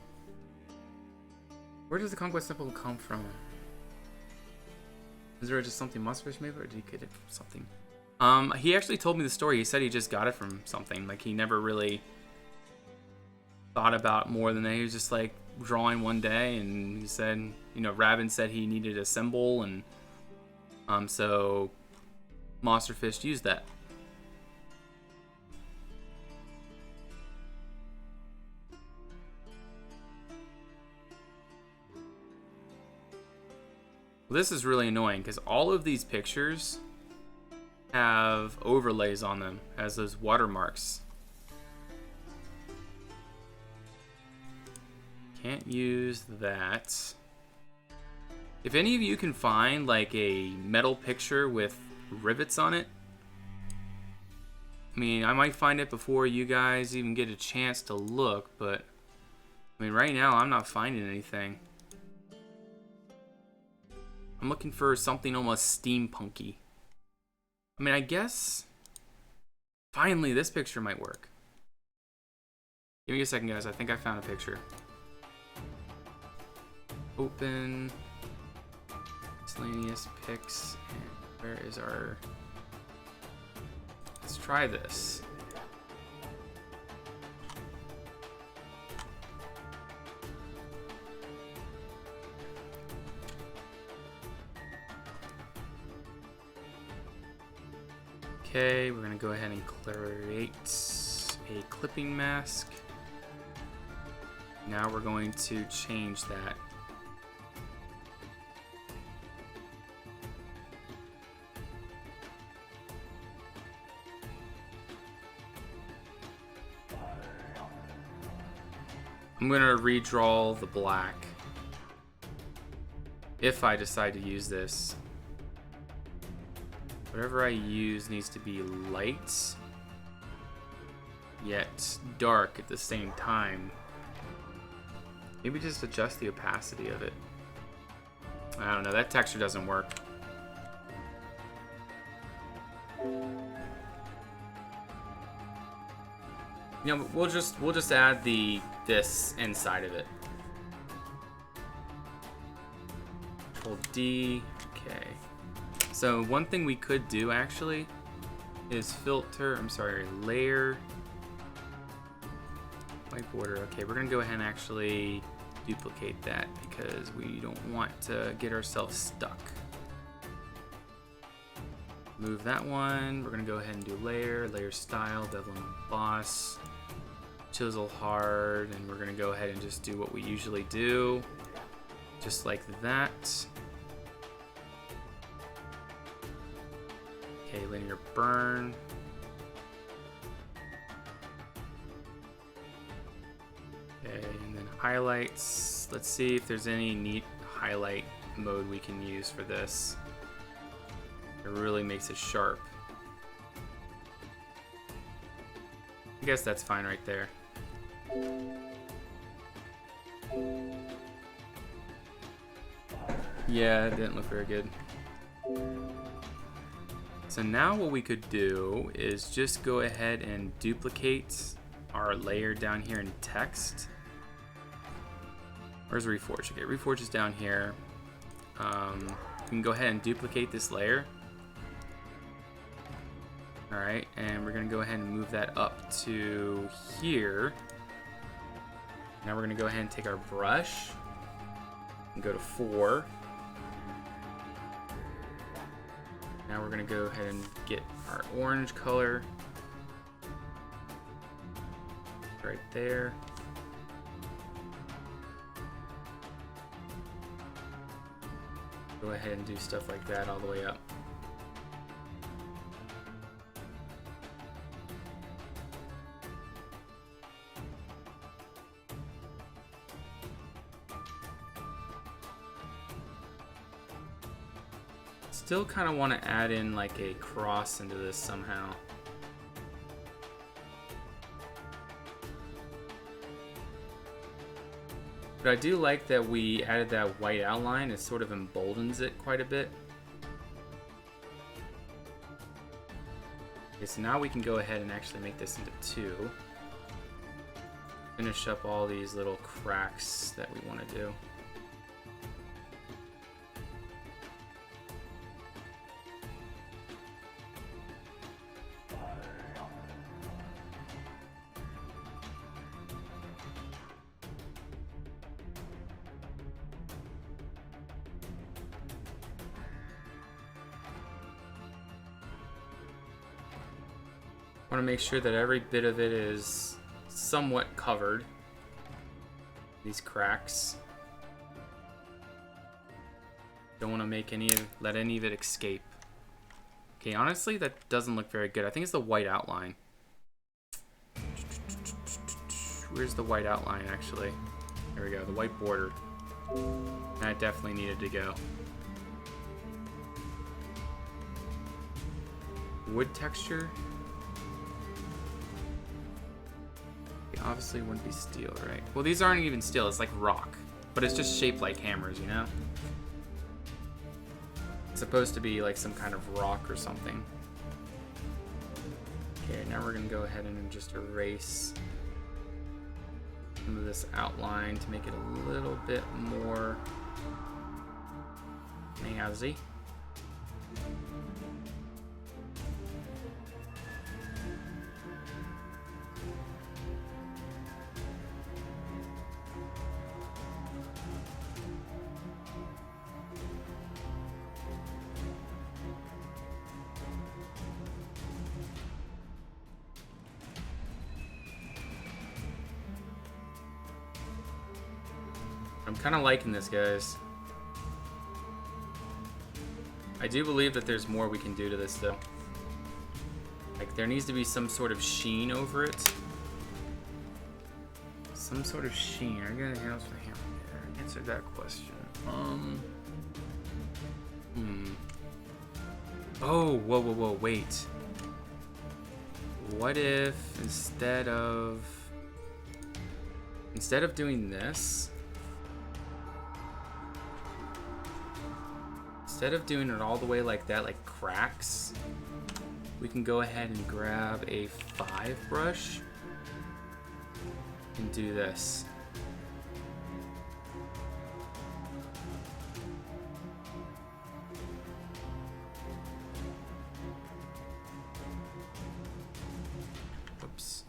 Where does the Conquest symbol come from? Is there just something Monsterfish made, or did he get it from something? He actually told me the story. He said he just got it from something. Like, he never really thought about more than that. He was just like drawing one day, and he said, you know, Rabin said he needed a symbol, and so Monsterfish used that. Well, this is really annoying because all of these pictures have overlays on them as those watermarks. Can't use that. If any of you can find like a metal picture with rivets on it, I mean, I might find it before you guys even get a chance to look, but I mean, right now I'm not finding anything. I'm looking for something almost steampunky. I mean, I guess finally this picture might work. Give me a second, guys. I think I found a picture. Open miscellaneous pics. And where is our... Let's try this. Okay, we're gonna go ahead and create a clipping mask. Now we're going to change that. I'm gonna redraw the black if I decide to use this. Whatever I use needs to be light, yet dark at the same time. Maybe just adjust the opacity of it. I don't know, that texture doesn't work. You know, we'll just add this inside of it. Control D. Okay. So one thing we could do actually is filter. I'm sorry, layer. White border. Okay, we're gonna go ahead and actually duplicate that because we don't want to get ourselves stuck. Move that one. We're gonna go ahead and do layer style, bevel and emboss, chisel hard, and we're gonna go ahead and just do what we usually do, just like that. Okay, linear burn. Okay, and then highlights. Let's see if there's any neat highlight mode we can use for this. It really makes it sharp. I guess that's fine right there. Yeah, it didn't look very good. So now what we could do is just go ahead and duplicate our layer down here in text. Where's Reforge? Okay, Reforge is down here. We can go ahead and duplicate this layer. Alright, and we're going to go ahead and move that up to here. Now we're going to go ahead and take our brush and go to 4. Now we're going to go ahead and get our orange color right there. Go ahead and do stuff like that all the way up. Still kind of want to add in like a cross into this somehow. But I do like that we added that white outline. It sort of emboldens it quite a bit. Okay, so now we can go ahead and actually make this into 2. Finish up all these little cracks that we want to do. I want to make sure that every bit of it is somewhat covered. These cracks. Don't want to make let any of it escape. Okay, honestly, that doesn't look very good. I think it's the white outline. Where's the white outline, actually? There we go, the white border. That definitely needed to go. Wood texture. Obviously wouldn't be steel, right? Well, these aren't even steel, it's like rock. But it's just shaped like hammers, you know? It's supposed to be like some kind of rock or something. Okay, now we're gonna go ahead and just erase some of this outline to make it a little bit more snazzy. I'm kind of liking this, guys. I do believe that there's more we can do to this, though. Like, there needs to be some sort of sheen over it. Some sort of sheen. I got anything else for him? Answer that question. Oh, whoa, wait. What if instead of doing this, instead of doing it all the way like that, like cracks, we can go ahead and grab a 5 brush And do this. Oops.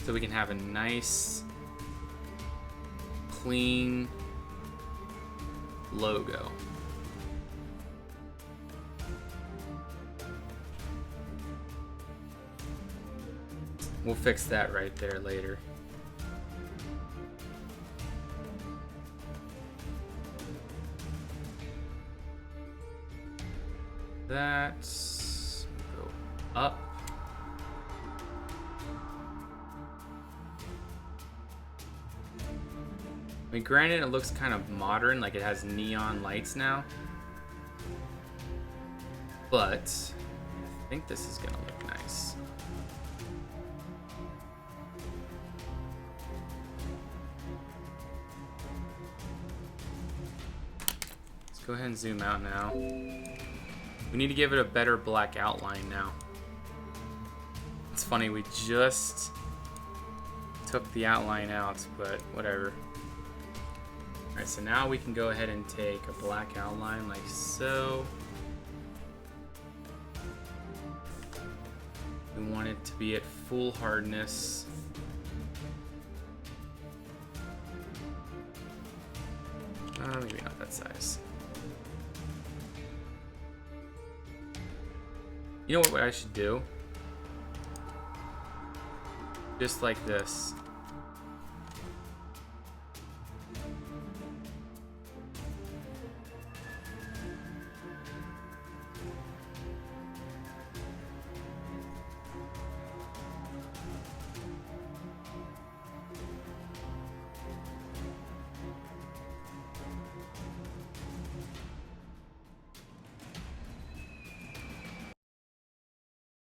So we can have a nice, clean logo. We'll fix that right there later. That's go up. I mean, granted, it looks kind of modern, like it has neon lights now. But I think this is gonna look nice. Let's go ahead and zoom out now. We need to give it a better black outline now. It's funny, we just took the outline out, but whatever. Alright, so now we can go ahead and take a black outline like so. We want it to be at full hardness. Maybe not that size. You know what I should do? Just like this.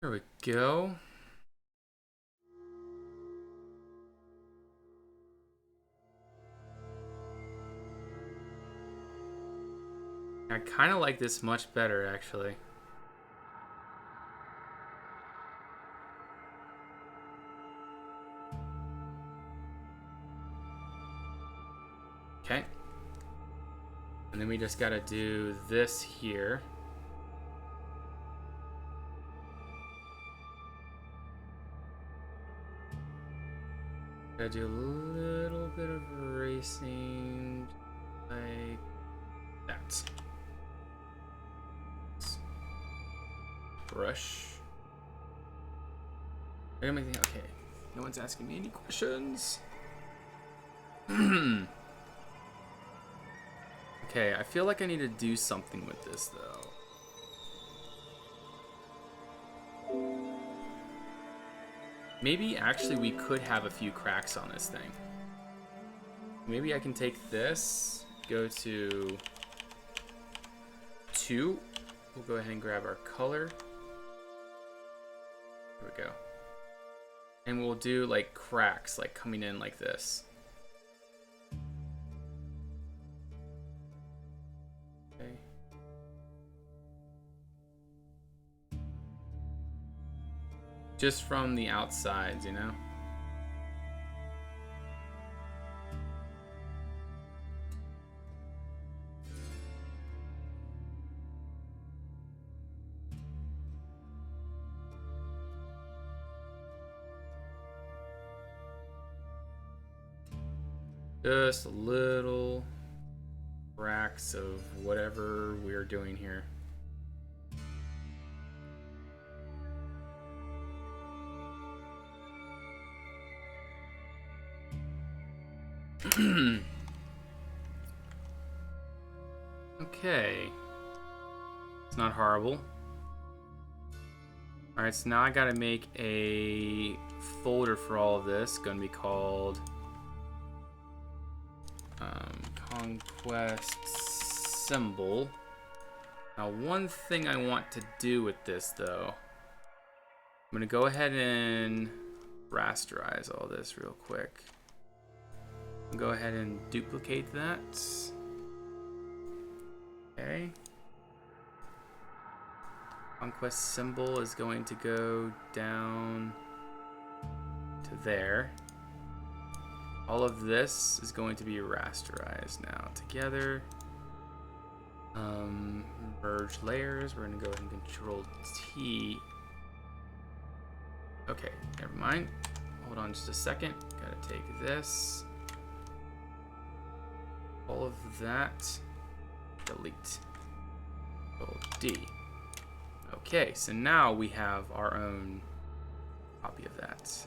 There we go. I kind of like this much better, actually. Okay. And then we just gotta do this here. Gotta do a little bit of erasing, like that. Brush. Okay, no one's asking me any questions. Okay, I feel like I need to do something with this though. Maybe actually we could have a few cracks on this thing. Maybe I can take this, go to 2. We'll go ahead and grab our color. There we go. And we'll do like cracks, like coming in like this. Okay. Just from the outsides, you know? Just a little cracks of whatever we're doing here. Okay. It's not horrible. Alright, so now I gotta make a folder for all of this. Gonna be called Conquest Symbol. Now, one thing I want to do with this, though, I'm gonna go ahead and rasterize all this real quick. Go ahead and duplicate that. Okay. Conquest symbol is going to go down to there. All of this is going to be rasterized now together. Merge layers. We're going to go ahead and Control T. Okay, never mind. Hold on just a second. Gotta take this. All of that. Delete. Control D. Okay, so now we have our own copy of that.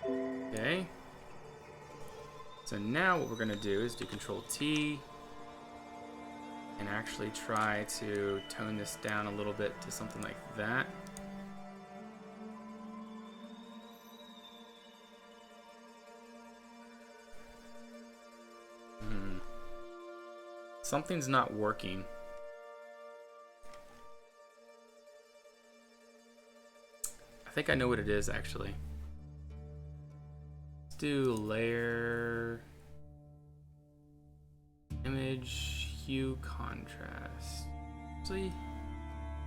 Okay. So now what we're going to do is do Control T and actually try to tone this down a little bit to something like that. Something's not working. I think I know what it is actually. Let's do layer, image, hue, contrast. Actually,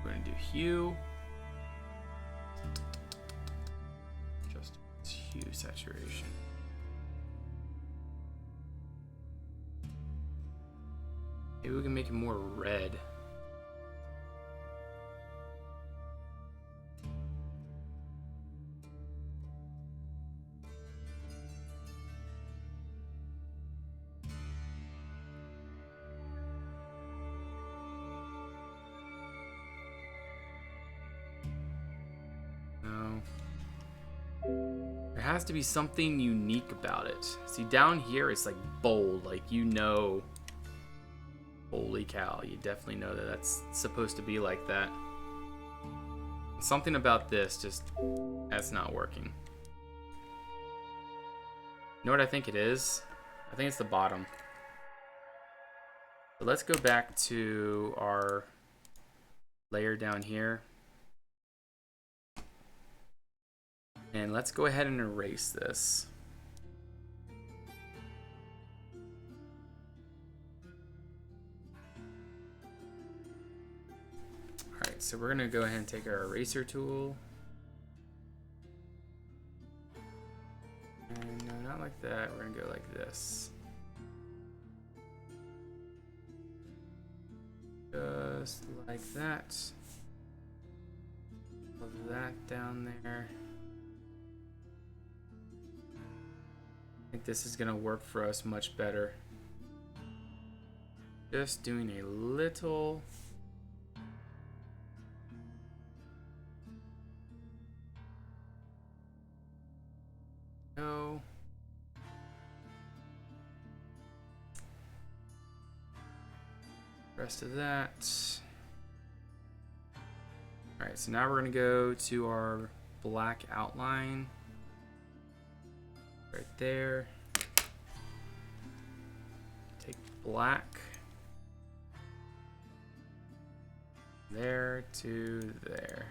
we're gonna do hue. Just hue saturation. Maybe we can make it more red. No. There has to be something unique about it. See, down here it's like bold, like you know. Holy cow, you definitely know that that's supposed to be like that. Something about this just, that's not working. You know what I think it is? I think it's the bottom. But let's go back to our layer down here. And let's go ahead and erase this. Alright, so we're going to go ahead and take our eraser tool. And no, not like that. We're going to go like this. Just like that. Put that down there. I think this is going to work for us much better. Just doing a little. No. Rest of that. Alright, so now we're going to go to our black outline. Right there. Take black. There to there.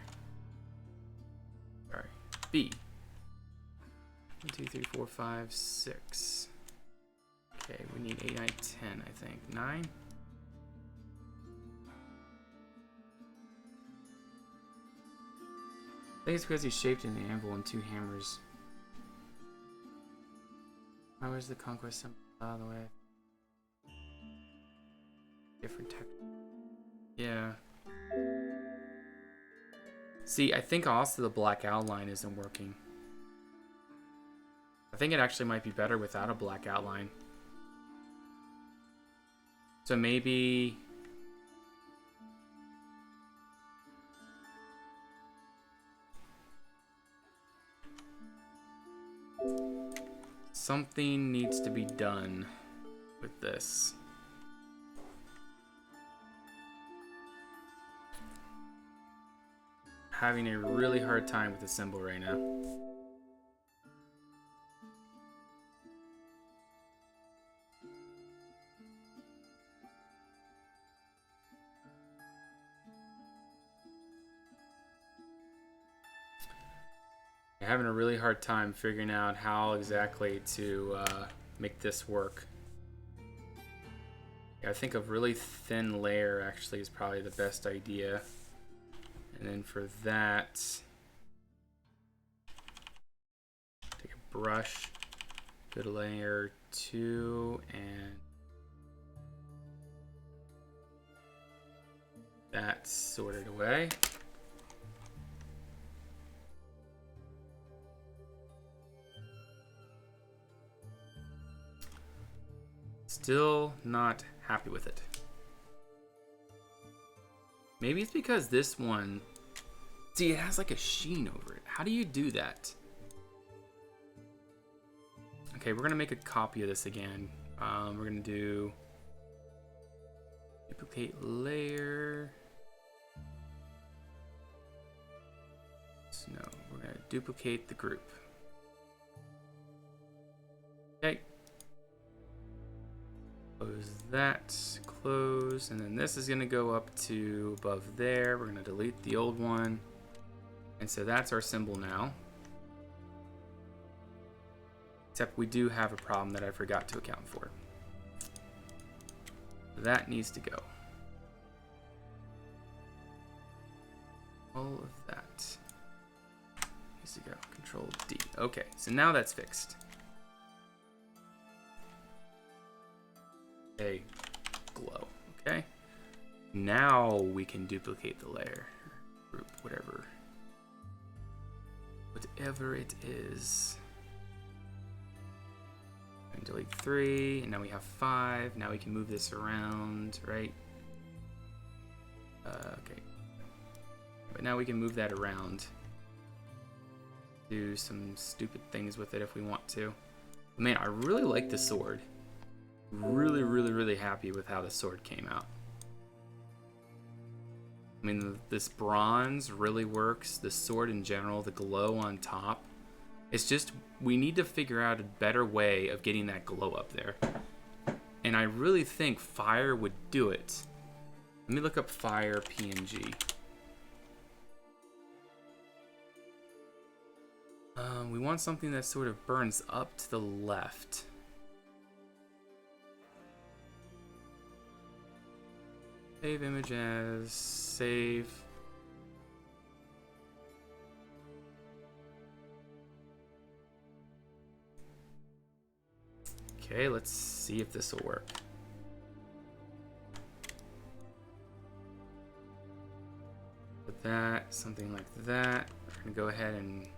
Sorry. B. 1, 2, 3, 4, 5, 6. Okay, we need 8, 9, 10, I think. 9. I think it's because he's shaped in the anvil and 2 hammers. How is the conquest symbol out of the way? Different texture. Yeah. See, I think also the black outline isn't working. I think it actually might be better without a black outline. So maybe... something needs to be done with this. Having a really hard time with the symbol right now. Having a really hard time figuring out how exactly to make this work. Yeah, I think a really thin layer actually is probably the best idea. And then for that, take a brush, go to layer 2, and that's sorted away. Still not happy with it. Maybe it's because this one, see, it has like a sheen over it. How do you do that? Okay, we're gonna make a copy of this again. We're gonna do duplicate layer. So no, we're gonna duplicate the group. Okay. Close that, close, and then this is gonna go up to above there. We're gonna delete the old one. And so that's our symbol now. Except we do have a problem that I forgot to account for. That needs to go. All of that needs to go. Control D. Okay, so now that's fixed. Okay, glow. Okay. Now we can duplicate the layer, group, whatever it is. And delete 3, and now we have 5. Now we can move this around, right? Okay. But now we can move that around. Do some stupid things with it if we want to. Man, I really like the sword. Really, really, really happy with how the sword came out. I mean, this bronze really works. The sword in general, the glow on top. It's just, we need to figure out a better way of getting that glow up there. And I really think fire would do it. Let me look up fire PNG. We want something that sort of burns up to the left. Save image as, save. Okay, let's see if this will work. Put that, something like that. We're gonna go ahead and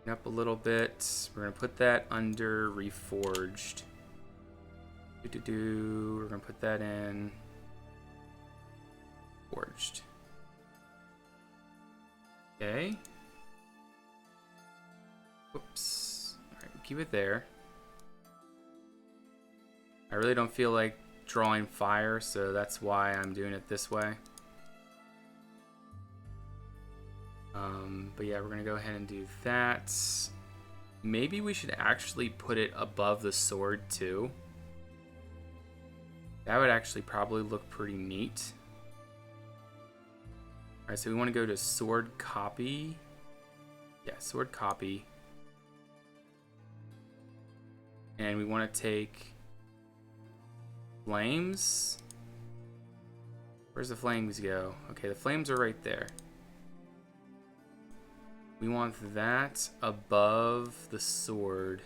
up a little bit. We're gonna put that under Reforged. We're gonna put that in Forged. Okay. Whoops. Alright, we'll keep it there. I really don't feel like drawing fire, so that's why I'm doing it this way. But yeah, we're gonna go ahead and do that. Maybe we should actually put it above the sword too. That would actually probably look pretty neat. Alright, so we want to go to sword copy. Yeah, sword copy. And we want to take flames. Where's the flames go? Okay, the flames are right there. We want that above the sword.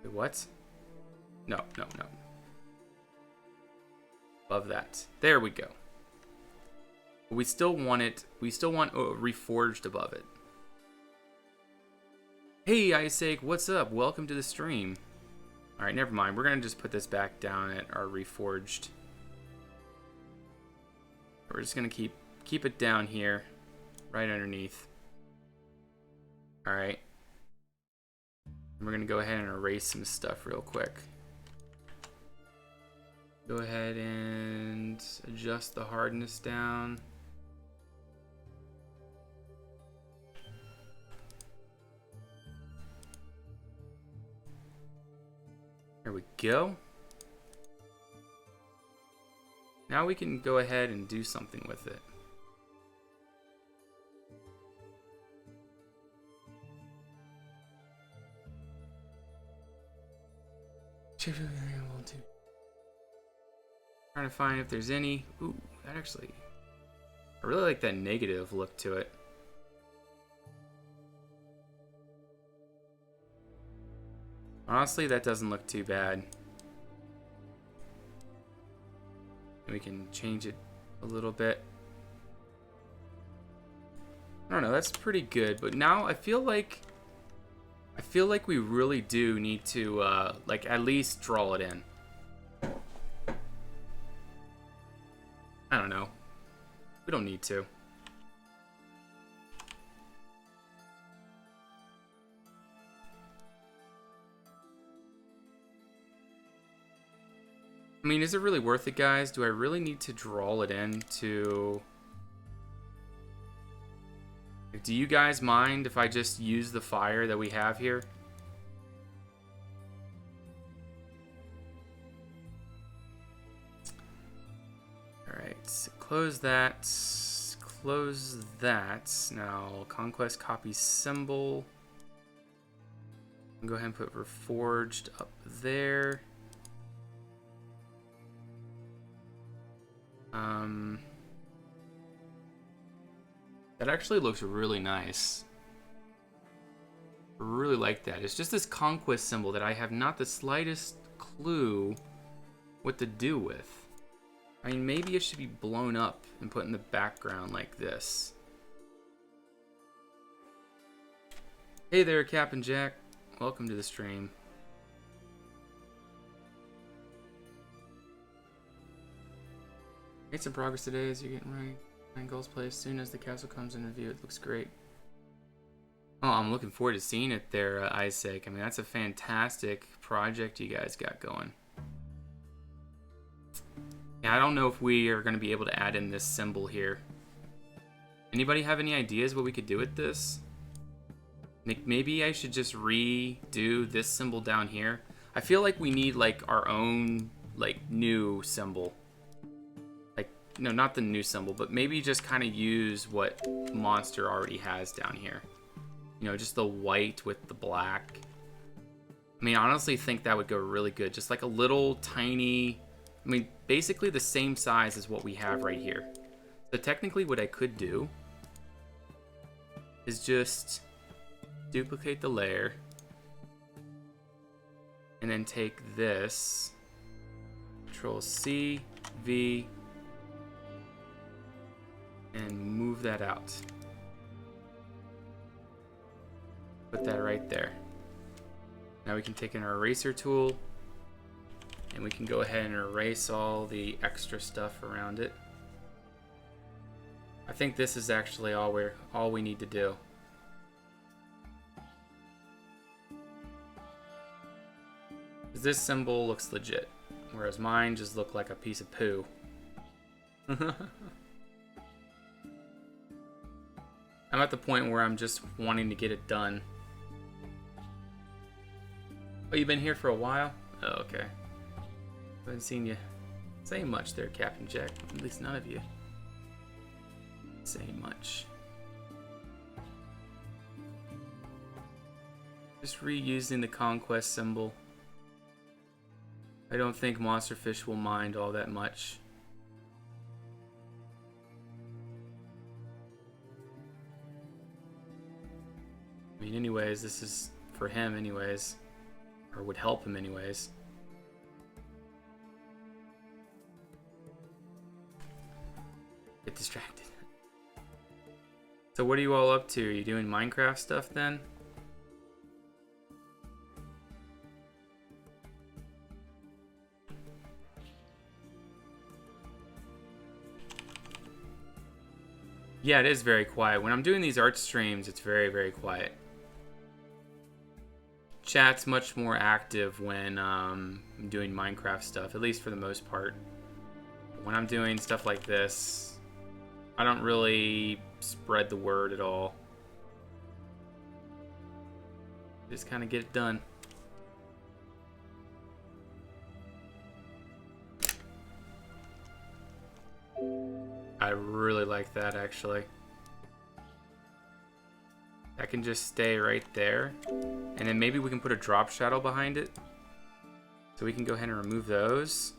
Wait, what? No. Above that. There we go. We still want it. We still want Reforged above it. Hey, Isaac, what's up? Welcome to the stream. All right, never mind. We're gonna just put this back down at our Reforged. We're just gonna keep it down here, right underneath. All right. We're gonna go ahead and erase some stuff real quick. Go ahead and adjust the hardness down. There we go. Now we can go ahead and do something with it. Trying to find if there's any. Ooh, that actually. I really like that negative look to it. Honestly, that doesn't look too bad. And we can change it a little bit. I don't know, that's pretty good. But now I feel like we really do need to like at least draw it in. I don't know. We don't need to. I mean, is it really worth it, guys? Do I really need to draw it in to... Do you guys mind if I just use the fire that we have here? Alright, so close that. Close that. Now, Conquest copy symbol. Go ahead and put Reforged up there. That actually looks really nice. I really like that. It's just this conquest symbol that I have not the slightest clue what to do with. I mean, maybe it should be blown up and put in the background like this. Hey there, Captain Jack. Welcome to the stream. Made some progress today as you're getting ready. Goals play as soon as the castle comes into view. It looks great. Oh, I'm looking forward to seeing it there, Isaac. I mean, that's a fantastic project you guys got going. Yeah, I don't know if we are going to be able to add in this symbol here. Anybody have any ideas what we could do with this? Maybe I should just redo this symbol down here. I feel like we need like our own like new symbol. No, not the new symbol, but maybe just kind of use what Monster already has down here. You know, just the white with the black. I mean, I honestly think that would go really good. Just like a little tiny, I mean, basically the same size as what we have right here. So technically what I could do is just duplicate the layer and then take this, Control C, V, and move that out. Put that right there. Now we can take in our eraser tool and we can go ahead and erase all the extra stuff around it. I think this is actually all we need to do. This symbol looks legit, whereas mine just looked like a piece of poo. I'm at the point where I'm just wanting to get it done. Oh, you've been here for a while? Oh, okay. I haven't seen you say much there, Captain Jack. At least none of you say much. Just reusing the conquest symbol. I don't think Monsterfish will mind all that much. I mean, anyways, this is for him anyways. Or would help him anyways. Get distracted. So what are you all up to? Are you doing Minecraft stuff then? Yeah, it is very quiet. When I'm doing these art streams, it's very, very quiet. Chat's much more active when I'm doing Minecraft stuff, at least for the most part. When I'm doing stuff like this, I don't really spread the word at all. Just kind of get it done. I really like that, actually. That can just stay right there. And then maybe we can put a drop shadow behind it. So we can go ahead and remove those.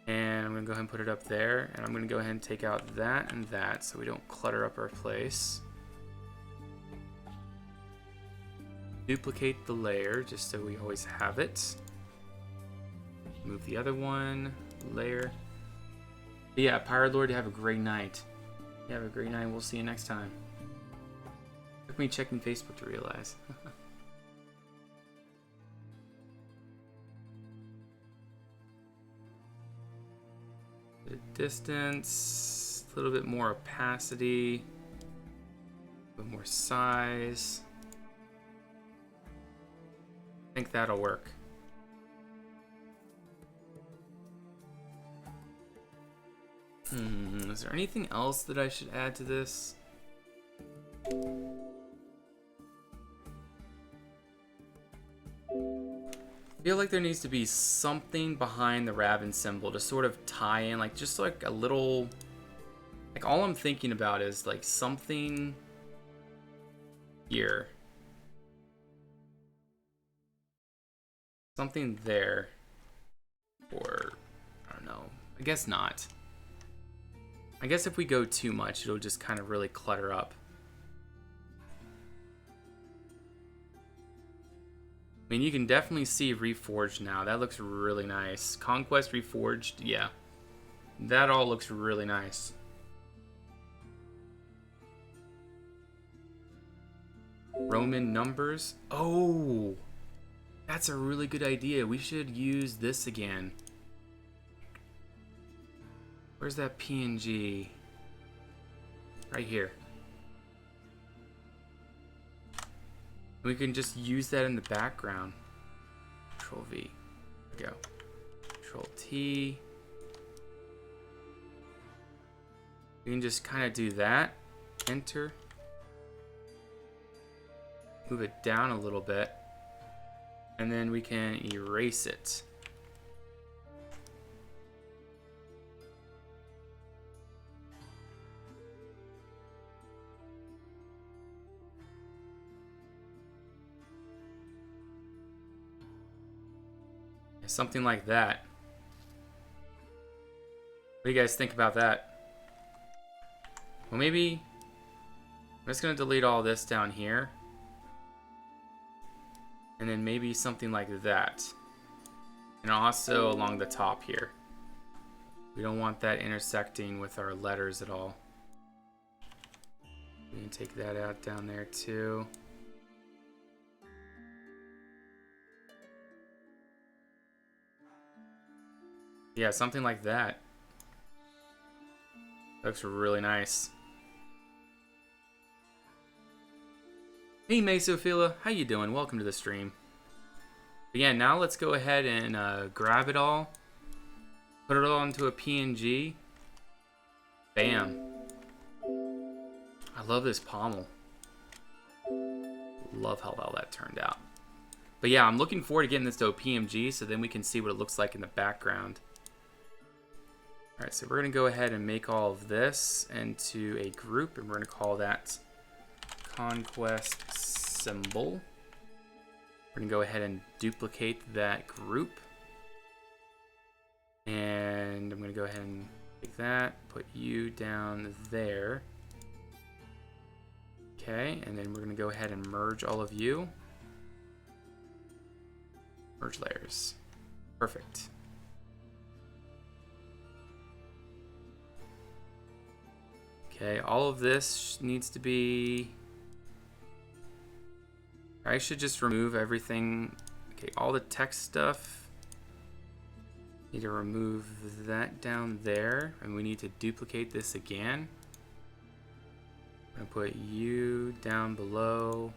And I'm going to go ahead and put it up there. And I'm going to go ahead and take out that and that so we don't clutter up our place. Duplicate the layer just so we always have it. Move the other one. Layer. But yeah, Pirate Lord, have a great night. You have a great night. We'll see you next time. Took me checking Facebook to realize. The distance, a little bit more opacity, a bit more size. I think that'll work. Is there anything else that I should add to this? I feel like there needs to be something behind the Raven symbol to sort of tie in, like just like a little, like all I'm thinking about is like something here. Something there. Or, I don't know. I guess not. I guess if we go too much, it'll just kind of really clutter up. I mean, you can definitely see Reforged now. That looks really nice. Conquest Reforged, yeah. That all looks really nice. Roman numbers. Oh, that's a really good idea. We should use this again. Where's that PNG? Right here. We can just use that in the background. Control V. There we go. Control T. We can just kind of do that. Enter. Move it down a little bit. And then we can erase it. Something like that. What do you guys think about that? Well, maybe I'm just going to delete all this down here. And then maybe something like that. And also along the top here. We don't want that intersecting with our letters at all. We can take that out down there too. Yeah, something like that. Looks really nice. Hey Mesophila, how you doing? Welcome to the stream. But yeah, now let's go ahead and grab it all. Put it all into a PNG. Bam. I love this pommel. Love how well that turned out. But yeah, I'm looking forward to getting this to a PNG so then we can see what it looks like in the background. Alright, so we're going to go ahead and make all of this into a group, and we're going to call that Conquest Symbol. We're going to go ahead and duplicate that group. And I'm going to go ahead and take that, put you down there. Okay, and then we're going to go ahead and merge all of you. Merge layers. Perfect. Okay, all of this needs to be... I should just remove everything. Okay, all the text stuff. Need to remove that down there. And we need to duplicate this again. I'm going to put you down below.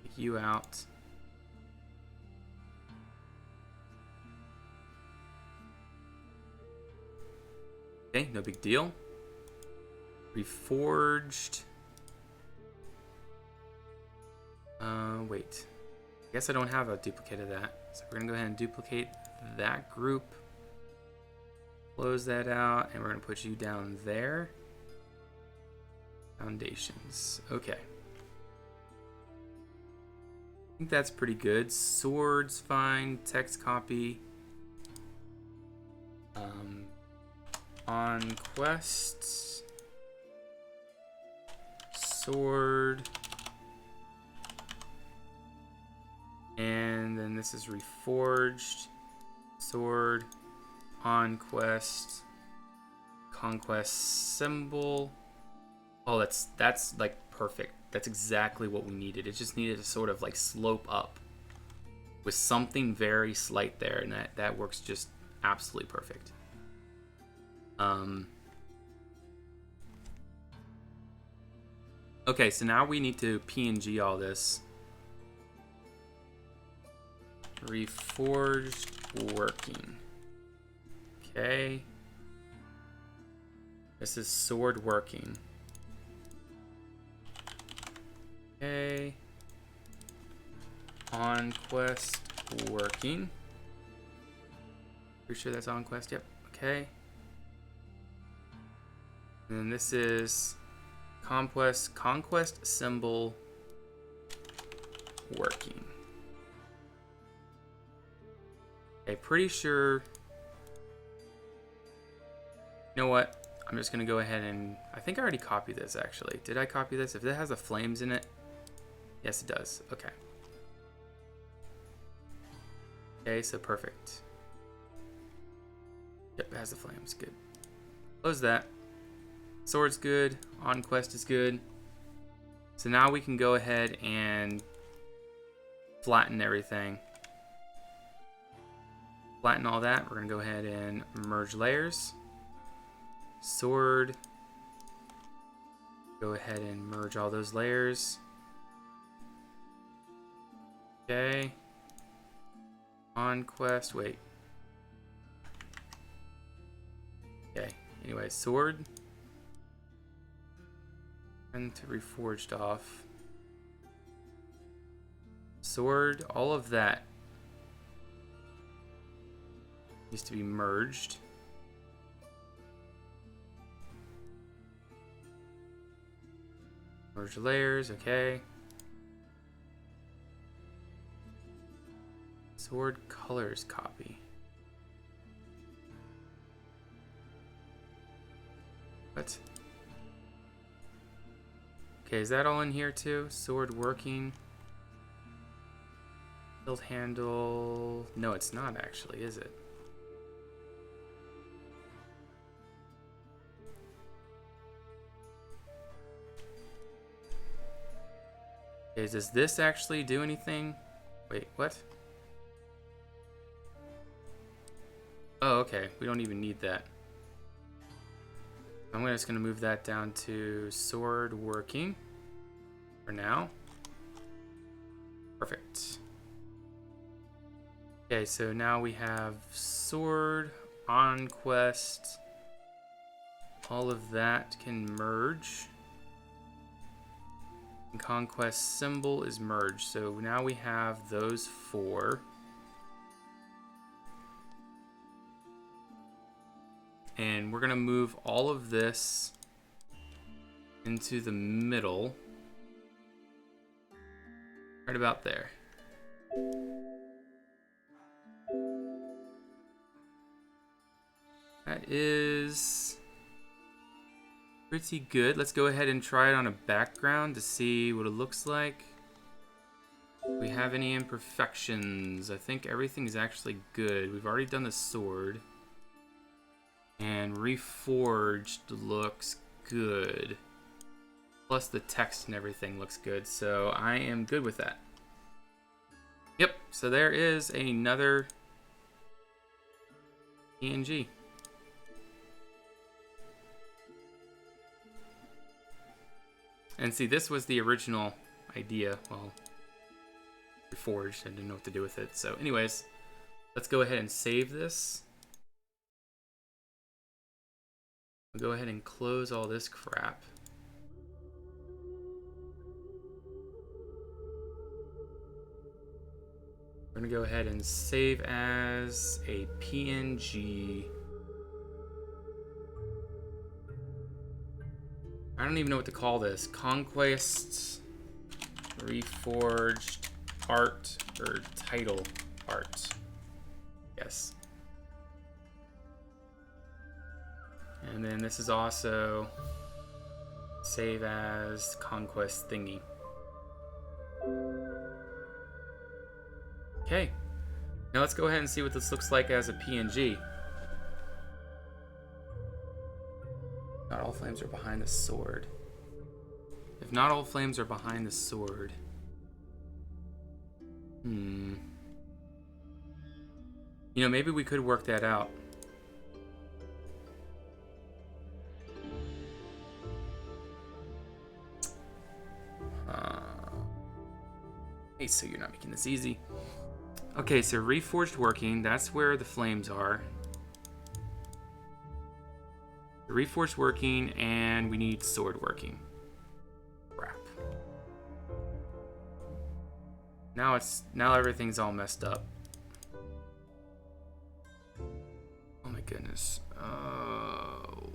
Take you out. Okay, no big deal. Reforged. Wait. I guess I don't have a duplicate of that. So we're gonna go ahead and duplicate that group. Close that out, and we're gonna put you down there. Foundations. Okay. I think that's pretty good. Swords, fine. Text copy. On quest. Sword. And then this is reforged. Sword. On quest. Conquest symbol. Oh, that's like perfect. That's exactly what we needed. It just needed to sort of like slope up with something very slight there, and that works just absolutely perfect. Okay, so now we need to PNG all this. Reforged working. Okay. This is sword working. Okay. On quest working. Pretty sure that's on quest. Yep. Okay. And then this is conquest symbol working. Okay, pretty sure. You know what? I'm just gonna go ahead and I think I already copied this actually. Did I copy this? If it has the flames in it, yes it does. Okay. Okay, so perfect. Yep, it has the flames. Good. Close that. Sword's good. On quest is good. So now we can go ahead and flatten everything. Flatten all that. We're gonna go ahead and merge layers. Sword. Go ahead and merge all those layers. Okay. On quest. Wait. Okay. Anyway, sword. And to reforged off. Sword. All of that needs to be merged. Merge layers, okay. Sword colors copy. What? Okay, is that all in here too? Sword working. Hilt handle. No, it's not actually, is it? Okay, does this actually do anything? Wait, what? Oh, okay. We don't even need that. I'm just going to move that down to sword working for now. Perfect. Okay, so now we have sword, on quest. All of that can merge. And conquest symbol is merged. So now we have those four. And we're going to move all of this into the middle. Right about there. That is pretty good. Let's go ahead and try it on a background to see what it looks like. Do we have any imperfections? I think everything's actually good. We've already done the sword. And reforged looks good. Plus the text and everything looks good. So I am good with that. Yep, so there is another PNG. And see, this was the original idea. Well, reforged. I didn't know what to do with it. So anyways, let's go ahead and save this. I'll go ahead and close all this crap. We're gonna go ahead and save as a PNG. I don't even know what to call this. Conquest Reforged art or title art. Yes. And then this is also save as conquest thingy. Okay. Now let's go ahead and see what this looks like as a PNG. Not all flames are behind the sword. If not all flames are behind the sword. You know, maybe we could work that out. Hey, so you're not making this easy. Okay, so Reforged working, that's where the flames are. Reforged working, and we need sword working. Crap. Now everything's all messed up. Oh my goodness. Oh.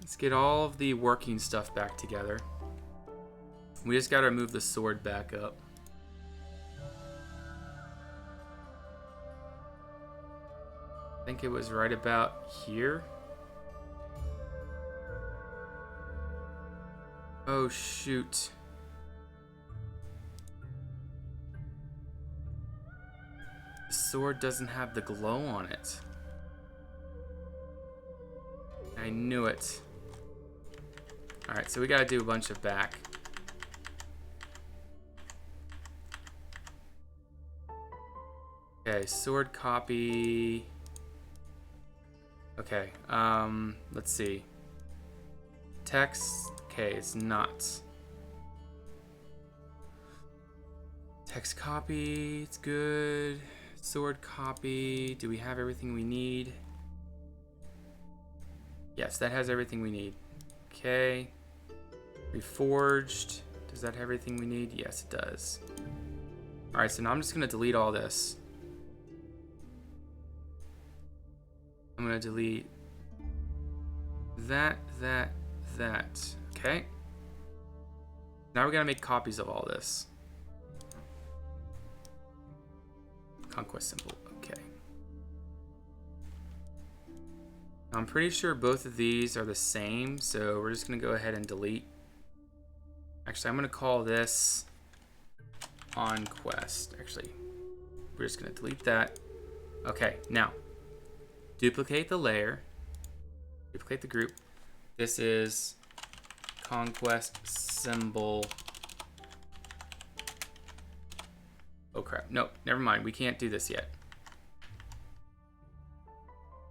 Let's get all of the working stuff back together. We just gotta move the sword back up. I think it was right about here. Oh shoot. The sword doesn't have the glow on it. I knew it. Alright, so we gotta do a bunch of back. Okay, sword copy. Okay, let's see. Text, okay, it's not. Text copy, it's good. Sword copy, do we have everything we need? Yes, that has everything we need. Okay. Reforged, does that have everything we need? Yes, it does. Alright, so now I'm just gonna delete all this. I'm gonna delete that. Okay. Now we gotta make copies of all this. Conquest symbol. Okay. Now I'm pretty sure both of these are the same, so we're just gonna go ahead and delete. Actually, I'm gonna call this on quest. Actually, we're just gonna delete that. Okay, now duplicate the layer, duplicate the group. This is conquest symbol. Oh crap, no, never mind, we can't do this yet.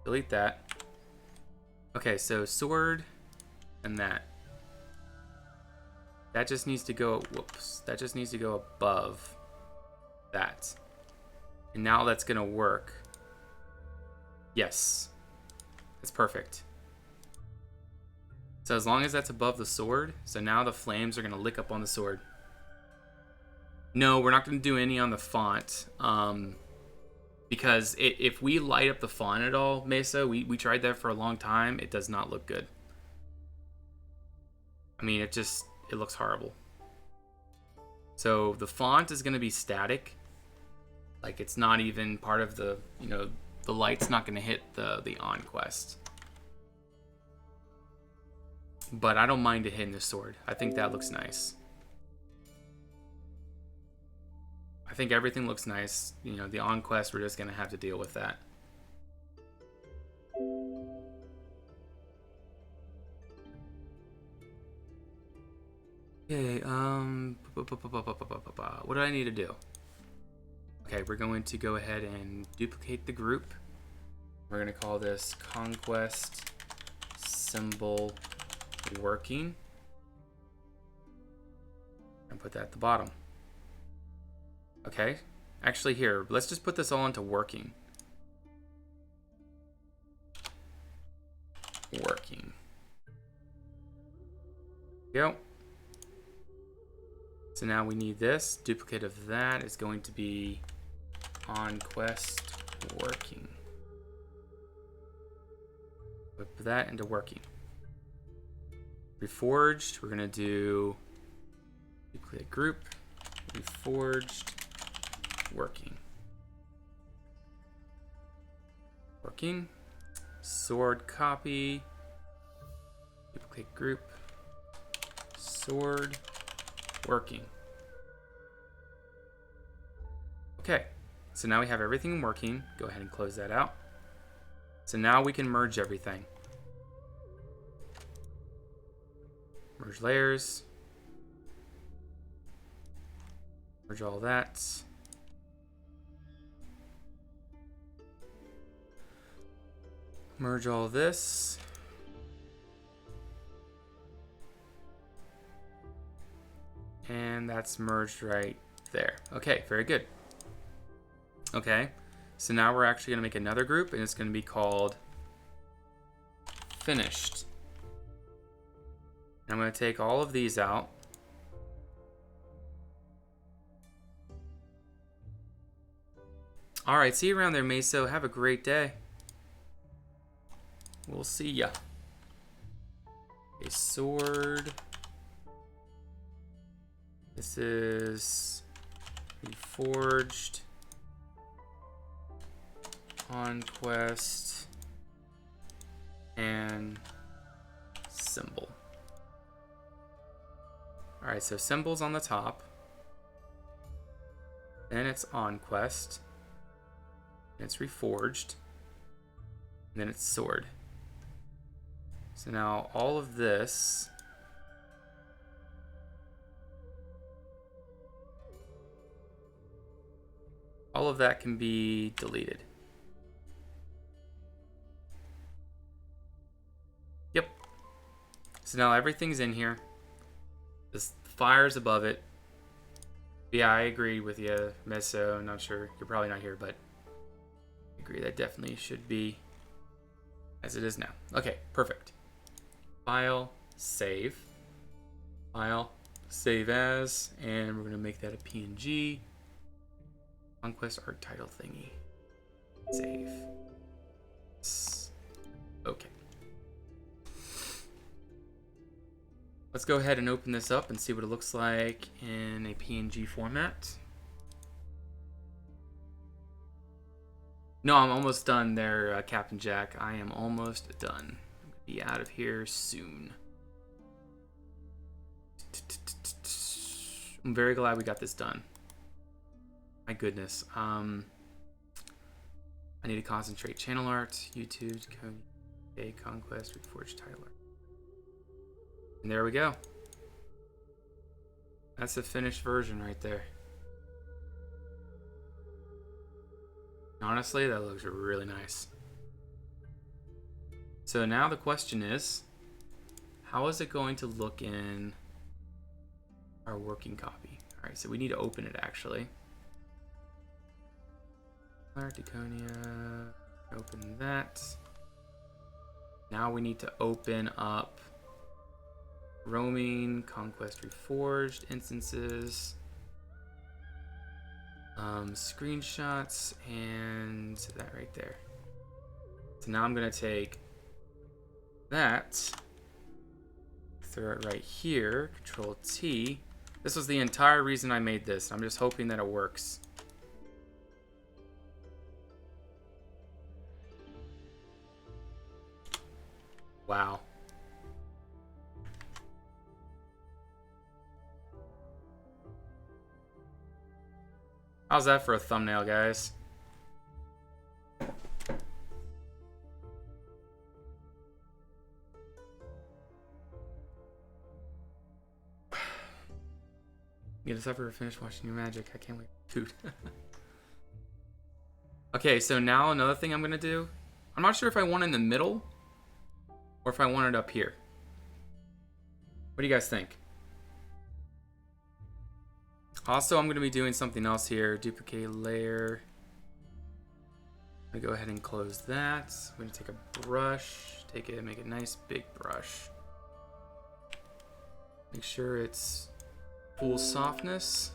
Delete that. Okay, so sword and that. That just needs to go, whoops, that just needs to go above that. And now that's gonna work. Yes, it's perfect. So as long as that's above the sword, so now the flames are gonna lick up on the sword. No, we're not gonna do any on the font, because if we light up the font at all, Mesa, we tried that for a long time, it does not look good. I mean, it looks horrible. So the font is gonna be static. Like it's not even part of the, you know, the light's not gonna hit the on quest. But I don't mind it hitting the sword. I think that looks nice. I think everything looks nice. You know, the on quest, we're just gonna have to deal with that. Okay, what do I need to do? Okay, we're going to go ahead and duplicate the group. We're gonna call this conquest symbol working. And put that at the bottom. Okay, actually here, let's just put this all into working. Working. Go. So now we need this. Duplicate of that is going to be on quest working. Put that into working. Reforged, we're gonna do duplicate group, reforged, working. Working. Sword copy, duplicate group, sword, working. Okay, so now we have everything working. Go ahead and close that out. So now we can merge everything. Merge layers. Merge all that. Merge all this. And that's merged right there. Okay, very good. Okay, so now we're actually gonna make another group, and it's gonna be called finished. And I'm gonna take all of these out. All right, see you around there, Meso. Have a great day. We'll see ya. A sword. This is reforged. Conquest. And symbol. Alright, so symbol's on the top. Then it's on quest. And it's reforged. And then it's sword. So now all of this all of that can be deleted. Yep. So now everything's in here. This fire's above it. Yeah, I agree with you, Meso. I'm not sure. You're probably not here, but I agree that definitely should be as it is now. Okay, perfect. File, save. File, save as, and we're gonna make that a PNG. Conquest art title thingy. Save. Okay. Let's go ahead and open this up and see what it looks like in a PNG format. No, I'm almost done there, Captain Jack. I am almost done. I'm gonna be out of here soon. I'm very glad we got this done. My goodness. I need to concentrate. Channel art, YouTube, code, Conquest, Reforged title art. And there we go. That's the finished version right there. Honestly, that looks really nice. So now the question is, how is it going to look in our working copy? All right, so we need to open it actually. Articonia, open that. Now we need to open up roaming, Conquest Reforged instances, screenshots, and that right there. So now I'm gonna take that, throw it right here, Control T. This was the entire reason I made this. I'm just hoping that it works. Wow. How's that for a thumbnail, guys? Get us up or finish watching your magic. I can't wait. Food. Okay, so now another thing I'm gonna do. I'm not sure if I want it in the middle or if I want it up here. What do you guys think? Also, I'm going to be doing something else here. Duplicate layer. I'm going to go ahead and close that. I'm going to take a brush. Take it and make a nice big brush. Make sure it's full softness.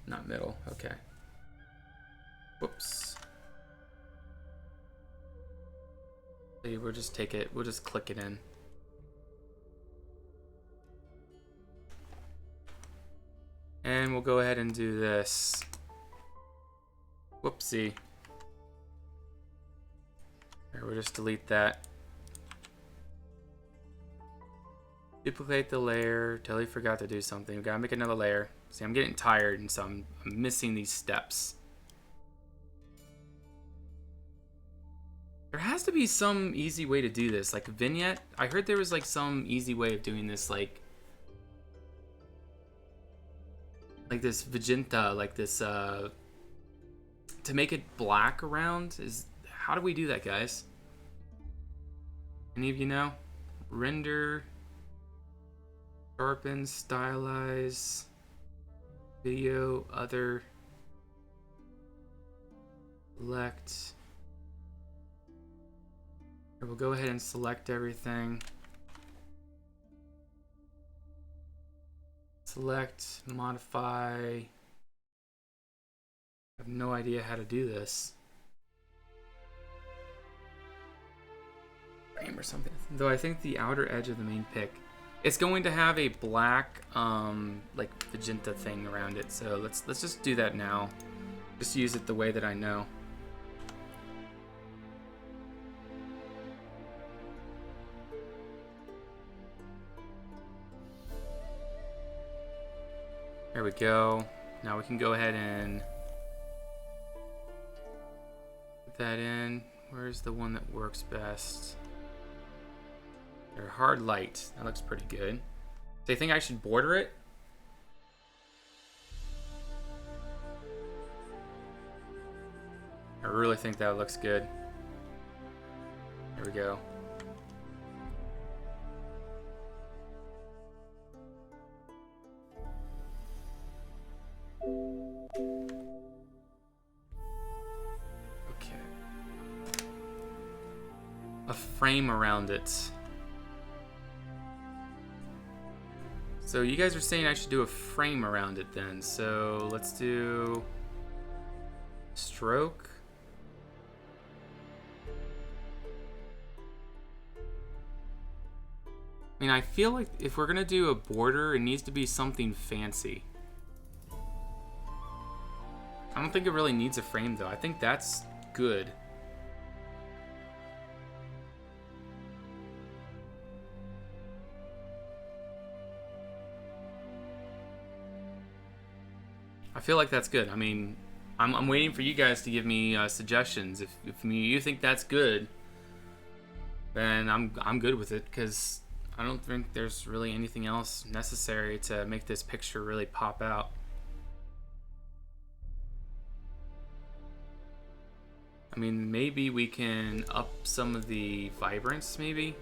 Not middle. Okay. Whoops. We'll just take it. We'll just click it in. And we'll go ahead and do this. Whoopsie. Here, we'll just delete that. Duplicate the layer. Totally forgot to do something. We gotta make another layer. See, I'm getting tired, and so I'm missing these steps. There has to be some easy way to do this, like a vignette. I heard there was like some easy way of doing this, like this magenta, like this to make it black around. Is how do we do that, guys? Any of you know? Render, sharpen, stylize, video, other, select. We'll go ahead and select everything. Select, modify. I have no idea how to do this. Frame or something. Though I think the outer edge of the main pick, it's going to have a black like magenta thing around it. So let's just do that now. Just use it the way that I know. There we go. Now we can go ahead and put that in. Where's the one that works best? There, hard light. That looks pretty good. Do you think I should border it? I really think that looks good. There we go. Frame around it. So you guys are saying I should do a frame around it then. So let's do stroke. I mean, I feel like if we're gonna do a border, it needs to be something fancy. I don't think it really needs a frame though. I think that's good. I feel like that's good. I mean, I'm waiting for you guys to give me suggestions. If you think that's good, then I'm good with it, because I don't think there's really anything else necessary to make this picture really pop out. I mean, maybe we can up some of the vibrance, maybe.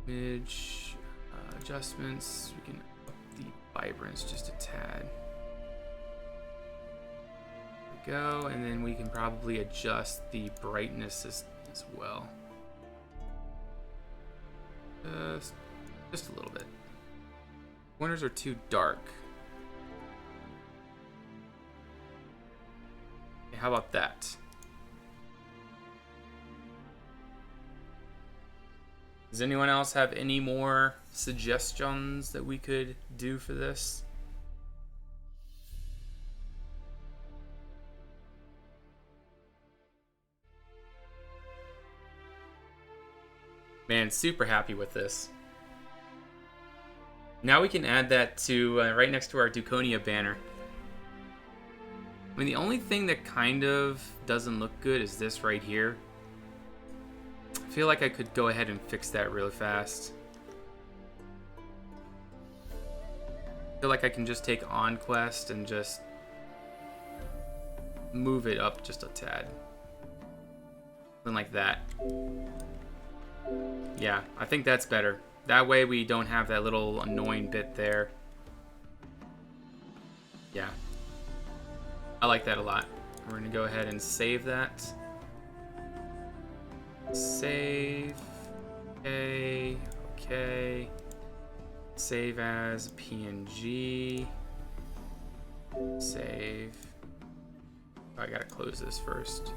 Image adjustments. We can up the vibrance just a tad. There we go, and then we can probably adjust the brightness as well. Just a little bit. Corners are too dark. Okay, how about that? Does anyone else have any more suggestions that we could do for this? Man, super happy with this. Now we can add that to right next to our Duconia banner. I mean, the only thing that kind of doesn't look good is this right here. I feel like I could go ahead and fix that really fast. I feel like I can just take Conquest and just move it up just a tad. Something like that. Yeah, I think that's better. That way we don't have that little annoying bit there. Yeah. I like that a lot. We're gonna go ahead and save that. Save. Okay. Okay. Save as PNG. Save. I gotta close this first.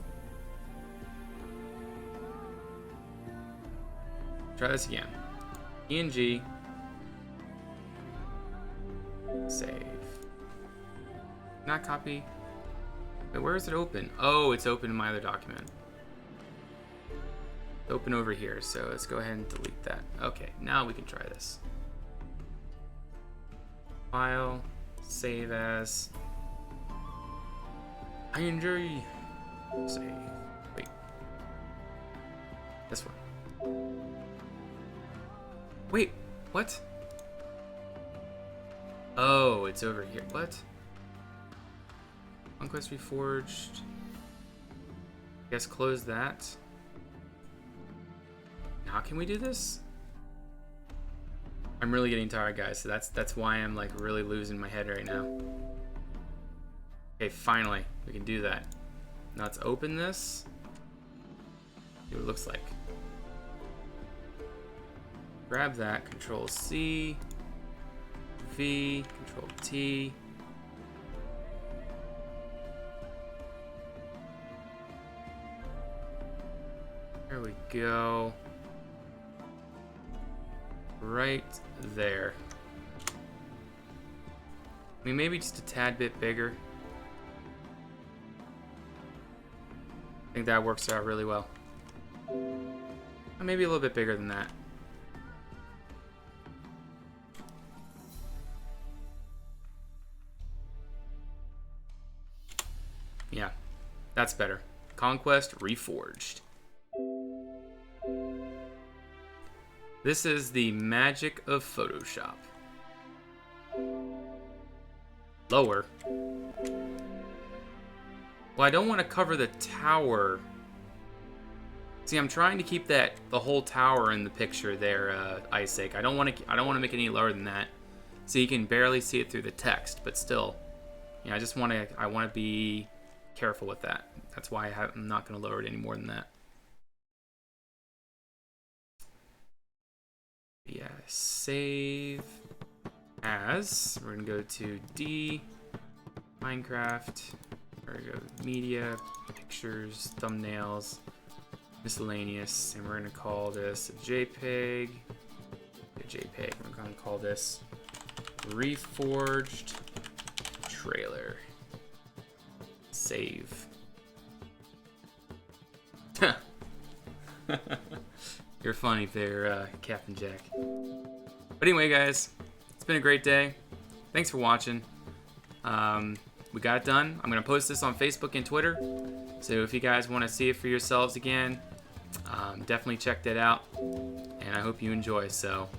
Try this again. ENG. Save. Not copy. Wait, where is it open? Oh, it's open in my other document. It's open over here, so let's go ahead and delete that. Okay, now we can try this. File, save as. ING. Save. Wait. This one. Wait, what? Oh, it's over here. What? ConquestReforged. I guess close that. How can we do this? I'm really getting tired, guys. So that's why I'm like really losing my head right now. Okay, finally we can do that. Now let's open this. See what it looks like. Grab that. Control C, V, Control T. There we go. Right there. I mean, maybe just a tad bit bigger. I think that works out really well. Or maybe a little bit bigger than that. Yeah, that's better. Conquest Reforged. This is the magic of Photoshop. Lower. Well, I don't want to cover the tower. See, I'm trying to keep the whole tower in the picture there, Isaac. I don't want to make it any lower than that, so you can barely see it through the text. But still, you know, I want to be careful with that. That's why I'm not going to lower it any more than that. Yeah, save as. We're gonna go to D, Minecraft. We're gonna go media, pictures, thumbnails, miscellaneous, and we're gonna call this a JPEG. We're gonna call this Reforged trailer. Save. You're funny there, Captain Jack. But anyway, guys, it's been a great day. Thanks for watching. We got it done. I'm going to post this on Facebook and Twitter. So if you guys want to see it for yourselves again, definitely check that out. And I hope you enjoy. So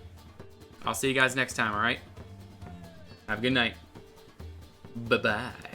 I'll see you guys next time, all right? Have a good night. Bye-bye.